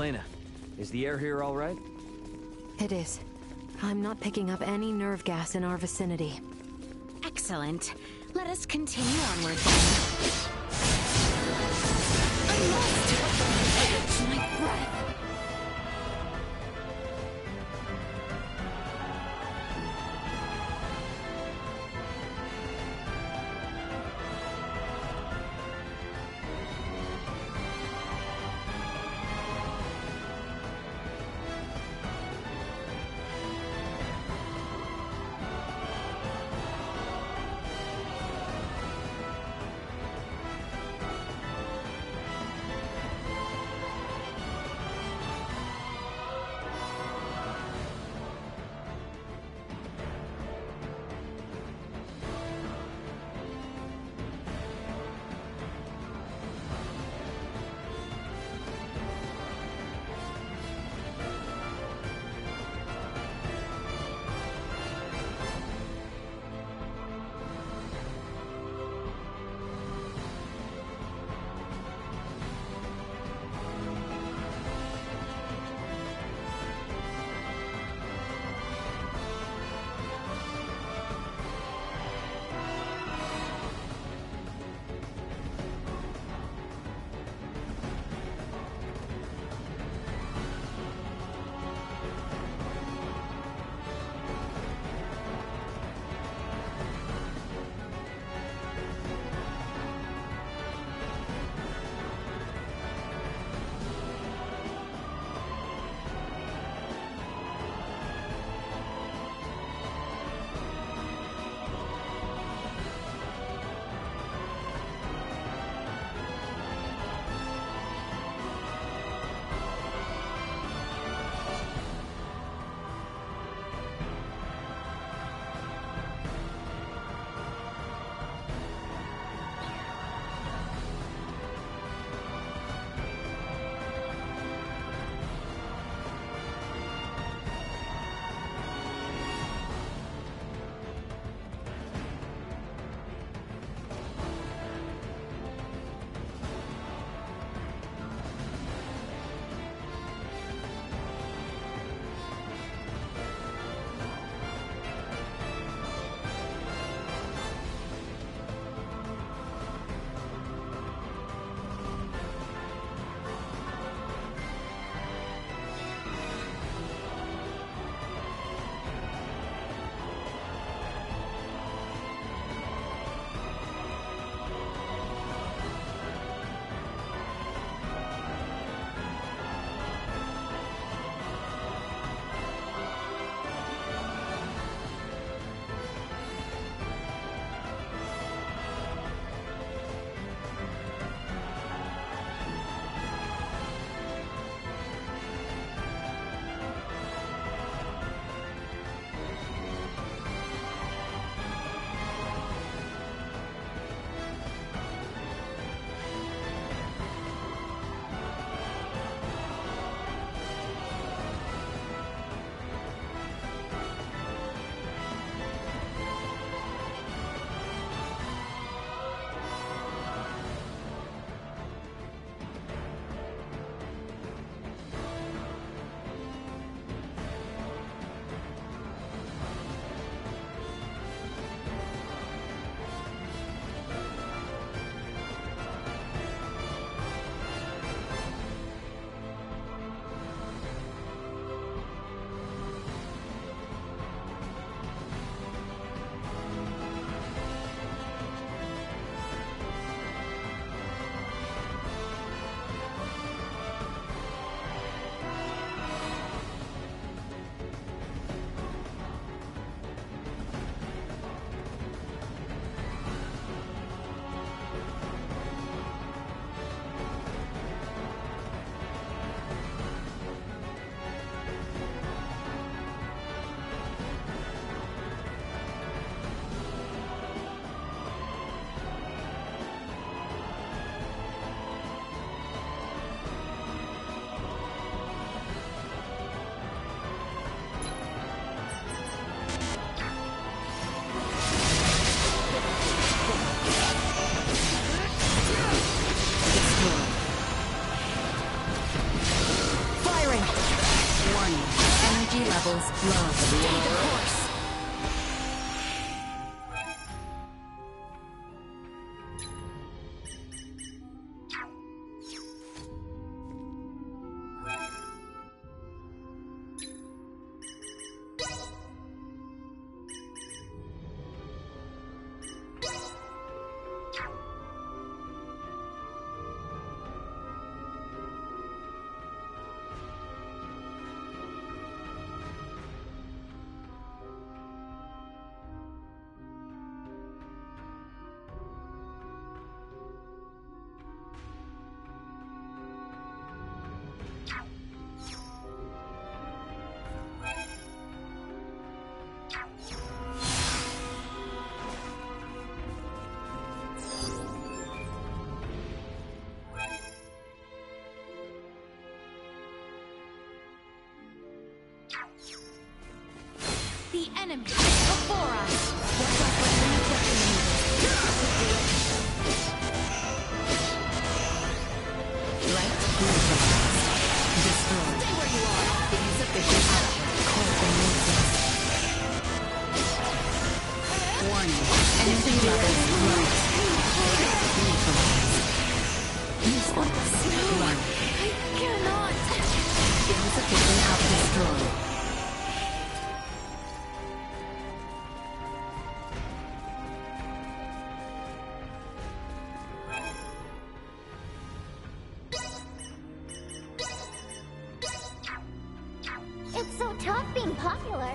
[SPEAKER 1] Elena, is the air here all right?
[SPEAKER 7] It is. I'm not picking up any nerve gas in our vicinity.
[SPEAKER 2] Excellent. Let us continue onward then. I must catch my breath.
[SPEAKER 10] the course. The enemy is before us. Watch out for enemy
[SPEAKER 16] Right neutralized. Destroyed. Stay where you are. Insufficient output. Call for movement. Warning. Energy levels low. Neutralized. Usefulness low.
[SPEAKER 10] I cannot.
[SPEAKER 16] Insufficient output destroyed.
[SPEAKER 4] It's so tough being popular.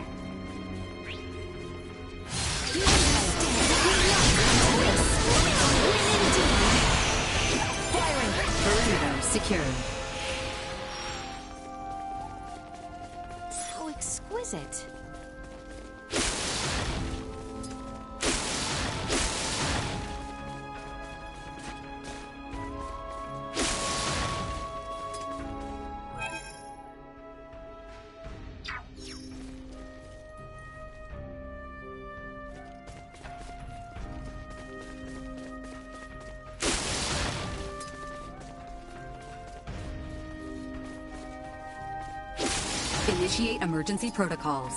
[SPEAKER 16] Burrito secured.
[SPEAKER 2] So exquisite.
[SPEAKER 16] Initiate emergency protocols.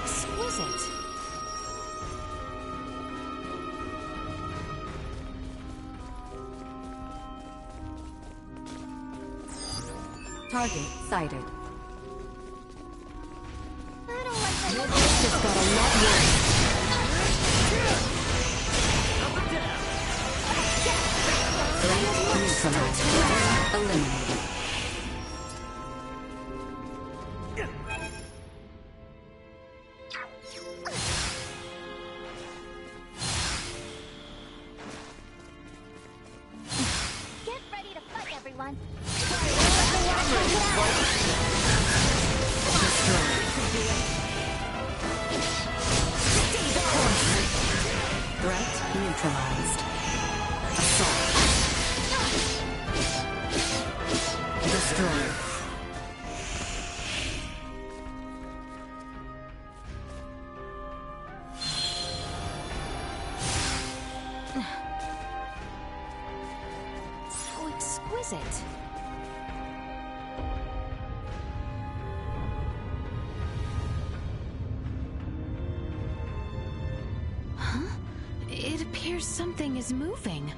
[SPEAKER 2] Exquisite.
[SPEAKER 16] Target sighted.
[SPEAKER 10] Just got a lot worse.
[SPEAKER 16] Threat neutralized. Eliminated.
[SPEAKER 4] Get ready to fight, everyone.
[SPEAKER 16] Threat neutralized. Assault. Destroy.
[SPEAKER 2] So exquisite. Huh? It appears something is moving.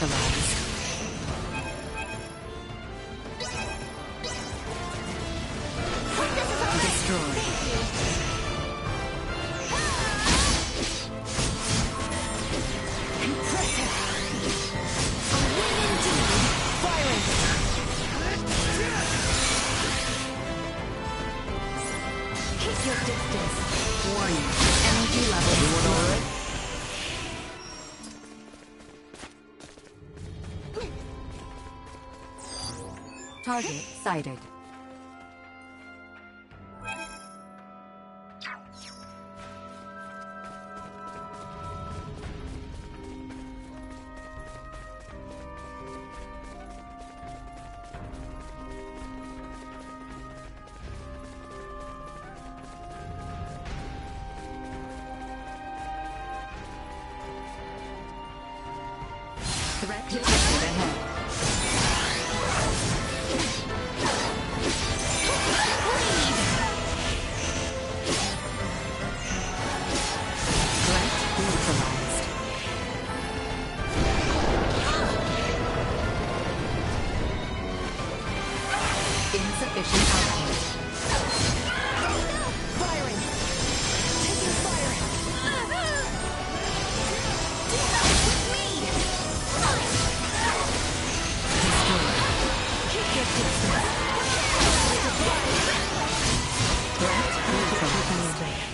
[SPEAKER 7] neutralized. Destroyed.
[SPEAKER 10] Impressive! A win indeed! Firing! Keep your distance.
[SPEAKER 7] Warning. Energy level low. Target sighted. Threat detected ahead. Threat neutralized. Insufficient output.
[SPEAKER 10] Firing! Taking fire! Do not with me! Keep your distance.
[SPEAKER 7] Threat neutralized.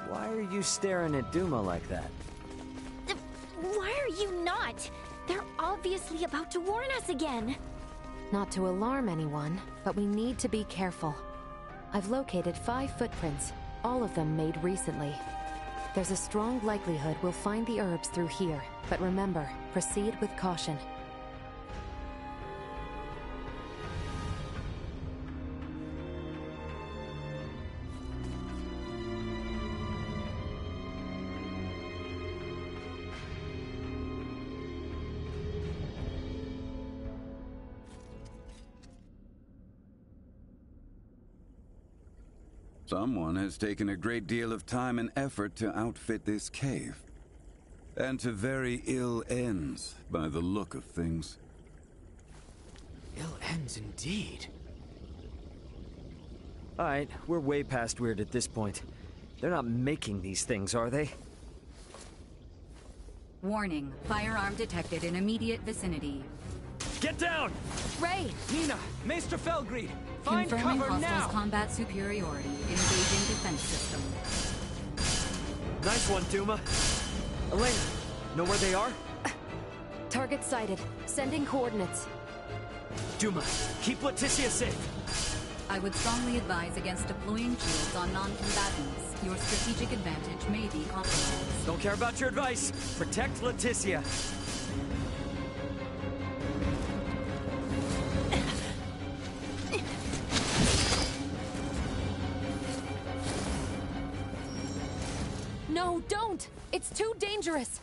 [SPEAKER 1] Why are you staring at Duma like that?
[SPEAKER 4] Why are you not? They're obviously about to warn us again.
[SPEAKER 7] Not to alarm anyone, but we need to be careful. I've located 5 footprints, all of them made recently. There's a strong likelihood we'll find the herbs through here, but remember, proceed with caution.
[SPEAKER 17] Someone has taken a great deal of time and effort to outfit this cave. And to very ill ends, by the look of things.
[SPEAKER 5] Ill ends indeed.
[SPEAKER 1] Alright, we're way past weird at this point. They're not making these things, are they?
[SPEAKER 16] Warning, firearm detected in immediate vicinity.
[SPEAKER 1] Get down!
[SPEAKER 7] Ray!
[SPEAKER 5] Nina! Maester Felgreed! Find
[SPEAKER 16] Confirming
[SPEAKER 5] cover
[SPEAKER 16] hostiles'
[SPEAKER 5] now!
[SPEAKER 16] combat superiority. Engaging defense system.
[SPEAKER 1] Nice one, Duma. Elena, know where they are?
[SPEAKER 7] Target sighted. Sending coordinates.
[SPEAKER 1] Duma, keep Leticia safe.
[SPEAKER 16] I would strongly advise against deploying shields on non-combatants. Your strategic advantage may be compromised.
[SPEAKER 1] Don't care about your advice. Protect Leticia.
[SPEAKER 7] No, don't! It's too dangerous!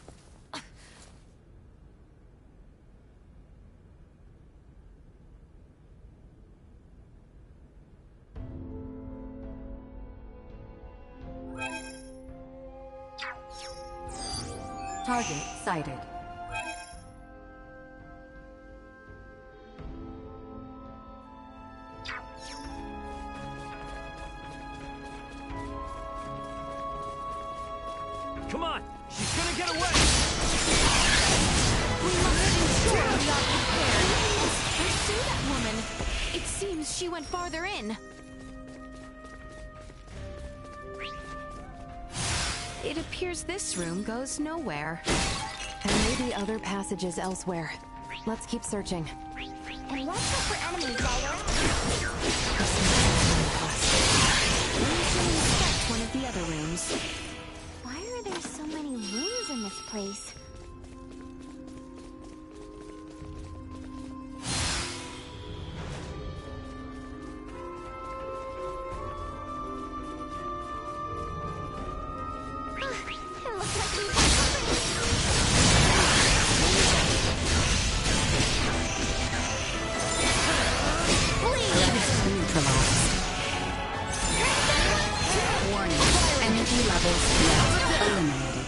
[SPEAKER 16] Target sighted.
[SPEAKER 1] Come on! She's gonna get away!
[SPEAKER 2] We must ensure we are prepared. Pursue that woman. It seems she went farther in. It appears this room goes nowhere.
[SPEAKER 7] There may be other passages elsewhere. Let's keep searching.
[SPEAKER 22] And watch out for enemies while you're
[SPEAKER 2] We should inspect one of the other rooms.
[SPEAKER 4] Why are there so many rooms in this place? It looks like we've got
[SPEAKER 16] Warning. Energy levels low. Eliminated.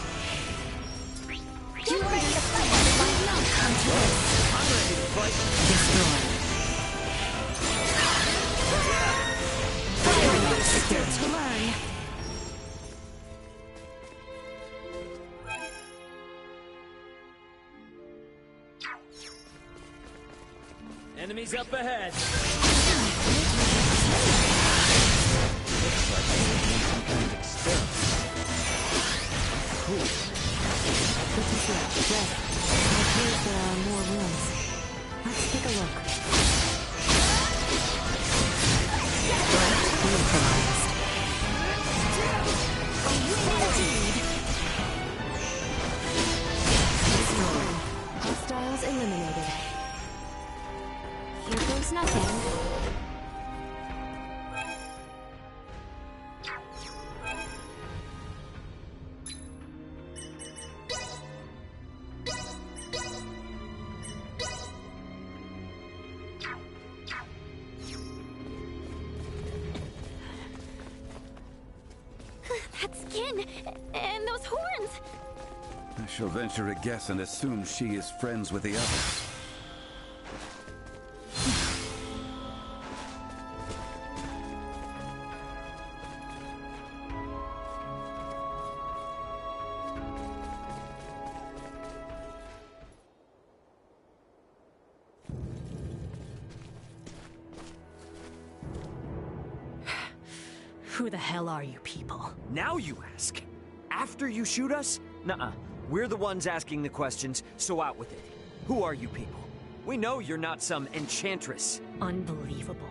[SPEAKER 22] You ready to fight? Why not come to us?
[SPEAKER 1] I'm ready to fight.
[SPEAKER 16] Destroyed.
[SPEAKER 2] Still to learn.
[SPEAKER 1] Enemies up ahead.
[SPEAKER 3] Looks like they were doing some kind of experiment.
[SPEAKER 7] Cool. Good to see. Yes. It appears there are more rooms. Let's take a look. Neutralized. Destroyed. Hostiles eliminated.
[SPEAKER 2] Here goes nothing.
[SPEAKER 22] That skin! And those horns!
[SPEAKER 17] I shall venture a guess and assume she is friends with the others.
[SPEAKER 6] Who the hell are you people?
[SPEAKER 1] Now you ask. After you shoot us? Nuh-uh. We're the ones asking the questions, so out with it. Who are you people? We know you're not some enchantress.
[SPEAKER 6] Unbelievable.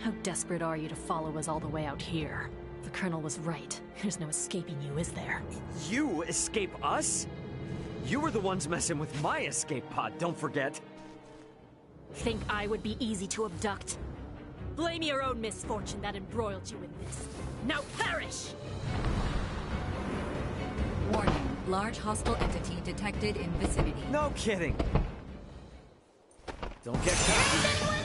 [SPEAKER 6] How desperate are you to follow us all the way out here? The Colonel was right. There's no escaping you, is there?
[SPEAKER 1] You escape us? You were the ones messing with my escape pod, don't forget.
[SPEAKER 6] Think I would be easy to abduct? Blame your own misfortune that embroiled you in this. Now perish!
[SPEAKER 16] Warning. Large hostile entity detected in vicinity.
[SPEAKER 1] No kidding. Don't get cocky.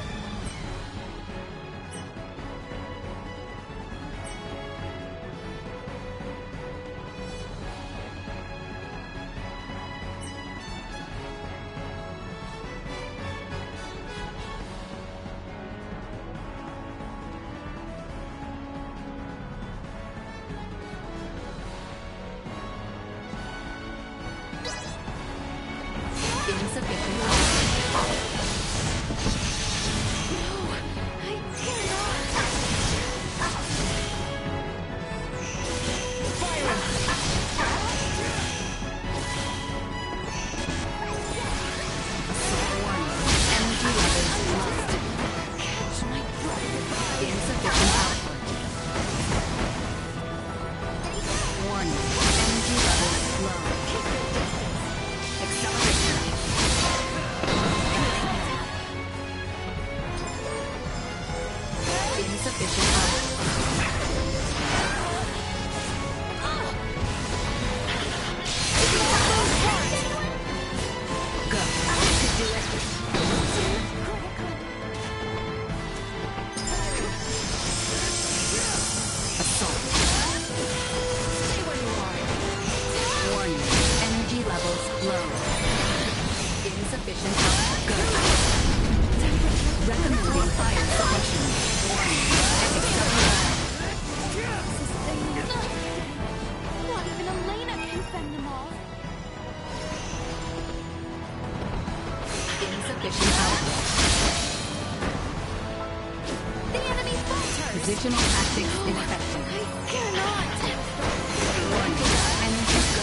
[SPEAKER 16] Insufficient output.
[SPEAKER 10] The enemy falters!
[SPEAKER 16] Positional tactics ineffective.
[SPEAKER 10] I cannot!
[SPEAKER 16] Warning. Energy go.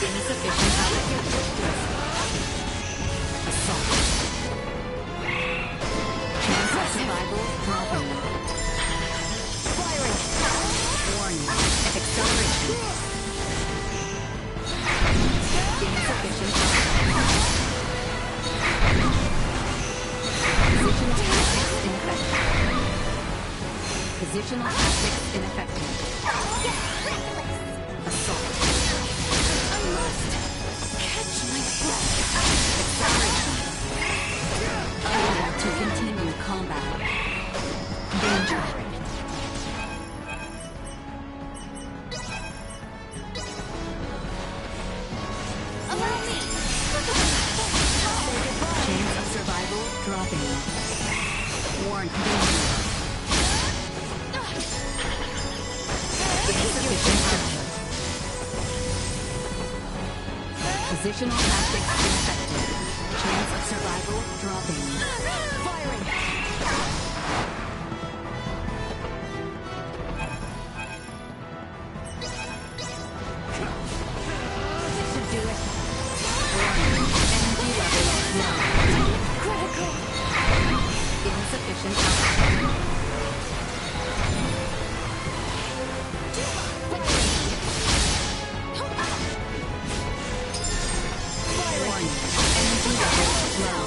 [SPEAKER 16] Insufficient output. Assault. Chance of survival dropping.
[SPEAKER 10] Firing!
[SPEAKER 16] Warning. Acceleration. Insufficient output. Positional tactics ineffective. Positional tactics ineffective. Assault.
[SPEAKER 10] I must catch my breath.
[SPEAKER 16] Acceleration. Unable to continue combat. Danger.
[SPEAKER 10] Allow me!
[SPEAKER 16] Chance of survival dropping. Warn danger. Insufficient output. Positional tactics ineffective. Chance of survival dropping.
[SPEAKER 10] Firing! This should do it.
[SPEAKER 16] Warning. Energy level low.
[SPEAKER 10] Critical!
[SPEAKER 16] Insufficient output. Warning. Energy level low.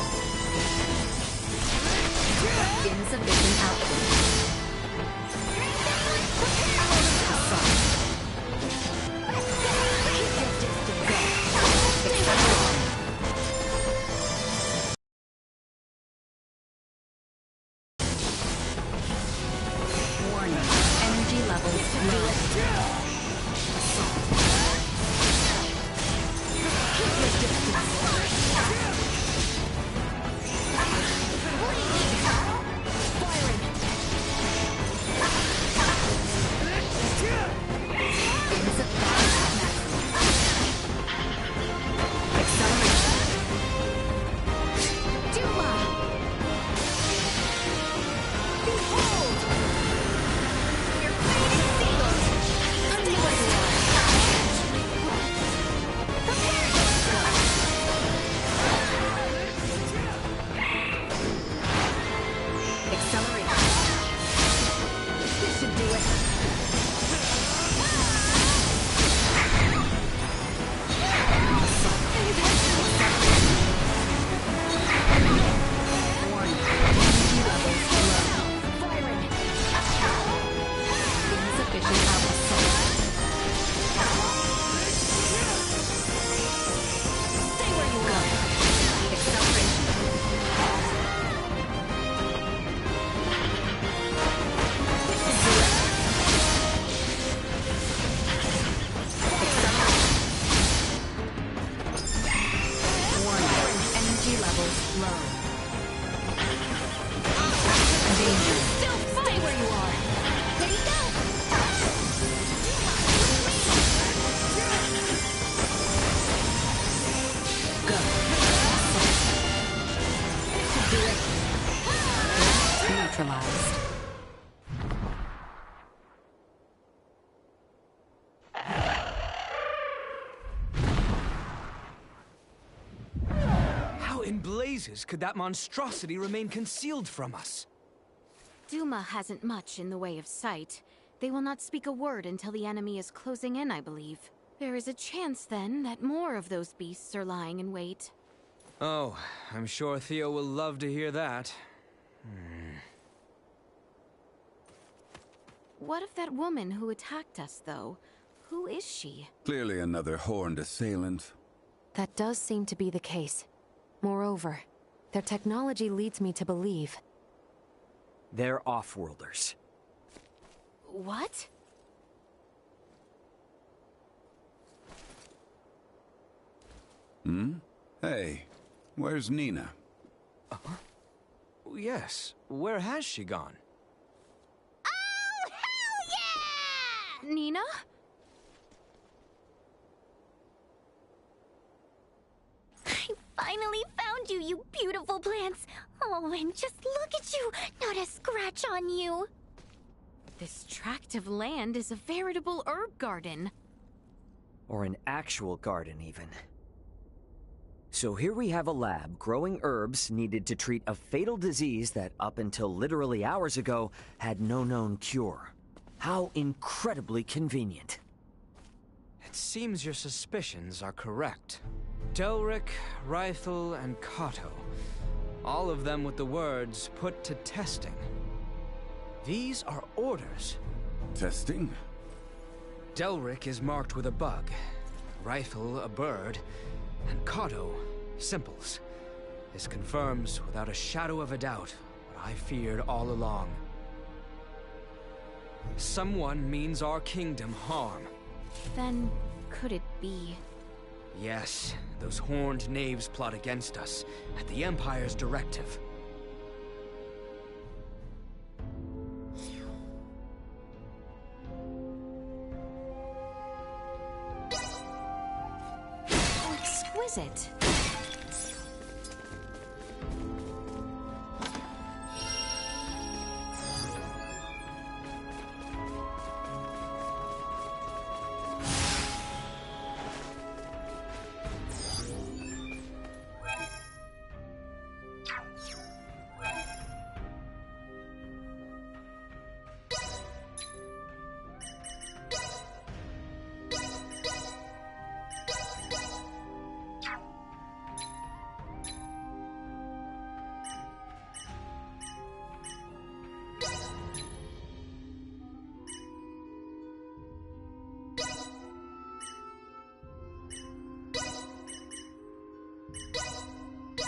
[SPEAKER 16] Insufficient output. Assault. Acceleration. Warning. Energy levels low. Assault. Neutralized.
[SPEAKER 5] How in blazes could that monstrosity remain concealed from us?
[SPEAKER 2] Duma hasn't much in the way of sight. They will not speak a word until the enemy is closing in, I believe. There is a chance, then, that more of those beasts are lying in wait.
[SPEAKER 5] Oh, I'm sure Theo will love to hear that.
[SPEAKER 2] What of that woman who attacked us, though? Who is she?
[SPEAKER 17] Clearly another horned assailant.
[SPEAKER 7] That does seem to be the case. Moreover, their technology leads me to believe.
[SPEAKER 1] They're off-worlders.
[SPEAKER 2] What?
[SPEAKER 17] Hey, where's Nina?
[SPEAKER 5] Yes, where has she gone?
[SPEAKER 2] Nina?
[SPEAKER 4] finally found you, you beautiful plants. Oh, and just look at you, not a scratch on you.
[SPEAKER 2] This tract of land is a veritable herb garden.
[SPEAKER 1] Or an actual garden, even. So here we have a lab growing herbs needed to treat a fatal disease that, up until literally hours ago, had no known cure. How incredibly convenient.
[SPEAKER 12] It seems your suspicions are correct. Delric, Rythel, and Kato. All of them with the words, "put to testing." These are orders.
[SPEAKER 17] Testing?
[SPEAKER 12] Delric is marked with a bug, Rythel a bird, and Kato, simples. This confirms without a shadow of a doubt what I feared all along. Someone means our kingdom harm.
[SPEAKER 2] Then, could it be?
[SPEAKER 12] Yes, those horned knaves plot against us, at the Empire's directive.
[SPEAKER 2] How exquisite.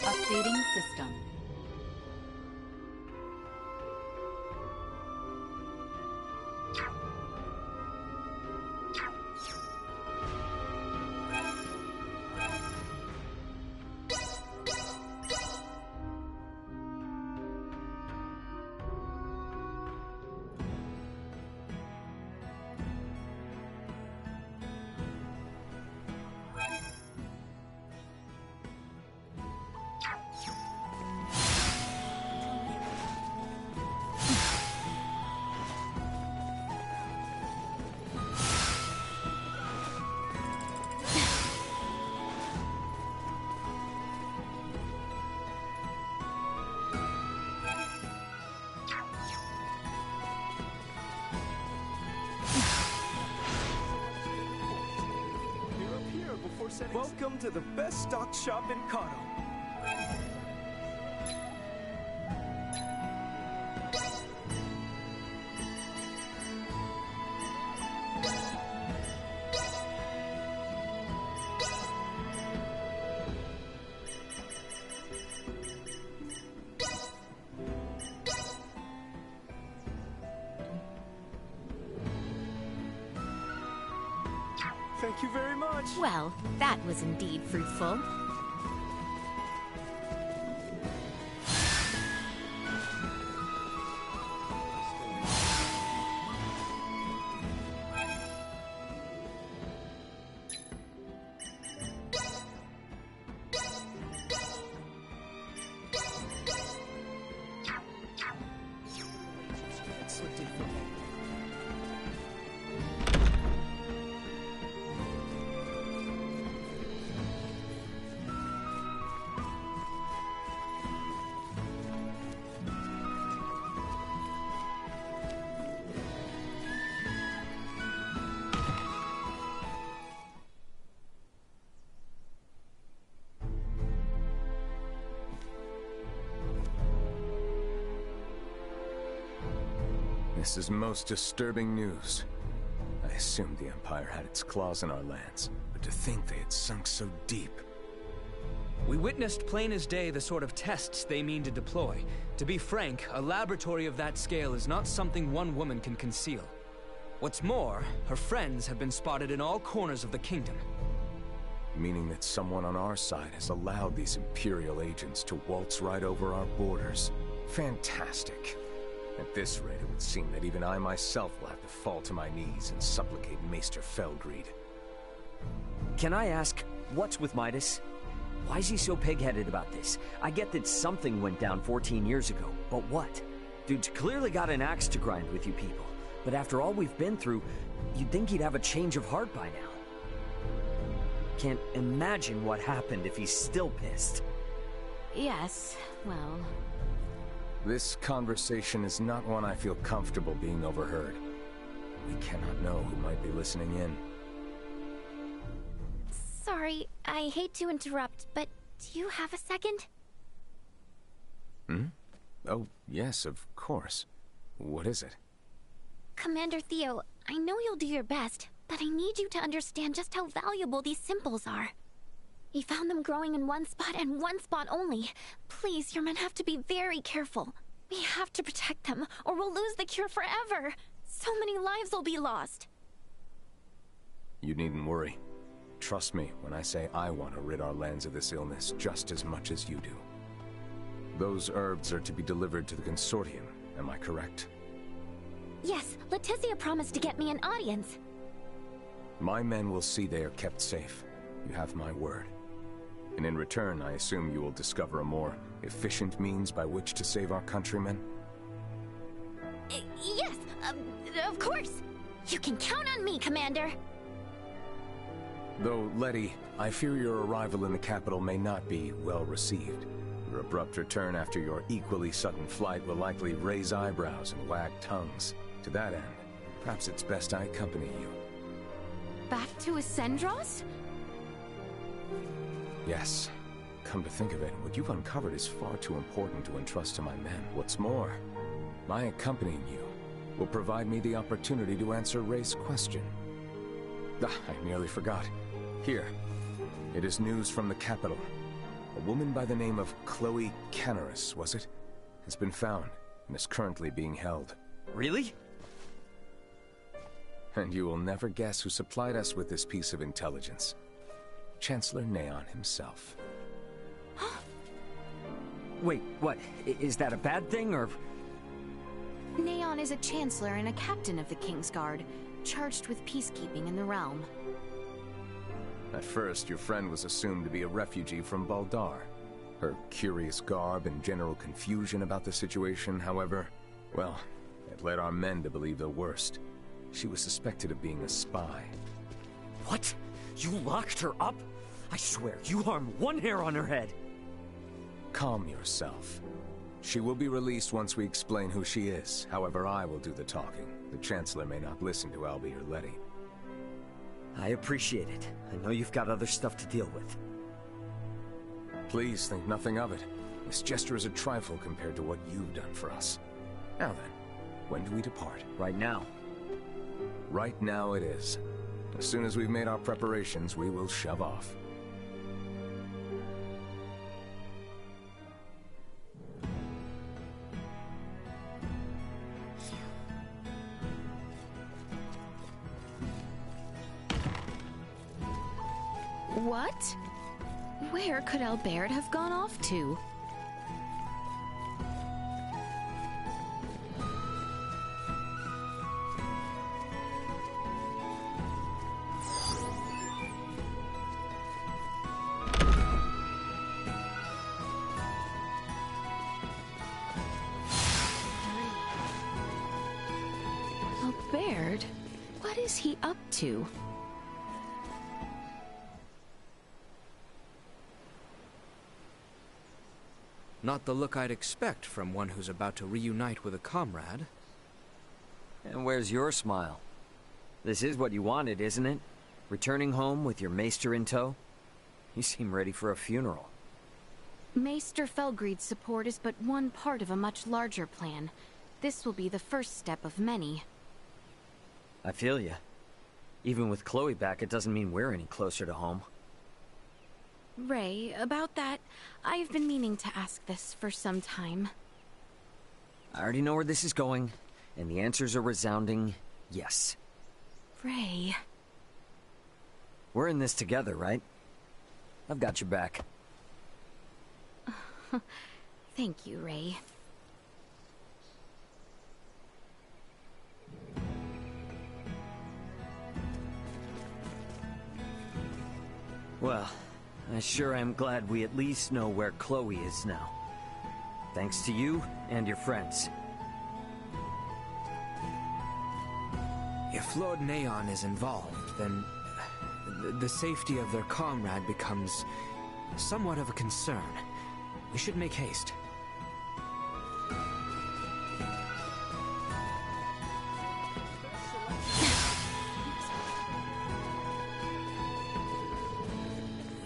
[SPEAKER 16] Updating system.
[SPEAKER 21] Welcome to the best stock shop in Kano. Thank you very much.
[SPEAKER 2] Well, that was indeed fruitful.
[SPEAKER 5] This is most disturbing news. I assumed the Empire had its claws in our lands, but to think they had sunk so deep.
[SPEAKER 12] We witnessed plain as day the sort of tests they mean to deploy. To be frank, a laboratory of that scale is not something one woman can conceal. What's more, her friends have been spotted in all corners of the kingdom.
[SPEAKER 5] Meaning that someone on our side has allowed these Imperial agents to waltz right over our borders. Fantastic. At this rate, it would seem that even I myself will have to fall to my knees and supplicate Maester Felgreed.
[SPEAKER 1] Can I ask, what's with Midas? Why is he so pig-headed about this? I get that something went down 14 years ago, but what? Dude's clearly got an axe to grind with you people. But after all we've been through, you'd think he'd have a change of heart by now. Can't imagine what happened if he's still pissed.
[SPEAKER 2] Yes, well...
[SPEAKER 5] This conversation is not one I feel comfortable being overheard. We cannot know who might be listening in.
[SPEAKER 4] Sorry, I hate to interrupt, but do you have a second?
[SPEAKER 5] Hmm? Oh, yes, of course. What is it?
[SPEAKER 4] Commander Theo, I know you'll do your best, but I need you to understand just how valuable these symbols are. We found them growing in one spot and one spot only. Please, your men have to be very careful. We have to protect them, or we'll lose the cure forever. So many lives will be lost.
[SPEAKER 5] You needn't worry. Trust me when I say I want to rid our lands of this illness just as much as you do. Those herbs are to be delivered to the Consortium, am I correct?
[SPEAKER 4] Yes, Leticia promised to get me an audience.
[SPEAKER 5] My men will see they are kept safe. You have my word. And in return, I assume you will discover a more efficient means by which to save our countrymen?
[SPEAKER 4] Yes, of course. You can count on me, Commander.
[SPEAKER 5] Though, Letty, I fear your arrival in the capital may not be well received. Your abrupt return after your equally sudden flight will likely raise eyebrows and wag tongues. To that end, perhaps it's best I accompany you.
[SPEAKER 2] Back to Ascendros?
[SPEAKER 5] Yes. Come to think of it, what you've uncovered is far too important to entrust to my men. What's more, my accompanying you will provide me the opportunity to answer Ray's question. I nearly forgot. Here, it is news from the capital. A woman by the name of Chloe Canaris, was it? Has been found and is currently being held.
[SPEAKER 1] Really?
[SPEAKER 5] And you will never guess who supplied us with this piece of intelligence. Chancellor Neon himself.
[SPEAKER 1] Wait, what? Is that a bad thing, or...?
[SPEAKER 2] Neon is a chancellor and a captain of the Kingsguard, charged with peacekeeping in the realm.
[SPEAKER 5] At first, your friend was assumed to be a refugee from Baldar. Her curious garb and general confusion about the situation, however, well, it led our men to believe the worst. She was suspected of being a spy.
[SPEAKER 1] What? You locked her up? I swear, you harm one hair on her head.
[SPEAKER 5] Calm yourself. She will be released once we explain who she is. However, I will do the talking. The Chancellor may not listen to Albie or Letty.
[SPEAKER 1] I appreciate it. I know you've got other stuff to deal with.
[SPEAKER 5] Please think nothing of it. This gesture is a trifle compared to what you've done for us. Now then, when do we depart?
[SPEAKER 1] Right now.
[SPEAKER 5] Right now it is. As soon as we've made our preparations, we will shove off.
[SPEAKER 2] What? Where could Albert have gone off to? Albert? What is he up to?
[SPEAKER 3] Not the look I'd expect from one who's about to reunite with a comrade.
[SPEAKER 1] And where's your smile? This is what you wanted, isn't it? Returning home with your maester in tow? You seem ready for a funeral.
[SPEAKER 2] Maester Felgreid's support is but one part of a much larger plan. This will be the first step of many.
[SPEAKER 1] I feel ya. Even with Chloe back, it doesn't mean we're any closer to home.
[SPEAKER 2] Ray, about that, I've been meaning to ask this for some time.
[SPEAKER 1] I already know where this is going, and the answers are resounding yes.
[SPEAKER 2] Ray...
[SPEAKER 1] We're in this together, right? I've got your back.
[SPEAKER 2] Thank you, Ray.
[SPEAKER 1] Well, I sure am glad we at least know where Chloe is now. Thanks to you and your friends.
[SPEAKER 12] If Lord Neon is involved, then the safety of their comrade becomes somewhat of a concern. We should make haste.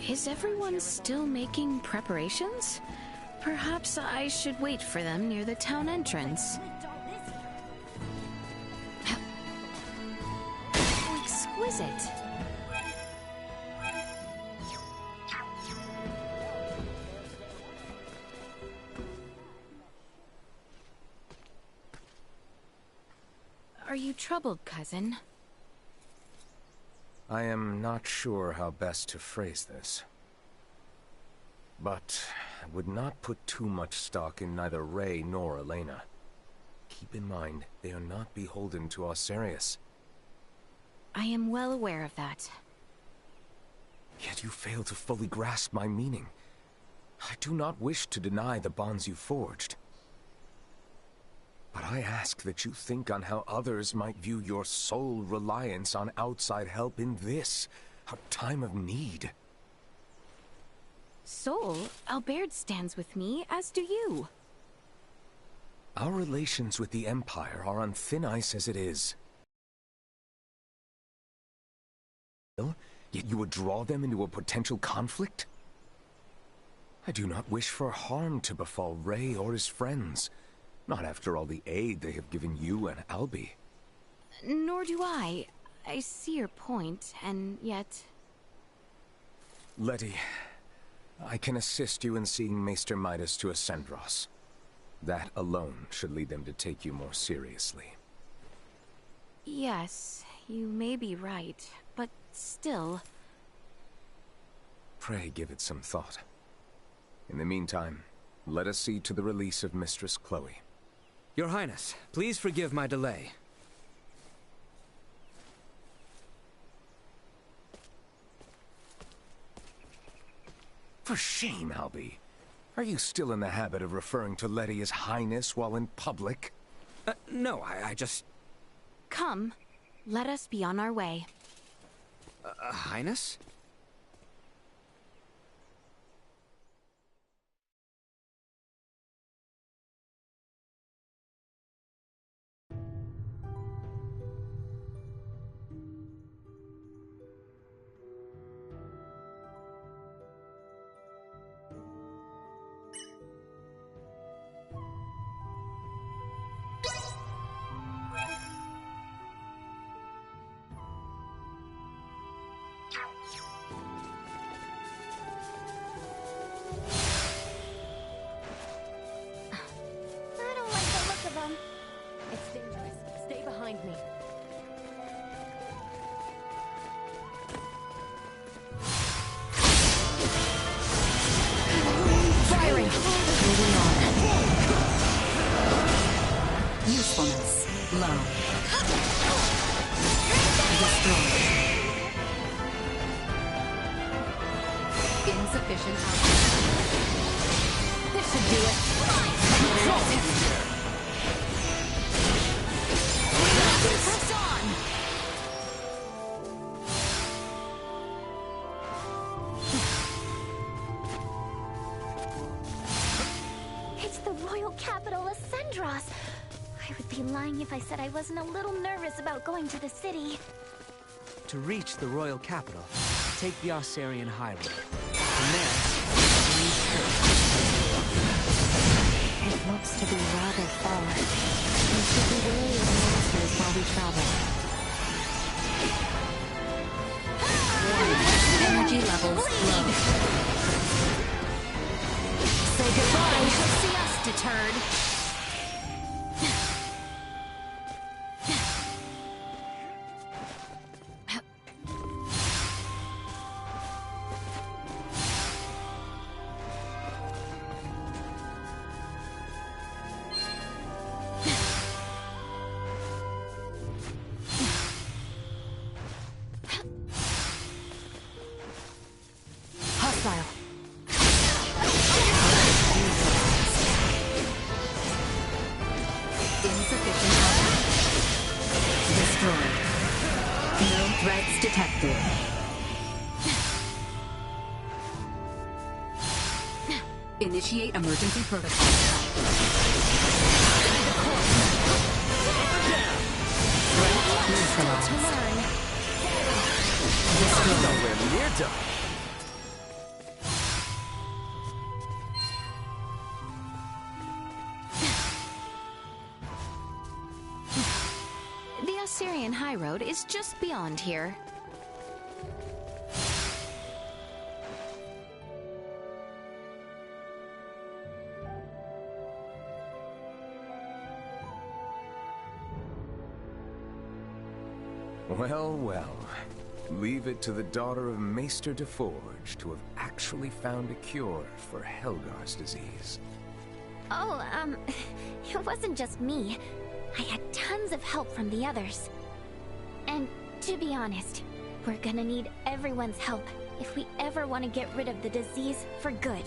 [SPEAKER 2] Is everyone still making preparations? Perhaps I should wait for them near the town entrance. How exquisite. Are you troubled, cousin?
[SPEAKER 5] I am not sure how best to phrase this. But I would not put too much stock in neither Ray nor Elena. Keep in mind, they are not beholden to Osirius.
[SPEAKER 2] I am well aware of that.
[SPEAKER 5] Yet you fail to fully grasp my meaning. I do not wish to deny the bonds you forged. But I ask that you think on how others might view your sole reliance on outside help in this, a time of need.
[SPEAKER 2] Sol, Albert stands with me, as do you.
[SPEAKER 5] Our relations with the Empire are on thin ice as it is. Yet you would draw them into a potential conflict? I do not wish for harm to befall Ray or his friends. Not after all the aid they have given you and Albie.
[SPEAKER 2] Nor do I. I see your point, and yet...
[SPEAKER 5] Letty, I can assist you in seeing Maester Midas to Ascendros. That alone should lead them to take you more seriously.
[SPEAKER 2] Yes, you may be right, but still...
[SPEAKER 5] Pray give it some thought. In the meantime, let us see to the release of Mistress Chloe.
[SPEAKER 12] Your Highness, please forgive my delay.
[SPEAKER 5] For shame, Albie. Are you still in the habit of referring to Letty as Highness while in public?
[SPEAKER 12] No, I just...
[SPEAKER 2] Come, let us be on our way.
[SPEAKER 12] Highness?
[SPEAKER 7] It's dangerous. Stay behind me. Firing! Moving on.
[SPEAKER 16] Usefulness. Low. Destroyed. Insufficient output.
[SPEAKER 7] This should do it.
[SPEAKER 10] Press on!
[SPEAKER 4] It's the royal capital, Ascendros. I would be lying if I said I wasn't a little nervous about going to the city.
[SPEAKER 12] To reach the royal capital, take the Osirian highway. From there,
[SPEAKER 7] It looks to be rather far. We should be wary of monsters while we travel.
[SPEAKER 16] energy levels low.
[SPEAKER 10] Say goodbye. She'll see us deterred.
[SPEAKER 7] Hostile. Insufficient output. Destroyed. No threats detected. Initiate emergency protocol. Neutralized. Destroyed.
[SPEAKER 5] Nowhere near done.
[SPEAKER 2] The Osirian High Road is just beyond here.
[SPEAKER 5] Well, well. Leave it to the daughter of Maester DeForge to have actually found a cure for Helgar's disease.
[SPEAKER 4] Oh, it wasn't just me. I had tons of help from the others. And to be honest, we're gonna need everyone's help if we ever want to get rid of the disease for good.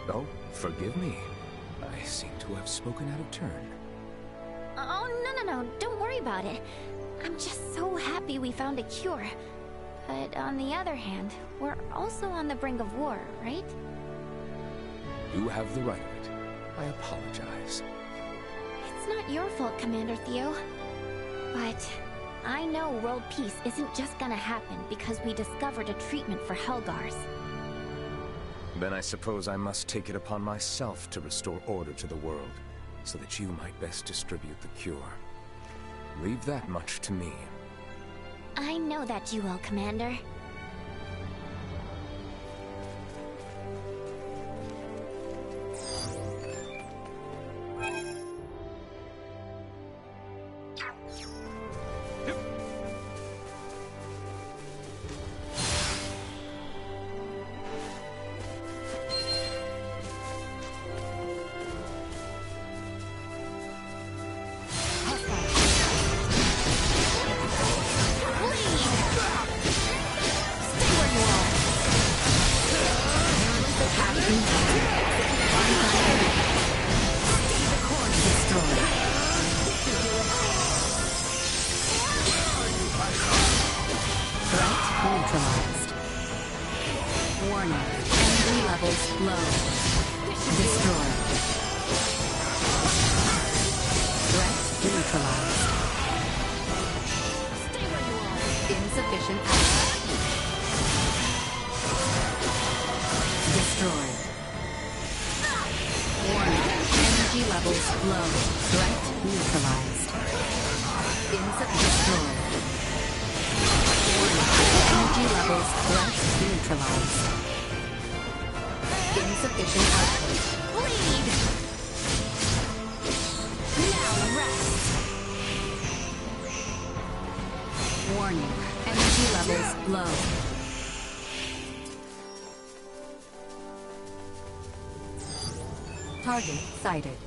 [SPEAKER 5] Oh, forgive me. I seem to have spoken out of turn.
[SPEAKER 4] Oh, no, don't worry about it. I'm just so happy we found a cure. But on the other hand, we're also on the brink of war, right?
[SPEAKER 5] You have the right of it. I apologize.
[SPEAKER 4] It's not your fault, Commander Theo. But I know world peace isn't just gonna happen because we discovered a treatment for Helgars.
[SPEAKER 5] Then I suppose I must take it upon myself to restore order to the world, so that you might best distribute the cure. Leave that much to me.
[SPEAKER 4] I know that you will, Commander.
[SPEAKER 7] Neutralized. Warning. Energy levels low. Destroyed. Threat neutralized. Stay where you are. Insufficient output. Destroyed. Warning. Energy levels low. Threat neutralized. Destroyed. Energy levels threat neutralized. Insufficient output. Bleed! Now rest! Warning. Energy levels low. Target sighted.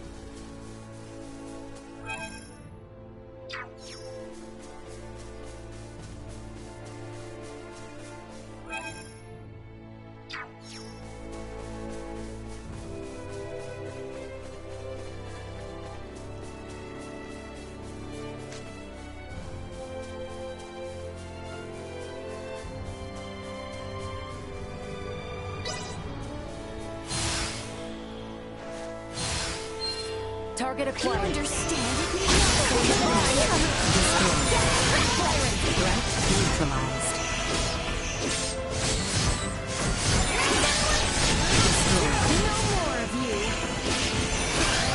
[SPEAKER 7] Target acquired. You understand it? Threat neutralized.
[SPEAKER 4] No more of you.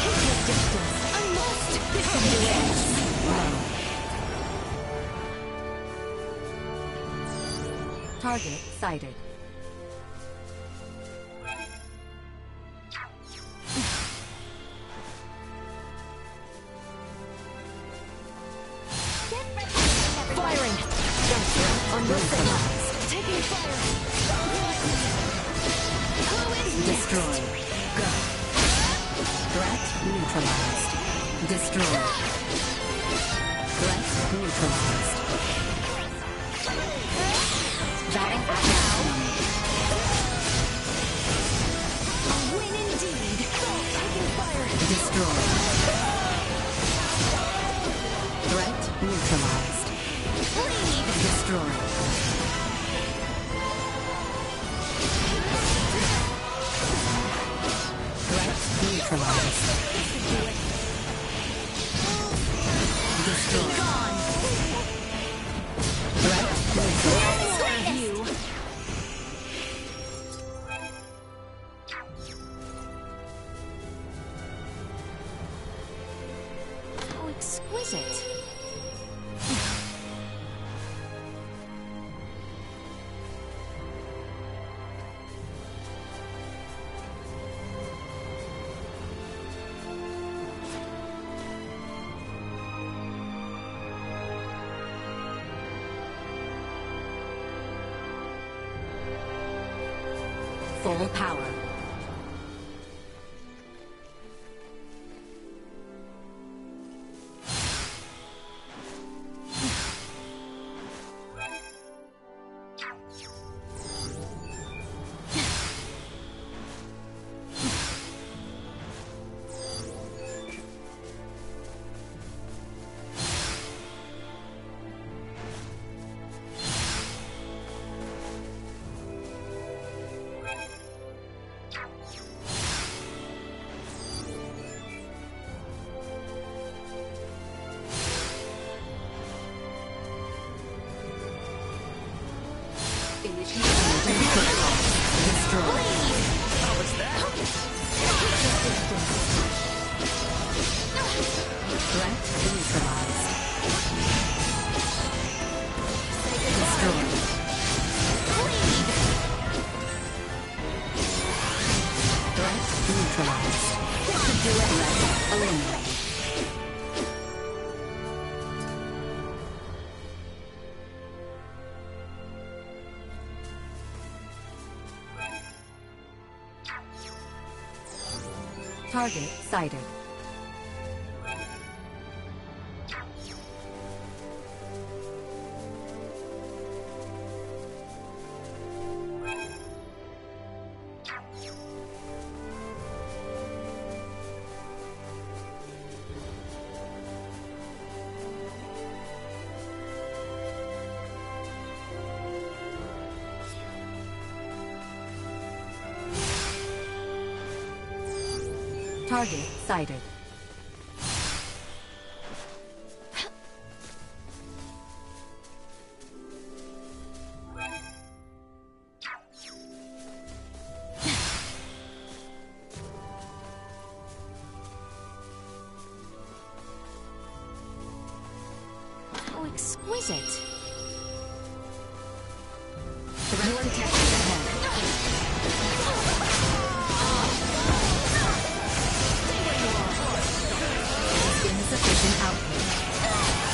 [SPEAKER 4] Keep your distance. I must
[SPEAKER 7] defend. Target sighted. Destroyed. Go. Threat neutralized. Destroyed. Threat neutralized. Batting out now.
[SPEAKER 16] Destroyed. Threat neutralized. Destroyed. Threat neutralized. You.
[SPEAKER 10] How exquisite.
[SPEAKER 16] Full power. Target sighted. Target sighted.
[SPEAKER 10] How exquisite.
[SPEAKER 16] Threat detected ahead. Insufficient output.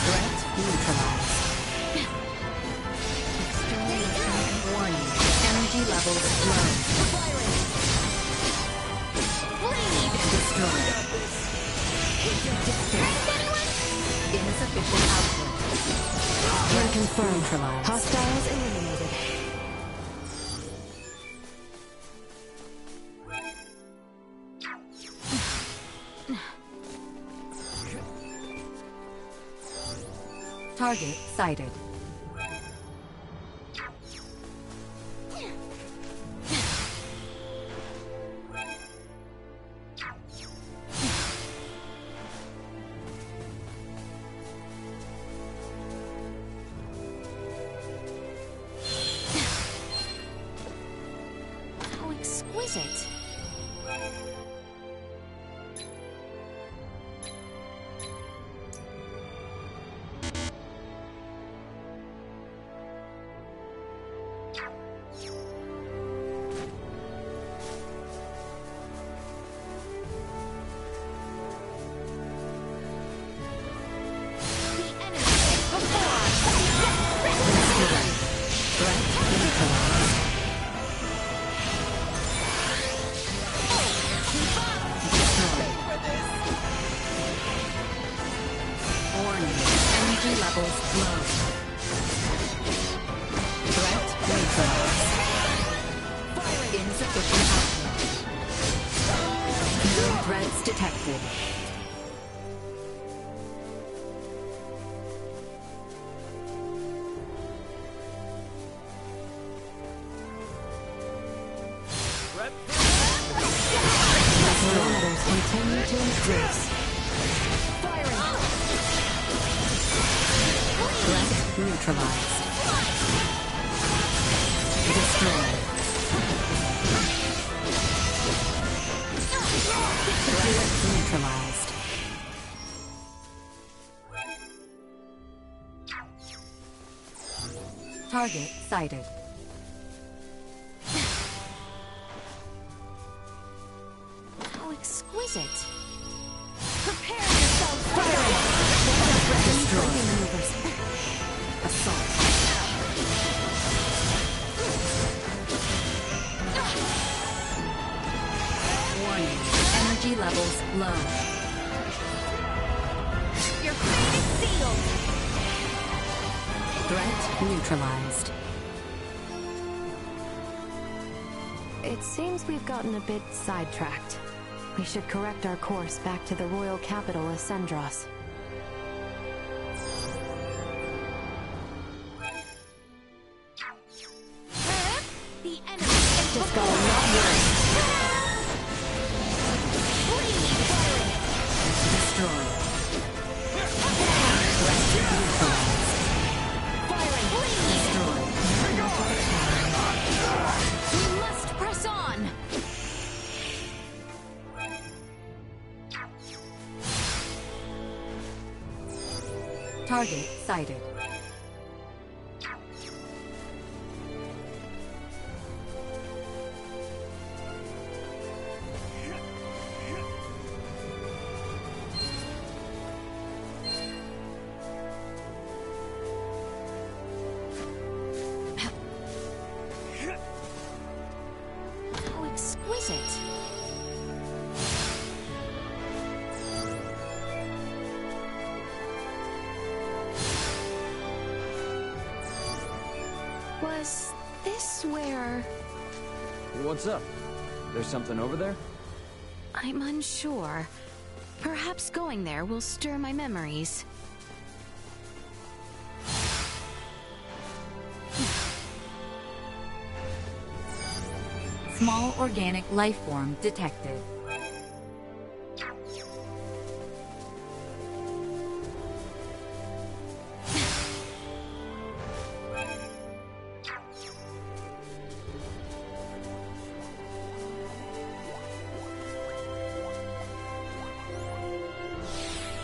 [SPEAKER 16] Threat neutralized. Warning. Energy levels low. Destroyed. Insufficient output.
[SPEAKER 7] Unconfirmed.
[SPEAKER 16] Neutralized.
[SPEAKER 7] Hostiles eliminated.
[SPEAKER 16] Target sighted.
[SPEAKER 10] How exquisite.
[SPEAKER 16] levels low. Threat neutralized. Insufficient output. No threats detected.
[SPEAKER 7] Jace. Firing! Threat neutralized. Destroy. Threat neutralized. Target sighted.
[SPEAKER 2] How exquisite.
[SPEAKER 10] Prepare yourselves for
[SPEAKER 7] Destroy. Maneuvers. Assault. Warning. Energy levels low.
[SPEAKER 10] Your fate is sealed.
[SPEAKER 7] Threat neutralized. It seems we've gotten a bit sidetracked. We should correct our course back to the royal capital of Sendros.
[SPEAKER 10] The enemy is
[SPEAKER 7] Just going not worse. Destroy.
[SPEAKER 10] We must press on.
[SPEAKER 7] Target sighted.
[SPEAKER 2] How exquisite. Was this where...
[SPEAKER 1] What's up? There's something over there?
[SPEAKER 2] I'm unsure. Perhaps going there will stir my memories.
[SPEAKER 16] Small organic life form detected.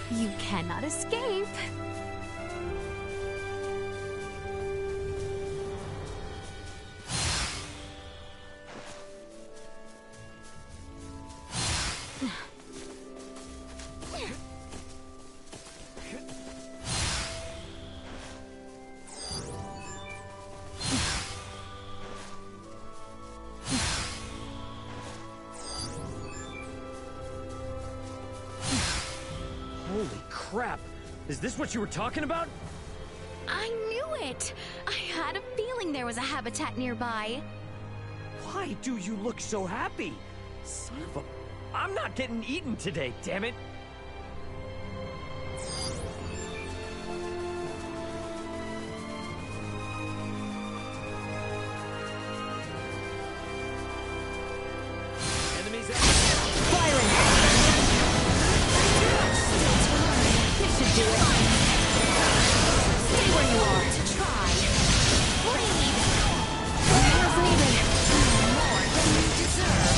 [SPEAKER 2] You cannot escape.
[SPEAKER 1] Holy crap! Is this what you were talking about?
[SPEAKER 2] I knew it! I had a feeling there was a habitat nearby.
[SPEAKER 1] Why do you look so happy? Son of a... I'm not getting eaten today, damn it! Enemies out!
[SPEAKER 2] Firing! This should do it. Stay where you are. To try. Bleed. You're bleeding. More than you deserve.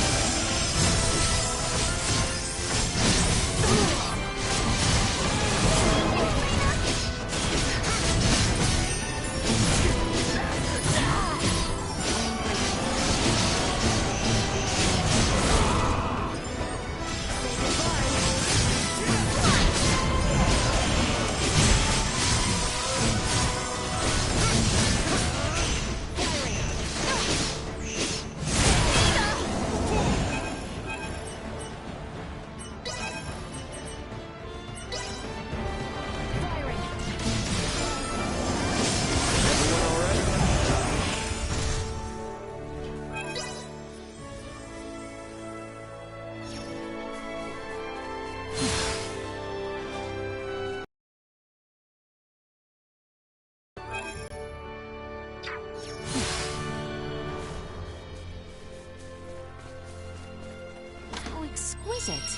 [SPEAKER 2] How exquisite.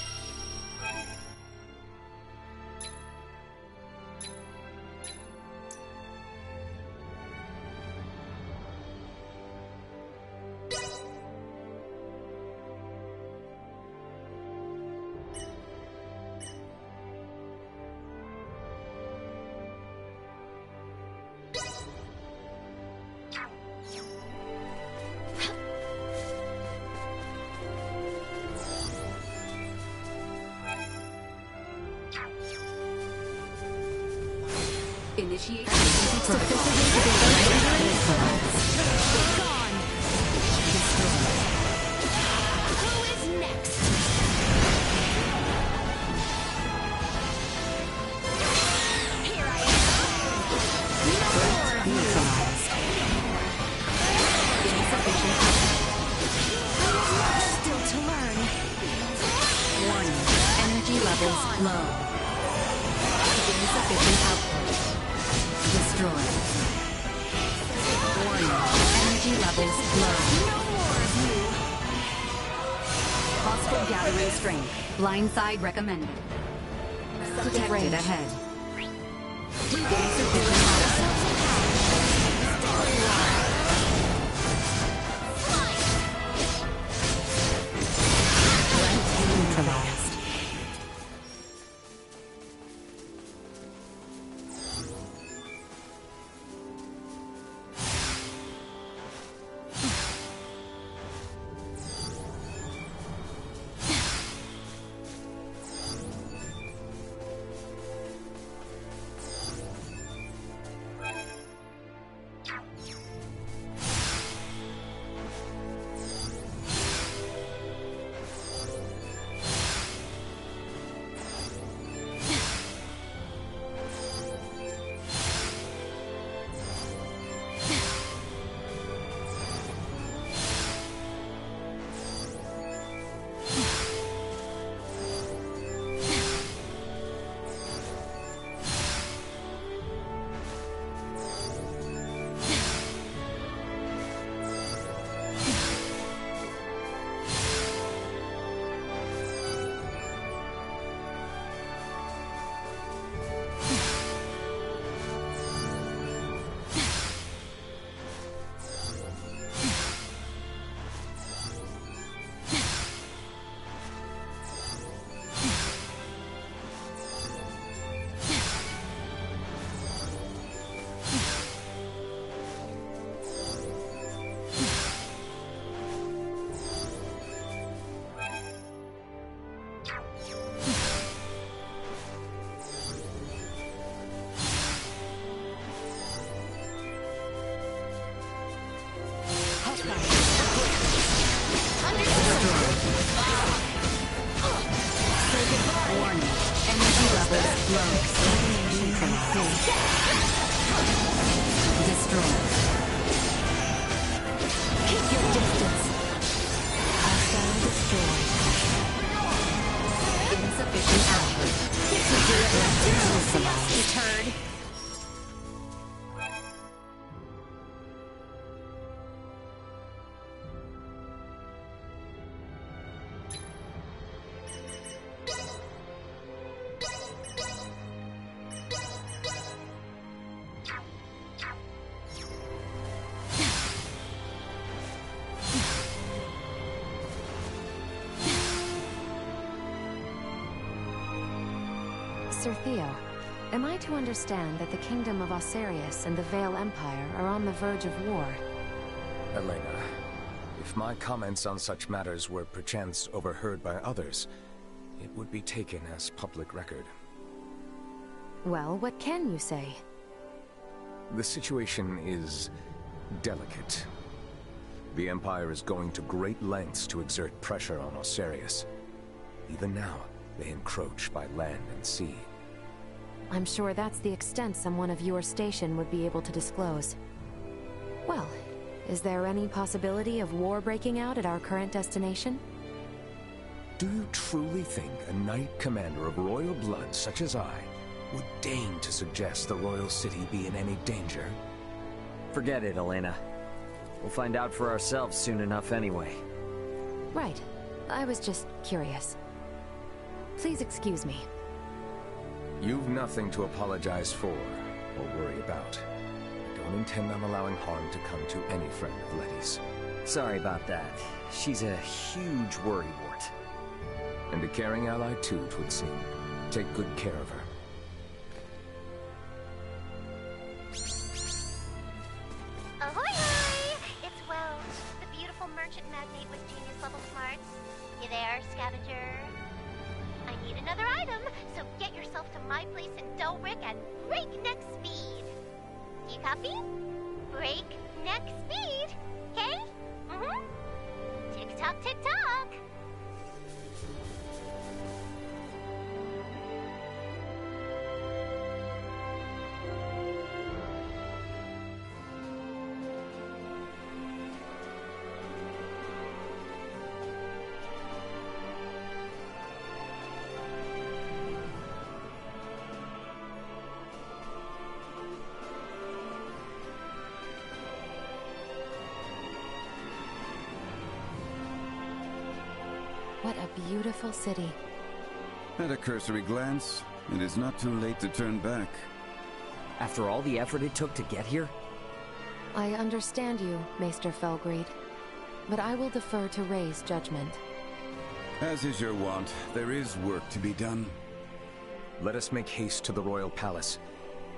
[SPEAKER 16] Initiate emergency protocol. Gone.
[SPEAKER 22] Who is next? Here I am. No more of you.
[SPEAKER 16] Insufficient
[SPEAKER 22] Much still to learn.
[SPEAKER 16] Warning. Energy levels low. Insufficient output. Destroyed. Warning. Energy levels low.
[SPEAKER 22] No more of you.
[SPEAKER 16] Hostile gathering strength. Blindside recommended. Detected ahead. Insufficient output. Neutralized.
[SPEAKER 7] Sir Theo, am I to understand that the Kingdom of Osarius and the Vale Empire are on the verge of war?
[SPEAKER 5] Elena, if my comments on such matters were perchance overheard by others, it would be taken as public record.
[SPEAKER 7] Well, what can you say?
[SPEAKER 5] The situation is delicate. The Empire is going to great lengths to exert pressure on Osarius. Even now, they encroach by land and sea.
[SPEAKER 7] I'm sure that's the extent someone of your station would be able to disclose. Well, is there any possibility of war breaking out at our current destination?
[SPEAKER 5] Do you truly think a knight commander of royal blood such as I would deign to suggest the royal city be in any danger?
[SPEAKER 1] Forget it, Elena. We'll find out for ourselves soon enough anyway.
[SPEAKER 7] Right. I was just curious. Please excuse me.
[SPEAKER 5] You've nothing to apologize for, or worry about. I don't intend on allowing harm to come to any friend of Letty's.
[SPEAKER 1] Sorry about that. She's a huge worrywart.
[SPEAKER 5] And a caring ally too, 'twould seem. Take good care of her.
[SPEAKER 22] Ahoy hoy! It's Welch, the beautiful merchant magnate with genius level smarts. You there, scavenger? I need another item, so get yourself to my place in Delric at breakneck speed. Copy? Breakneck speed. Okay? Mm-hmm. Tick-tock, tick-tock.
[SPEAKER 7] What a beautiful city.
[SPEAKER 17] At a cursory glance, it is not too late to turn back.
[SPEAKER 1] After all the effort it took to get here?
[SPEAKER 7] I understand you, Maester Felgreed, but I will defer to Ray's judgment.
[SPEAKER 17] As is your wont, there is work to be done.
[SPEAKER 5] Let us make haste to the Royal Palace.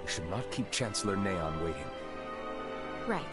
[SPEAKER 5] We should not keep Chancellor Neon waiting.
[SPEAKER 7] Right.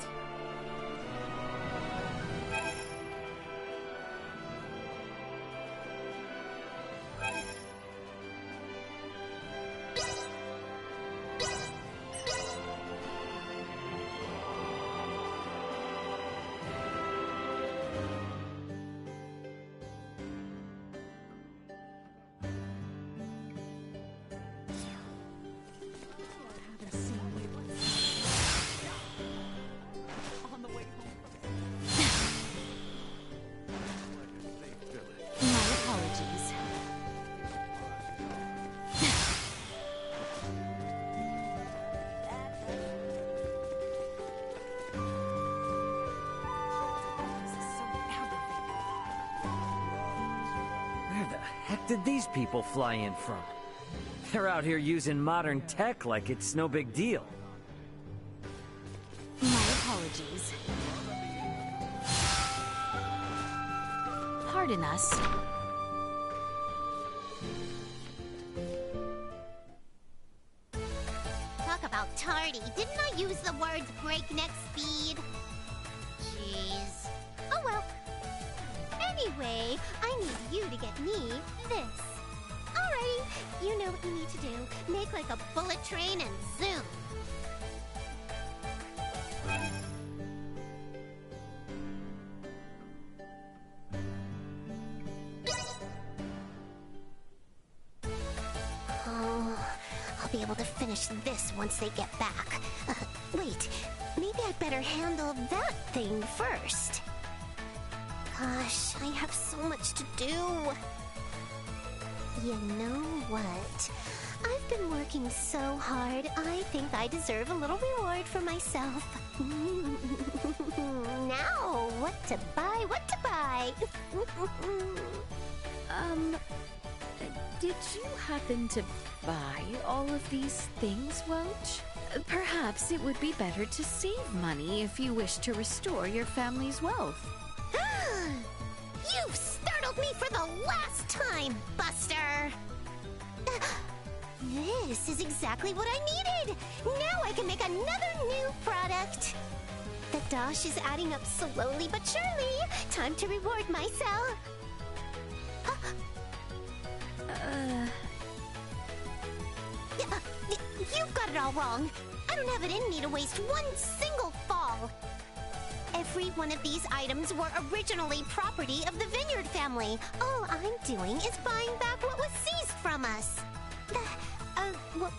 [SPEAKER 1] Heck did these people fly in from? They're out here using modern tech like it's no big deal.
[SPEAKER 2] My apologies. Pardon us.
[SPEAKER 22] Talk about tardy. Didn't I use the words breakneck speed? Jeez. Oh well. Anyway, I need you to get me this. Alrighty, you know what you need to do. Make like a bullet train and zoom. Oh, I'll be able to finish this once they get back. Wait, maybe I'd better handle that thing first. Gosh, I have so much to do. You know what? I've been working so hard, I think I deserve a little reward for myself. Now, what to buy, what to buy?
[SPEAKER 2] Did you happen to buy all of these things, Welch? Perhaps it would be better to save money if you wish to restore your family's wealth.
[SPEAKER 22] You've startled me for the last time, Buster! This is exactly what I needed! Now I can make another new product! The dosh is adding up slowly but surely. Time to reward myself. You've got it all wrong. I don't have it in me to waste one single fall. Every one of these items were originally property of the Vineyard family. All I'm doing is buying back what was seized from us.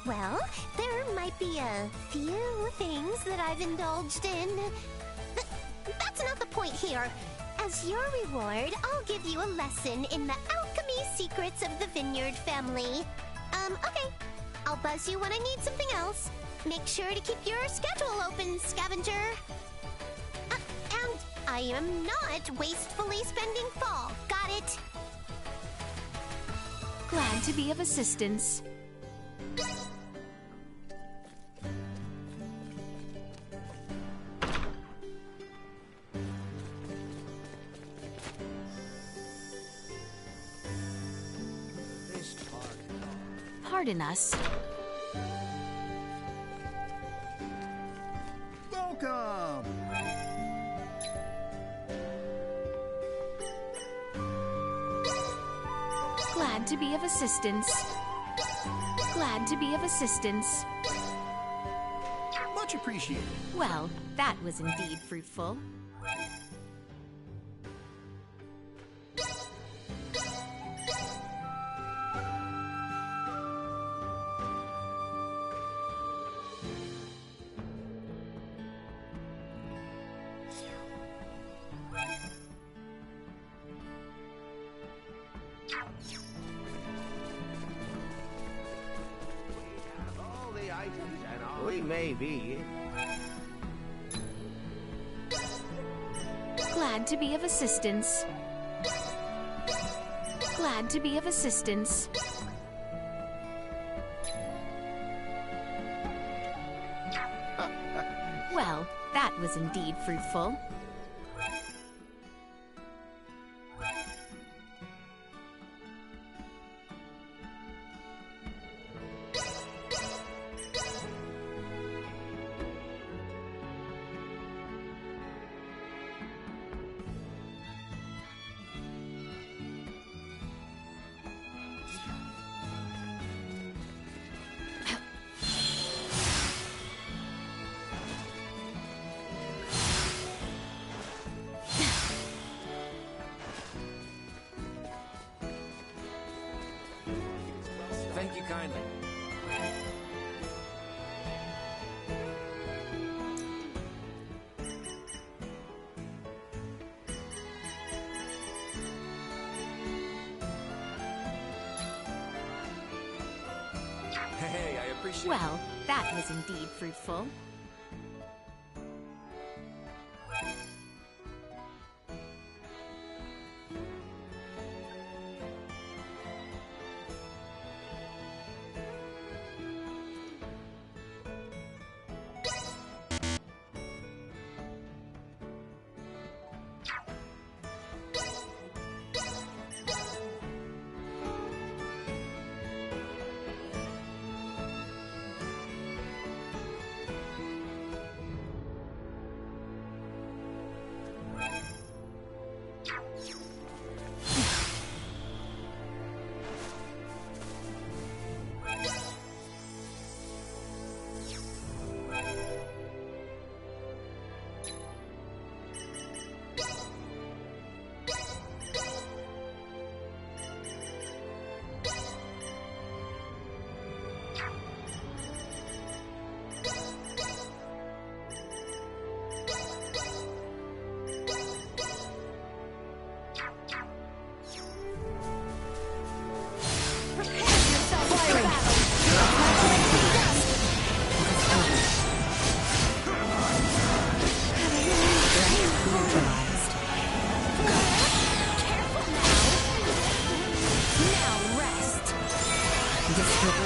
[SPEAKER 22] Well, there might be a few things that I've indulged in. That's not the point here. As your reward, I'll give you a lesson in the alchemy secrets of the Vineyard family. Okay. I'll buzz you when I need something else. Make sure to keep your schedule open, scavenger. And I am not wastefully spending fall. Got it?
[SPEAKER 2] Glad to be of assistance. Pardon us.
[SPEAKER 18] Welcome!
[SPEAKER 2] Glad to be of assistance. Glad to be of assistance.
[SPEAKER 18] Much appreciate it.
[SPEAKER 2] Well, that was indeed fruitful.
[SPEAKER 18] We may be.
[SPEAKER 2] Glad to be of assistance. Glad to be of assistance. Well, that was indeed fruitful.
[SPEAKER 5] Thank you kindly. Hey, I appreciate it.
[SPEAKER 2] Well, that was indeed fruitful.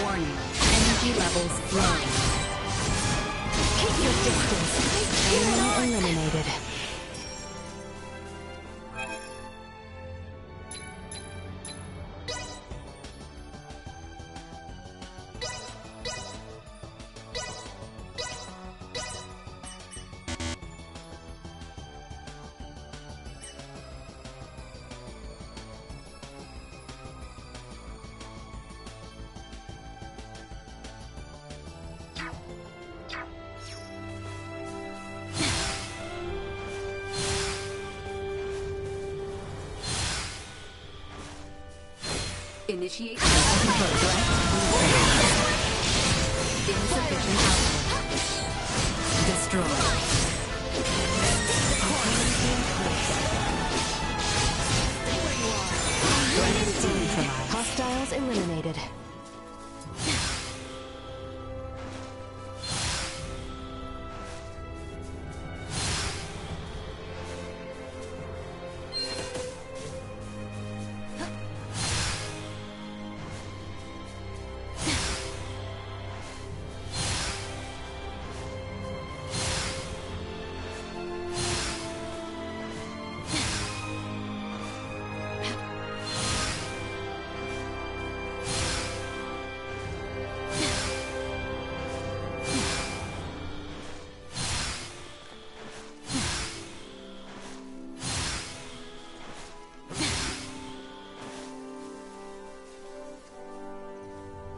[SPEAKER 16] Warning. Energy levels flowing.
[SPEAKER 2] Keep your distance.
[SPEAKER 7] Enemy eliminated.
[SPEAKER 16] Initiate direct insufficient output. Destroy.
[SPEAKER 7] Hostiles eliminated.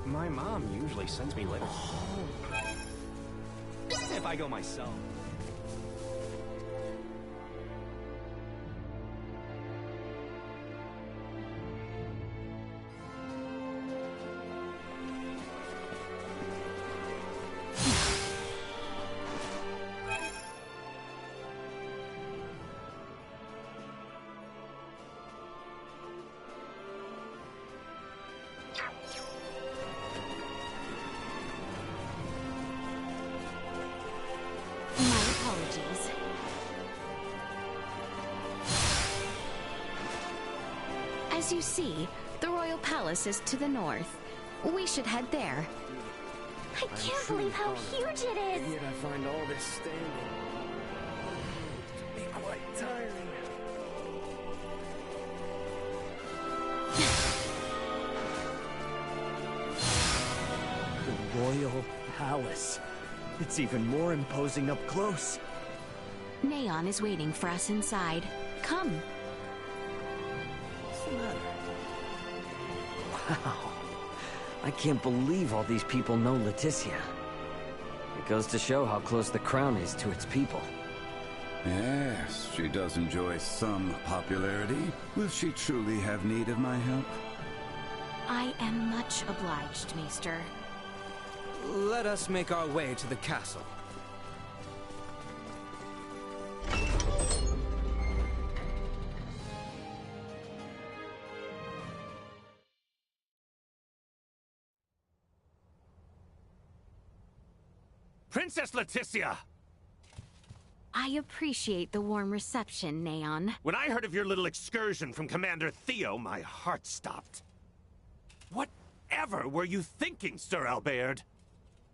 [SPEAKER 5] My mom usually sends me letters.
[SPEAKER 18] If
[SPEAKER 5] I go myself.
[SPEAKER 2] As you see, the Royal Palace is to the north. We should head there.
[SPEAKER 22] I can't believe how huge it is!
[SPEAKER 5] Yet I find all this standing to be quite tiring. The Royal Palace. It's even more imposing up close.
[SPEAKER 2] Neon is waiting for us inside. Come.
[SPEAKER 5] What's the matter?
[SPEAKER 1] Wow. I can't believe all these people know Leticia. It goes to show how close the crown is to its people.
[SPEAKER 17] Yes, she does enjoy some popularity. Will she truly have need of my help?
[SPEAKER 2] I am much obliged, Maester.
[SPEAKER 12] Let us make our way to the castle.
[SPEAKER 18] Princess Leticia!
[SPEAKER 2] I appreciate the warm reception, Neon.
[SPEAKER 18] When I heard of your little excursion from Commander Theo, my heart stopped. Whatever were you thinking, Sir Albert?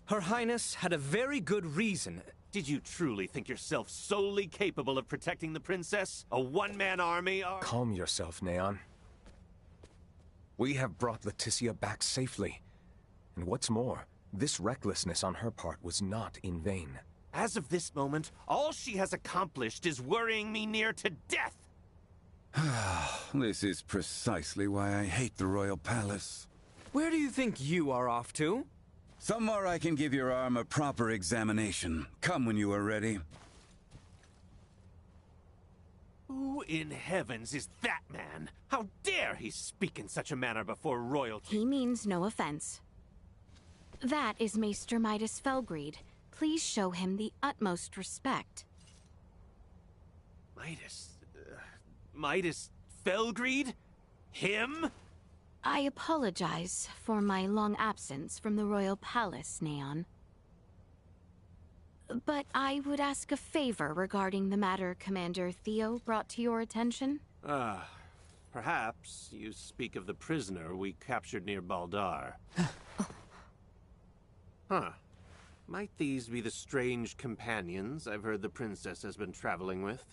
[SPEAKER 12] Her Highness had a very good reason.
[SPEAKER 18] Did you truly think yourself solely capable of protecting the princess? A one-man army?
[SPEAKER 5] Calm yourself, Neon. We have brought Leticia back safely. And what's more, this recklessness on her part was not in vain.
[SPEAKER 18] As of this moment, all she has accomplished is worrying me near to death!
[SPEAKER 17] This is precisely why I hate the Royal Palace.
[SPEAKER 12] Where do you think you are off to?
[SPEAKER 17] Somewhere I can give your arm a proper examination. Come when you are ready.
[SPEAKER 18] Who in heavens is that man? How dare he speak in such a manner before royalty?
[SPEAKER 2] He means no offense. That is Maester Midas Felgreed. Please show him the utmost respect.
[SPEAKER 18] Midas Felgreed? Him?
[SPEAKER 2] I apologize for my long absence from the Royal Palace, Neon. But I would ask a favor regarding the matter Commander Theo brought to your attention.
[SPEAKER 18] Perhaps you speak of the prisoner we captured near Baldar. Huh. Might these be the strange companions I've heard the princess has been traveling with?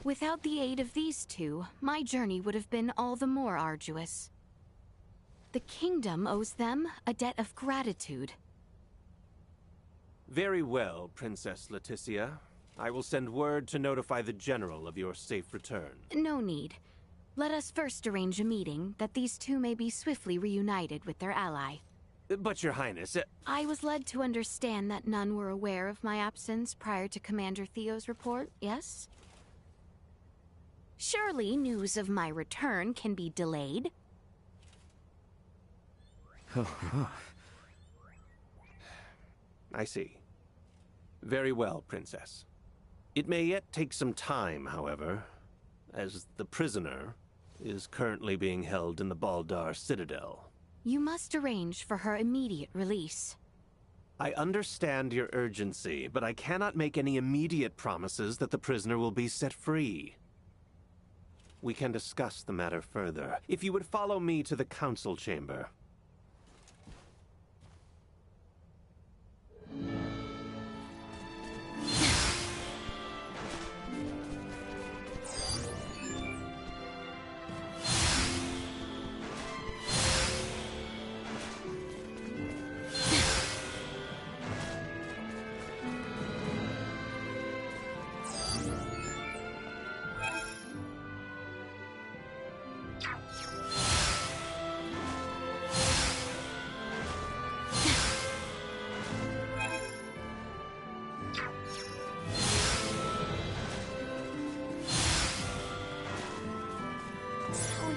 [SPEAKER 2] Without the aid of these two, my journey would have been all the more arduous. The kingdom owes them a debt of gratitude.
[SPEAKER 18] Very well, Princess Leticia. I will send word to notify the General of your safe return.
[SPEAKER 2] No need. Let us first arrange a meeting that these two may be swiftly reunited with their ally.
[SPEAKER 18] But, Your Highness,
[SPEAKER 2] I was led to understand that none were aware of my absence prior to Commander Theo's report, yes? Surely news of my return can be delayed.
[SPEAKER 18] I see. Very well, Princess. It may yet take some time, however, as the prisoner is currently being held in the Baldar Citadel.
[SPEAKER 2] You must arrange for her immediate release.
[SPEAKER 18] I understand your urgency, but I cannot make any immediate promises that the prisoner will be set free. We can discuss the matter further, if you would follow me to the council chamber.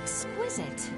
[SPEAKER 2] exquisite.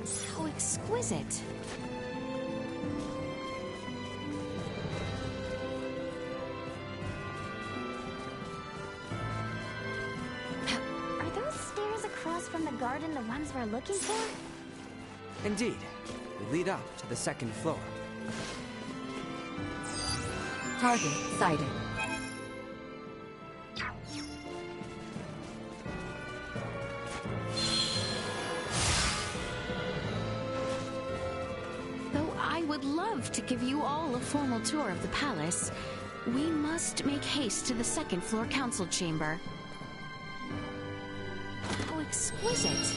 [SPEAKER 2] So exquisite.
[SPEAKER 4] Are those stairs across from the garden the ones we're looking for?
[SPEAKER 12] Indeed. They lead up to the second floor.
[SPEAKER 16] Target sighted.
[SPEAKER 2] Though I would love to give you all a formal tour of the palace, we must make haste to the second floor council chamber. How exquisite.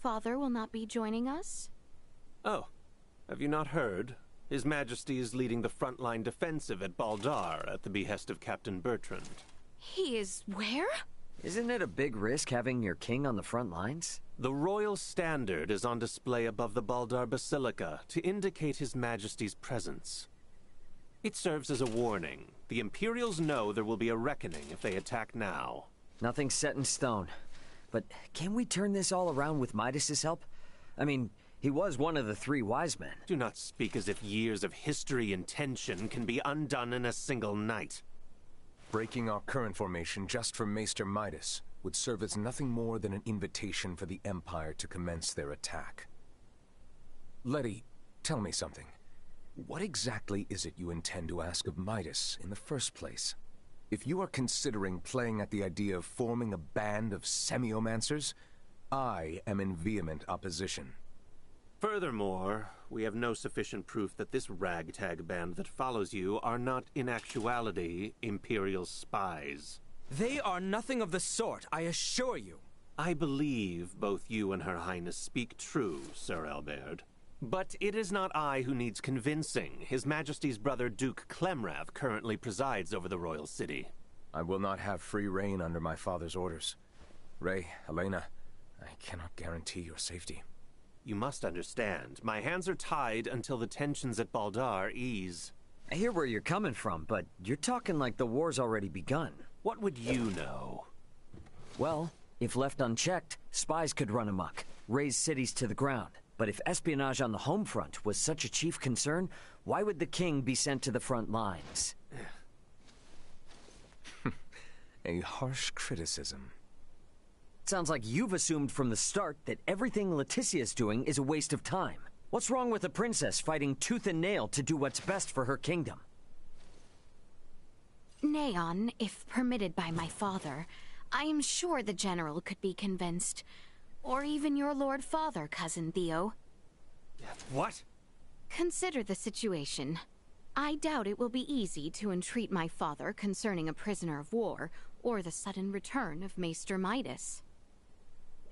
[SPEAKER 2] Father will not be joining us?
[SPEAKER 18] Oh, have you not heard? His Majesty is leading the frontline defensive at Baldar at the behest of Captain Bertrand.
[SPEAKER 2] He is where?
[SPEAKER 1] Isn't it a big risk having your king on the front lines?
[SPEAKER 18] The royal standard is on display above the Baldar Basilica to indicate His Majesty's presence. It serves as a warning. The Imperials know there will be a reckoning if they attack now.
[SPEAKER 1] Nothing's set in stone. But can we turn this all around with Midas's help? I mean, he was one of the three wise men.
[SPEAKER 18] Do not speak as if years of history and tension can be undone in a single night.
[SPEAKER 5] Breaking our current formation just for Maester Midas would serve as nothing more than an invitation for the Empire to commence their attack. Letty, tell me something. What exactly is it you intend to ask of Midas in the first place? If you are considering playing at the idea of forming a band of semiomancers, I am in vehement opposition.
[SPEAKER 18] Furthermore, we have no sufficient proof that this ragtag band that follows you are not in actuality Imperial spies.
[SPEAKER 12] They are nothing of the sort, I assure you.
[SPEAKER 18] I believe both you and Her Highness speak true, Sir Albert. But it is not I who needs convincing. His Majesty's brother Duke Clemrath currently presides over the royal city.
[SPEAKER 5] I will not have free reign under my father's orders. Ray, Helena, I cannot guarantee your safety.
[SPEAKER 18] You must understand, my hands are tied until the tensions at Baldar ease.
[SPEAKER 1] I hear where you're coming from, but you're talking like the war's already begun.
[SPEAKER 18] What would you know?
[SPEAKER 1] Well, if left unchecked, spies could run amok, raze cities to the ground. But if espionage on the home front was such a chief concern, why would the king be sent to the front lines?
[SPEAKER 5] A harsh criticism.
[SPEAKER 1] Sounds like you've assumed from the start that everything Leticia's doing is a waste of time. What's wrong with a princess fighting tooth and nail to do what's best for her kingdom?
[SPEAKER 2] Neon, if permitted by my father, I am sure the general could be convinced. Or even your Lord Father, Cousin Theo.
[SPEAKER 18] What?
[SPEAKER 2] Consider the situation. I doubt it will be easy to entreat my father concerning a prisoner of war, or the sudden return of Maester Midas.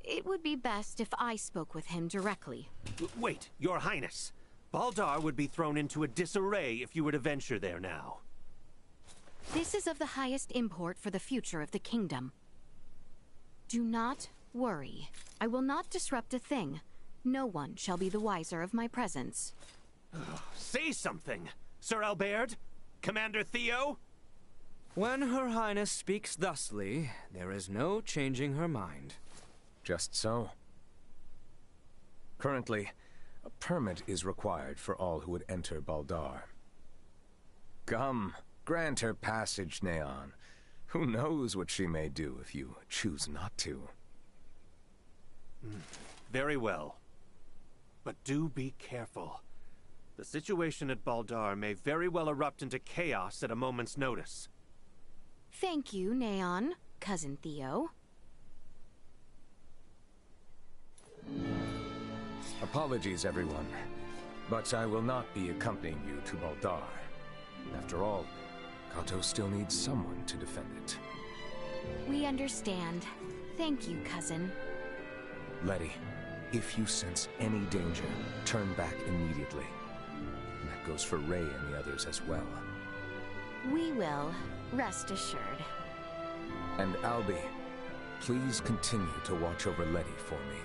[SPEAKER 2] It would be best if I spoke with him directly.
[SPEAKER 18] Wait, Your Highness. Baldar would be thrown into a disarray if you were to venture there now.
[SPEAKER 2] This is of the highest import for the future of the kingdom. Do not worry. I will not disrupt a thing. No one shall be the wiser of my presence.
[SPEAKER 18] Say something, Sir Albert? Commander Theo?
[SPEAKER 12] When Her Highness speaks thusly, there is no changing her mind.
[SPEAKER 5] Just so. Currently, a permit is required for all who would enter Baldar. Come, grant her passage, Neon. Who knows what she may do if you choose not to.
[SPEAKER 18] Very well. But do be careful. The situation at Baldar may very well erupt into chaos at a moment's notice.
[SPEAKER 2] Thank you, Neon, Cousin Theo.
[SPEAKER 5] Apologies, everyone. But I will not be accompanying you to Baldar. After all, Kato still needs someone to defend it.
[SPEAKER 2] We understand. Thank you, Cousin.
[SPEAKER 5] Letty, if you sense any danger, turn back immediately. And that goes for Ray and the others as well.
[SPEAKER 2] We will, rest assured.
[SPEAKER 5] And Albie, please continue to watch over Letty for me.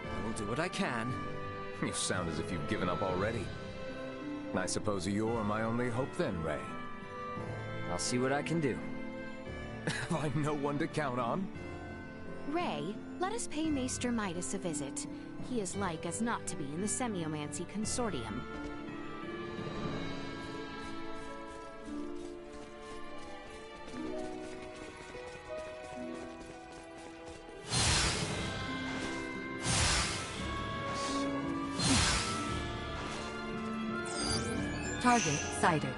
[SPEAKER 12] I will do what I can.
[SPEAKER 5] You sound as if you've given up already. I suppose you're my only hope then, Ray.
[SPEAKER 1] I'll see what I can do.
[SPEAKER 5] Have I no one to count on?
[SPEAKER 2] Ray, let us pay Maester Midas a visit. He is like as not to be in the Semiomancy Consortium.
[SPEAKER 16] Target sighted.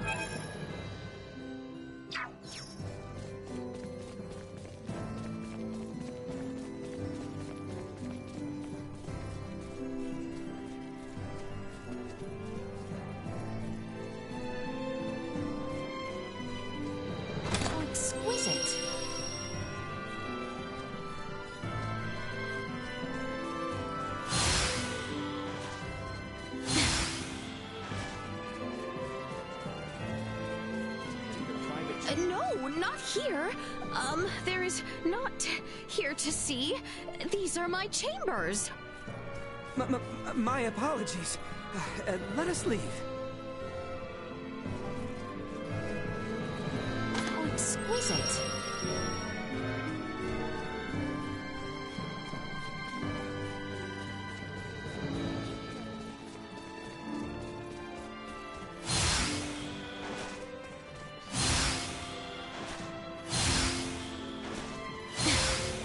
[SPEAKER 2] How exquisite. No, not here. There is not here to see. These are my chambers.
[SPEAKER 12] My apologies. Let us leave.
[SPEAKER 2] How exquisite.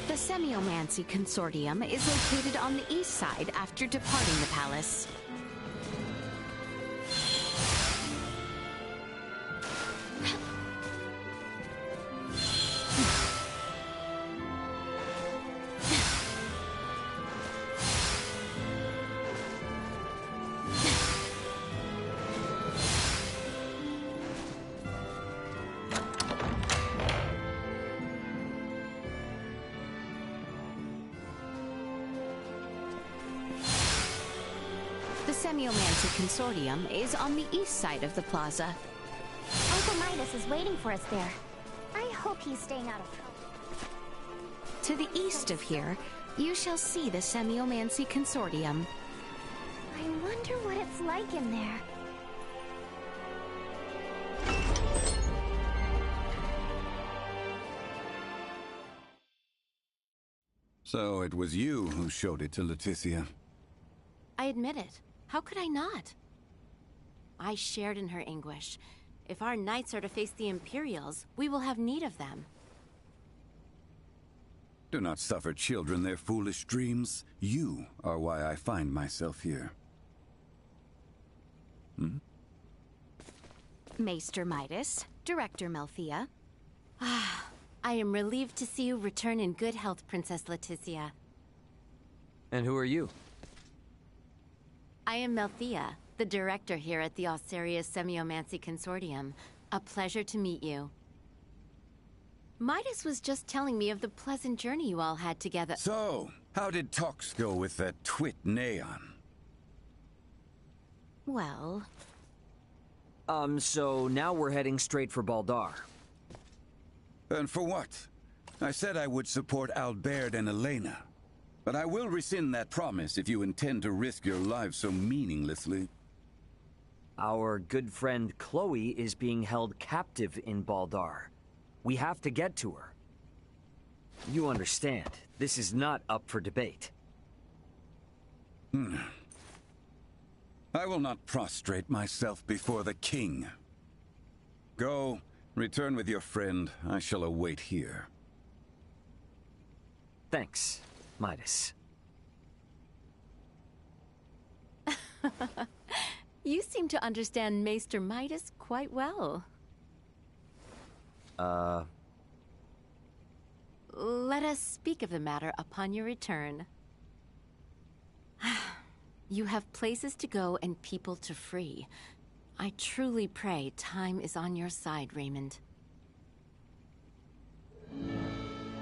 [SPEAKER 2] The Semiomancy Consortium is located on the east side after departing the palace. The Semiomancy Consortium is on the east side of the plaza.
[SPEAKER 22] Uncle Midas is waiting for us there. I hope he's staying out of trouble.
[SPEAKER 2] To the east of here, you shall see the Semiomancy Consortium.
[SPEAKER 22] I wonder what it's like in there.
[SPEAKER 17] So it was you who showed it to Leticia.
[SPEAKER 10] I admit it. How could I not? I shared in her anguish. If our knights are to face the Imperials, we will have need of them.
[SPEAKER 17] Do not suffer children their foolish dreams. You are why I find myself here.
[SPEAKER 2] Maester Midas, Director Melthea.
[SPEAKER 10] I am relieved to see you return in good health, Princess Leticia.
[SPEAKER 1] And who are you?
[SPEAKER 10] I am Melthea, the director here at the Osarius Semiomancy Consortium. A pleasure to meet you. Midas was just telling me of the pleasant journey you all had together.
[SPEAKER 17] So, how did talks go with that twit Neon?
[SPEAKER 2] Well...
[SPEAKER 1] So now we're heading straight for Baldar.
[SPEAKER 17] And for what? I said I would support Albert and Elena. But I will rescind that promise if you intend to risk your lives so meaninglessly.
[SPEAKER 1] Our good friend Chloe is being held captive in Baldar. We have to get to her. You understand, this is not up for debate.
[SPEAKER 17] I will not prostrate myself before the king. Go, Return with your friend. I shall await here.
[SPEAKER 1] Thanks, Midas.
[SPEAKER 15] You seem to understand Maester Midas quite well. Let us speak of the matter upon your return. You have places to go and people to free. I truly pray time is on your side, Raymond.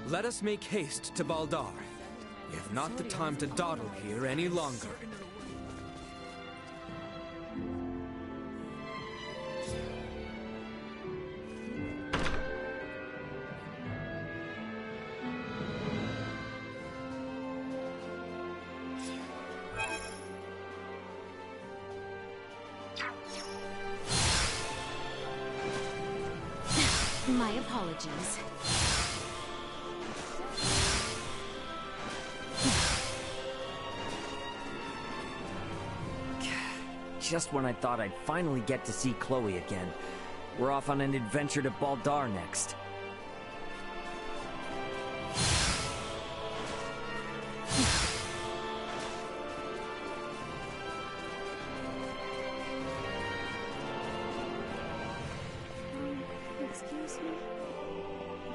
[SPEAKER 5] Let us make haste to Baldar. We have not the time to dawdle here any longer.
[SPEAKER 2] My apologies.
[SPEAKER 1] Just when I thought I'd finally get to see Chloe again. We're off on an adventure to Baldar next.
[SPEAKER 20] Excuse me?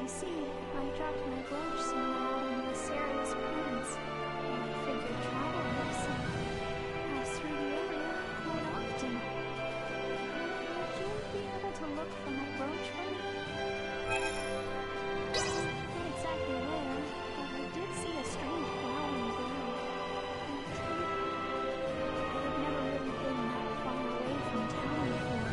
[SPEAKER 20] You see, I dropped my brooch somewhere out in the serious prints. I figured travelers pass through the area quite often. Would you be able to look for my brooch for me? Not exactly where, but I did see a strange flower in the ground. I've never really been that far away from town before.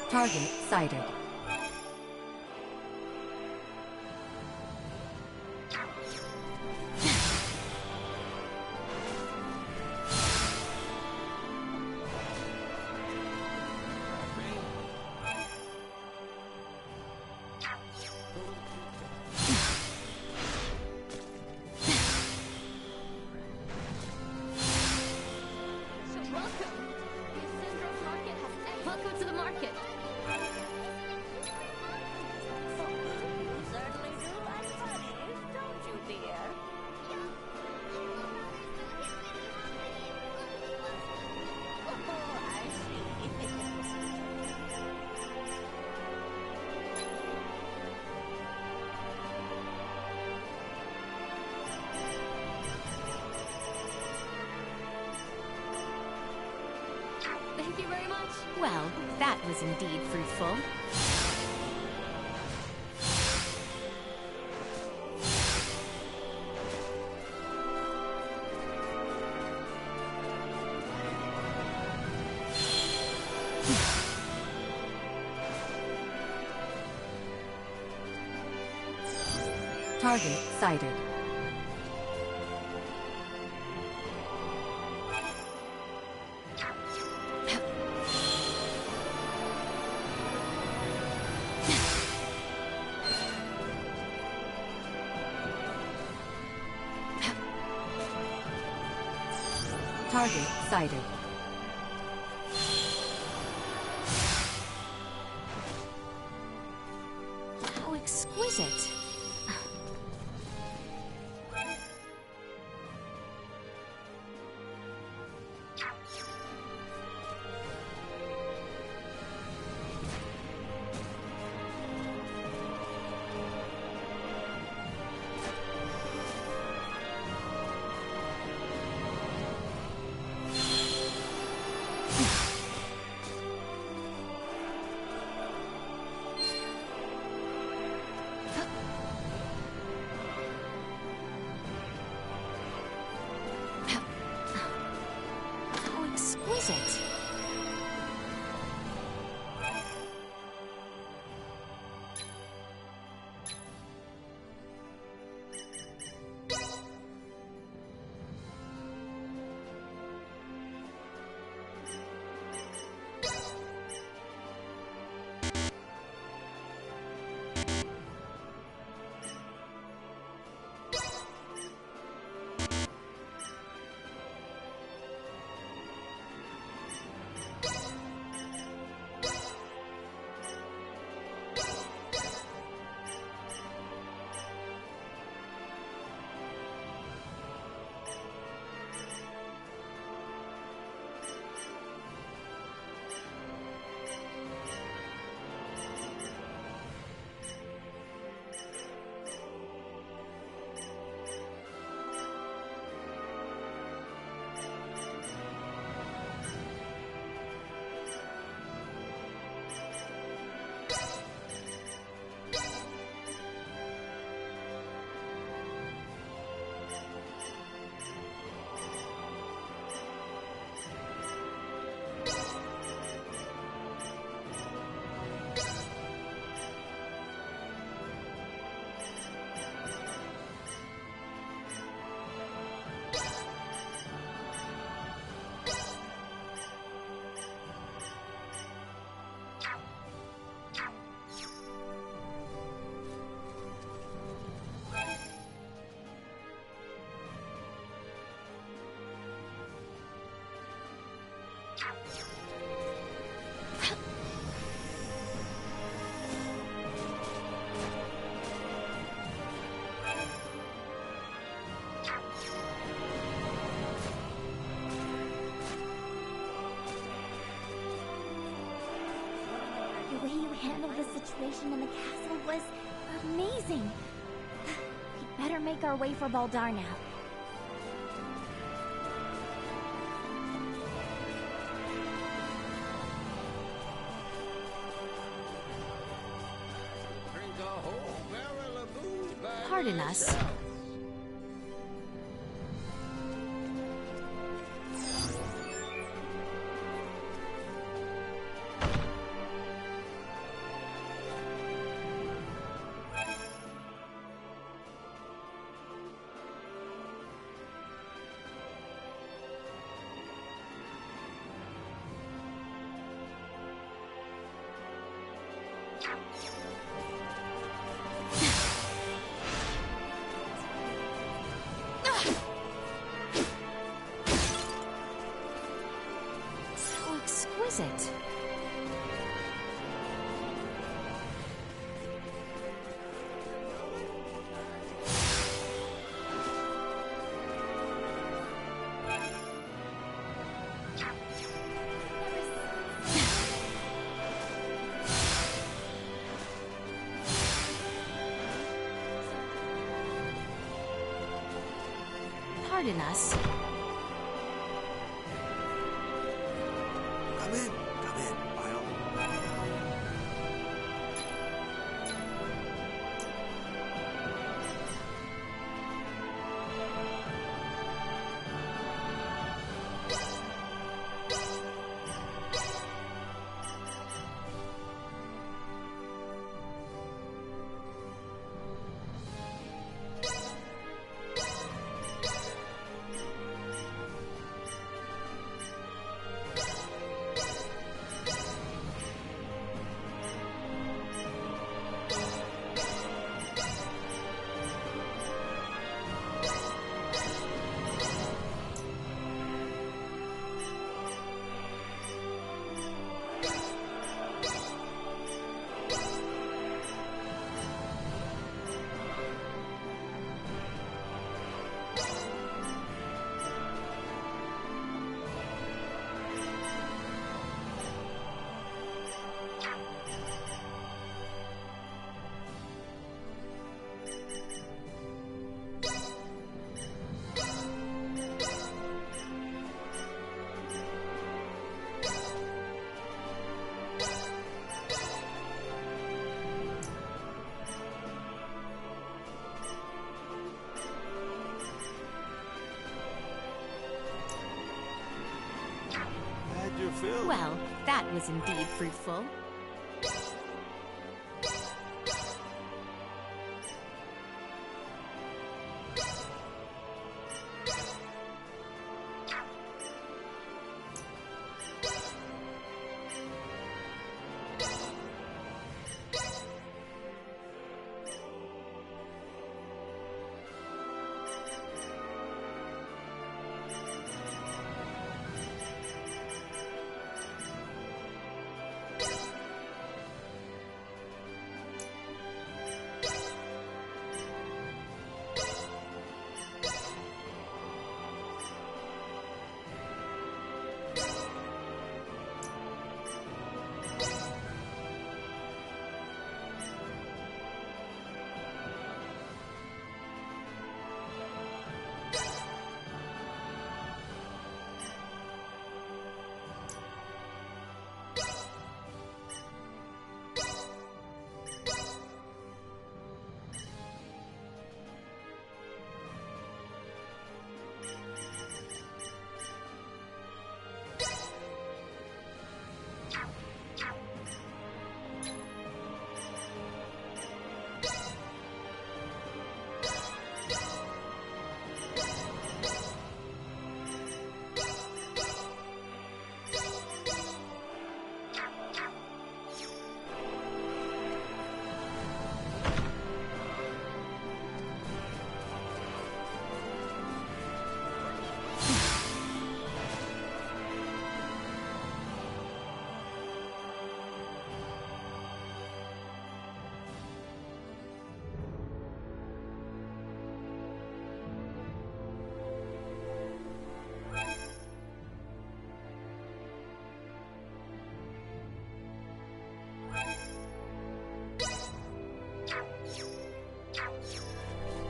[SPEAKER 16] Target sighted.
[SPEAKER 15] Welcome to the market. Thank you very much.
[SPEAKER 2] Well, that was indeed fruitful.
[SPEAKER 16] Target sighted. Target sighted.
[SPEAKER 2] How exquisite.
[SPEAKER 4] The way you handled the situation in the castle was amazing. We better make our way for Baldar now.
[SPEAKER 2] Pardon us. So exquisite. Pardon us.
[SPEAKER 21] Come in, by all means. How'd you feel?
[SPEAKER 2] Well, that was indeed fruitful.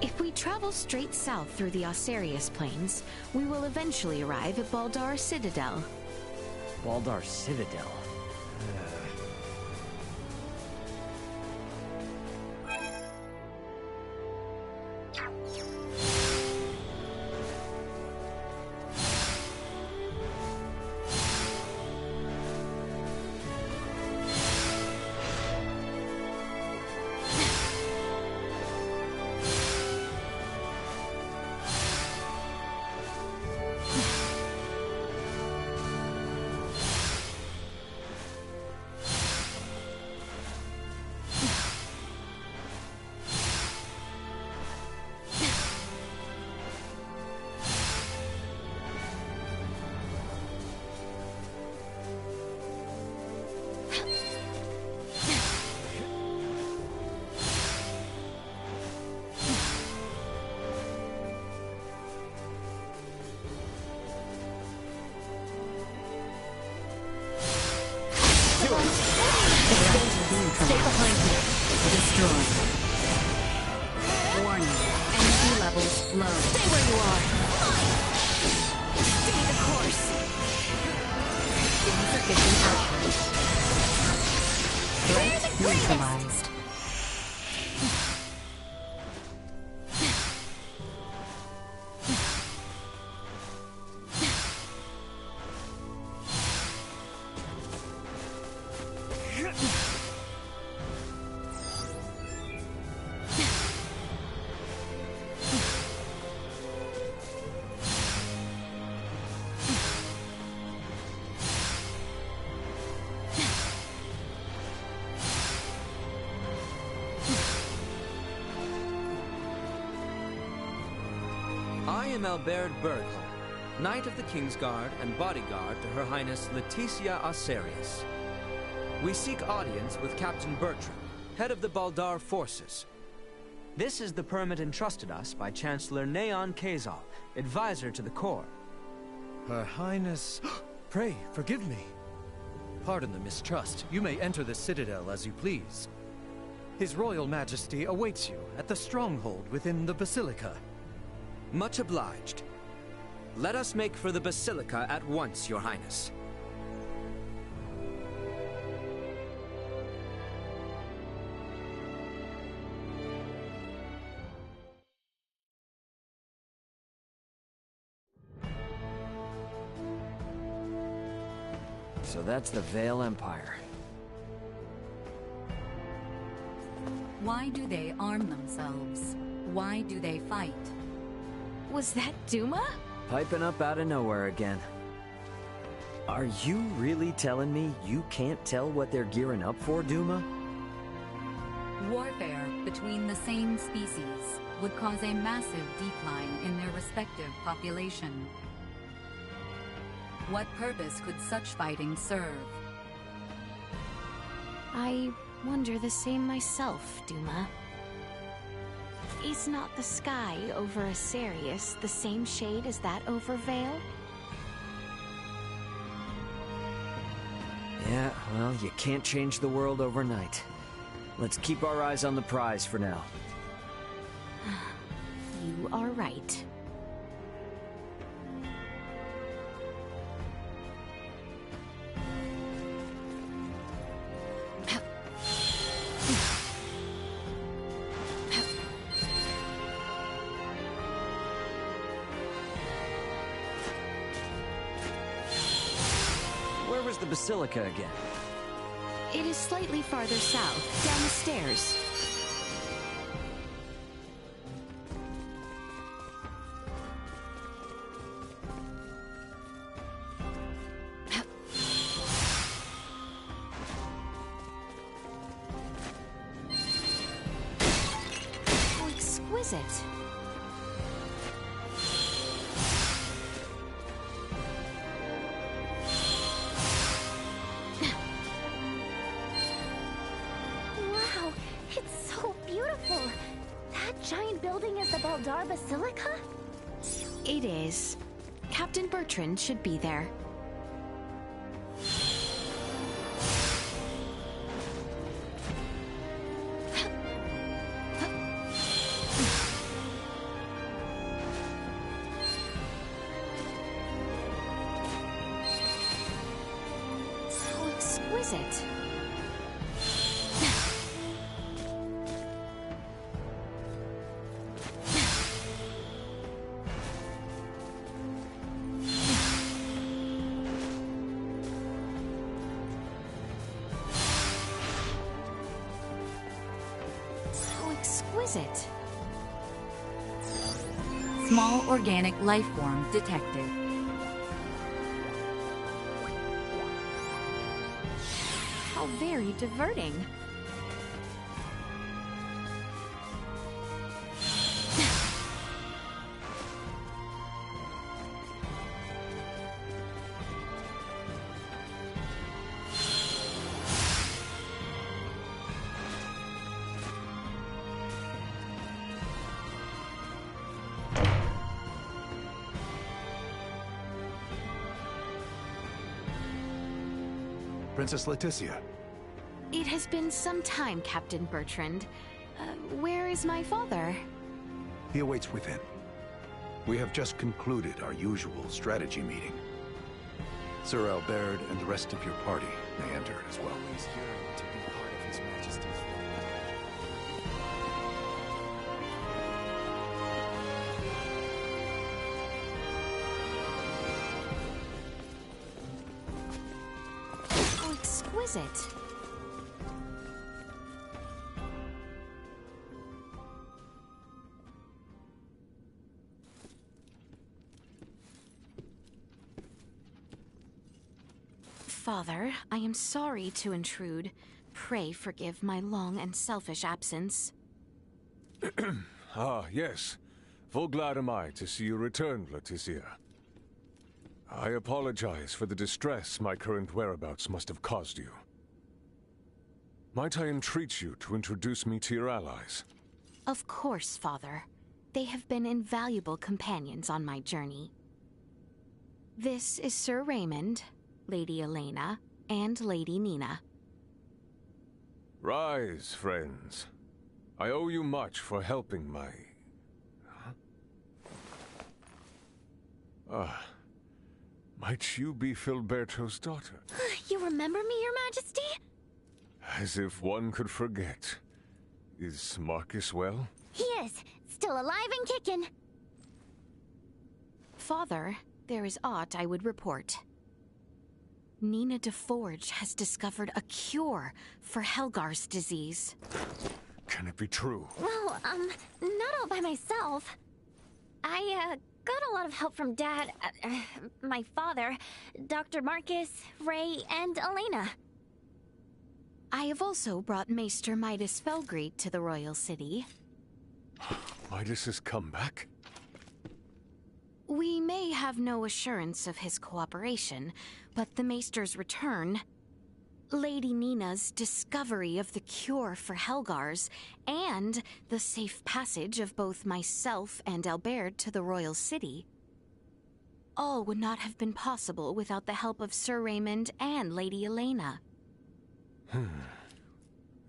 [SPEAKER 2] If we travel straight south through the Osarius Plains, we will eventually arrive at Baldar Citadel.
[SPEAKER 1] Baldar Citadel?
[SPEAKER 16] Stay behind me. Destroy. Warning. Energy levels low.
[SPEAKER 2] Stay where you are. Stay the course.
[SPEAKER 16] Insufficient output. Threat neutralized.
[SPEAKER 12] I am Albert Bergholm, Knight of the King's Guard and bodyguard to Her Highness Leticia Osarius. We seek audience with Captain Bertram, head of the Baldar forces. This is the permit entrusted us by Chancellor Neon Kazal, advisor to the Corps.
[SPEAKER 5] Her Highness... Pray, forgive me. Pardon the mistrust. You may enter the Citadel as you please. His Royal Majesty awaits you at the stronghold within the Basilica.
[SPEAKER 12] Much obliged. Let us make for the Basilica at once, Your Highness.
[SPEAKER 1] So that's the Vale Empire.
[SPEAKER 16] Why do they arm themselves? Why do they fight?
[SPEAKER 2] Was that Duma?
[SPEAKER 1] Piping up out of nowhere again. Are you really telling me you can't tell what they're gearing up for, Duma?
[SPEAKER 16] Warfare between the same species would cause a massive decline in their respective population. What purpose could such fighting serve?
[SPEAKER 2] I wonder the same myself, Duma. Is not the sky over Osarius the same shade as that over Vale?
[SPEAKER 1] Yeah, well, you can't change the world overnight. Let's keep our eyes on the prize for now.
[SPEAKER 2] You are right.
[SPEAKER 1] Where was the Basilica again?
[SPEAKER 2] It is slightly farther south, down the stairs. How exquisite.
[SPEAKER 4] Wow, it's so beautiful. That giant building is the Baldar Basilica?
[SPEAKER 2] It is. Captain Bertrand should be there. exquisite. So exquisite.
[SPEAKER 16] Small organic life form detected.
[SPEAKER 2] How very diverting.
[SPEAKER 11] Princess Leticia.
[SPEAKER 2] It has been some time, Captain Bertrand. Where is my father?
[SPEAKER 11] He awaits within. We have just concluded our usual strategy meeting. Sir Albert and the rest of your party may enter as well.
[SPEAKER 5] Always yearned to be part of His Majesty's
[SPEAKER 2] How exquisite. Father, I am sorry to intrude. Pray forgive my long and selfish absence.
[SPEAKER 14] Ah, yes. Full glad am I to see you returned, Leticia. I apologize for the distress my current whereabouts must have caused you. Might I entreat you to introduce me to your allies?
[SPEAKER 2] Of course, Father. They have been invaluable companions on my journey. This is Sir Raymond, Lady Elena, and Lady Nina.
[SPEAKER 14] Rise, friends. I owe you much for helping my... might you be Filberto's daughter?
[SPEAKER 4] You remember me, Your Majesty?
[SPEAKER 14] As if one could forget. Is Marcus well?
[SPEAKER 4] He is. Still alive and kicking.
[SPEAKER 2] Father, there is aught I would report. Nina DeForge has discovered a cure for Helgar's disease.
[SPEAKER 14] Can it be true?
[SPEAKER 4] Well, not all by myself. I, got a lot of help from Dad, my father, Dr. Marcus, Ray, and Elena.
[SPEAKER 2] I have also brought Maester Midas Felgreed to the royal city.
[SPEAKER 14] Midas has come back?
[SPEAKER 2] We may have no assurance of his cooperation, but the Maester's return, Lady Nina's discovery of the cure for Helgar's, and the safe passage of both myself and Albert to the royal city, all would not have been possible without the help of Sir Raymond and Lady Elena.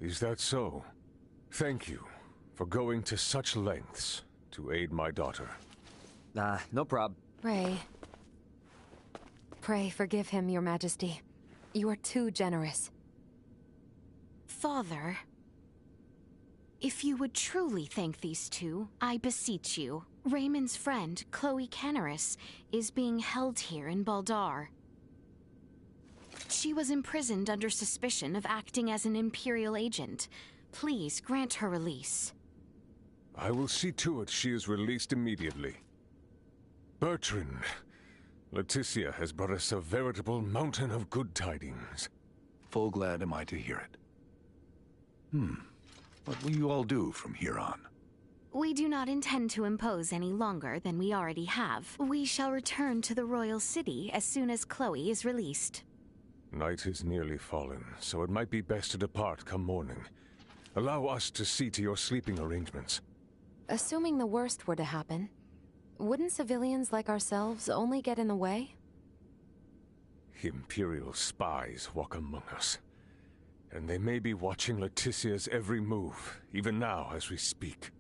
[SPEAKER 14] Is that so? Thank you for going to such lengths to aid my daughter.
[SPEAKER 1] No prob.
[SPEAKER 7] Ray. Pray forgive him, Your Majesty. You are too generous.
[SPEAKER 2] Father, if you would truly thank these two, I beseech you. Raymond's friend, Chloe Canaris, is being held here in Baldar. She was imprisoned under suspicion of acting as an Imperial agent. Please grant her release.
[SPEAKER 14] I will see to it she is released immediately. Bertrand, Leticia has brought us a veritable mountain of good tidings.
[SPEAKER 11] Full glad am I to hear it. What will you all do from here on?
[SPEAKER 2] We do not intend to impose any longer than we already have. We shall return to the royal city as soon as Chloe is released.
[SPEAKER 14] Night is nearly fallen, so it might be best to depart come morning. Allow us to see to your sleeping arrangements.
[SPEAKER 7] Assuming the worst were to happen, wouldn't civilians like ourselves only get in the way?
[SPEAKER 14] Imperial spies walk among us. And they may be watching Leticia's every move, even now as we speak.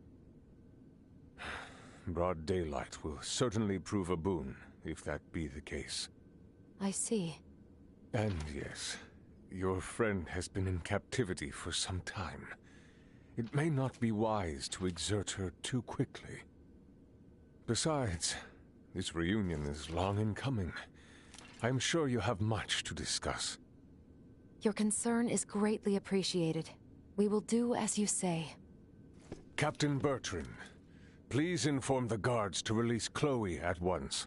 [SPEAKER 14] Broad daylight will certainly prove a boon, if that be the case.
[SPEAKER 7] I see.
[SPEAKER 14] And yes, your friend has been in captivity for some time. It may not be wise to exert her too quickly. Besides, this reunion is long in coming. I am sure you have much to discuss.
[SPEAKER 7] Your concern is greatly appreciated. We will do as you say.
[SPEAKER 14] Captain Bertrand, please inform the guards to release Chloe at once.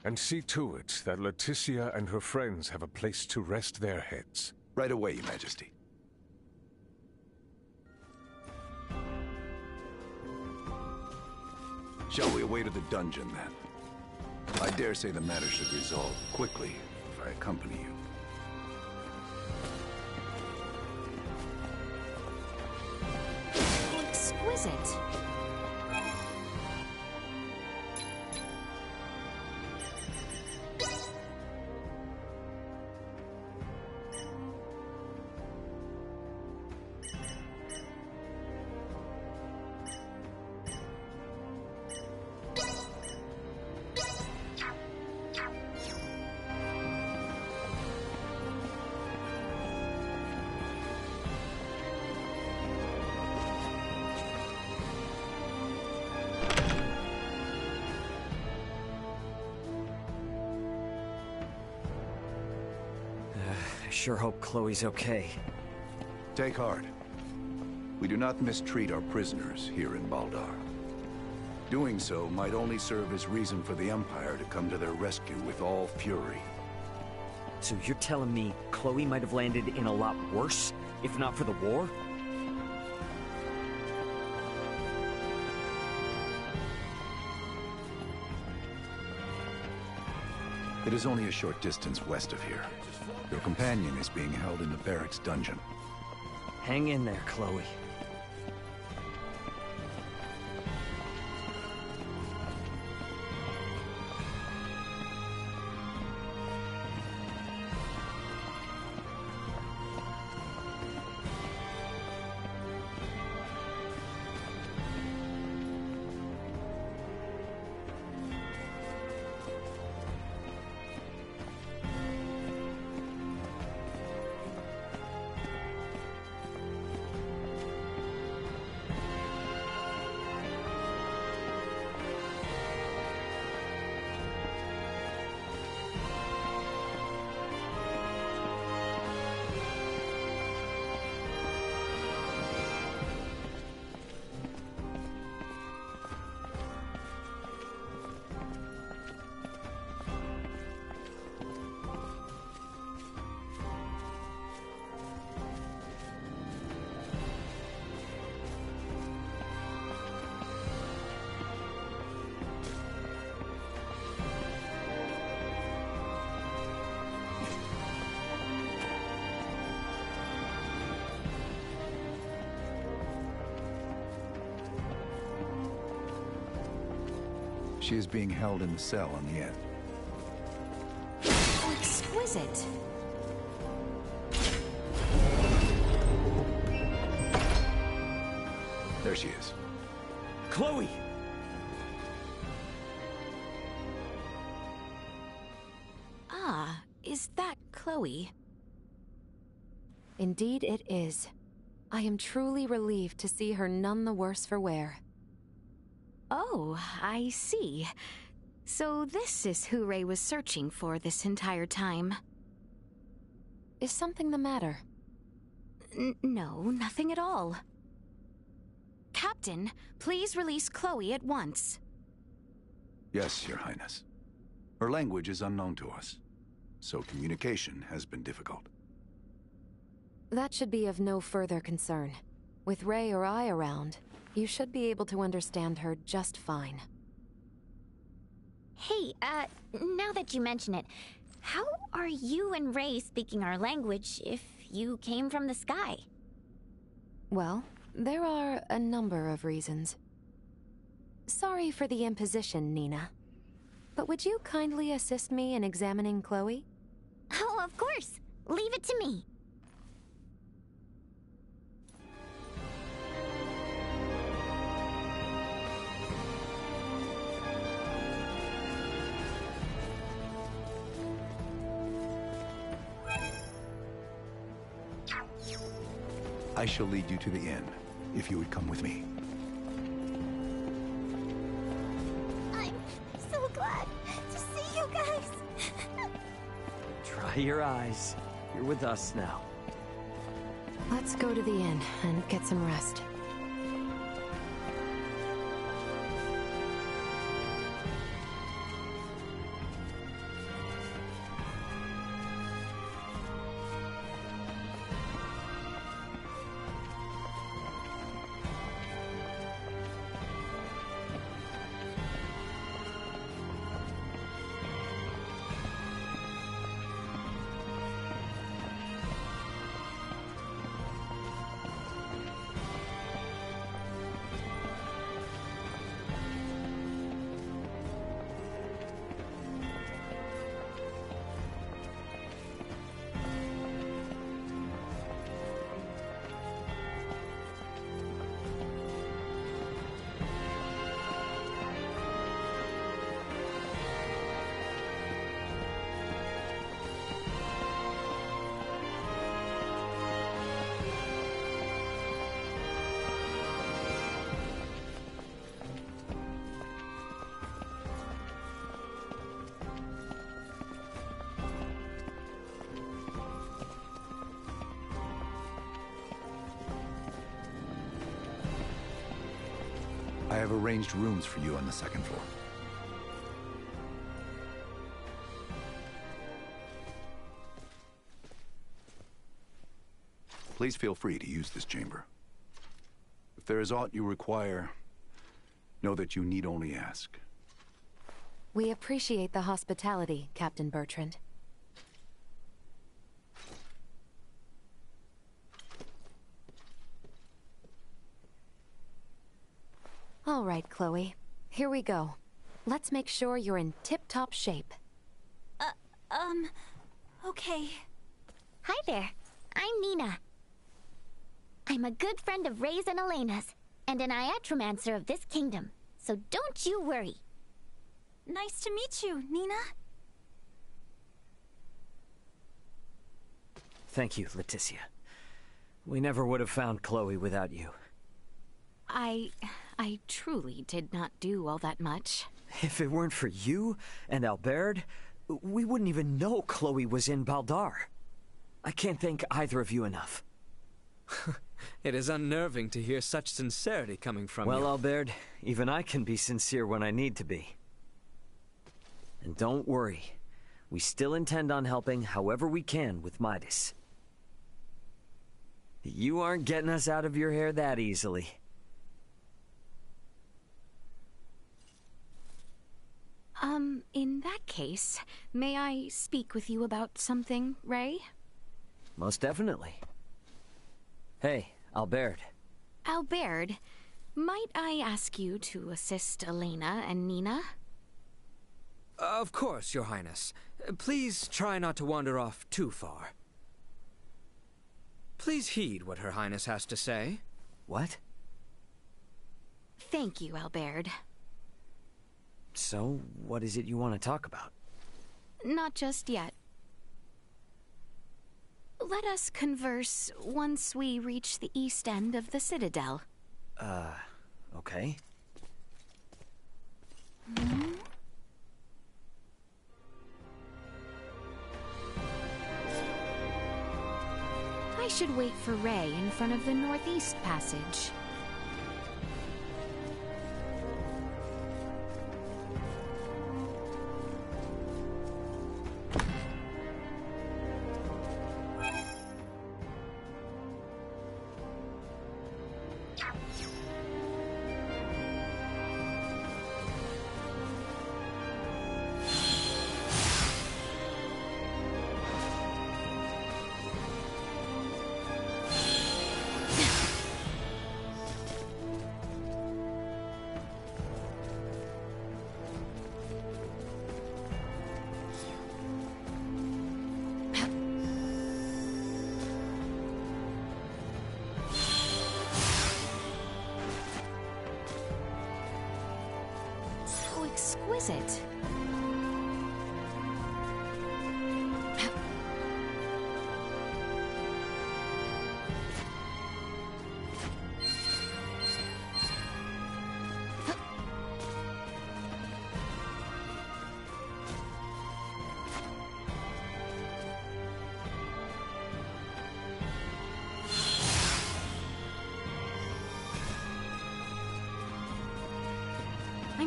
[SPEAKER 14] And see to it that Leticia and her friends have a place to rest their heads.
[SPEAKER 11] Right away, Your Majesty. Shall we away to the dungeon, then? I dare say the matter should resolve quickly if I accompany you.
[SPEAKER 2] Exquisite.
[SPEAKER 1] I sure hope Chloe's okay.
[SPEAKER 11] Take heart. We do not mistreat our prisoners here in Baldar. Doing so might only serve as reason for the Empire to come to their rescue with all fury.
[SPEAKER 1] So you're telling me Chloe might have landed in a lot worse, if not for the war?
[SPEAKER 11] It is only a short distance west of here. Your companion is being held in the barracks dungeon.
[SPEAKER 1] Hang in there, Chloe.
[SPEAKER 11] She is being held in the cell on the end.
[SPEAKER 2] Exquisite.
[SPEAKER 11] There she is.
[SPEAKER 1] Chloe!
[SPEAKER 2] Ah, is that Chloe?
[SPEAKER 7] Indeed it is. I am truly relieved to see her none the worse for wear.
[SPEAKER 2] Oh, I see. So this is who Ray was searching for this entire time.
[SPEAKER 7] Is something the matter?
[SPEAKER 2] No, nothing at all. Captain, please release Chloe at once.
[SPEAKER 11] Yes, Your Highness. Her language is unknown to us, so communication has been difficult.
[SPEAKER 7] That should be of no further concern. With Ray or I around, you should be able to understand her just fine.
[SPEAKER 4] Hey, now that you mention it, how are you and Ray speaking our language if you came from the sky?
[SPEAKER 7] Well, there are a number of reasons. Sorry for the imposition, Nina. But would you kindly assist me in examining Chloe?
[SPEAKER 4] Oh, of course. Leave it to me.
[SPEAKER 11] I shall lead you to the inn, if you would come with me.
[SPEAKER 10] I'm so glad to see you guys.
[SPEAKER 1] Dry your eyes. You're with us now.
[SPEAKER 7] Let's go to the inn and get some rest.
[SPEAKER 11] I have arranged rooms for you on the second floor. Please feel free to use this chamber. If there is aught you require, know that you need only ask.
[SPEAKER 7] We appreciate the hospitality, Captain Bertrand. All right, Chloe. Here we go. Let's make sure you're in tip-top shape.
[SPEAKER 10] Okay.
[SPEAKER 4] Hi there. I'm Nina. I'm a good friend of Ray's and Elena's, and an iatromancer of this kingdom, so don't you worry.
[SPEAKER 10] Nice to meet you, Nina.
[SPEAKER 1] Thank you, Leticia. We never would have found Chloe without you.
[SPEAKER 2] I truly did not do all that much.
[SPEAKER 1] If it weren't for you and Albert, we wouldn't even know Chloe was in Baldar. I can't thank either of you enough.
[SPEAKER 12] It is unnerving to hear such sincerity coming from you.
[SPEAKER 1] Well, Albert, even I can be sincere when I need to be. And don't worry, we still intend on helping however we can with Midas. You aren't getting us out of your hair that easily.
[SPEAKER 2] In that case, may I speak with you about something, Ray?
[SPEAKER 1] Most definitely. Hey, Albert.
[SPEAKER 2] Albert, might I ask you to assist Elena and Nina?
[SPEAKER 12] Of course, Your Highness. Please try not to wander off too far. Please heed what Her Highness has to say.
[SPEAKER 1] What?
[SPEAKER 2] Thank you, Albert.
[SPEAKER 1] So, what is it you want to talk about?
[SPEAKER 2] Not just yet. Let us converse once we reach the east end of the Citadel.
[SPEAKER 1] Okay.
[SPEAKER 2] I should wait for Ray in front of the Northeast Passage. Exquisite.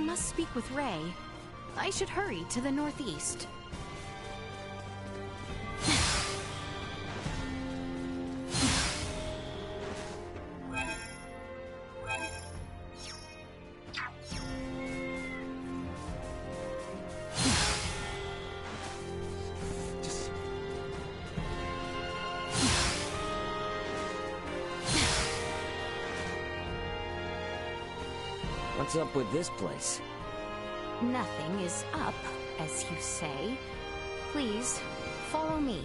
[SPEAKER 2] must speak with Ray. I should hurry to the northeast.
[SPEAKER 1] What's up with this place?
[SPEAKER 2] Nothing is up, as you say. Please, follow me.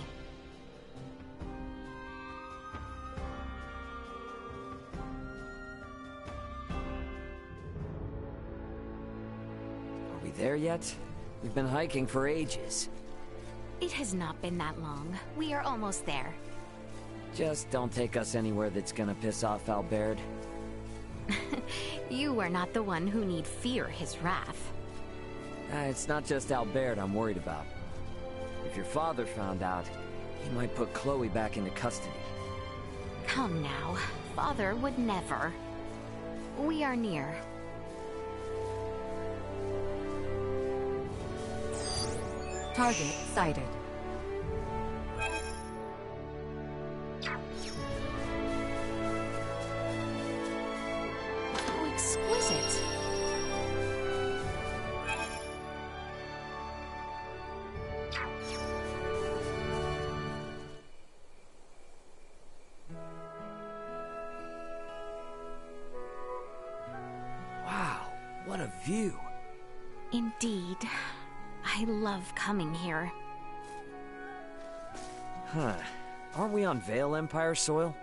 [SPEAKER 1] Are we there yet? We've been hiking for ages.
[SPEAKER 2] It has not been that long. We are almost there.
[SPEAKER 1] Just don't take us anywhere that's gonna piss off Albert.
[SPEAKER 2] You are not the one who need fear his wrath.
[SPEAKER 1] It's not just Albert I'm worried about. If your father found out, he might put Chloe back into custody.
[SPEAKER 2] Come now. Father would never. We are near.
[SPEAKER 16] Target sighted.
[SPEAKER 2] How exquisite.
[SPEAKER 1] Wow, what a view.
[SPEAKER 2] Indeed. I love coming here.
[SPEAKER 1] Huh. Aren't we on Vale Empire soil?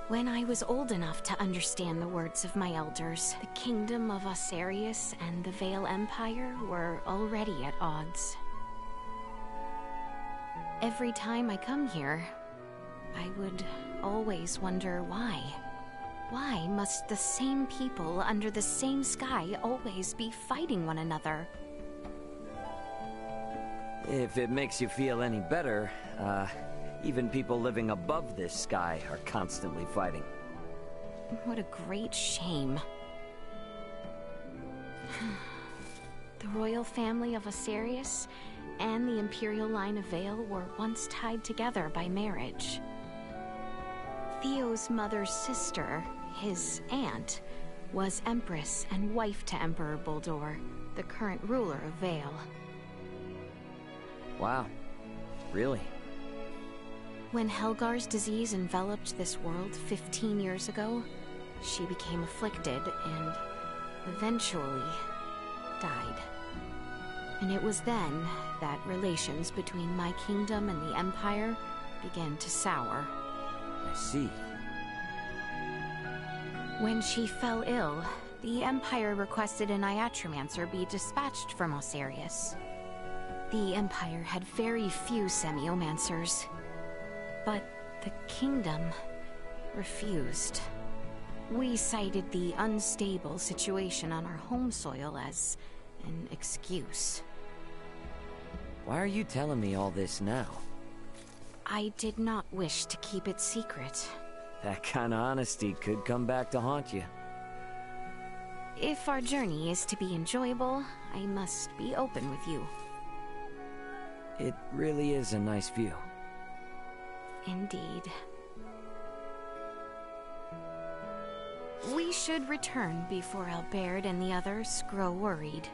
[SPEAKER 2] When I was old enough to understand the words of my elders, the kingdom of Osarius and the Vale Empire were already at odds. Every time I come here, I would always wonder why. Why must the same people under the same sky always be fighting one another?
[SPEAKER 1] If it makes you feel any better, even people living above this sky are constantly fighting.
[SPEAKER 2] What a great shame. The royal family of Osarius and the imperial line of Vale were once tied together by marriage. Theo's mother's sister, his aunt, was Empress and wife to Emperor Boldor, the current ruler of Vale.
[SPEAKER 1] Wow. Really?
[SPEAKER 2] When Helgar's disease enveloped this world 15 years ago, she became afflicted and eventually died. And it was then that relations between my kingdom and the Empire began to sour.
[SPEAKER 1] I see.
[SPEAKER 2] When she fell ill, the Empire requested an Iatromancer be dispatched from Osarius. The Empire had very few semiomancers, but the kingdom refused. We cited the unstable situation on our home soil as an excuse.
[SPEAKER 1] Why are you telling me all this now?
[SPEAKER 2] I did not wish to keep it secret.
[SPEAKER 1] That kind of honesty could come back to haunt you.
[SPEAKER 2] If our journey is to be enjoyable, I must be open with you.
[SPEAKER 1] It really is a nice view.
[SPEAKER 2] Indeed. We should return before Albert and the others grow worried.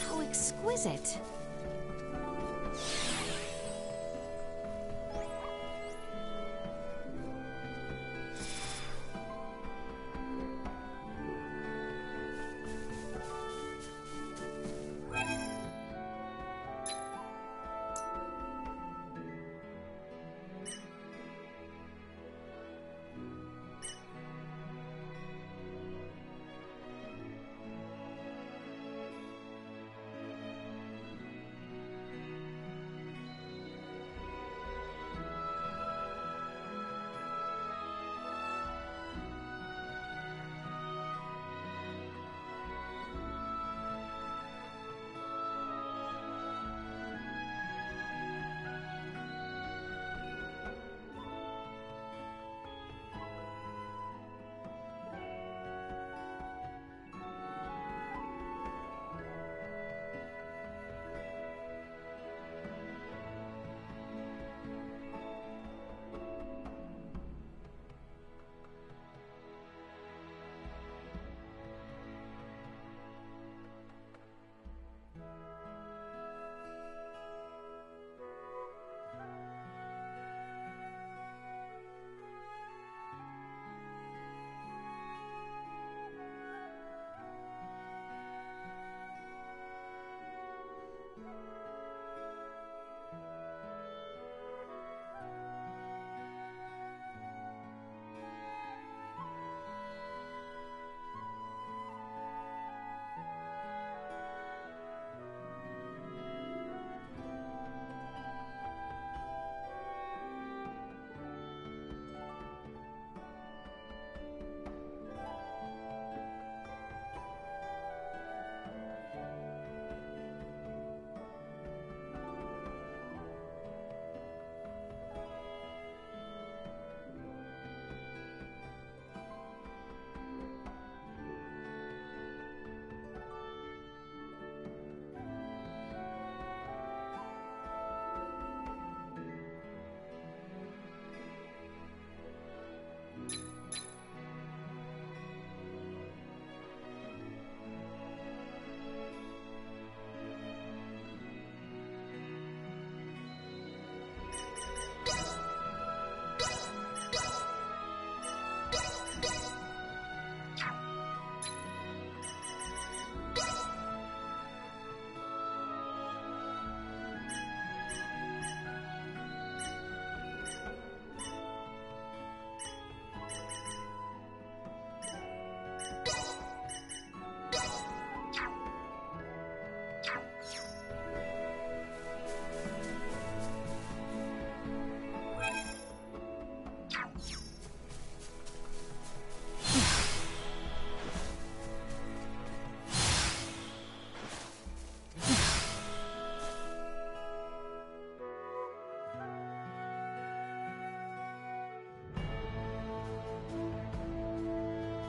[SPEAKER 2] How exquisite.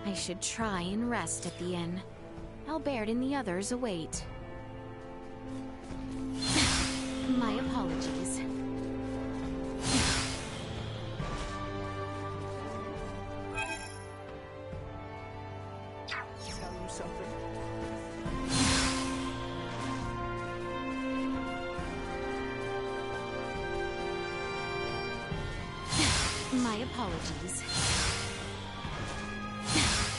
[SPEAKER 2] I should try and rest at the inn. Albert and the others await. My apologies.
[SPEAKER 3] Tell you something?
[SPEAKER 2] My apologies.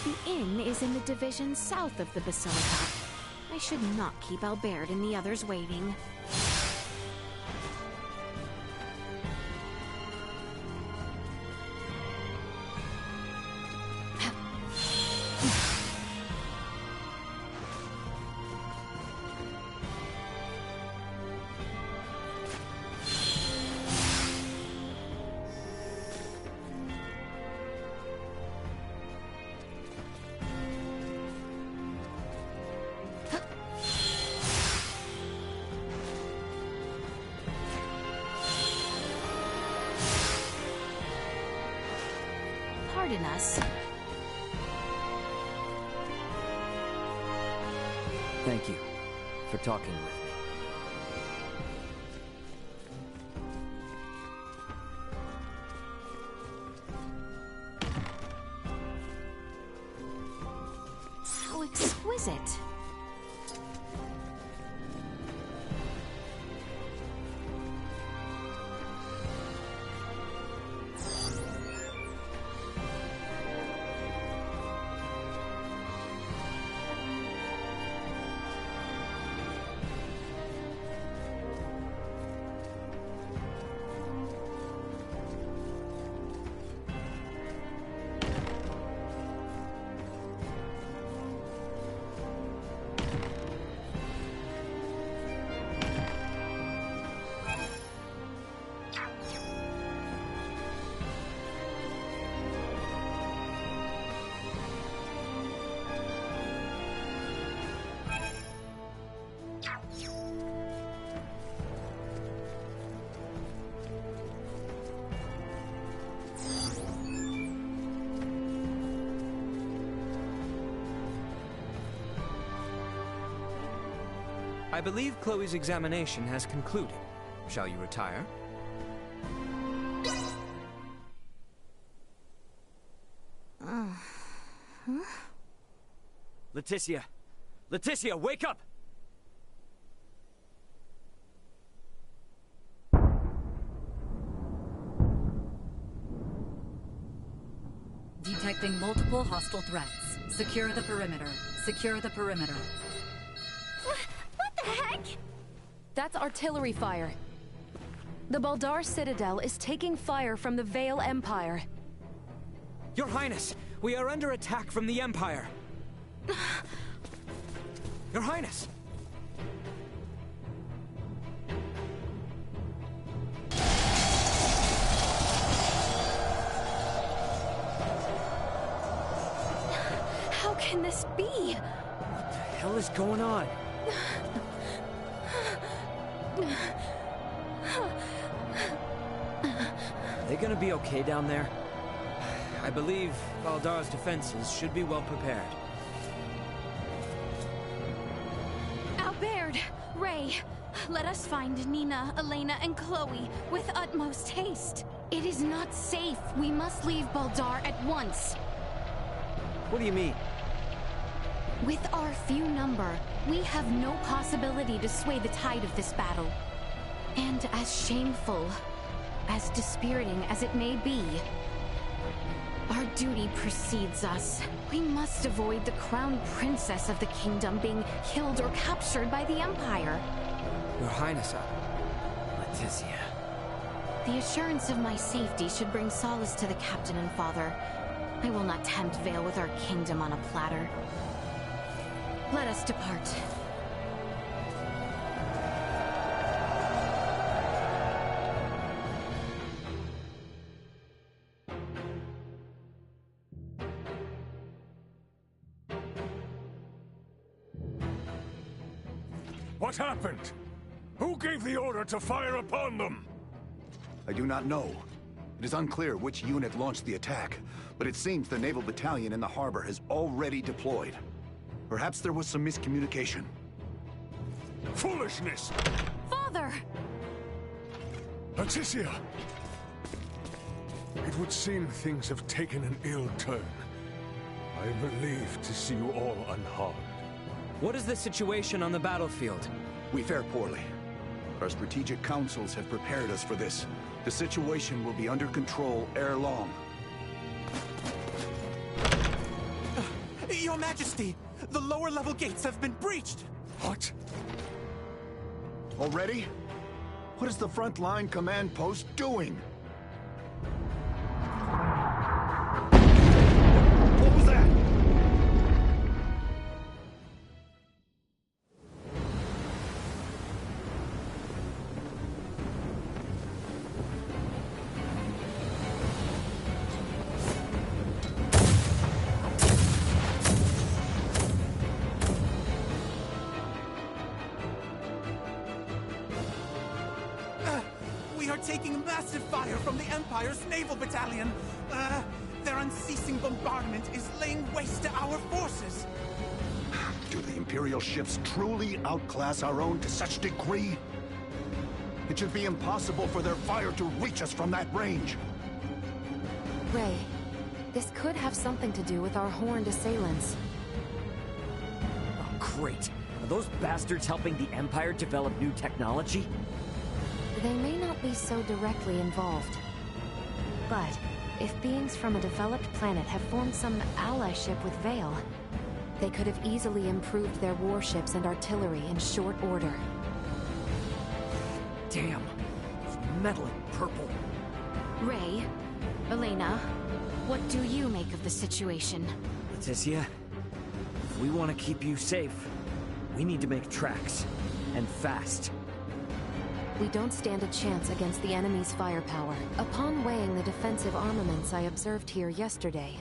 [SPEAKER 2] The inn is in the division south of the Basilica. I should not keep Albert and the others waiting. Pardon us.
[SPEAKER 1] Thank you for talking with me.
[SPEAKER 2] How exquisite.
[SPEAKER 12] I believe Chloe's examination has concluded. Shall you retire?
[SPEAKER 1] Leticia! Leticia, wake up!
[SPEAKER 16] Detecting multiple hostile threats. Secure the perimeter. Secure the perimeter.
[SPEAKER 10] What the heck?
[SPEAKER 7] That's artillery fire. The Baldar Citadel is taking fire from the Vale Empire.
[SPEAKER 12] Your Highness, we are under attack from the Empire. Your Highness!
[SPEAKER 2] How can this be?
[SPEAKER 1] What the hell is going on? Are they gonna be okay down there?
[SPEAKER 12] I believe Baldar's defenses should be well prepared.
[SPEAKER 2] Albert! Ray! Let us find Nina, Elena, and Chloe with utmost haste. It is not safe. We must leave Baldar at once.
[SPEAKER 1] What do you mean?
[SPEAKER 2] With our few number, we have no possibility to sway the tide of this battle. And as shameful, as dispiriting as it may be, our duty precedes us. We must avoid the crown princess of the kingdom being killed or captured by the Empire.
[SPEAKER 12] Your Highness,
[SPEAKER 1] Leticia.
[SPEAKER 2] The assurance of my safety should bring solace to the captain and father. I will not tempt Vale with our kingdom on a platter. Let us depart.
[SPEAKER 14] What happened? Who gave the order to fire upon them?
[SPEAKER 11] I do not know. It is unclear which unit launched the attack, but it seems the naval battalion in the harbor has already deployed. Perhaps there was some miscommunication.
[SPEAKER 14] Foolishness!
[SPEAKER 2] Father!
[SPEAKER 14] Leticia! It would seem things have taken an ill turn. I am relieved to see you all unharmed.
[SPEAKER 12] What is the situation on the battlefield?
[SPEAKER 11] We fare poorly. Our strategic councils have prepared us for this. The situation will be under control ere long.
[SPEAKER 3] Your Majesty! The lower level gates have been breached!
[SPEAKER 14] What?
[SPEAKER 11] Already? What is the front line command post doing? What was that?
[SPEAKER 3] We are taking massive fire from the Empire's naval battalion. Their unceasing bombardment is laying waste to our forces.
[SPEAKER 11] Do the Imperial ships truly outclass our own to such degree? It should be impossible for their fire to reach us from that range.
[SPEAKER 7] Ray, this could have something to do with our horned assailants.
[SPEAKER 1] Oh, great. Are those bastards helping the Empire develop new technology?
[SPEAKER 7] They may not be so directly involved. But if beings from a developed planet have formed some allyship with Vale, they could have easily improved their warships and artillery in short order.
[SPEAKER 1] Damn. It's metal and purple.
[SPEAKER 2] Ray, Elena, what do you make of the situation?
[SPEAKER 1] Leticia, if we want to keep you safe, we need to make tracks. And fast.
[SPEAKER 7] We don't stand a chance against the enemy's firepower. Upon weighing the defensive armaments I observed here yesterday,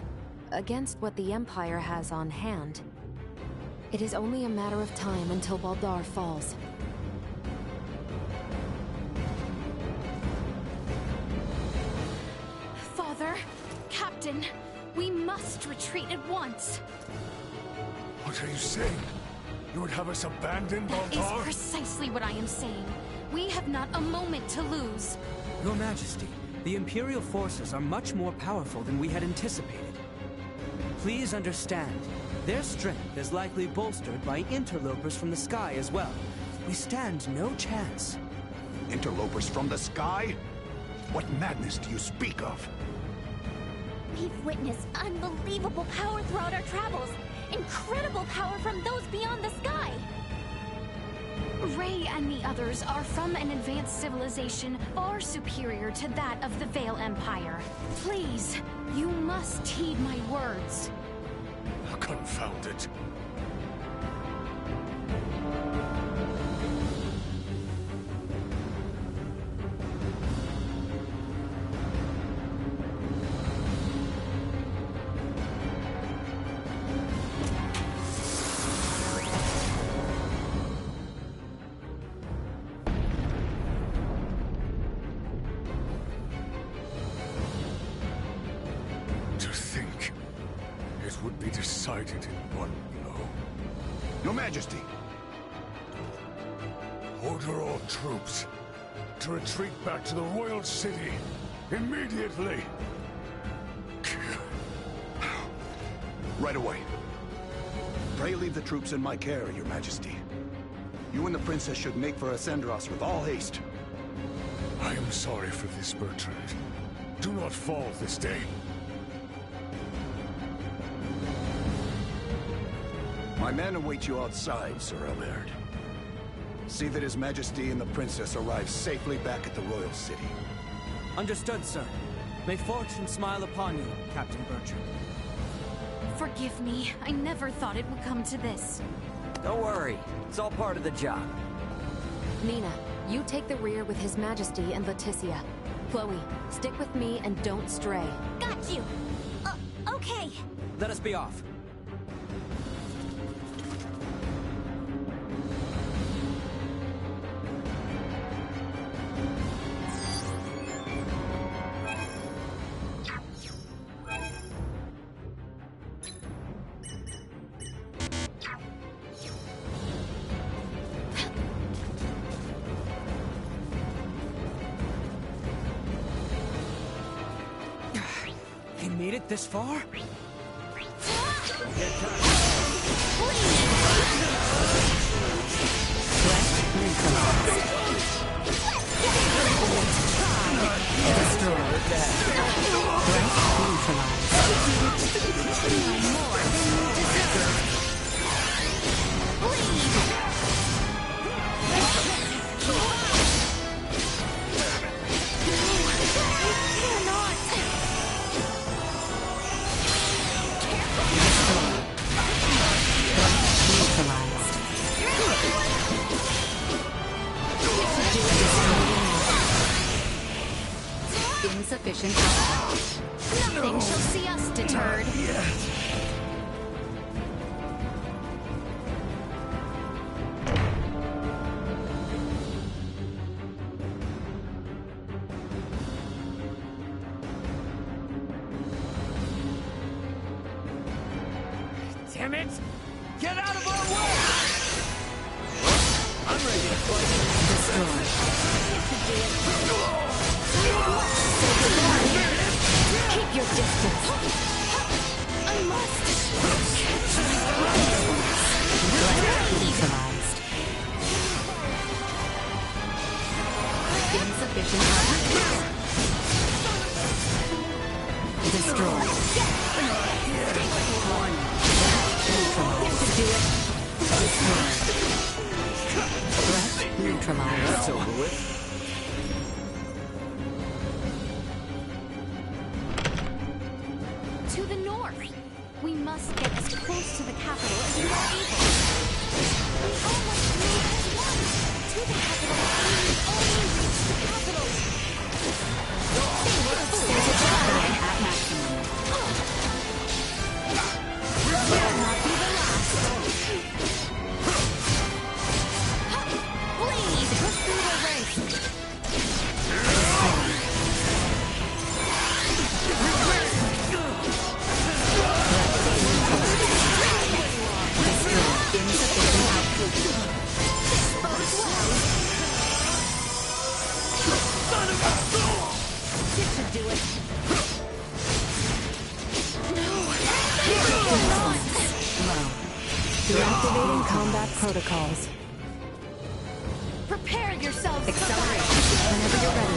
[SPEAKER 7] against what the Empire has on hand, it is only a matter of time until Baldar falls.
[SPEAKER 2] Father, Captain, we must retreat at once.
[SPEAKER 14] What are you saying? You would have us abandon
[SPEAKER 2] That is
[SPEAKER 14] Baldar?
[SPEAKER 2] precisely what I am saying. We have not a moment to lose.
[SPEAKER 12] Your Majesty, the Imperial forces are much more powerful than we had anticipated. Please understand, their strength is likely bolstered by interlopers from the sky as well. We stand no chance.
[SPEAKER 11] Interlopers from the sky? What madness do you speak of?
[SPEAKER 4] We've witnessed unbelievable power throughout our travels. Incredible power from those beyond the sky.
[SPEAKER 2] Ray and the others are from an advanced civilization far superior to that of the Vale Empire. Please, you must heed my words.
[SPEAKER 14] Confound it. To think it would be decided in one blow.
[SPEAKER 11] Your Majesty!
[SPEAKER 14] Order all troops to retreat back to the Royal City immediately.
[SPEAKER 11] Right away. Pray leave the troops in my care, Your Majesty. You and the Princess should make for Ascendros with all haste.
[SPEAKER 14] I am sorry for this, Bertrand. Do not fall this day.
[SPEAKER 11] My men await you outside, Sir Albert. See that His Majesty and the Princess arrive safely back at the Royal City.
[SPEAKER 12] Understood, sir. May fortune smile upon you, Captain Bertrand.
[SPEAKER 2] Forgive me. I never thought it would come to this.
[SPEAKER 1] Don't worry. It's all part of the job.
[SPEAKER 7] Nina, you take the rear with His Majesty and Leticia. Chloe, stick with me and don't stray.
[SPEAKER 4] Got you. Okay.
[SPEAKER 12] Let us be off.
[SPEAKER 3] made it this far?
[SPEAKER 16] Insufficient output.
[SPEAKER 2] Nothing shall see us deterred.
[SPEAKER 3] Damn it! Get out of our way! I'm ready to fight.
[SPEAKER 2] Keep your distance. I must.
[SPEAKER 16] Neutralized. Insufficient output. Destroyed. Threat neutralized.
[SPEAKER 3] That's over with.
[SPEAKER 2] To the north. We must get as close to the capital as we are able. We all must move as one. To the capital. We only reach the capital.
[SPEAKER 16] At maximum.
[SPEAKER 2] Will not be the last. Bleed! Pursue the race.
[SPEAKER 7] Deactivating combat protocols.
[SPEAKER 2] Prepare yourselves.
[SPEAKER 7] Accelerate whenever you're ready.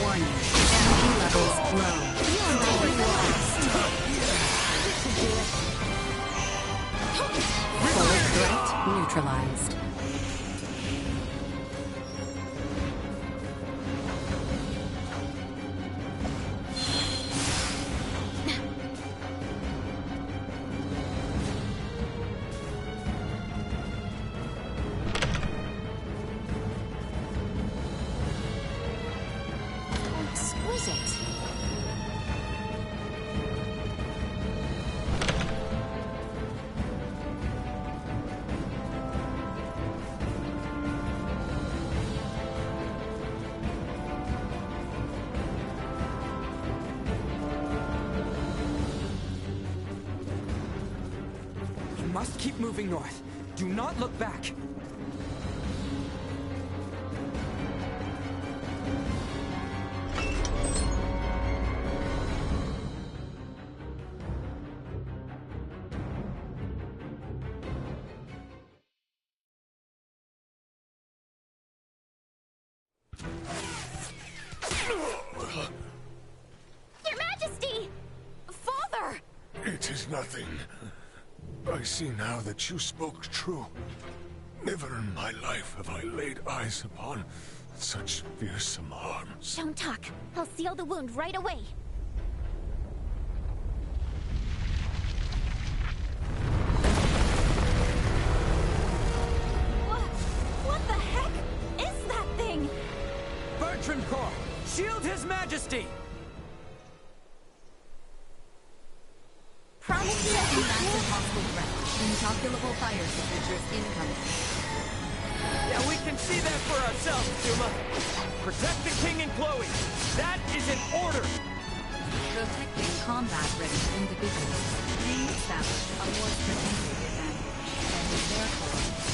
[SPEAKER 16] Warning. Energy levels low. Forward threat neutralized.
[SPEAKER 2] Exquisite.
[SPEAKER 3] You must keep moving north. Do not look back.
[SPEAKER 2] Your Majesty! Father!
[SPEAKER 14] It is nothing. I see now that you spoke true. Never in my life have I laid eyes upon such fearsome arms.
[SPEAKER 4] Don't talk. I'll seal the wound right away.
[SPEAKER 10] What the heck is that thing?
[SPEAKER 3] Bertrand Corps, shield His Majesty!
[SPEAKER 10] Promise me that
[SPEAKER 16] Massive hostile threat. Incalculable fire signatures incoming.
[SPEAKER 3] Yeah, we can see that for ourselves, Duma. Protect the king and Chloe. That is an order.
[SPEAKER 16] Protecting combat-ready individuals may establish a more strategic advantage, and therefore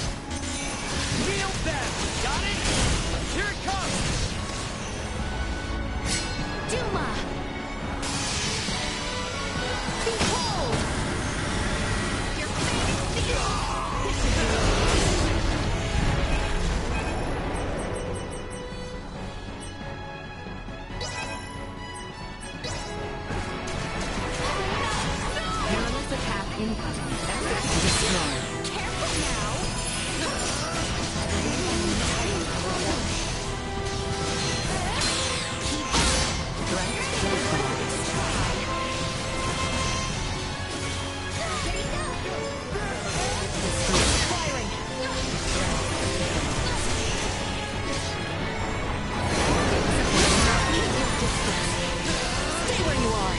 [SPEAKER 16] incoming. Destroy.
[SPEAKER 22] Careful now!
[SPEAKER 2] Stay where you are.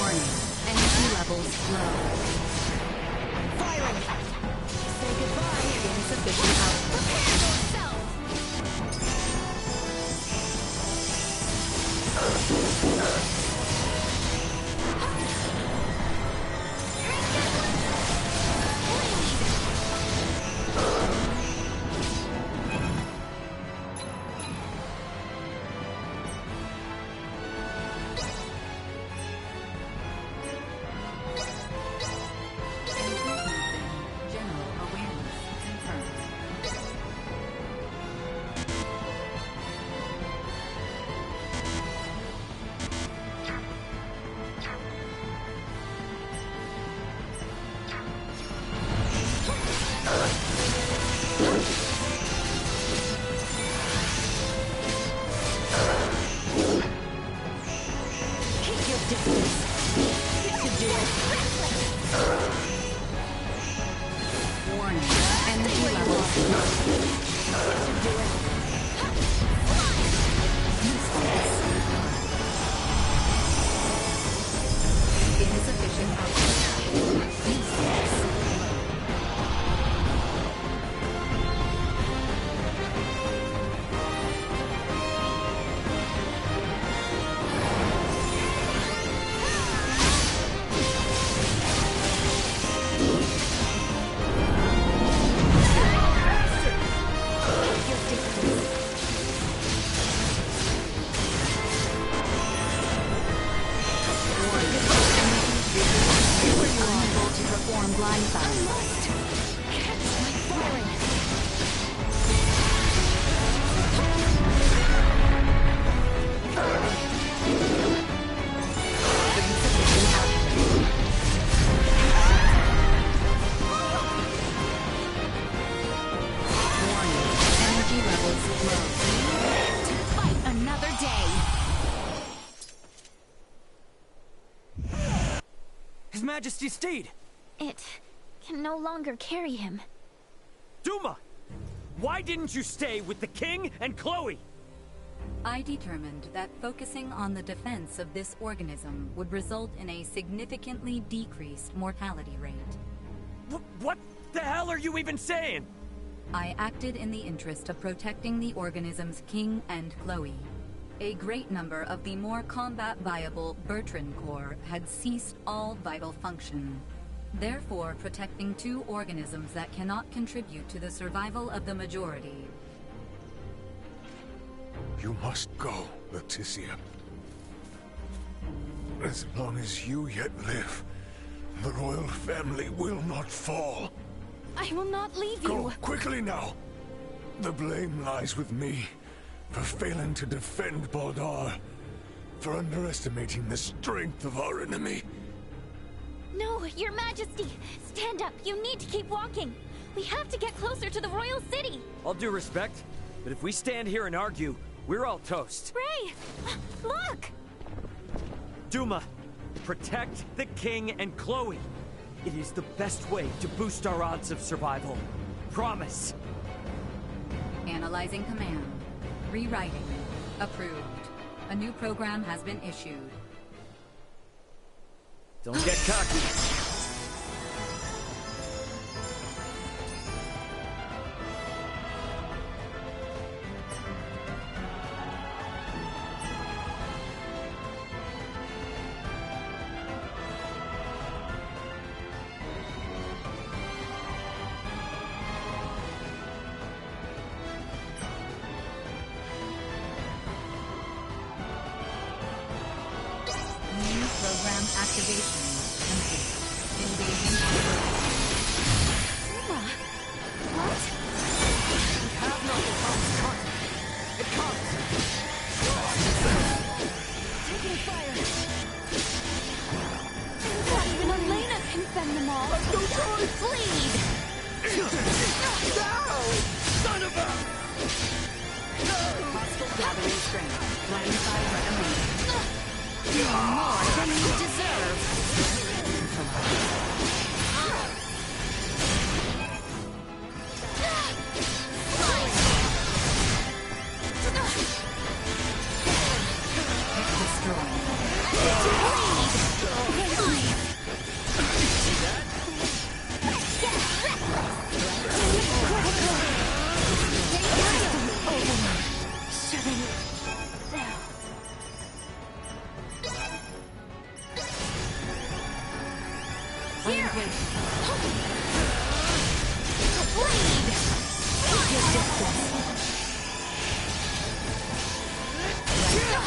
[SPEAKER 16] Warning. Energy levels low.
[SPEAKER 2] Firing. Say goodbye.
[SPEAKER 16] Insufficient output.
[SPEAKER 22] Prepare yourself!
[SPEAKER 16] General awareness confirmed.
[SPEAKER 2] Keep your distance. To do it.
[SPEAKER 16] Warning. Energy levels low.
[SPEAKER 2] To do it.
[SPEAKER 16] Insufficient output. Useless. Unable to perform blind sight. Warning. Energy levels low.
[SPEAKER 2] To fight another day.
[SPEAKER 5] His Majesty's steed!
[SPEAKER 4] It can no longer carry him.
[SPEAKER 1] Duma! Why didn't you stay with the king and Chloe?
[SPEAKER 16] I determined that focusing on the defense of this organism would result in a significantly decreased mortality rate.
[SPEAKER 1] What the hell are you even saying?
[SPEAKER 16] I acted in the interest of protecting the organism's king and Chloe. A great number of the more combat-viable Bertrand Corps had ceased all vital function. Therefore, protecting two organisms that cannot contribute to the survival of the majority.
[SPEAKER 14] You must go, Leticia. As long as you yet live, the royal family will not fall.
[SPEAKER 2] I will not leave you.
[SPEAKER 14] Go quickly now. The blame lies with me for failing to defend Baldar, for underestimating the strength of our enemy.
[SPEAKER 4] No, Your Majesty! Stand up! You need to keep walking! We have to get closer to the royal city!
[SPEAKER 1] All due respect, but if we stand here and argue, we're all toast.
[SPEAKER 4] Ray! Look!
[SPEAKER 1] Duma, protect the king and Chloe. It is the best way to boost our odds of survival. Promise.
[SPEAKER 16] Analyzing command. Rewriting. Approved. A new program has been issued.
[SPEAKER 1] Don't get cocky.
[SPEAKER 16] New program activation complete.
[SPEAKER 10] Bleed!
[SPEAKER 21] No! Son of a...
[SPEAKER 16] Hostile gathering strength. Line 5 recommended.
[SPEAKER 10] You're more than you deserve!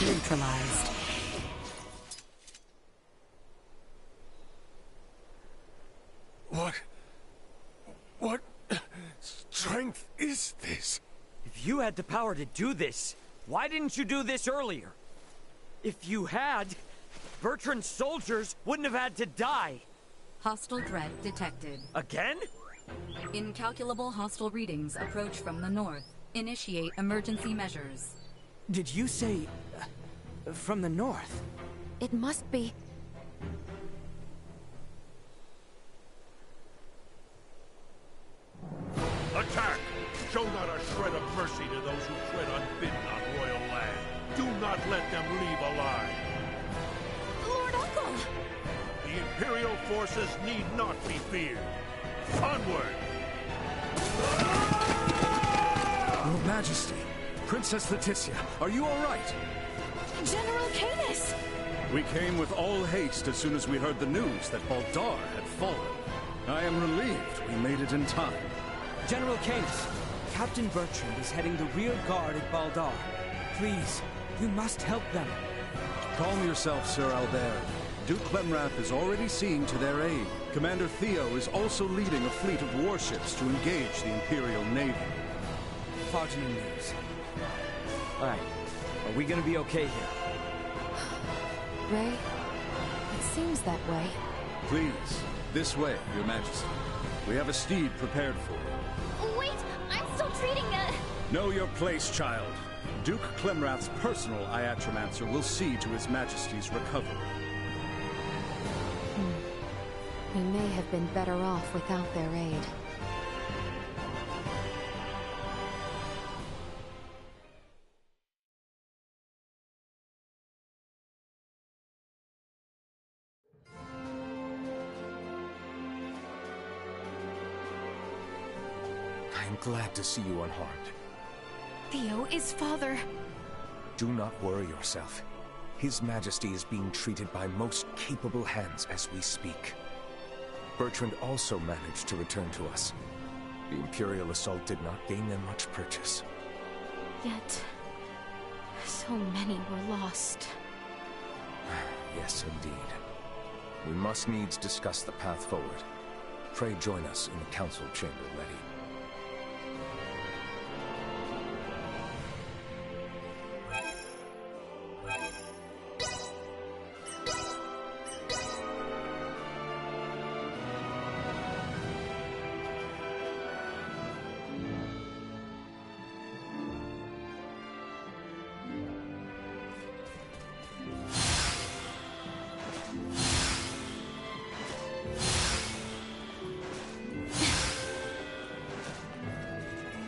[SPEAKER 16] Neutralized.
[SPEAKER 14] What strength is this?
[SPEAKER 1] If you had the power to do this, why didn't you do this earlier? If you had, Bertrand's soldiers wouldn't have had to die.
[SPEAKER 16] Hostile threat detected.
[SPEAKER 1] Again?
[SPEAKER 16] Incalculable hostile readings approach from the north. Initiate emergency measures.
[SPEAKER 12] Did you say... from the north?
[SPEAKER 7] It must be...
[SPEAKER 21] Attack! Show not a shred of mercy to those who tread unbidden on royal land. Do not let them leave alive.
[SPEAKER 10] Lord Uncle!
[SPEAKER 21] The Imperial forces need not be feared. Onward!
[SPEAKER 8] Your Majesty, Princess Leticia, are you all right?
[SPEAKER 10] General Canis!
[SPEAKER 8] We came with all haste as soon as we heard the news that Baldar had fallen. I am relieved we made it in time.
[SPEAKER 12] General Canis, Captain Bertrand is heading the rear guard at Baldar. Please, you must help them.
[SPEAKER 8] Calm yourself, Sir Albert. Duke Clemrath is already seeing to their aid. Commander Theo is also leading a fleet of warships to engage the Imperial Navy.
[SPEAKER 12] Heartening news. Alright, are we gonna be okay here?
[SPEAKER 7] Ray, it seems that way.
[SPEAKER 8] Please, this way, Your Majesty. We have a steed prepared for you.
[SPEAKER 10] Wait, I'm still treating
[SPEAKER 8] Know your place, child. Duke Clemrath's personal Iatromancer will see to His Majesty's recovery.
[SPEAKER 7] We may have been better off without their aid.
[SPEAKER 5] I am glad to see you unharmed.
[SPEAKER 2] Theo is father.
[SPEAKER 5] Do not worry yourself. His Majesty is being treated by most capable hands as we speak. Bertrand also managed to return to us. The Imperial assault did not gain them much purchase.
[SPEAKER 2] Yet, so many were lost.
[SPEAKER 5] Yes, indeed. We must needs discuss the path forward. Pray join us in the council chamber ready.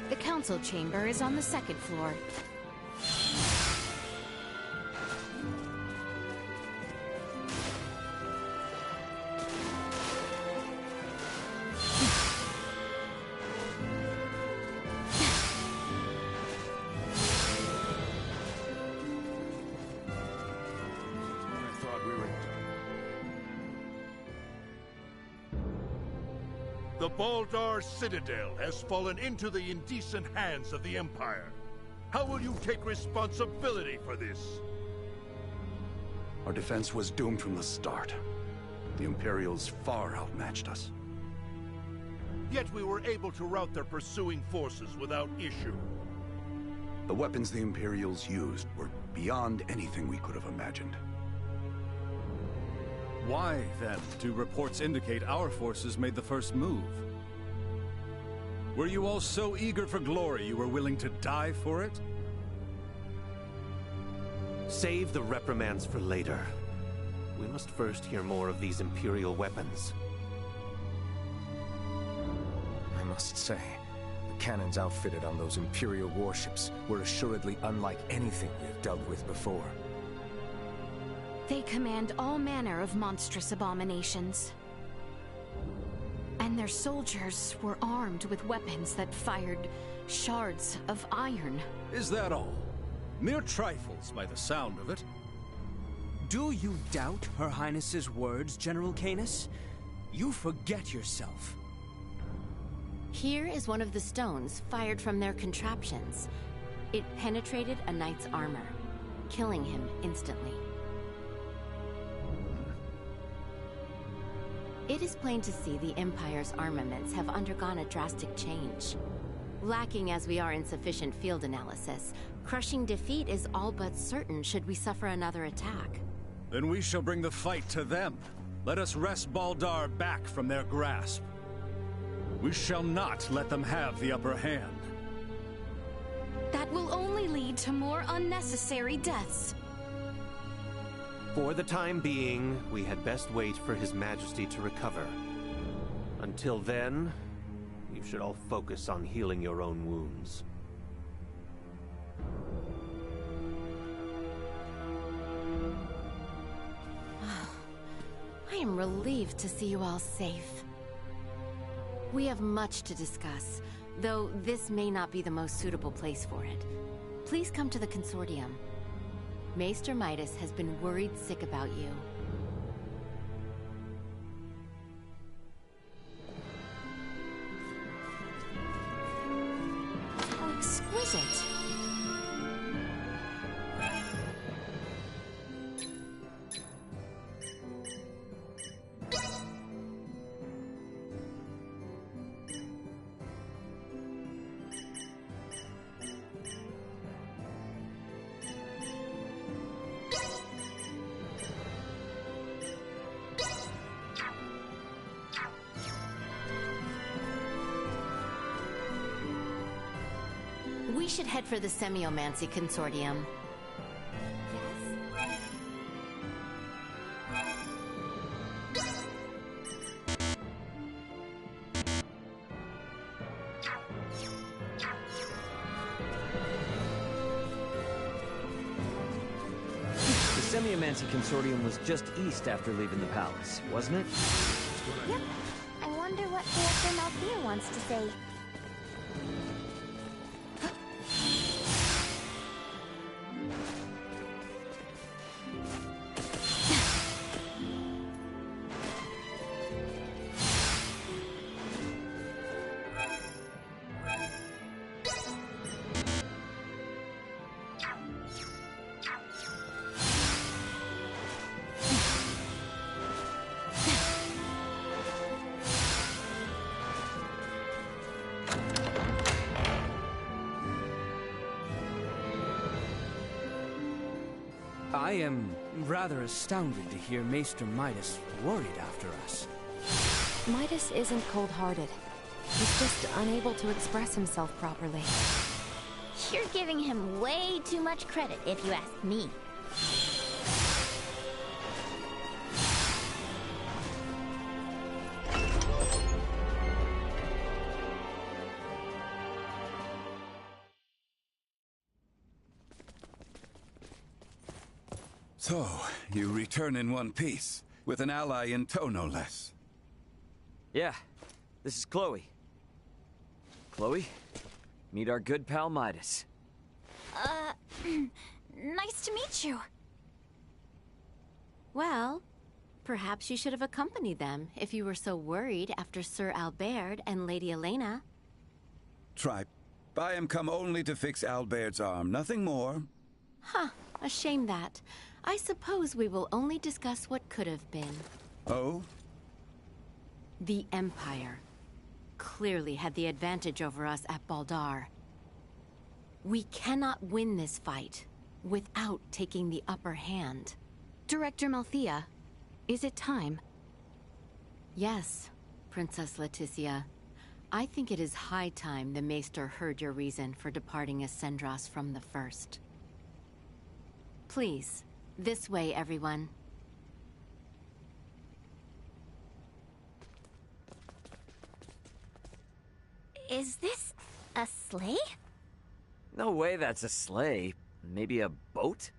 [SPEAKER 2] The council chamber is on the second floor.
[SPEAKER 21] The Baldar Citadel has fallen into the indecent hands of the Empire. How will you take responsibility for this?
[SPEAKER 11] Our defense was doomed from the start. The Imperials far outmatched us.
[SPEAKER 21] Yet we were able to rout their pursuing forces without issue.
[SPEAKER 11] The weapons the Imperials used were beyond anything we could have imagined.
[SPEAKER 8] Why, then, do reports indicate our forces made the first move? Were you all so eager for glory you were willing to die for it?
[SPEAKER 18] Save the reprimands for later. We must first hear more of these Imperial weapons.
[SPEAKER 5] I must say, the cannons outfitted on those Imperial warships were assuredly unlike anything we have dealt with before.
[SPEAKER 2] They command all manner of monstrous abominations. And their soldiers were armed with weapons that fired shards of iron.
[SPEAKER 8] Is that all? Mere trifles by the sound of it.
[SPEAKER 3] Do you doubt Her Highness's words, General Canis? You forget yourself.
[SPEAKER 15] Here is one of the stones fired from their contraptions. It penetrated a knight's armor, killing him instantly. It is plain to see the Empire's armaments have undergone a drastic change. Lacking as we are in sufficient field analysis, crushing defeat is all but certain should we suffer another attack.
[SPEAKER 8] Then we shall bring the fight to them. Let us wrest Baldar back from their grasp. We shall not let them have the upper hand.
[SPEAKER 2] That will only lead to more unnecessary deaths.
[SPEAKER 18] For the time being, we had best wait for His Majesty to recover. Until then, you should all focus on healing your own wounds.
[SPEAKER 15] I am relieved to see you all safe. We have much to discuss, though this may not be the most suitable place for it. Please come to the Consortium. Maester Midas has been worried sick about you.
[SPEAKER 2] How exquisite.
[SPEAKER 15] We should head for the Semiomancy Consortium.
[SPEAKER 1] The Semiomancy Consortium was just east after leaving the palace, wasn't it?
[SPEAKER 4] Yep. I wonder what Director Malthea wants to say.
[SPEAKER 3] I am rather astounded to hear Maester Midas worried after us.
[SPEAKER 7] Midas isn't cold-hearted. He's just unable to express himself properly.
[SPEAKER 4] You're giving him way too much credit, if you ask me.
[SPEAKER 17] So, you return in one piece, with an ally in tow, no less.
[SPEAKER 1] Yeah, this is Chloe. Chloe, meet our good pal Midas.
[SPEAKER 10] Nice to meet you.
[SPEAKER 15] Well, perhaps you should have accompanied them if you were so worried after Sir Albert and Lady Elena.
[SPEAKER 17] Tripe, I am come only to fix Albert's arm, nothing more.
[SPEAKER 15] Huh, a shame that. I suppose we will only discuss what could have been.
[SPEAKER 17] Oh?
[SPEAKER 15] The Empire clearly had the advantage over us at Baldar. We cannot win this fight without taking the upper hand.
[SPEAKER 2] Director Malthea, Is it time?
[SPEAKER 15] Yes, Princess Leticia. I think it is high time the Maester heard your reason for departing Ascendros from the first. Please, this way, everyone.
[SPEAKER 4] Is this a sleigh?
[SPEAKER 1] No way that's a sleigh. Maybe a boat?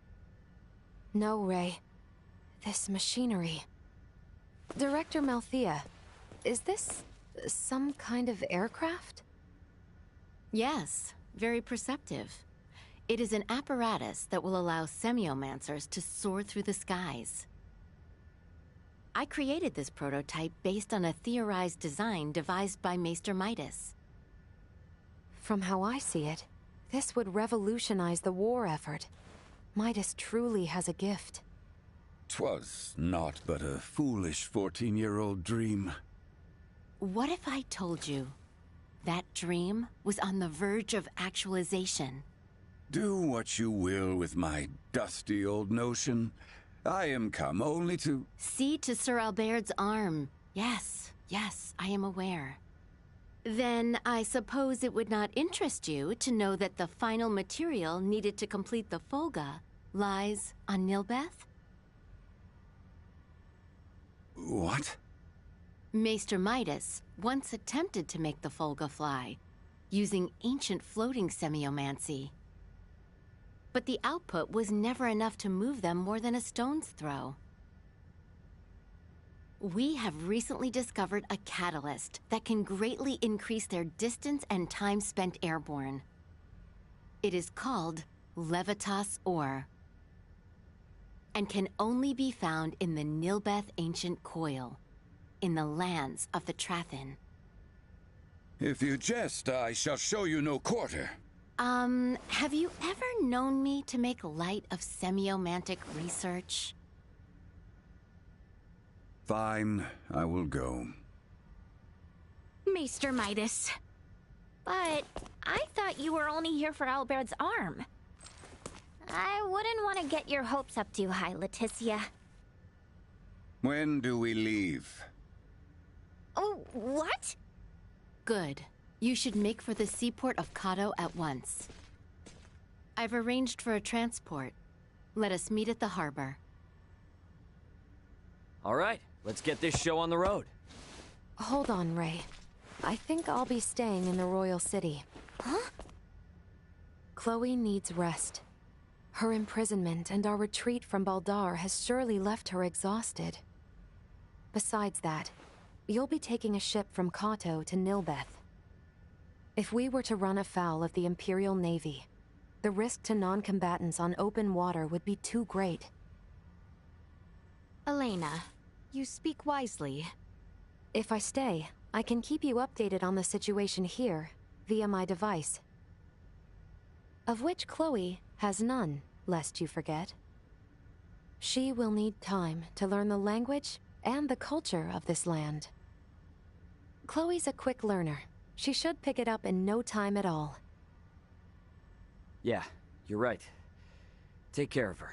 [SPEAKER 7] No, Ray. This machinery. Director Malthea, is this some kind of aircraft?
[SPEAKER 15] Yes, very perceptive. It is an apparatus that will allow semiomancers to soar through the skies. I created this prototype based on a theorized design devised by Maester Midas.
[SPEAKER 7] From how I see it, this would revolutionize the war effort. Midas truly has a gift.
[SPEAKER 17] 'Twas naught but a foolish 14-year-old dream.
[SPEAKER 15] What if I told you that dream was on the verge of actualization?
[SPEAKER 17] Do what you will with my dusty old notion. I am come only to...
[SPEAKER 15] See to Sir Albert's arm. Yes, I am aware. Then I suppose it would not interest you to know that the final material needed to complete the Folga lies on Nilbeth?
[SPEAKER 17] What?
[SPEAKER 15] Maester Midas once attempted to make the Folga fly, using ancient floating semiomancy. But the output was never enough to move them more than a stone's throw. We have recently discovered a catalyst that can greatly increase their distance and time spent airborne. It is called Levitas Ore, and can only be found in the Nilbeth Ancient Coil, in the lands of the Trathin.
[SPEAKER 17] If you jest, I shall show you no quarter.
[SPEAKER 15] Have you ever known me to make light of semiomantic research?
[SPEAKER 17] Fine, I will go.
[SPEAKER 2] Maester Midas.
[SPEAKER 4] But I thought you were only here for Albert's arm. I wouldn't want to get your hopes up too high, Leticia.
[SPEAKER 17] When do we leave?
[SPEAKER 4] Oh, what?
[SPEAKER 15] Good. You should make for the seaport of Kato at once. I've arranged for a transport. Let us meet at the harbor.
[SPEAKER 1] All right, let's get this show on the road.
[SPEAKER 7] Hold on, Ray. I think I'll be staying in the Royal City.
[SPEAKER 4] Huh?
[SPEAKER 7] Chloe needs rest. Her imprisonment and our retreat from Baldar has surely left her exhausted. Besides that, you'll be taking a ship from Kato to Nilbeth. If we were to run afoul of the Imperial Navy, the risk to non-combatants on open water would be too great.
[SPEAKER 2] Elena, you speak wisely.
[SPEAKER 7] If I stay, I can keep you updated on the situation here, via my device. Of which Chloe has none, lest you forget. She will need time to learn the language and the culture of this land. Chloe's a quick learner. She should pick it up in no time at all.
[SPEAKER 1] Yeah, you're right. Take care of her.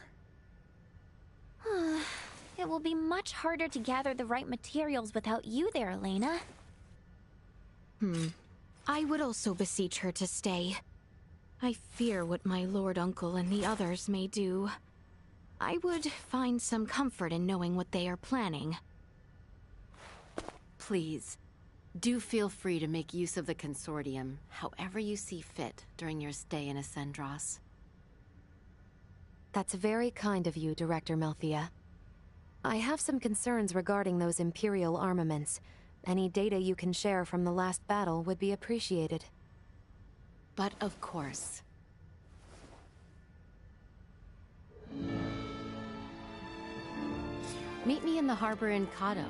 [SPEAKER 4] It will be much harder to gather the right materials without you there, Elena.
[SPEAKER 2] I would also beseech her to stay. I fear what my Lord Uncle and the others may do. I would find some comfort in knowing what they are planning.
[SPEAKER 15] Please, do feel free to make use of the Consortium, however you see fit during your stay in Ascendros.
[SPEAKER 7] That's very kind of you, Director Malthea. I have some concerns regarding those Imperial armaments. Any data you can share from the last battle would be appreciated.
[SPEAKER 15] But of course. Meet me in the harbor in Kato.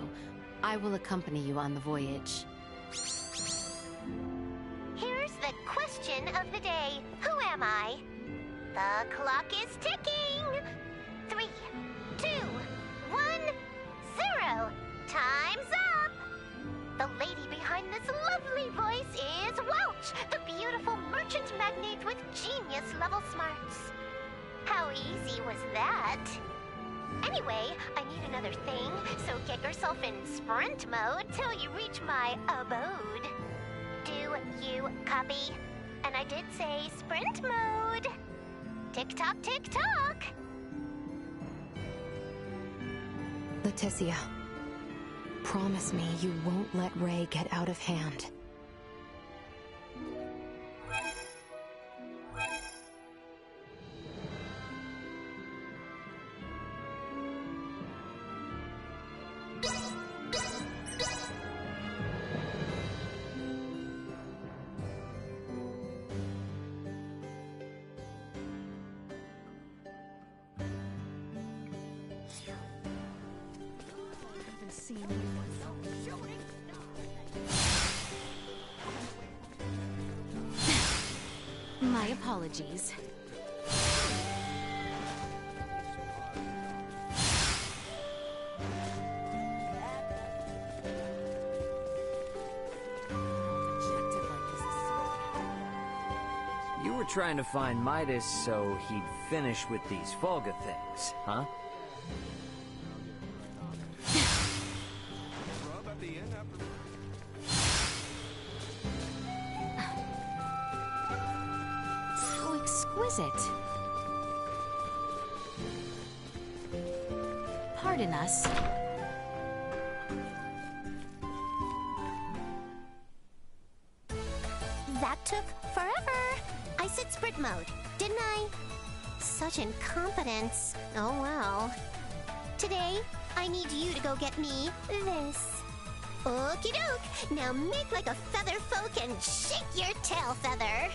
[SPEAKER 15] I will accompany you on the voyage.
[SPEAKER 22] Here's the question of the day. Who am I? The clock is ticking. 3, 2, 1, 0. Time's up. The lady behind this lovely voice is Welch, the beautiful merchant magnate with genius-level smarts. How easy was that? Anyway, I need another thing, so get yourself in sprint mode till you reach my abode. Do you copy? And I did say sprint mode. Tick-tock, tick-tock.
[SPEAKER 7] Leticia, promise me you won't let Ray get out of hand.
[SPEAKER 2] My apologies.
[SPEAKER 1] You were trying to find Midas so he'd finish with these Volga things, huh?
[SPEAKER 2] So exquisite. Pardon us.
[SPEAKER 22] That took forever. I said sprint mode, didn't I? Such incompetence. Oh well. Today, I need you to go get me this. Okie doke. Now make like a feather folk and shake your tail feather.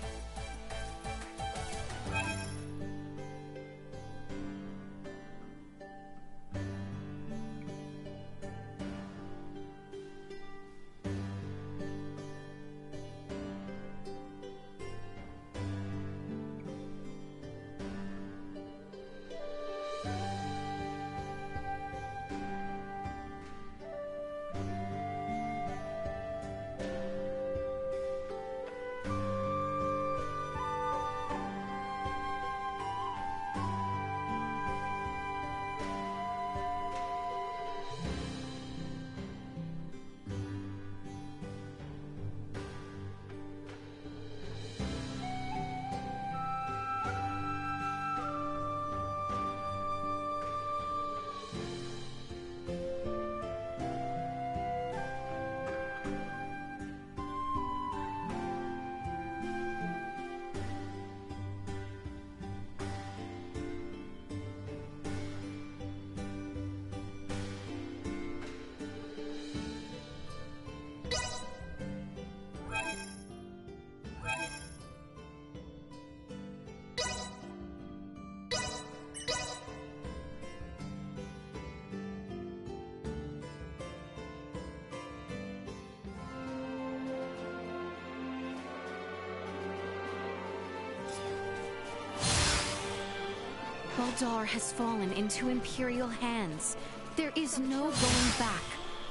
[SPEAKER 2] Baldar has fallen into Imperial hands. There is no going back.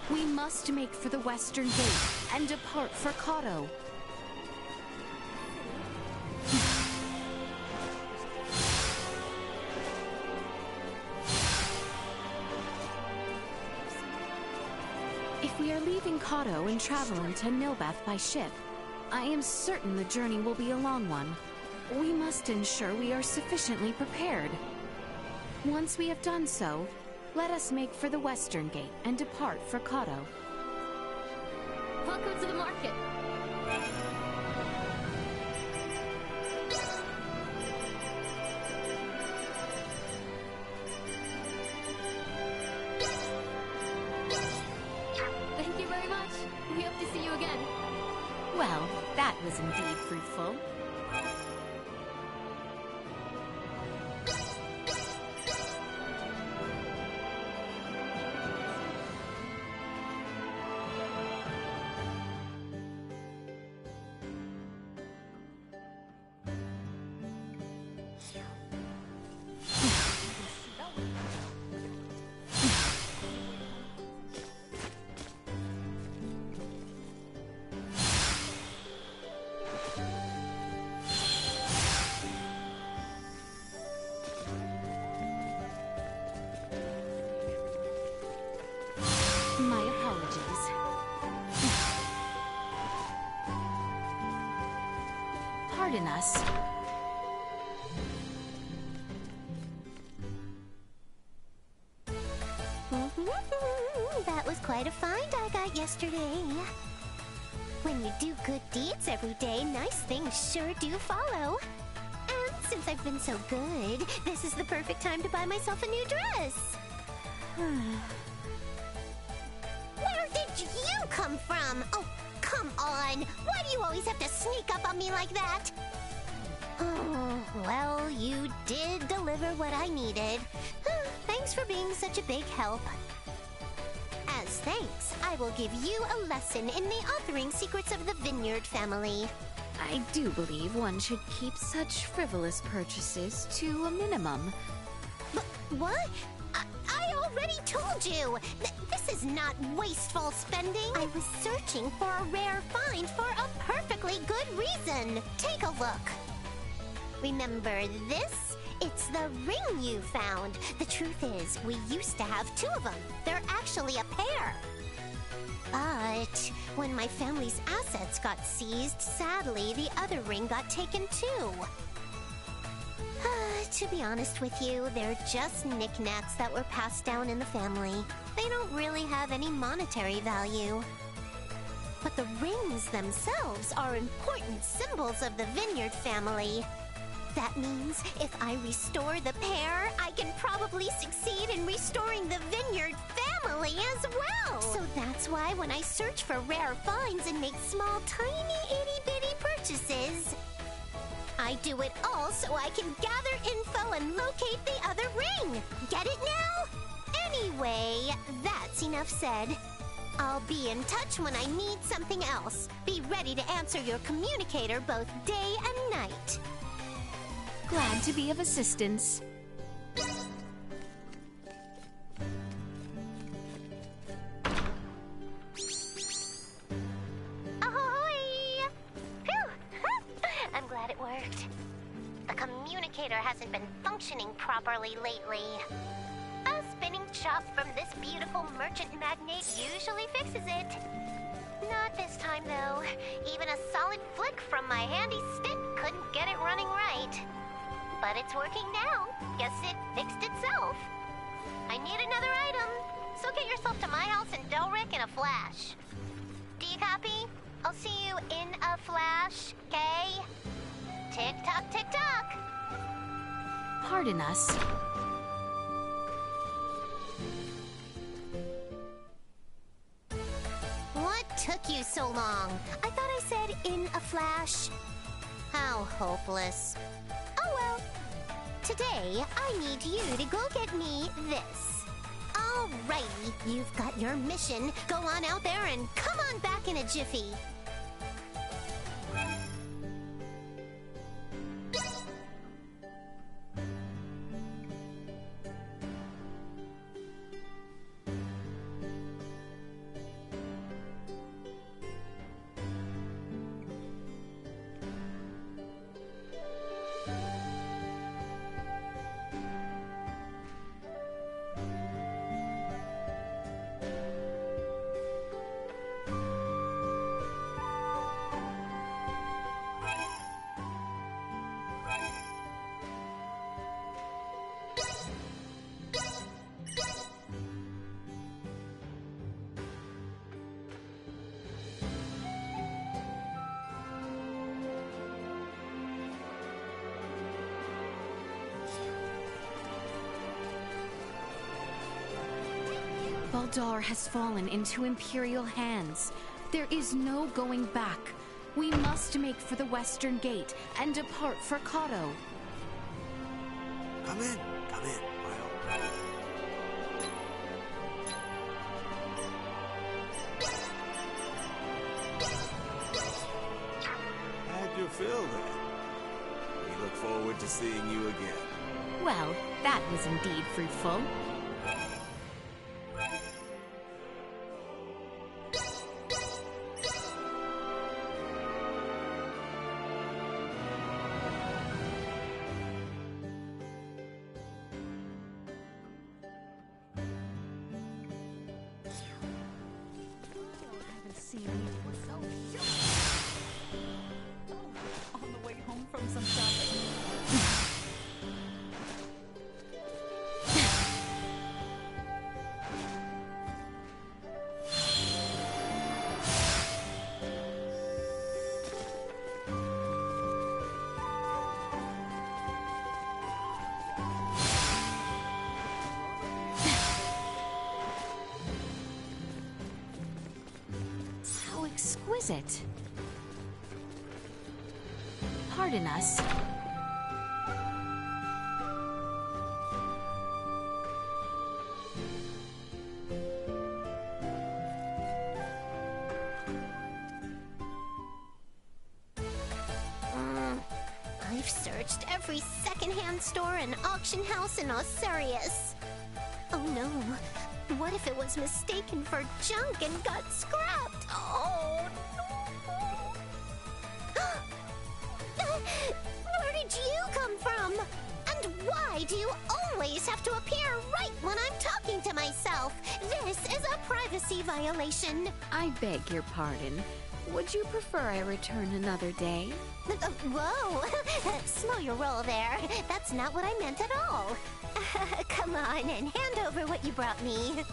[SPEAKER 2] We must make for the Western Gate and depart for Kato. If we are leaving Kato and traveling to Nilbath by ship, I am certain the journey will be a long one. We must ensure we are sufficiently prepared. Once we have done so, let us make for the Western Gate and depart for Kato.
[SPEAKER 15] Welcome to the market. Thank you very much. We hope to see you again.
[SPEAKER 2] Well, that was indeed fruitful. Pardon us.
[SPEAKER 22] That was quite a find I got yesterday. When you do good deeds every day, nice things sure do follow. And since I've been so good, this is the perfect time to buy myself a new dress. Where did you come from? Oh, come on. Why do you always have to sneak up on me like that? Oh, well, you did deliver what I needed. Thanks for being such a big help. As thanks, I will give you a lesson in the authoring secrets of the Vineyard family.
[SPEAKER 2] I do believe one should keep such frivolous purchases to a minimum.
[SPEAKER 22] But what? I already told you! This is not wasteful spending! I was searching for a rare find for a perfectly good reason! Take a look! Remember this? It's the ring you found. The truth is, we used to have two of them. They're actually a pair. But when my family's assets got seized, sadly, the other ring got taken too. To be honest with you, they're just knickknacks that were passed down in the family. They don't really have any monetary value. But the rings themselves are important symbols of the Vineyard family. That means if I restore the pair, I can probably succeed in restoring the Vineyard family as well! So that's why when I search for rare finds and make small, tiny, itty-bitty purchases, I do it all so I can gather info and locate the other ring! Get it now? Anyway, that's enough said. I'll be in touch when I need something else. Be ready to answer your communicator both day and night.
[SPEAKER 2] Glad to be of assistance.
[SPEAKER 22] Ahoy! Phew! I'm glad it worked. The communicator hasn't been functioning properly lately. A spinning chop from this beautiful merchant magnate usually fixes it. Not this time, though. Even a solid flick from my handy stick couldn't get it running right. But it's working now. Guess it fixed itself. I need another item, so get yourself to my house in Delric in a flash. Do you copy? I'll see you in a flash, okay? Tick-tock, tick-tock!
[SPEAKER 2] Pardon us.
[SPEAKER 22] What took you so long? I thought I said in a flash. How hopeless. Oh well. Today, I need you to go get me this. Alrighty, you've got your mission. Go on out there and come on back in a jiffy.
[SPEAKER 2] Baldar has fallen into Imperial hands. There is no going back. We must make for the Western Gate and depart for Kato.
[SPEAKER 9] Come in, Milo. How'd you feel then? We look forward to seeing you again.
[SPEAKER 2] Well, that was indeed fruitful. is it? Pardon us.
[SPEAKER 22] I've searched every secondhand store and auction house in Osirius. Oh no, what if it was mistaken for junk and got scrapped? Oh no! Where did you come from? And why do you always have to appear right when I'm talking to myself? This is a privacy violation.
[SPEAKER 2] I beg your pardon. Would you prefer I return another day?
[SPEAKER 22] Whoa! Slow your roll there. That's not what I meant at all. Come on and hand over what you brought me.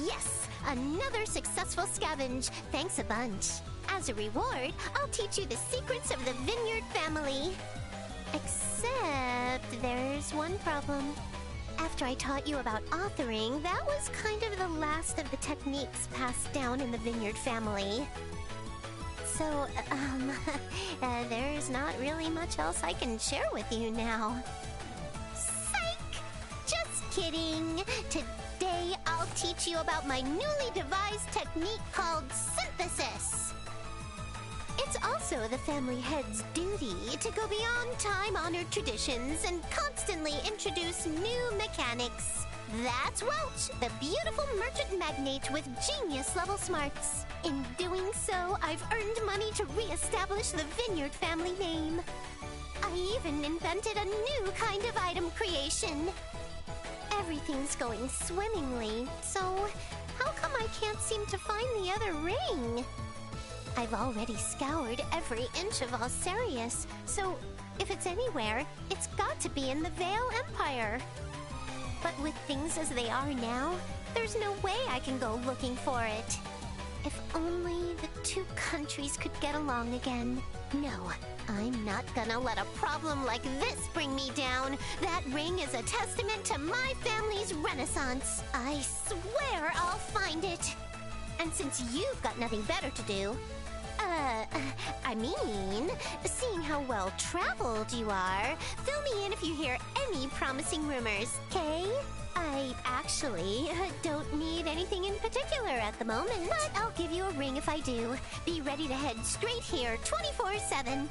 [SPEAKER 22] Yes! Another successful scavenge. Thanks a bunch. As a reward, I'll teach you the secrets of the Vineyard family. Except there's one problem. After I taught you about authoring, that was kind of the last of the techniques passed down in the Vineyard family. So, there's not really much else I can share with you now. Psych! Just kidding! Today, I'll teach you about my newly devised technique called synthesis. It's also the family head's duty to go beyond time-honored traditions and constantly introduce new mechanics. That's Welch, the beautiful merchant magnate with genius-level smarts. In doing so, I've earned money to re-establish the Vineyard family name. I even invented a new kind of item creation. Everything's going swimmingly, so how come I can't seem to find the other ring? I've already scoured every inch of Osirius, so if it's anywhere, it's got to be in the Vale Empire. But with things as they are now, there's no way I can go looking for it. If only the two countries could get along again. No, I'm not gonna let a problem like this bring me down. That ring is a testament to my family's renaissance. I swear I'll find it. And since you've got nothing better to do, I mean, seeing how well-traveled you are, fill me in if you hear any promising rumors, okay? I actually don't need anything in particular at the moment, but I'll give you a ring if I do. Be ready to head straight here 24/7.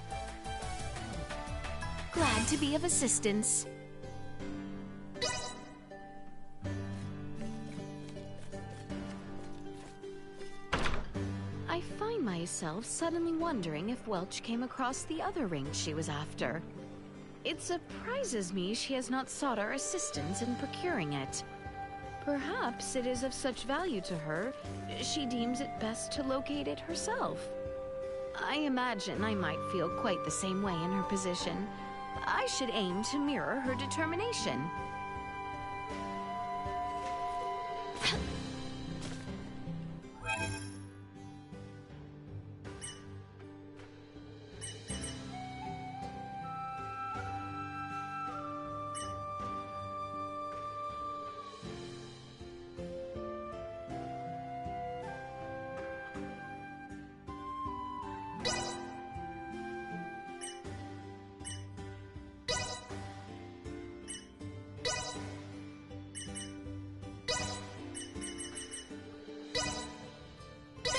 [SPEAKER 2] Glad to be of assistance. I find myself suddenly wondering if Welch came across the other ring she was after. It surprises me she has not sought our assistance in procuring it. Perhaps it is of such value to her, she deems it best to locate it herself. I imagine I might feel quite the same way in her position. I should aim to mirror her determination.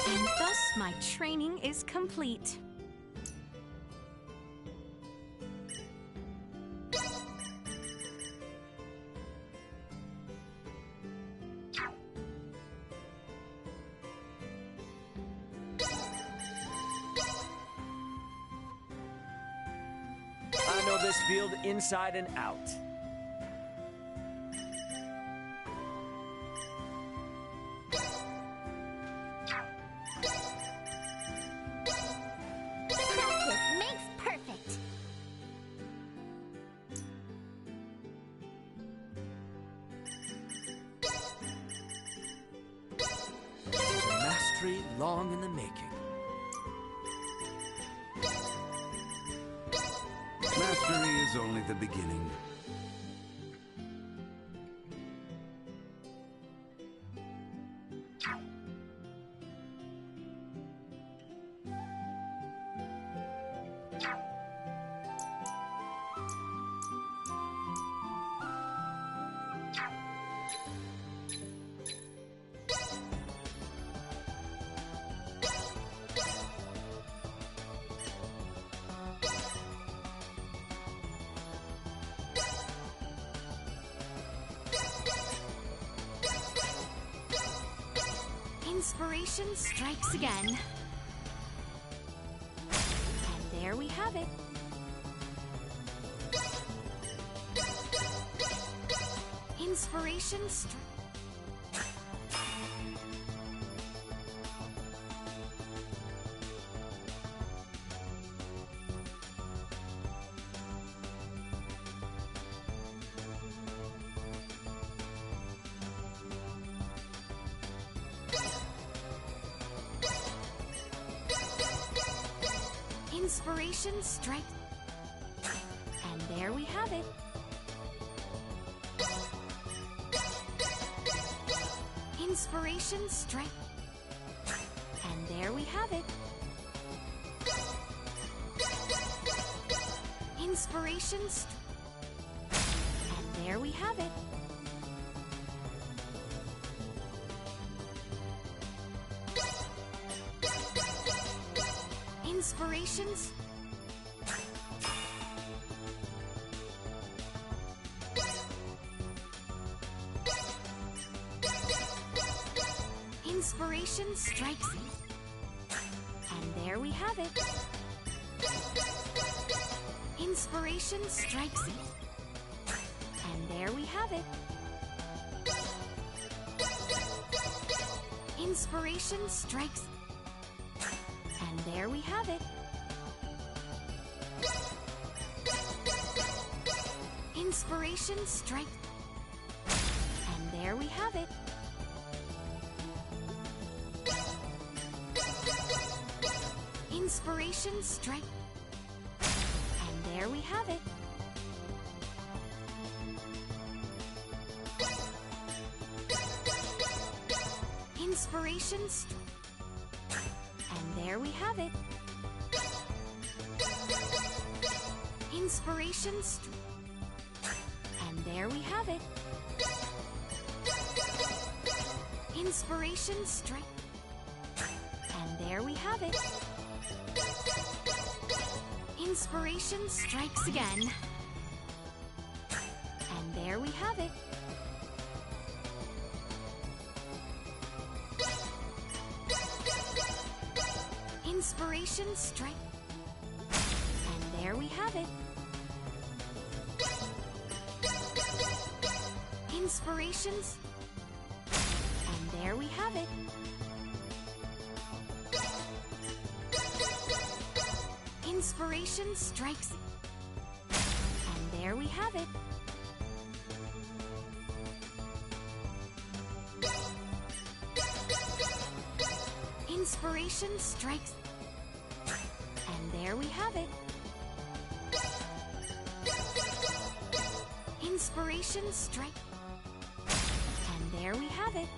[SPEAKER 2] And thus my training is complete.
[SPEAKER 1] I know this field inside and out.
[SPEAKER 3] Long in the making.
[SPEAKER 17] Mastery is only the beginning.
[SPEAKER 2] Inspiration strikes again. And there we have it. Inspiration Inspiration strike. And there we have it. Inspiration strike. And there we have it. Inspiration and there we have it. Inspirations. Inspiration strikes. And there we have it. Inspiration strikes. And there we have it. Inspiration strikes. And there we have it. Inspiration strike. And there we have it. Inspiration strike. And there we have it. Inspiration and there we have it. Inspiration and there we have it. Inspiration strike. And there we have it. Inspiration strikes again. And there we have it. Inspiration strike. And there we have it. Inspirations. And there we have it. Inspiration strikes. And there we have it. Inspiration strikes. And there we have it. Inspiration strike. And there we have it.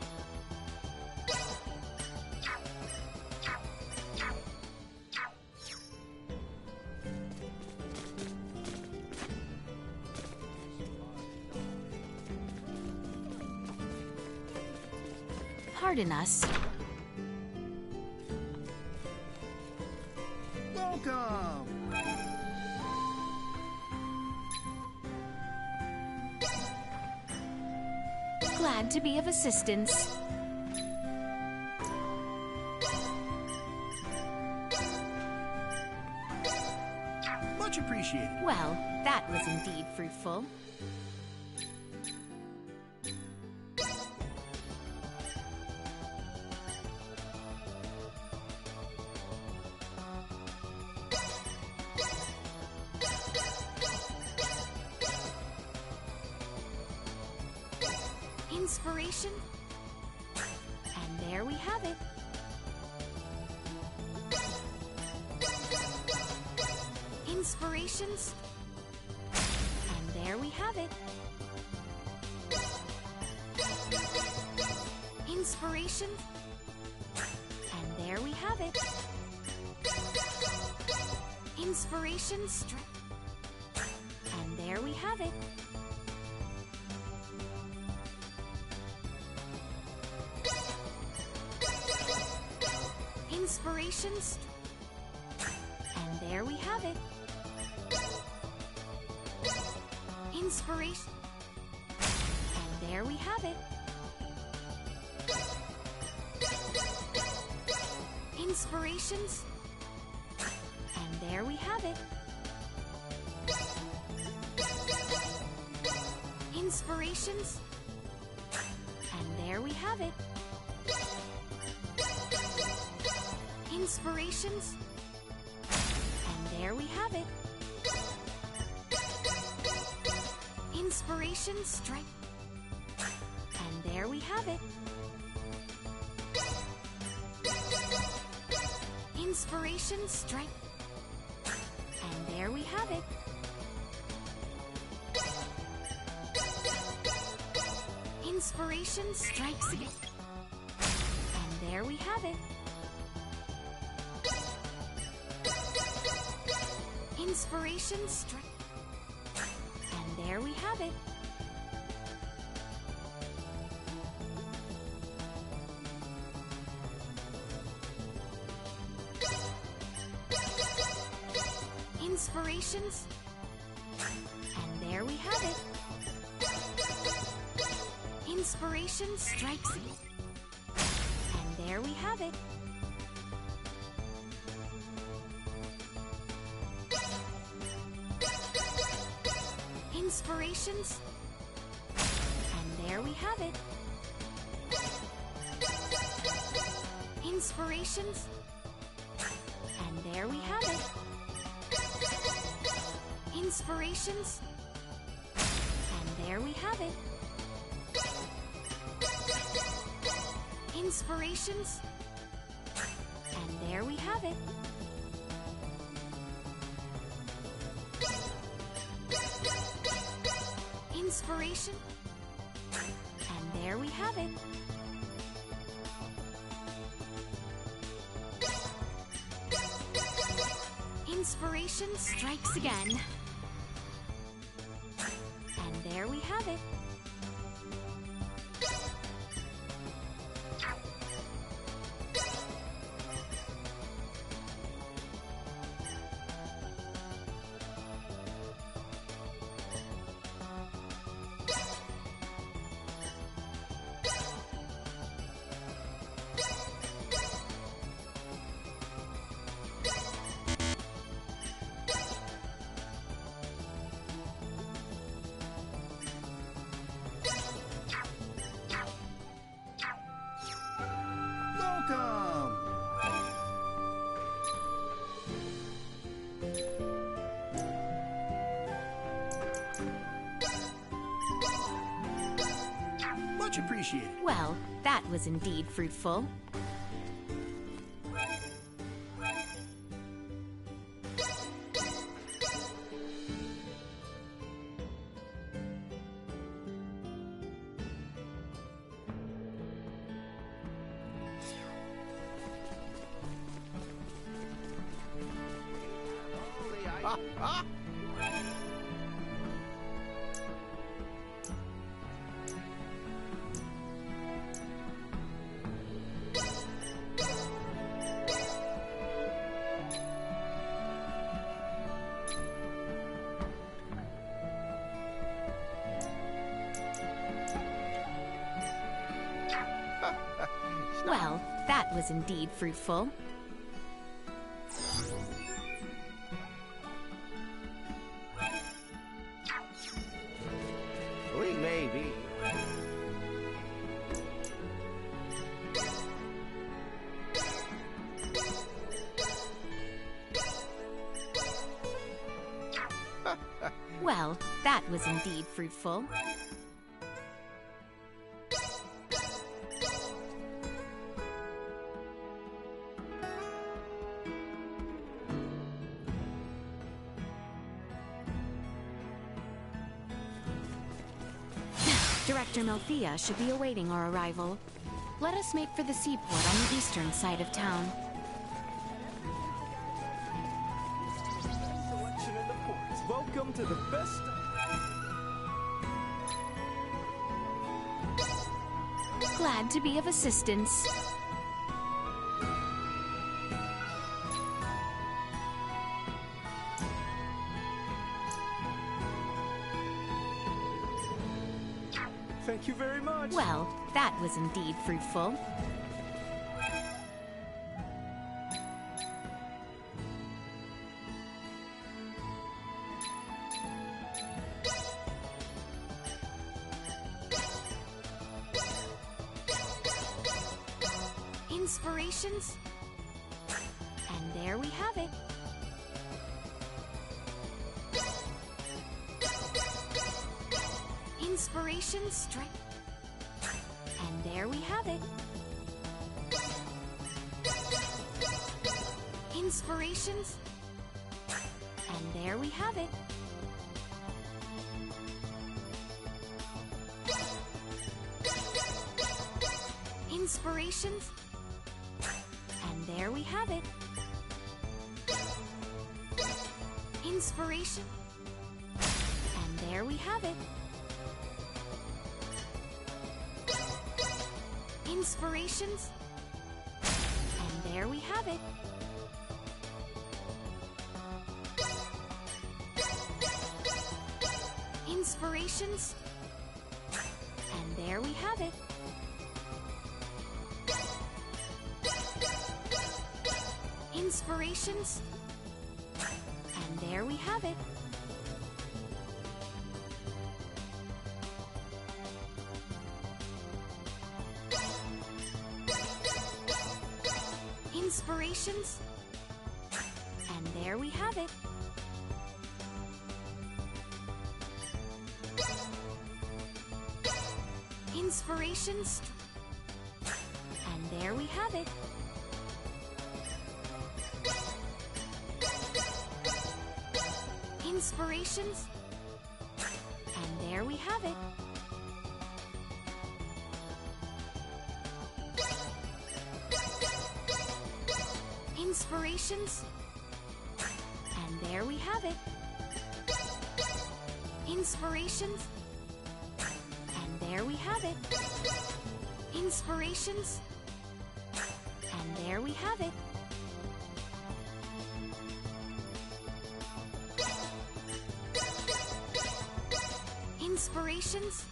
[SPEAKER 2] Pardon us.
[SPEAKER 13] Welcome!
[SPEAKER 2] Glad to be of assistance.
[SPEAKER 13] Much appreciated.
[SPEAKER 2] Well, that was indeed fruitful. Inspiration. And there we have it. Inspirations. And there we have it. Inspiration. And there we have it. Inspiration strike. And there we have it. Inspirations. And there we have it. Inspiration. And there we have it. Inspirations. And there we have it. Inspirations. And there we have it. Inspirations. And there we have it. Inspiration strike. And there we have it. Inspiration strike. And there we have it. Inspiration strikes again. And there we have it. Inspiration strike. And there we have it. Inspirations. And there we have it. Inspiration strikes. And there we have it. Inspirations. And there we have it. Inspirations. And there we have it. Inspirations. And there we have it. Inspirations. And there we have it. Inspiration. And there we have it. Inspiration strikes again. And there we have it.
[SPEAKER 13] Welcome! Much appreciated.
[SPEAKER 2] Well, that was indeed fruitful. Well, that was indeed fruitful.
[SPEAKER 18] We may be.
[SPEAKER 2] Well, that was indeed fruitful. Director Melthea should be awaiting our arrival. Let us make for the seaport on the eastern side of town.
[SPEAKER 5] Selection in the ports. Welcome to the best.
[SPEAKER 2] Glad to be of assistance.
[SPEAKER 5] Thank you very much.
[SPEAKER 2] Well, that was indeed fruitful. Inspirations. And there we have it. Inspiration, strength. And there we have it. Inspirations. And there we have it. Inspirations. And there we have it. Inspiration. And there we have it. Inspirations. And there we have it. Inspirations. And there we have it. Inspirations. And there we have it. Inspirations. And there we have it. Inspirations. And there we have it. Inspirations. And there we have it. Inspirations. And there we have it. Inspirations. And there we have it. Inspirations. And there we have it. Inspirations.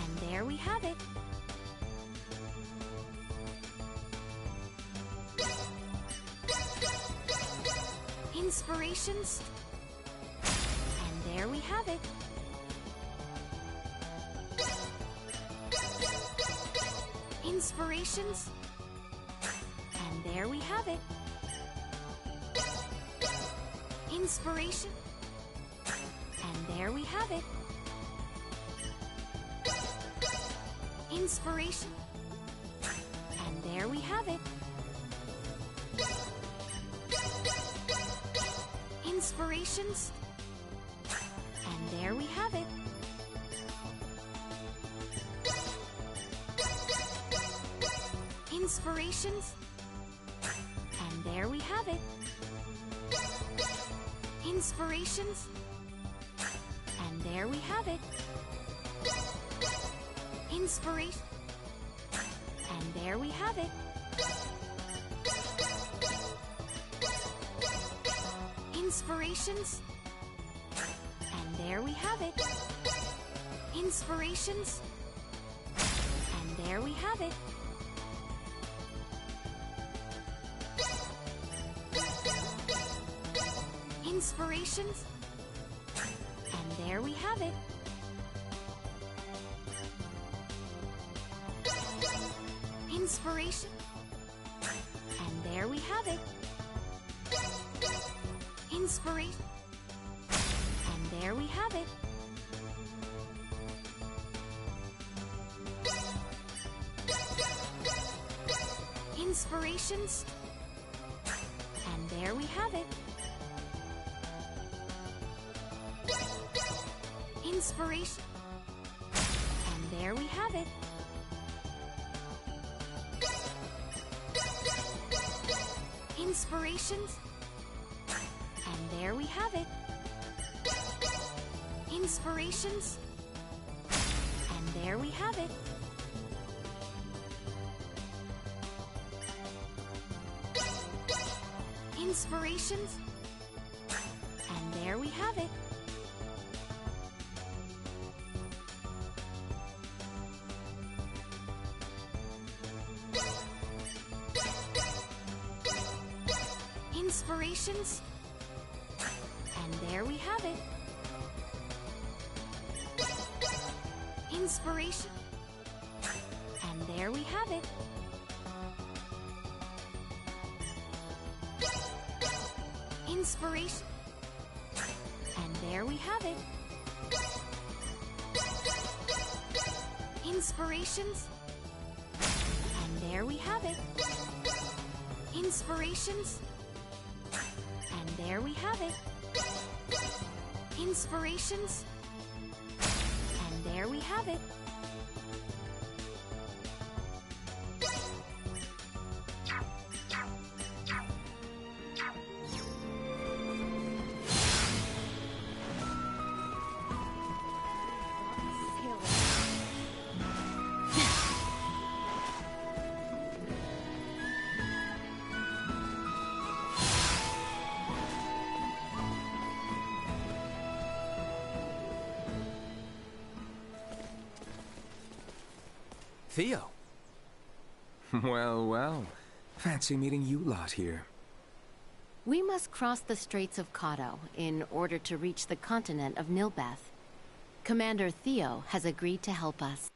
[SPEAKER 2] And there we have it. Inspirations. And there we have it. Inspirations. And there we have it. Inspiration. And there we have it. Inspiration. And there we have it. Inspirations. And there we have it. Inspirations. And there we have it. Inspirations. And there we have it. Inspiration. And there we have it. Inspirations. And there we have it. Inspirations. And there we have it. Inspirations. And there we have it. Inspiration. And there we have it. Inspiration. And there we have it. Inspirations. And there we have it. Inspiration. And there we have it. Inspirations. And there we have it. Inspirations. And there we have it. Inspirations. And there we have it. Inspirations. And there we have it. Inspiration. And there we have it. Inspiration. And there we have it. Inspirations. And there we have it. Inspirations. And there we have it. Inspirations. And there we have it.
[SPEAKER 5] Theo. Well, well. Fancy meeting you lot here.
[SPEAKER 15] We must cross the Straits of Kato in order to reach the continent of Nilbeth. Commander Theo has agreed to help us.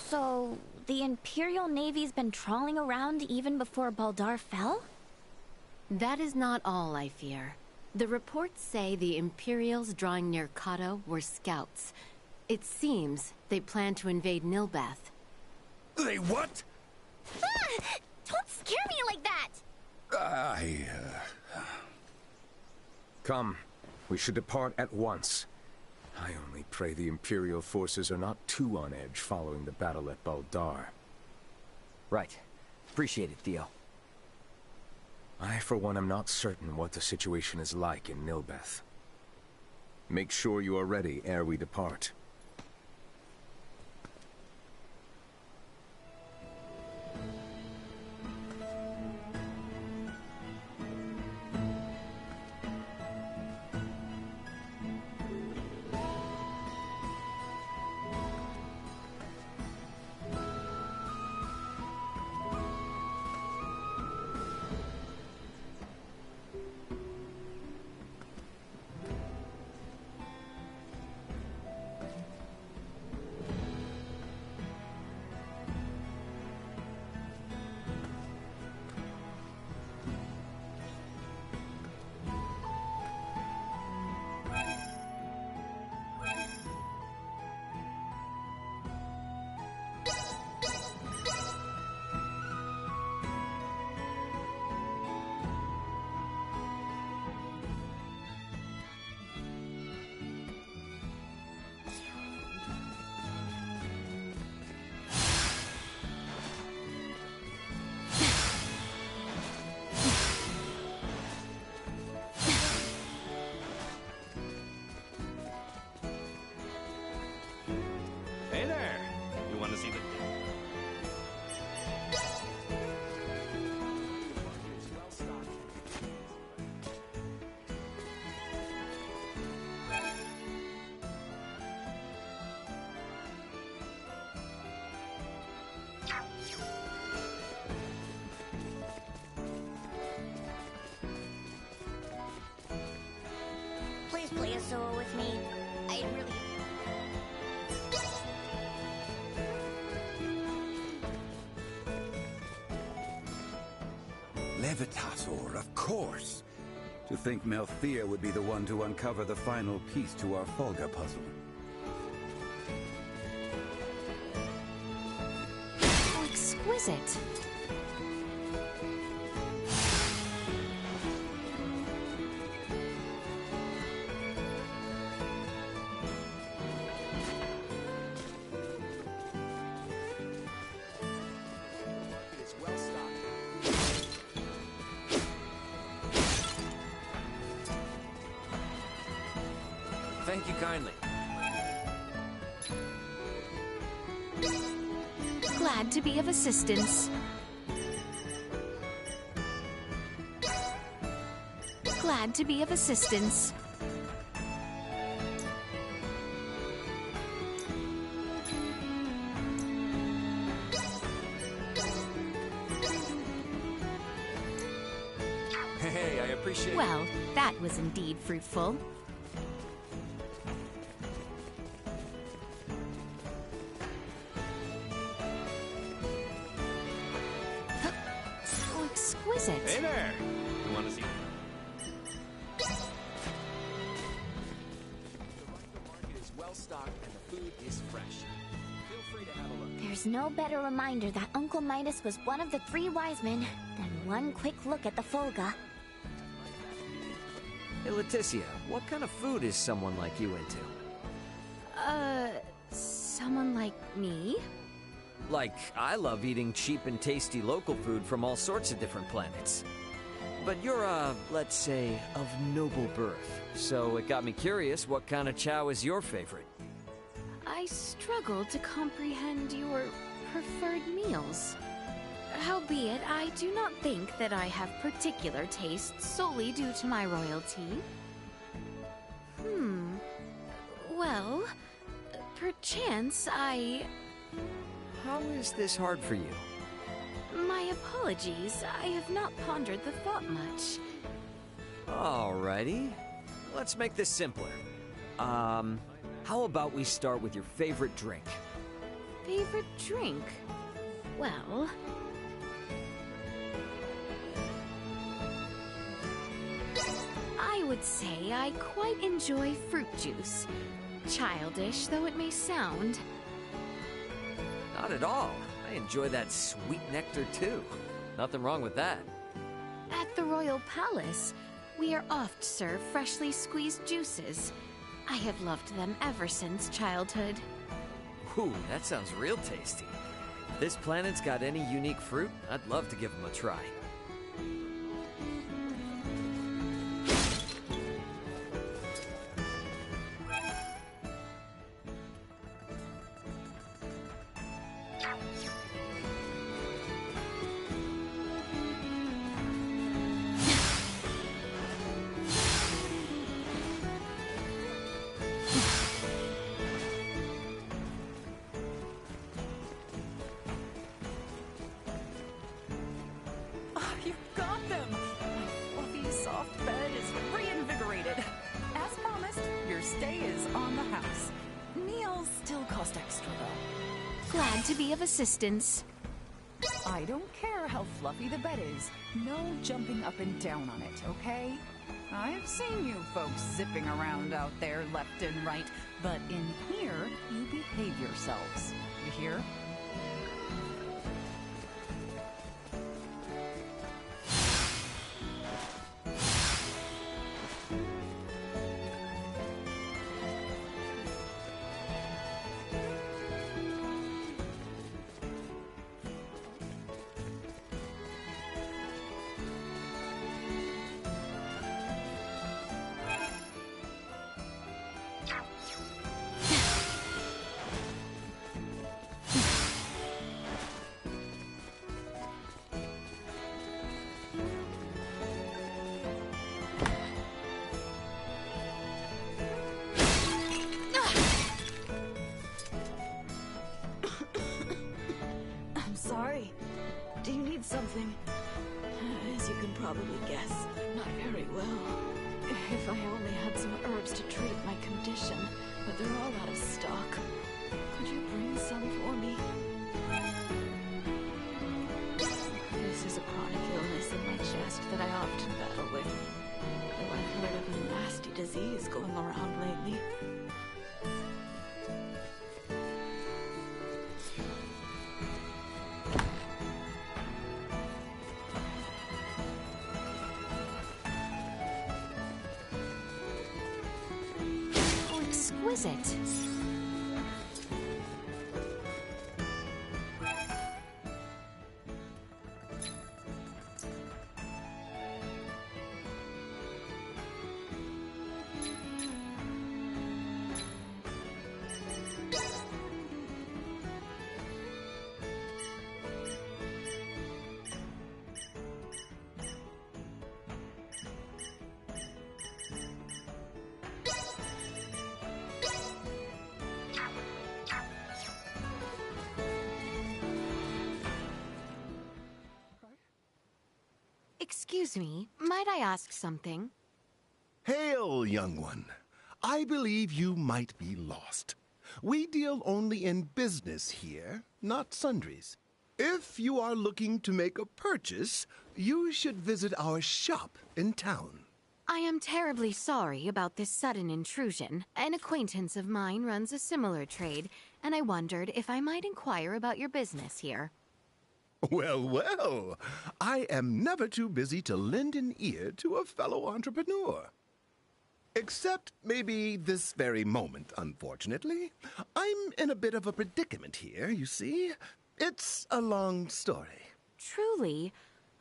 [SPEAKER 4] So, the Imperial Navy's been trawling around even before Baldar fell?
[SPEAKER 15] That is not all, I fear. The reports say the Imperials drawing near Kato were scouts. It seems they plan to invade Nilbeth.
[SPEAKER 21] They what?
[SPEAKER 4] Ah! Don't scare me like that!
[SPEAKER 5] Come. We should depart at once. I only pray the Imperial forces are not too on edge following the battle at Baldar.
[SPEAKER 3] Right. Appreciate it, Theo.
[SPEAKER 5] I, for one, am not certain what the situation is like in Nilbeth. Make sure you are ready ere we depart.
[SPEAKER 17] Levitator, of course. To think Melthea would be the one to uncover the final piece to our Folga puzzle.
[SPEAKER 2] How exquisite.
[SPEAKER 1] Thank you kindly.
[SPEAKER 2] Glad to be of assistance. Glad to be of assistance.
[SPEAKER 5] Hey, I appreciate it.
[SPEAKER 2] Well, that was indeed fruitful. So exquisite.
[SPEAKER 5] Hey there! You want to see? The market is well stocked and the food is fresh. Feel free to have a look.
[SPEAKER 4] There's no better reminder that Uncle Midas was one of the three wise men than one quick look at the Folga.
[SPEAKER 1] Hey, Leticia, what kind of food is someone like you into?
[SPEAKER 2] Someone like me?
[SPEAKER 1] Like, I love eating cheap and tasty local food from all sorts of different planets. But you're, let's say, of noble birth. So it got me curious, what kind of chow is your favorite?
[SPEAKER 2] I struggle to comprehend your preferred meals. Howbeit, I do not think that I have particular tastes solely due to my royalty. Well, perchance
[SPEAKER 1] How is this hard for you?
[SPEAKER 2] My apologies, I have not pondered the thought much.
[SPEAKER 1] Alrighty. Let's make this simpler. How about we start with your favorite drink?
[SPEAKER 2] Favorite drink? Well... I would say I quite enjoy fruit juice. Childish though it may sound.
[SPEAKER 1] Not at all. I enjoy that sweet nectar too. Nothing wrong with that.
[SPEAKER 2] At the Royal Palace, we are oft served freshly squeezed juices. I have loved them ever since childhood.
[SPEAKER 1] Ooh, that sounds real tasty. If this planet's got any unique fruit, I'd love to give them a try.
[SPEAKER 6] You've got them! My fluffy, soft bed is reinvigorated. As promised, your stay is on the house. Meals still cost extra, though.
[SPEAKER 2] Glad to be of assistance.
[SPEAKER 6] I don't care how fluffy the bed is. No jumping up and down on it, okay? I've seen you folks zipping around out there left and right, but in here, you behave yourselves. You hear? Sorry. Do you need something? As you can probably guess, not very well. If I only had some herbs to treat my condition, but they're all out of stock. Could you bring some for me? This is a chronic illness in my pest that I often battle with. Though I've heard of a nasty disease going around lately.
[SPEAKER 2] How exquisite. Excuse me, might I ask something?
[SPEAKER 19] Hail, young one. I believe you might be lost. We deal only in business here, not sundries. If you are looking to make a purchase, you should visit our shop in town.
[SPEAKER 2] I am terribly sorry about this sudden intrusion. An acquaintance of mine runs a similar trade, and I wondered if I might inquire about your business here.
[SPEAKER 19] Well, well, I am never too busy to lend an ear to a fellow entrepreneur. Except maybe this very moment, unfortunately. I'm in a bit of a predicament here, you see. It's a long story.
[SPEAKER 2] Truly,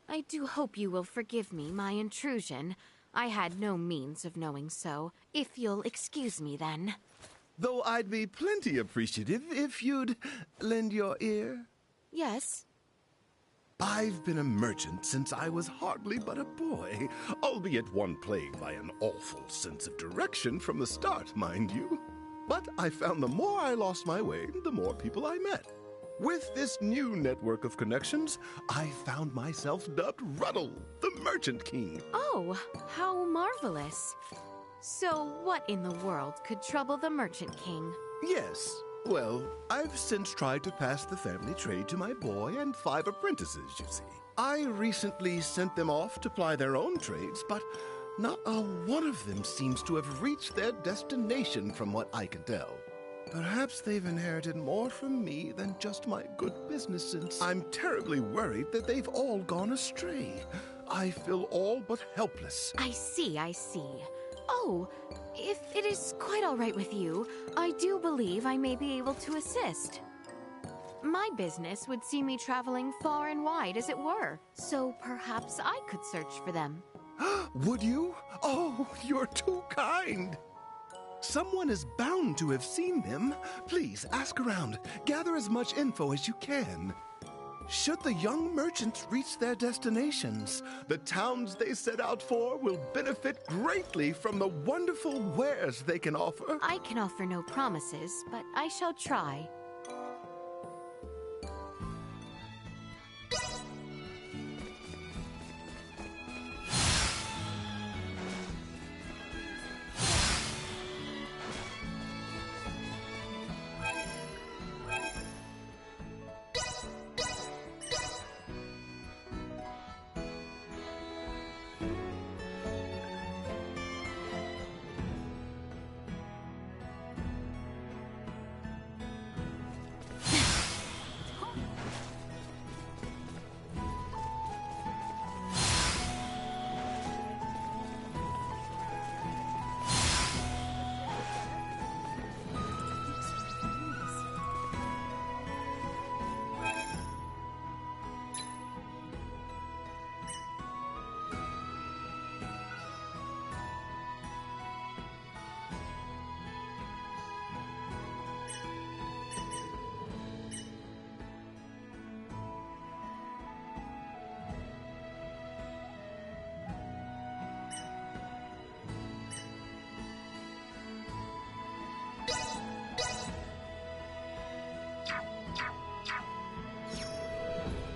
[SPEAKER 2] I do hope you will forgive me my intrusion. I had no means of knowing so. If you'll excuse me then.
[SPEAKER 19] Though I'd be plenty appreciative if you'd lend your ear.
[SPEAKER 2] Yes?
[SPEAKER 19] I've been a merchant since I was hardly but a boy, albeit one plagued by an awful sense of direction from the start, mind you. But I found the more I lost my way, the more people I met. With this new network of connections, I found myself dubbed Ruddle, the Merchant King.
[SPEAKER 2] Oh, how marvelous. So what in the world could trouble the Merchant King?
[SPEAKER 19] Yes. Well, I've since tried to pass the family trade to my boy and 5 apprentices, you see. I recently sent them off to ply their own trades, but not a one of them seems to have reached their destination from what I can tell. Perhaps they've inherited more from me than just my good business sense. I'm terribly worried that they've all gone astray. I feel all but helpless.
[SPEAKER 2] I see, I see. Oh, if it is quite all right with you, I do believe I may be able to assist. My business would see me traveling far and wide, as it were, so perhaps I could search for them.
[SPEAKER 19] Would you? Oh, you're too kind. Someone is bound to have seen them. Please, ask around. Gather as much info as you can. Should the young merchants reach their destinations, the towns they set out for will benefit greatly from the wonderful wares they can offer.
[SPEAKER 2] I can offer no promises, but I shall try.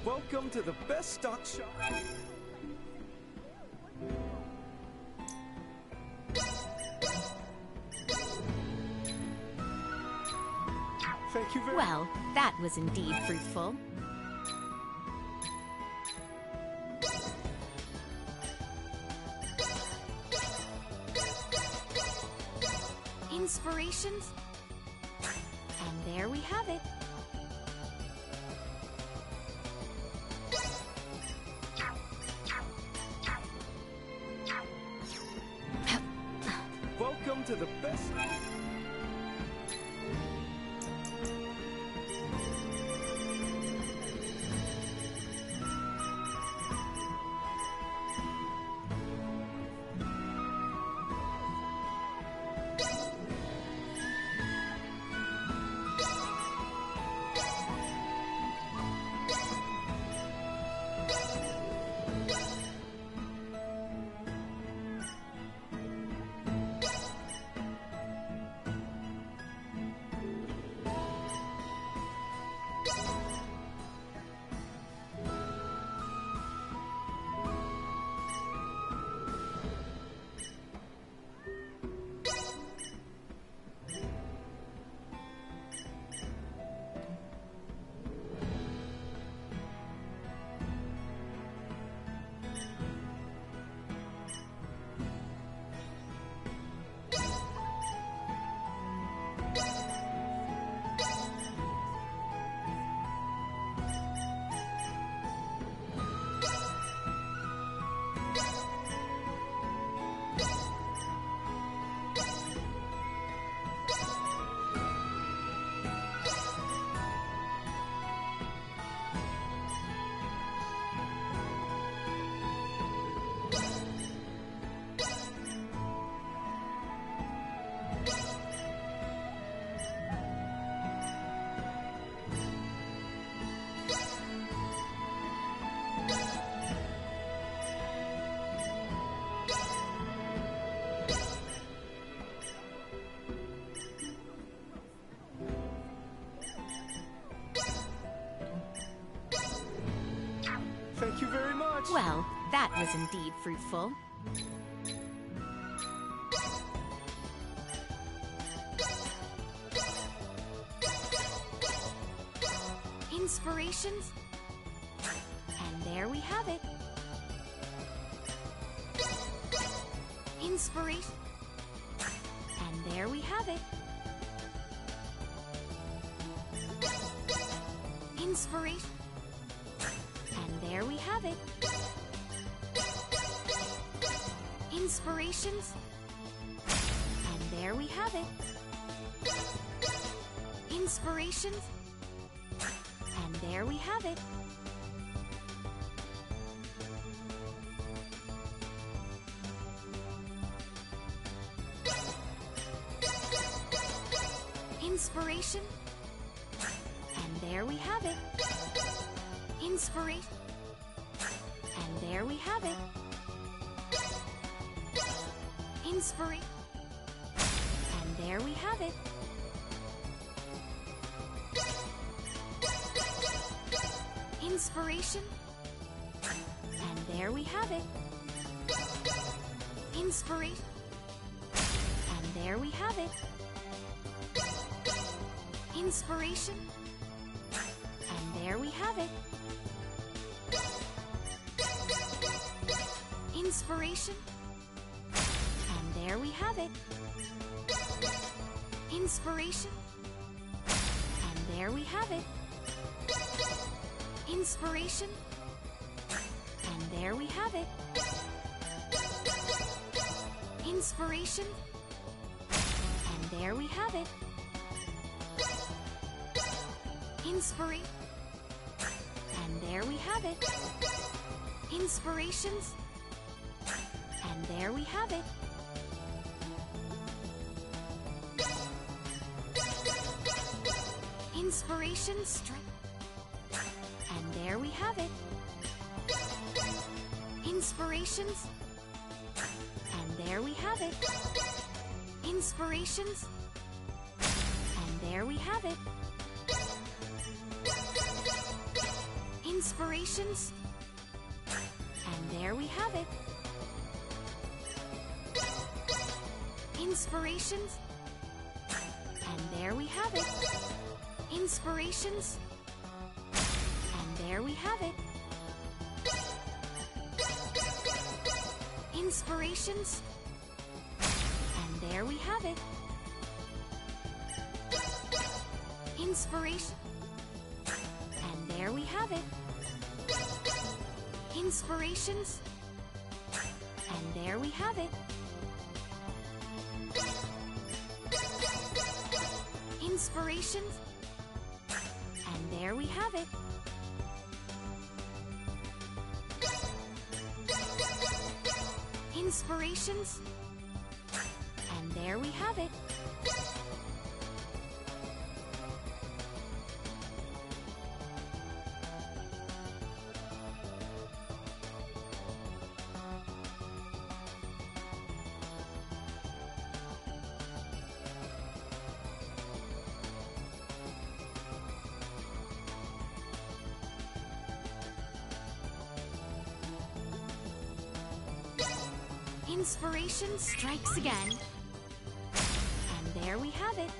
[SPEAKER 5] Welcome to the best stock shop. Thank you very much.
[SPEAKER 2] Well, that was indeed fruitful. Inspirations. And there we have it.
[SPEAKER 5] Welcome to the best... Thank you very much.
[SPEAKER 2] Well, that was indeed fruitful. Inspirations. And there we have it. Inspiration. And there we have it. Inspiration. And there we have it. Inspirations. And there we have it. Inspirations. And there we have it. Inspiration. And there we have it. Inspiration. And there we have it. Inspiration. And there we have it. Inspiration. And there we have it. Inspiration. And there we have it. Inspiration. And there we have it. Inspiration. And there we have it. Inspiration. And there we have it. Inspiration. And there we have it. Inspiration. And there we have it. Inspiration. And there we have it. Inspirations. And there we have it. Inspiration strength. And there we have it. Inspirations. And there we have it. Inspirations. And there we have it. Inspirations. And there we have it. Inspirations. And there we have it. Inspirations. And there we have it. Inspirations. And there we have it. Inspiration. And there we have it. Inspirations. And there we have it. Inspirations. And there we have it. Inspirations. And there we have it. Inspiration strikes again. And there we have it.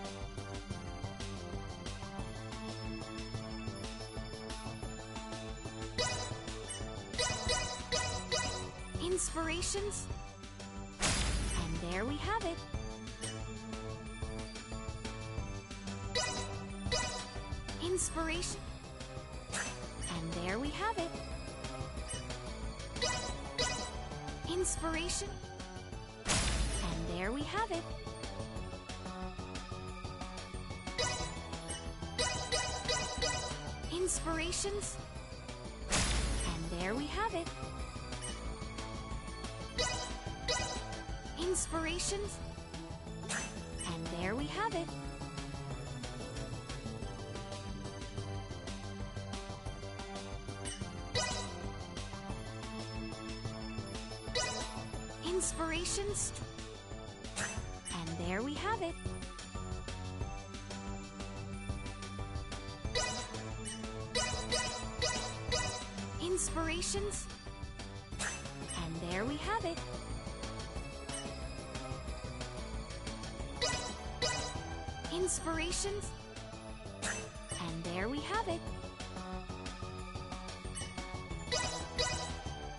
[SPEAKER 2] Inspirations. And there we have it. Inspiration. And there we have it. Inspiration. And there we have it. Inspirations. And there we have it. Inspirations. And there we have it. Inspirations. And there we have it. Inspirations. And there we have it. Inspirations. And there we have it.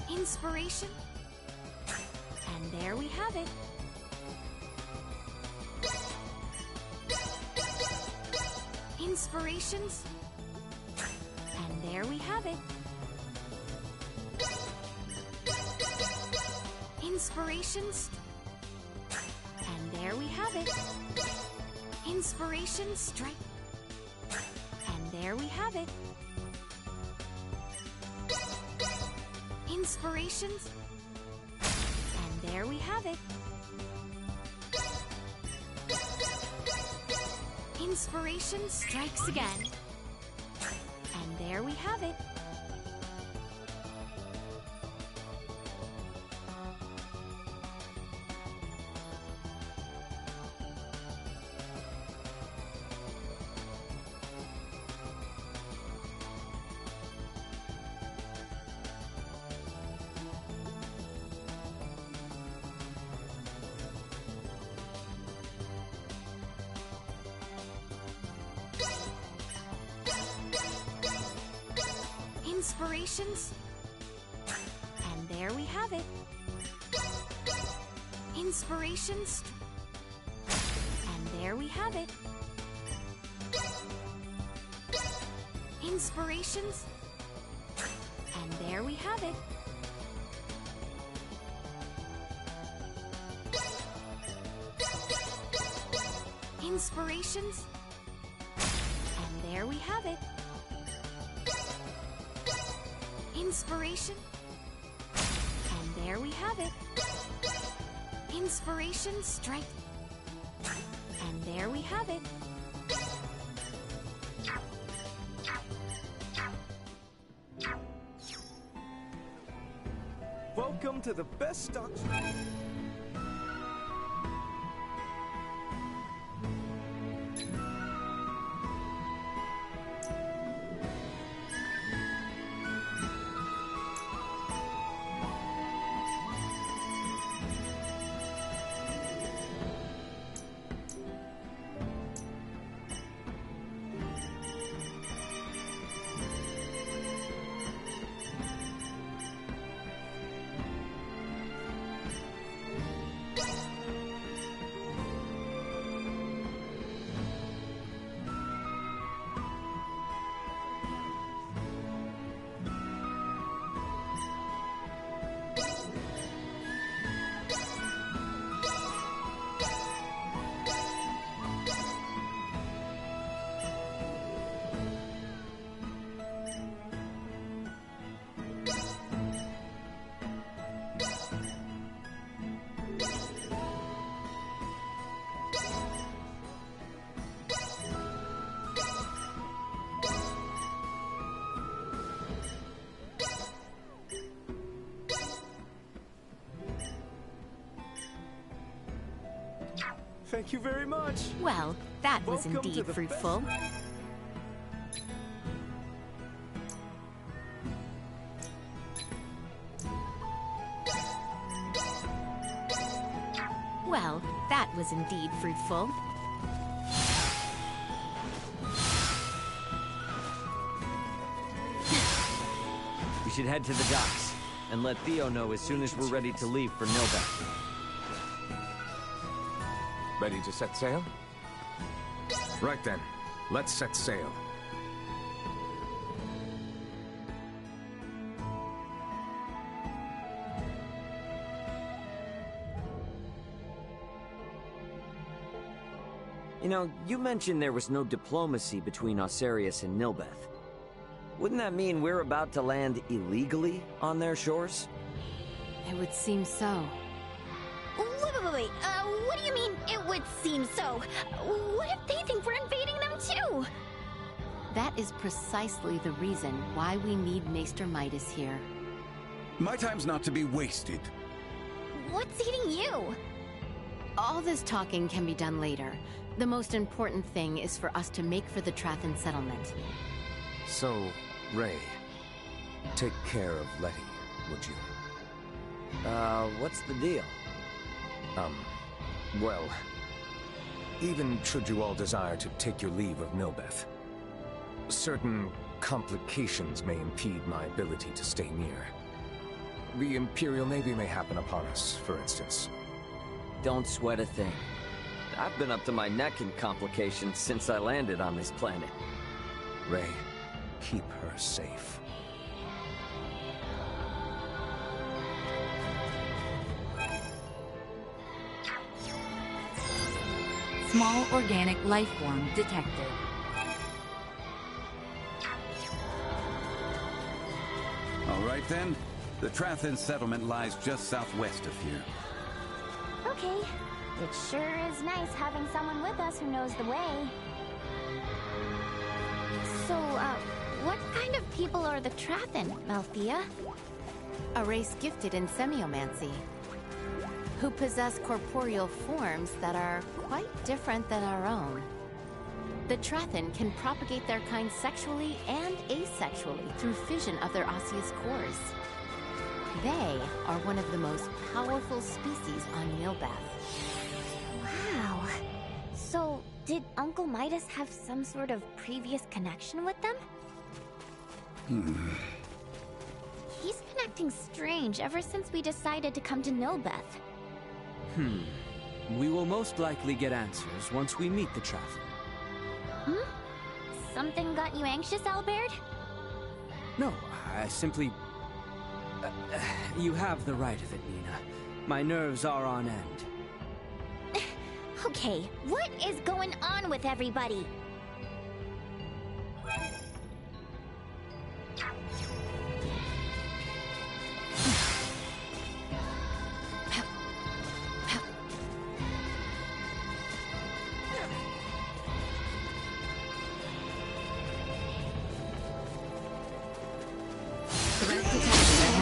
[SPEAKER 2] Inspiration. And there we have it. Inspirations. And there we have it. Inspirations. And there we have it. Inspiration strike. And there we have it. Inspirations. And there we have it. Inspiration strikes again. And there we have it. Inspirations. And there we have it. Inspirations. And there we have it. Inspirations. And there we have it. Inspirations. And there we have it. Inspiration. And there we have it. Inspiration strike. And there we have it.
[SPEAKER 5] Welcome to the best stock. Thank you very much.
[SPEAKER 2] Well, that was
[SPEAKER 5] Welcome to
[SPEAKER 2] indeed
[SPEAKER 5] the
[SPEAKER 2] fruitful. Well, that was indeed fruitful.
[SPEAKER 1] We should head to the docks and let Theo know as soon as we're ready to leave for Nilbeth.
[SPEAKER 14] Ready to set sail? Right then, let's set sail.
[SPEAKER 1] You know, you mentioned there was no diplomacy between Osarius and Nilbeth. Wouldn't that mean we're about to land illegally on their shores?
[SPEAKER 2] It would seem so.
[SPEAKER 4] Wait. What do you mean, it would seem so? What if they think we're invading them too?
[SPEAKER 2] That is precisely the reason why we need Maester Midas here.
[SPEAKER 11] My time's not to be wasted.
[SPEAKER 4] What's eating you?
[SPEAKER 2] All this talking can be done later. The most important thing is for us to make for the Trathan settlement.
[SPEAKER 14] So, Ray, take care of Letty, would you?
[SPEAKER 1] What's the deal?
[SPEAKER 14] Well, even should you all desire to take your leave of Nilbeth, certain complications may impede my ability to stay near. The Imperial Navy may happen upon us, for instance.
[SPEAKER 1] Don't sweat a thing. I've been up to my neck in complications since I landed on this planet.
[SPEAKER 14] Ray, keep her safe.
[SPEAKER 16] Small organic life form detected.
[SPEAKER 17] All right then. The Trathan settlement lies just southwest of here.
[SPEAKER 4] Okay. It sure is nice having someone with us who knows the way. So, what kind of people are the Trathan, Malthea?
[SPEAKER 2] A race gifted in semiomancy, who possess corporeal forms that are quite different than our own. The Trathan can propagate their kind sexually and asexually through fission of their osseous cores. They are one of the most powerful species on Nilbeth.
[SPEAKER 4] Wow. So, did Uncle Midas have some sort of previous connection with them? He's been acting strange ever since we decided to come to Nilbeth.
[SPEAKER 20] We will most likely get answers once we meet the Trathan.
[SPEAKER 4] Something got you anxious, Albert?
[SPEAKER 20] No, I simply... you have the right of it, Nina. My nerves are on end.
[SPEAKER 4] Okay, what is going on with everybody?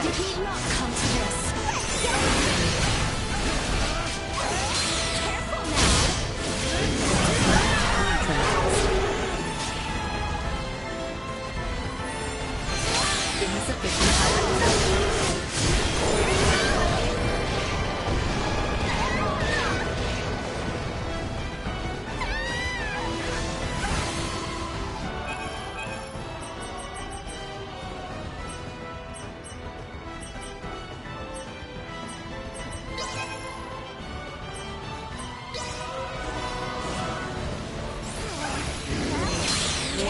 [SPEAKER 6] Did we not come to this?
[SPEAKER 4] Careful now!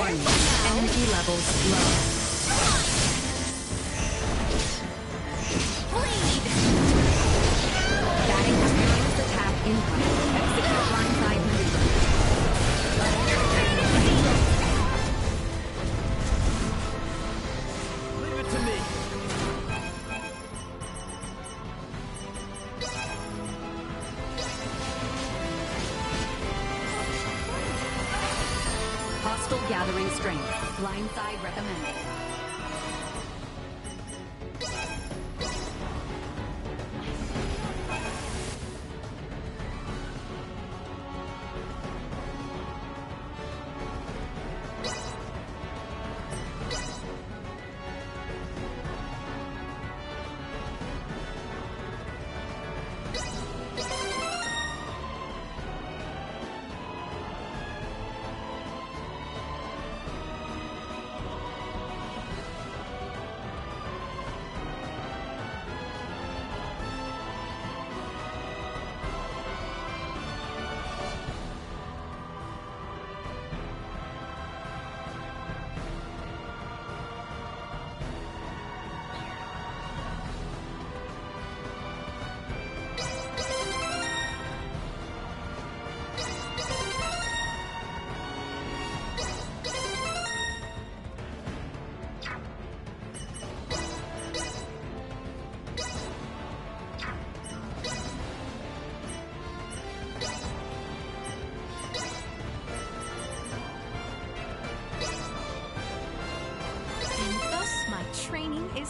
[SPEAKER 16] Energy levels low. Batting terrorist attack incoming. Execute blindside maneuver.
[SPEAKER 1] Leave it to me.
[SPEAKER 16] Hostile gathering strength. Blindside recommended.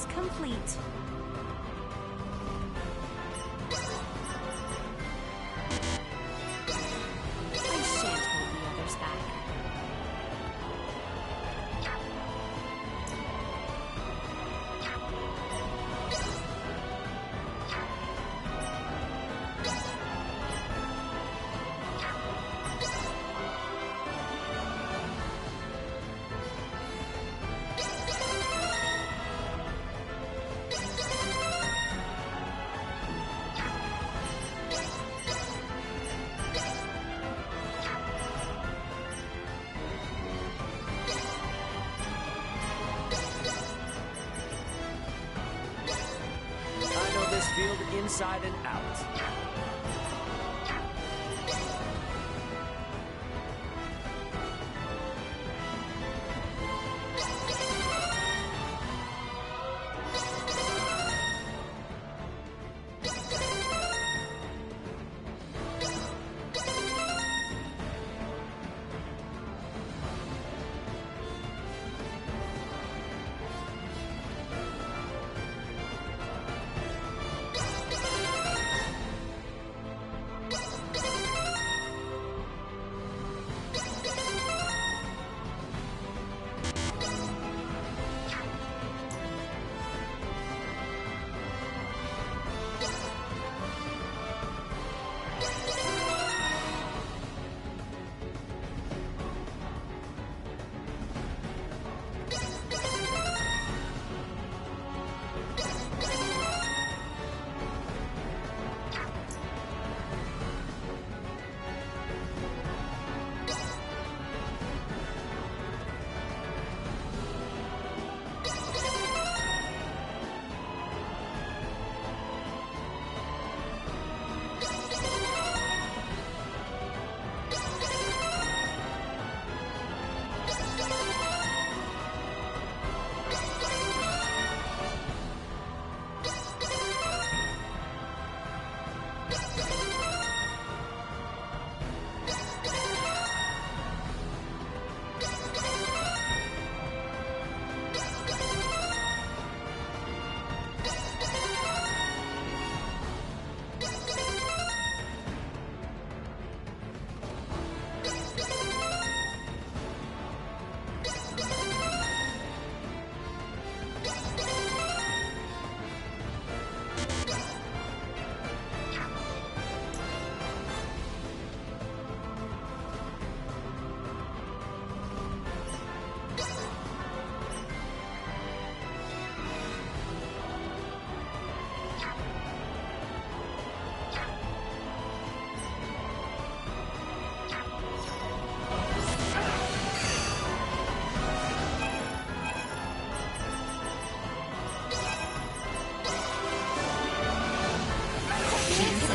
[SPEAKER 10] Upgrades complete.
[SPEAKER 2] I shan't hold the others back.
[SPEAKER 1] I know this field inside and out.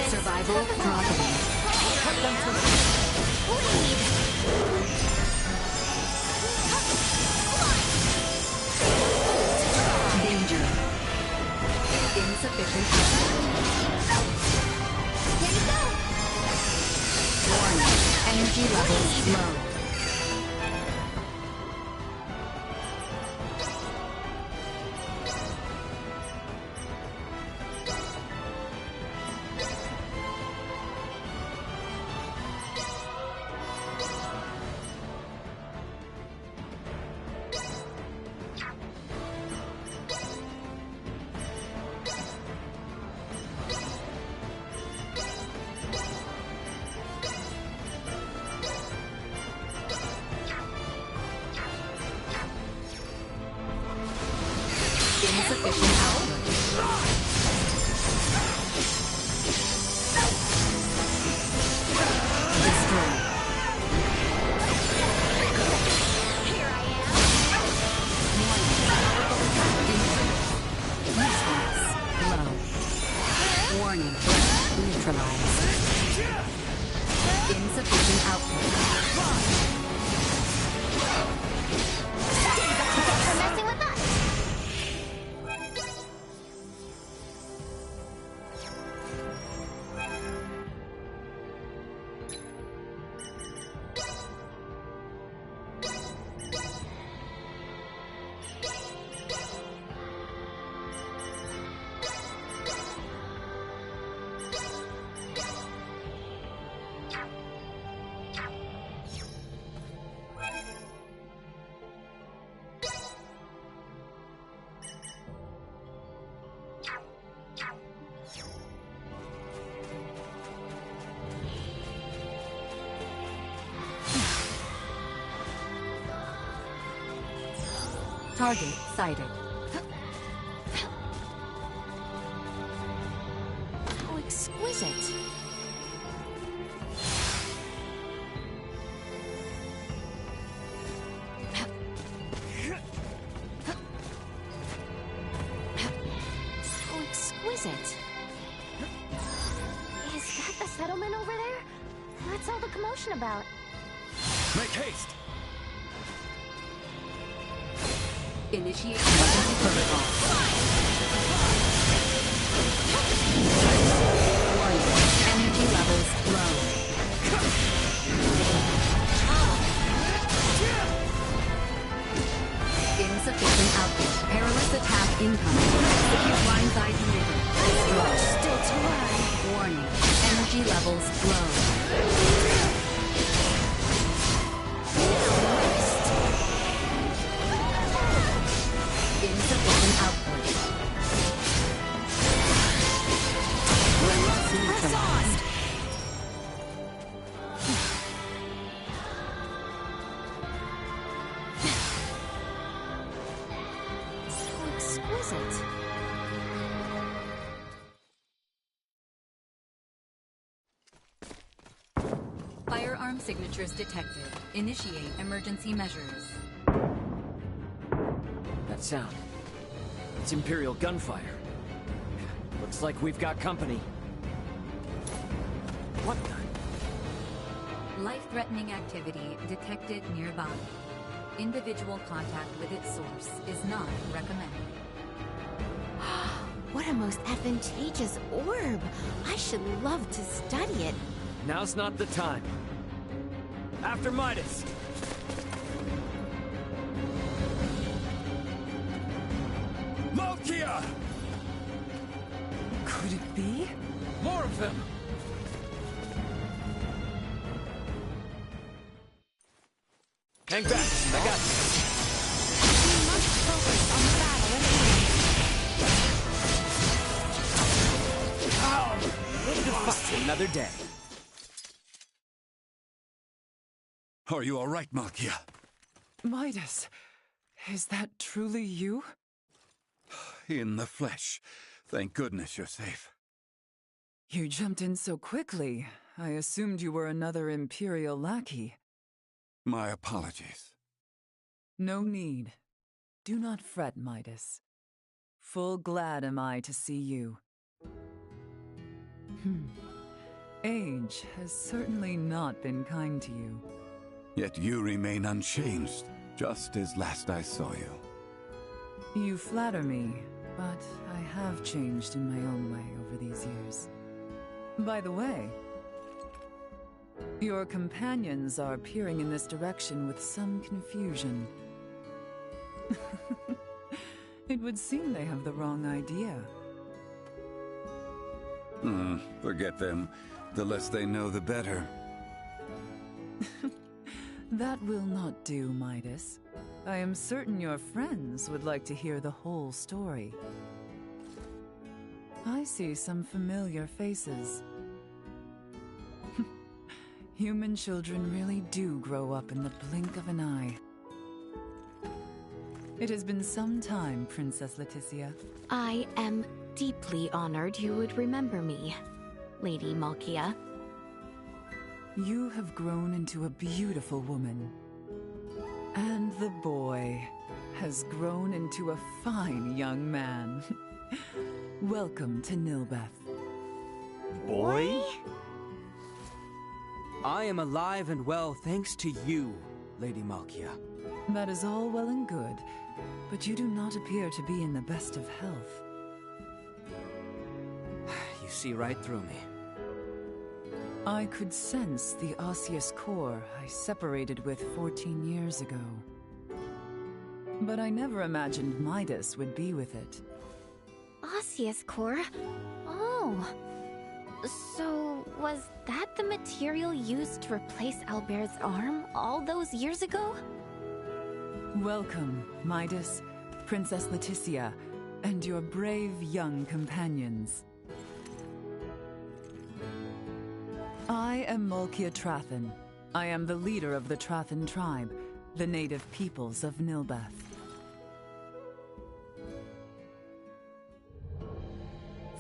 [SPEAKER 15] Survival dropping.
[SPEAKER 10] Put them to bleed.
[SPEAKER 15] Danger. Insufficient output.
[SPEAKER 10] Here you go.
[SPEAKER 15] Warning. Energy levels low.
[SPEAKER 16] Target sighted.
[SPEAKER 2] How exquisite. How exquisite.
[SPEAKER 4] Is that the settlement over there? What's all the commotion about?
[SPEAKER 14] Make haste!
[SPEAKER 16] Initiate emergency protocol. Warning. Energy levels low. Insufficient output. Perilous attack incoming. Execute blindside maneuver. Destroy.
[SPEAKER 4] Still too high.
[SPEAKER 16] Warning. Energy levels low. Insufficient output.
[SPEAKER 4] Press on!
[SPEAKER 2] So exquisite.
[SPEAKER 16] Firearm signatures detected. Initiate emergency measures.
[SPEAKER 1] That sound. It's Imperial gunfire. Looks like we've got company. What the?
[SPEAKER 16] Life-threatening activity detected nearby. Individual contact with its source is not recommended.
[SPEAKER 2] What a most advantageous orb. I should love to study it.
[SPEAKER 1] Now's not the time. After Midas!
[SPEAKER 14] Malkia!
[SPEAKER 6] Could it be?
[SPEAKER 14] More of them!
[SPEAKER 1] Hang back, I got you.
[SPEAKER 2] We must focus on the battle at hand.
[SPEAKER 1] Ow! Ready to fight another day.
[SPEAKER 11] Are you all right, Malkia?
[SPEAKER 6] Midas, is that truly you?
[SPEAKER 11] In the flesh. Thank goodness you're safe.
[SPEAKER 6] You jumped in so quickly. I assumed you were another Imperial lackey.
[SPEAKER 11] My apologies.
[SPEAKER 6] No need. Do not fret, Midas. Full glad am I to see you. Age has certainly not been kind to you.
[SPEAKER 11] Yet you remain unchanged, just as last I saw you.
[SPEAKER 6] You flatter me, but I have changed in my own way over these years. By the way, your companions are peering in this direction with some confusion. It would seem they have the wrong idea.
[SPEAKER 11] Forget them. The less they know, the better.
[SPEAKER 6] That will not do, Midas. I am certain your friends would like to hear the whole story. I see some familiar faces. Human children really do grow up in the blink of an eye. It has been some time, Princess Leticia.
[SPEAKER 2] I am deeply honored you would remember me, Lady Malkia.
[SPEAKER 6] You have grown into a beautiful woman. And the boy has grown into a fine young man. Welcome to Nilbeth.
[SPEAKER 1] Boy?
[SPEAKER 20] I am alive and well thanks to you, Lady Malkia.
[SPEAKER 6] That is all well and good, but you do not appear to be in the best of health.
[SPEAKER 20] You see right through me.
[SPEAKER 6] I could sense the osseous core I separated with 14 years ago. But I never imagined Midas would be with it.
[SPEAKER 4] Osseous core? Oh. So, was that the material used to replace Albert's arm all those years ago?
[SPEAKER 6] Welcome, Midas, Princess Leticia, and your brave young companions. I am Malkia Trathan. I am the leader of the Trathan tribe, the native peoples of Nilbeth.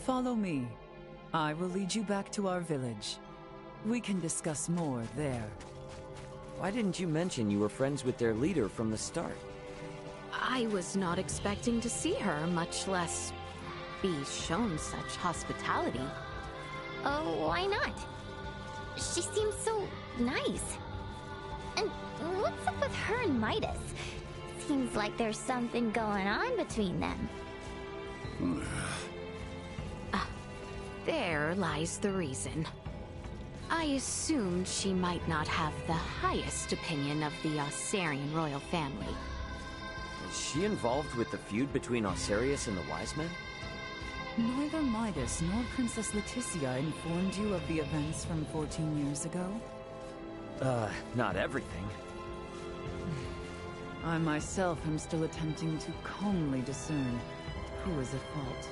[SPEAKER 8] Follow me. I will lead you back to our village. We can discuss more there.
[SPEAKER 1] Why didn't you mention you were friends with their leader from the start?
[SPEAKER 2] I was not expecting to see her, much less be shown such hospitality.
[SPEAKER 4] Oh, why not? She seems so nice. And what's up with her and Midas? Seems like there's something going on between them.
[SPEAKER 2] There lies the reason. I assumed she might not have the highest opinion of the Osarian royal family.
[SPEAKER 1] Is she involved with the feud between Osarius and the Wise Men?
[SPEAKER 8] Neither Midas nor Princess Leticia informed you of the events from 14 years ago?
[SPEAKER 1] Not everything.
[SPEAKER 8] I myself am still attempting to calmly discern who is at fault.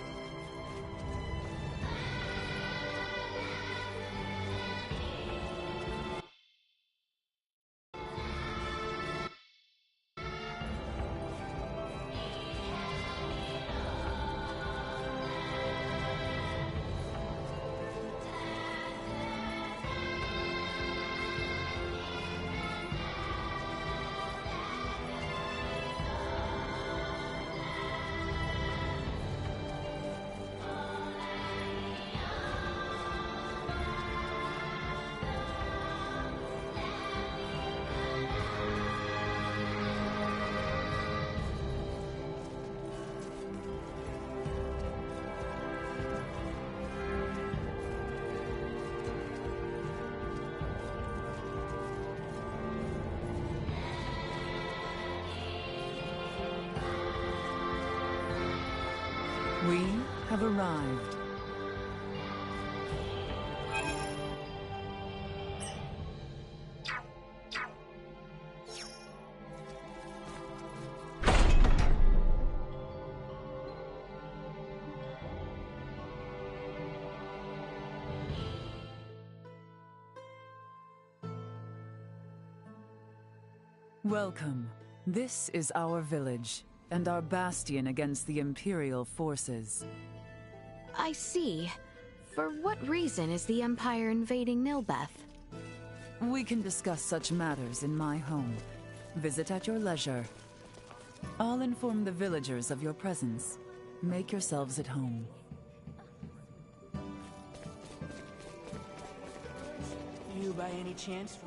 [SPEAKER 8] We have arrived. Welcome. This is our village, and our bastion against the Imperial forces.
[SPEAKER 2] I see. For what reason is the Empire invading Nilbeth?
[SPEAKER 8] We can discuss such matters in my home. Visit at your leisure. I'll inform the villagers of your presence. Make yourselves at home.
[SPEAKER 20] You by any chance?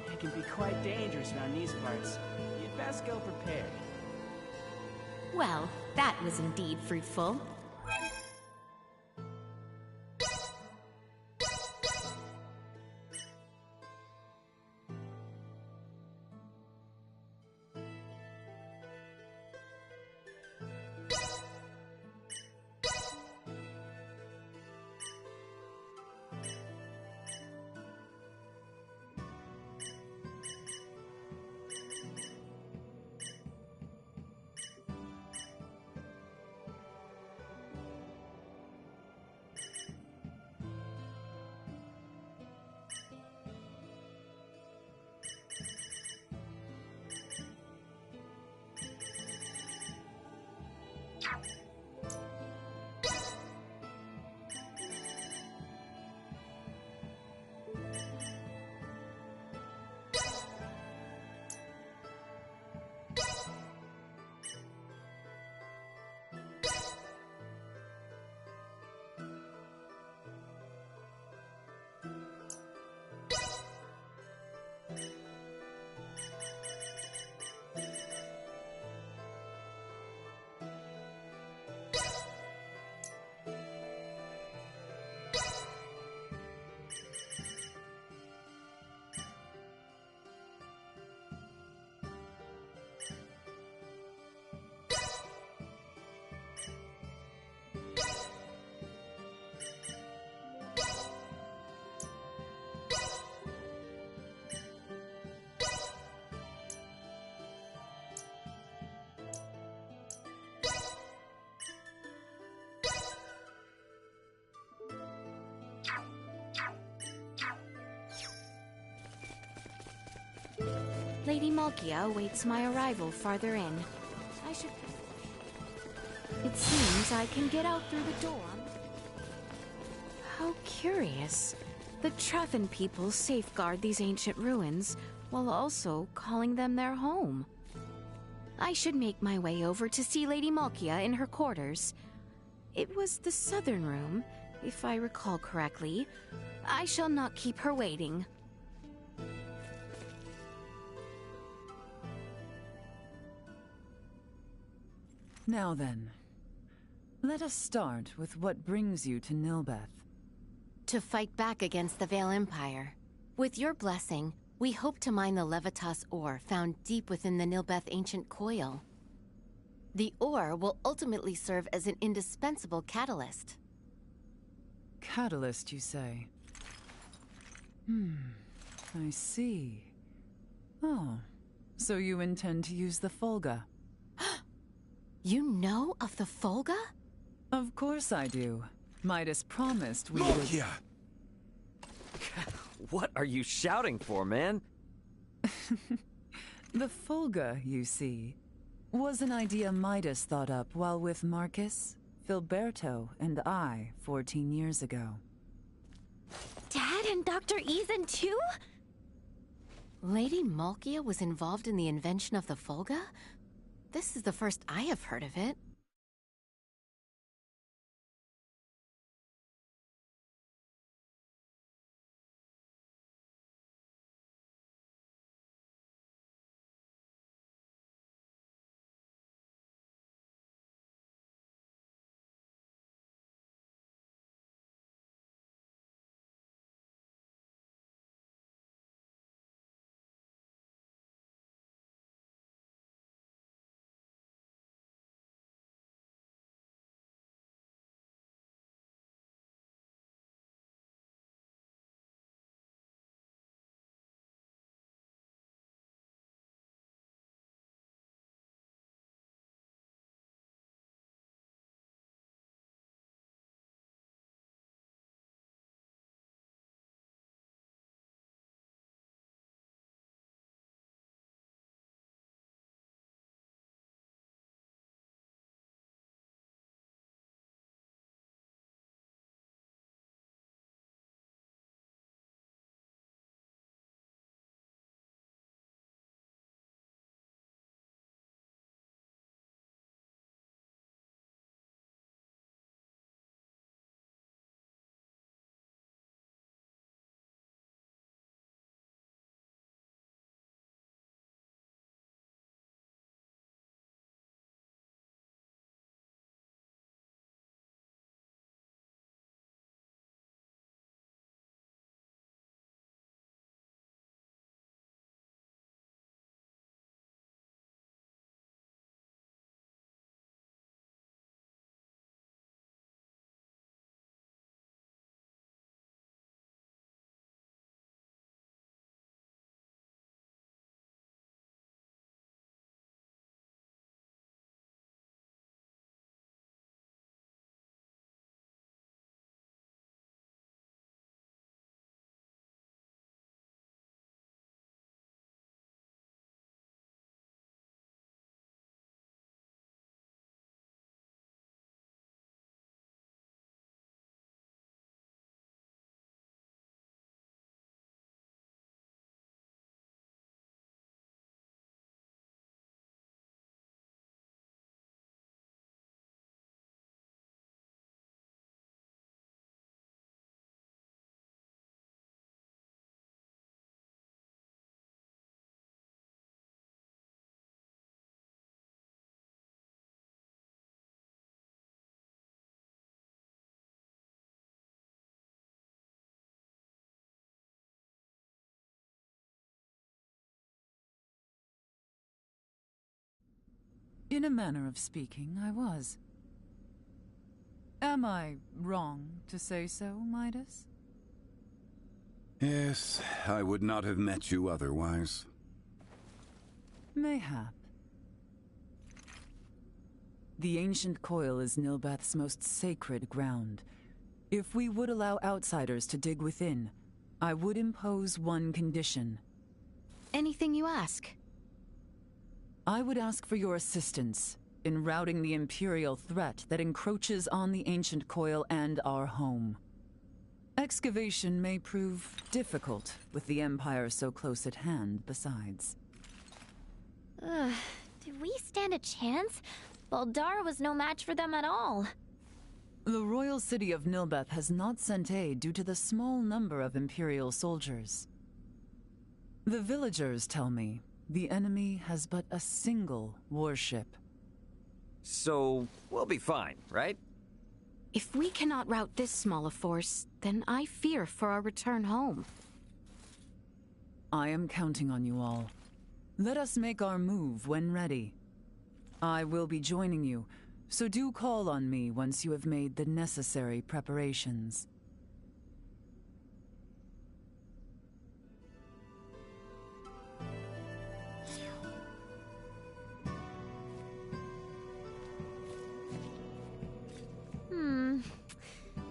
[SPEAKER 20] It can be quite dangerous around these parts. You'd best go prepared.
[SPEAKER 2] Well, that was indeed fruitful. Lady Malkia awaits my arrival farther in. I should... It seems I can get out through the door. How curious. The Treffin people safeguard these ancient ruins, while also calling them their home. I should make my way over to see Lady Malkia in her quarters. It was the southern room, if I recall correctly. I shall not keep her waiting.
[SPEAKER 8] Now then, let us start with what brings you to Nilbeth.
[SPEAKER 15] To fight back against the Vale Empire. With your blessing, we hope to mine the Levitas ore found deep within the Nilbeth ancient coil. The ore will ultimately serve as an indispensable catalyst.
[SPEAKER 8] Catalyst, you say? I see. Oh, so you intend to use the Folga?
[SPEAKER 15] You know of the Folga?
[SPEAKER 8] Of course I do. Midas promised we
[SPEAKER 1] would... What are you shouting for, man?
[SPEAKER 8] The Folga, you see, was an idea Midas thought up while with Marcus, Filberto, and I 14 years ago.
[SPEAKER 4] Dad and Dr. Ethan too?
[SPEAKER 15] Lady Malkia was involved in the invention of the Folga? This is the first I have heard of it.
[SPEAKER 8] In a manner of speaking, I was. Am I wrong to say so, Midas?
[SPEAKER 17] Yes, I would not have met you otherwise.
[SPEAKER 8] Mayhap. The ancient coil is Nilbeth's most sacred ground. If we would allow outsiders to dig within, I would impose one condition.
[SPEAKER 2] Anything you ask.
[SPEAKER 8] I would ask for your assistance in routing the Imperial threat that encroaches on the ancient coil and our home. Excavation may prove difficult with the Empire so close at hand besides.
[SPEAKER 4] Do we stand a chance? Baldar was no match for them at all.
[SPEAKER 8] The royal city of Nilbeth has not sent aid due to the small number of Imperial soldiers. The villagers tell me the enemy has but a single warship.
[SPEAKER 1] So, we'll be fine, right?
[SPEAKER 2] If we cannot rout this small a force, then I fear for our return home.
[SPEAKER 8] I am counting on you all. Let us make our move when ready. I will be joining you, so do call on me once you have made the necessary preparations.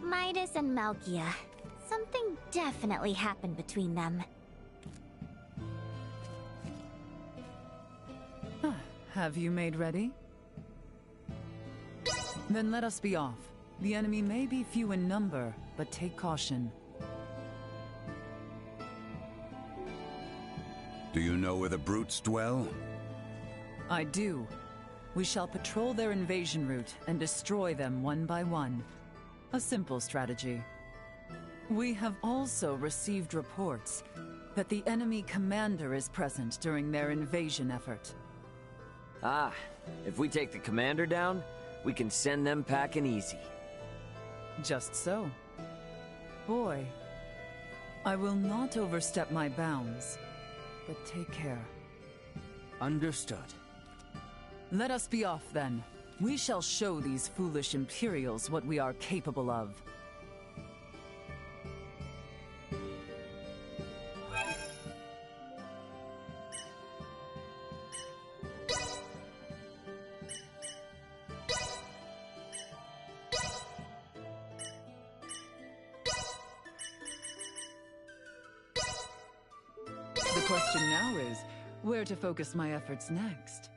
[SPEAKER 4] Midas and Malkia. Something definitely happened between them.
[SPEAKER 8] Have you made ready? Then let us be off. The enemy may be few in number, but take caution.
[SPEAKER 17] Do you know where the brutes dwell?
[SPEAKER 8] I do. We shall patrol their invasion route and destroy them one by one. A simple strategy. We have also received reports that the enemy commander is present during their invasion effort.
[SPEAKER 1] Ah, if we take the commander down, we can send them packing easy.
[SPEAKER 8] Just so. Boy, I will not overstep my bounds, but take care.
[SPEAKER 20] Understood.
[SPEAKER 8] Let us be off then. We shall show these foolish Imperials what we are capable of. The question now is, where to focus my efforts next?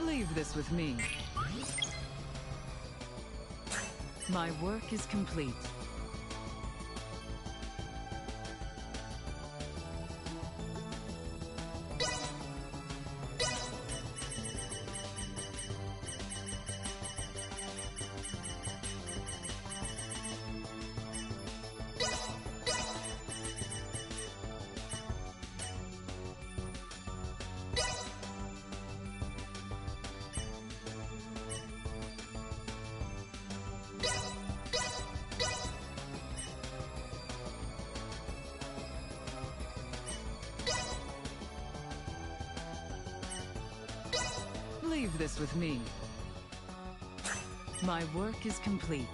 [SPEAKER 8] Leave this with me. My work is complete. this with me. My work is complete.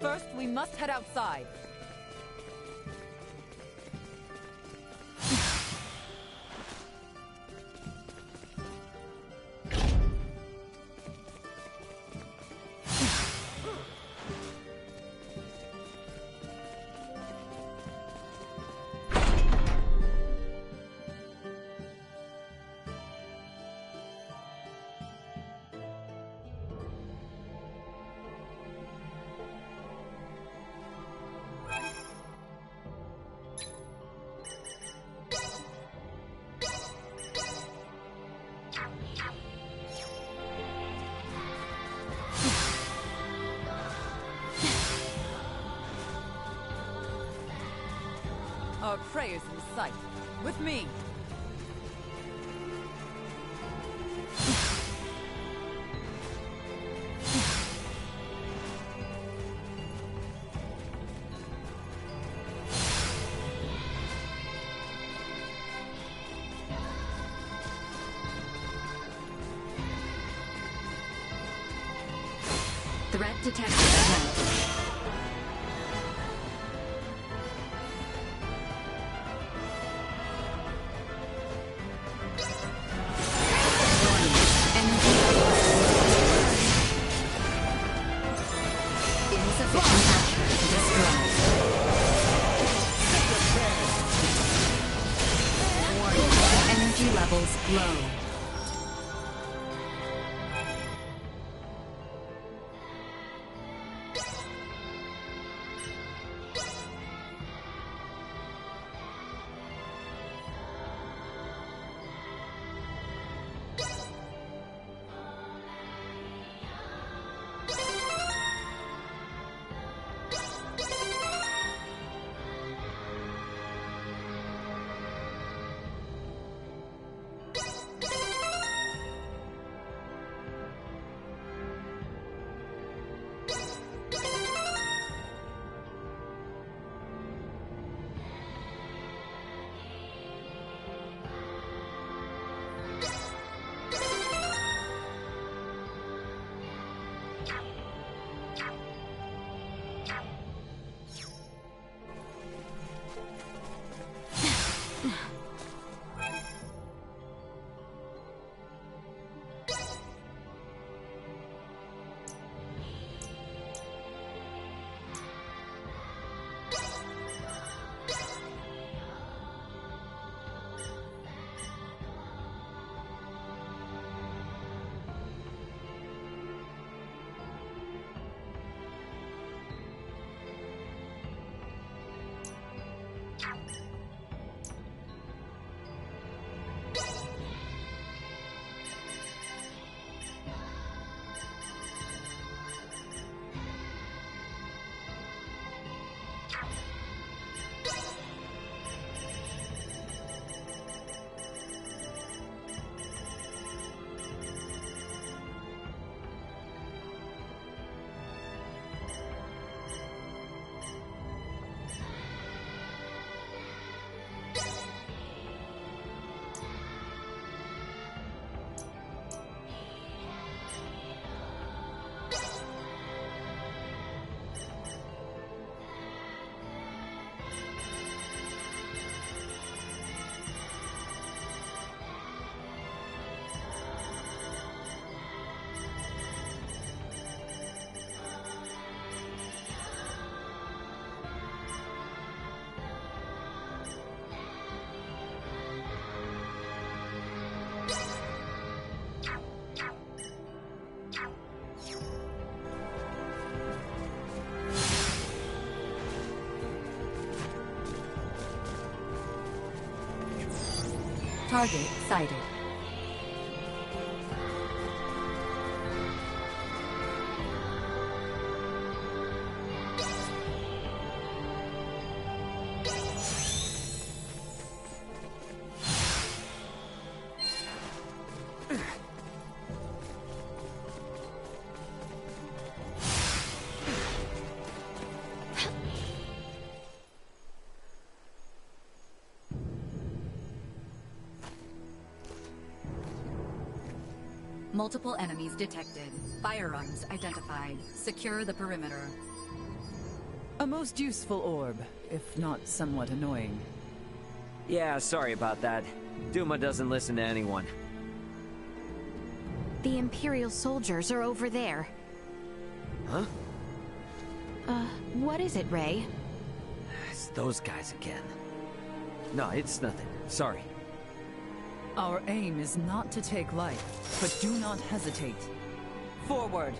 [SPEAKER 7] First, we must head outside. Our prey is in sight. With me.
[SPEAKER 16] Threat detected ahead. Levels low. Target sighted. Multiple enemies detected. Firearms identified. Secure the perimeter.
[SPEAKER 8] A most useful orb, if not somewhat annoying.
[SPEAKER 1] Yeah, sorry about that. Duma doesn't listen to anyone.
[SPEAKER 2] The Imperial soldiers are over there.
[SPEAKER 1] Huh?
[SPEAKER 2] What is it, Ray?
[SPEAKER 1] It's those guys again. No, it's nothing. Sorry.
[SPEAKER 8] Our aim is not to take life, but do not hesitate. Forward!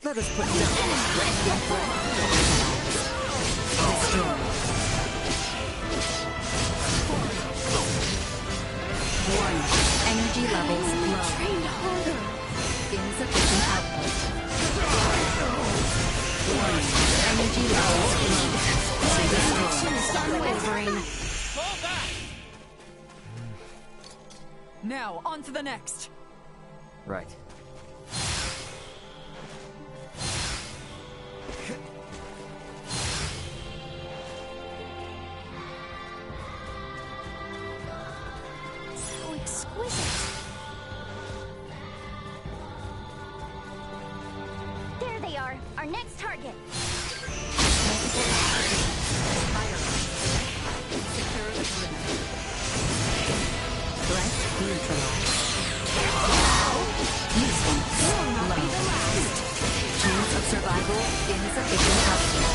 [SPEAKER 1] Let us put down
[SPEAKER 16] Destroy. Warning. Energy levels low.
[SPEAKER 2] Train harder!
[SPEAKER 16] Insufficient output. Warning. Energy levels low.
[SPEAKER 2] Start wavering.
[SPEAKER 8] Now, on to the next!
[SPEAKER 1] Right.
[SPEAKER 2] So exquisite.
[SPEAKER 4] There they are, our next target.
[SPEAKER 16] Secure the perimeter. Threat neutralized. Usefulness low. Chance of survival insufficient output.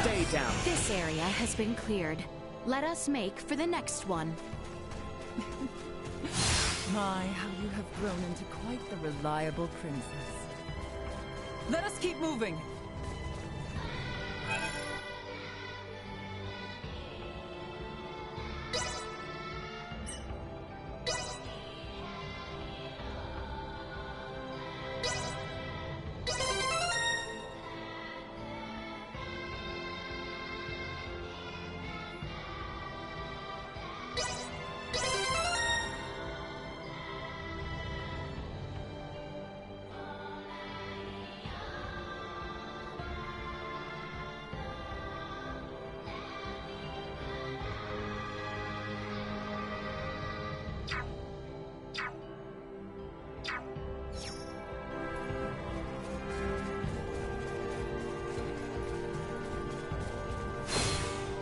[SPEAKER 1] Stay down.
[SPEAKER 2] This area has been cleared. Let us make for the next one.
[SPEAKER 8] My, how you have grown into quite the reliable princess. Let us keep moving!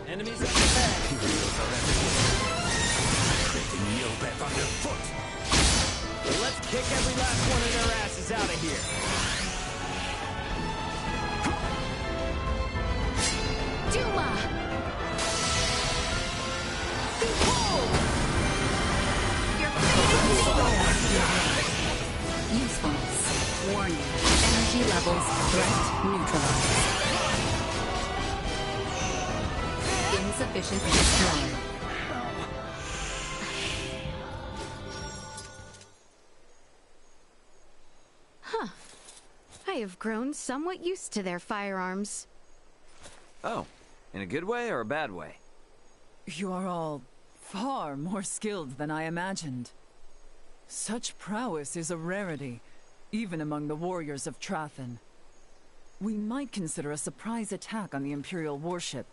[SPEAKER 1] Enemies up ahead.
[SPEAKER 11] Imperials are everywhere. Creating Milbeth underfoot.
[SPEAKER 1] So let's kick every last one of their asses out of here.
[SPEAKER 2] Duma! Behold! Your
[SPEAKER 16] Usefulness. Warning. Energy levels threat neutralized. Insufficient destroy.
[SPEAKER 2] Huh. I have grown somewhat used to their firearms.
[SPEAKER 1] Oh, in a good way or a bad way?
[SPEAKER 8] You are all far more skilled than I imagined. Such prowess is a rarity, even among the warriors of Trathen. We might consider a surprise attack on the Imperial warship.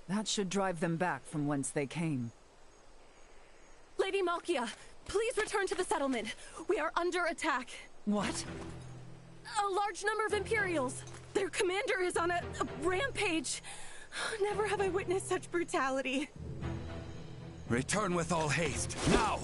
[SPEAKER 8] That should drive them back from whence they came.
[SPEAKER 9] Lady Malkia, please return to the settlement. We are under attack.
[SPEAKER 8] What?
[SPEAKER 9] A large number of Imperials. Their commander is on a rampage. Never have I witnessed such brutality.
[SPEAKER 17] Return with all haste, now!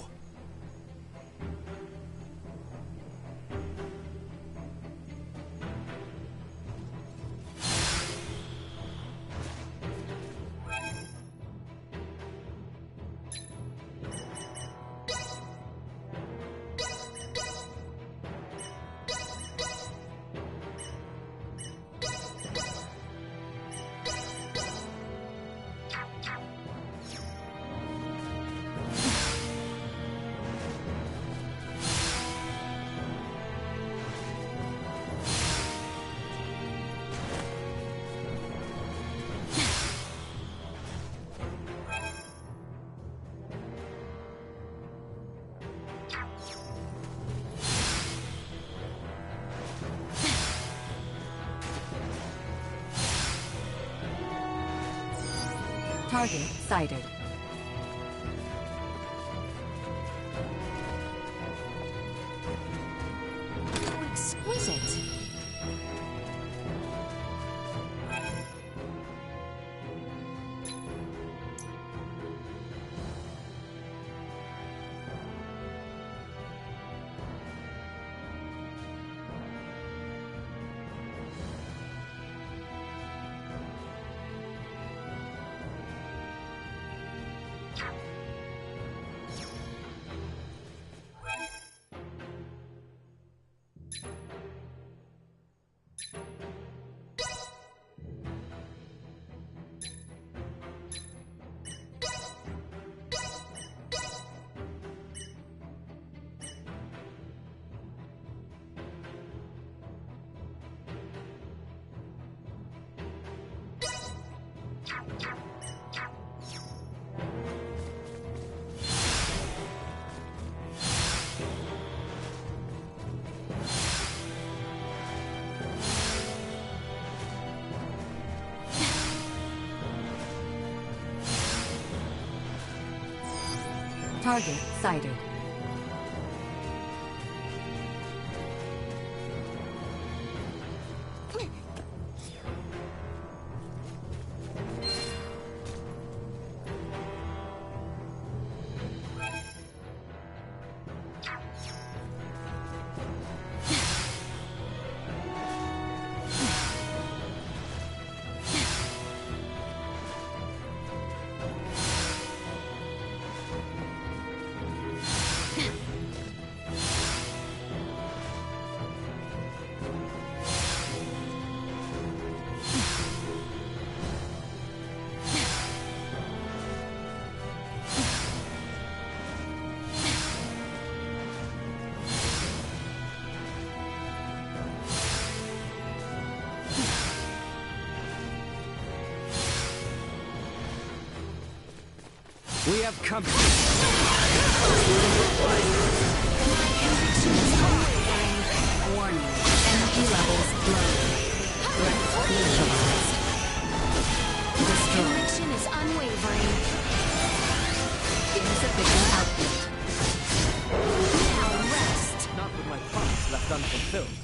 [SPEAKER 16] Target sighted.
[SPEAKER 2] How exquisite.
[SPEAKER 16] Target sighted.
[SPEAKER 20] We have come.
[SPEAKER 16] Warning. Energy levels low. Threat neutralized. Destroyed.
[SPEAKER 2] Conviction is unwavering.
[SPEAKER 16] Insufficient output.
[SPEAKER 2] Now rest.
[SPEAKER 5] Not with my promise left unfulfilled.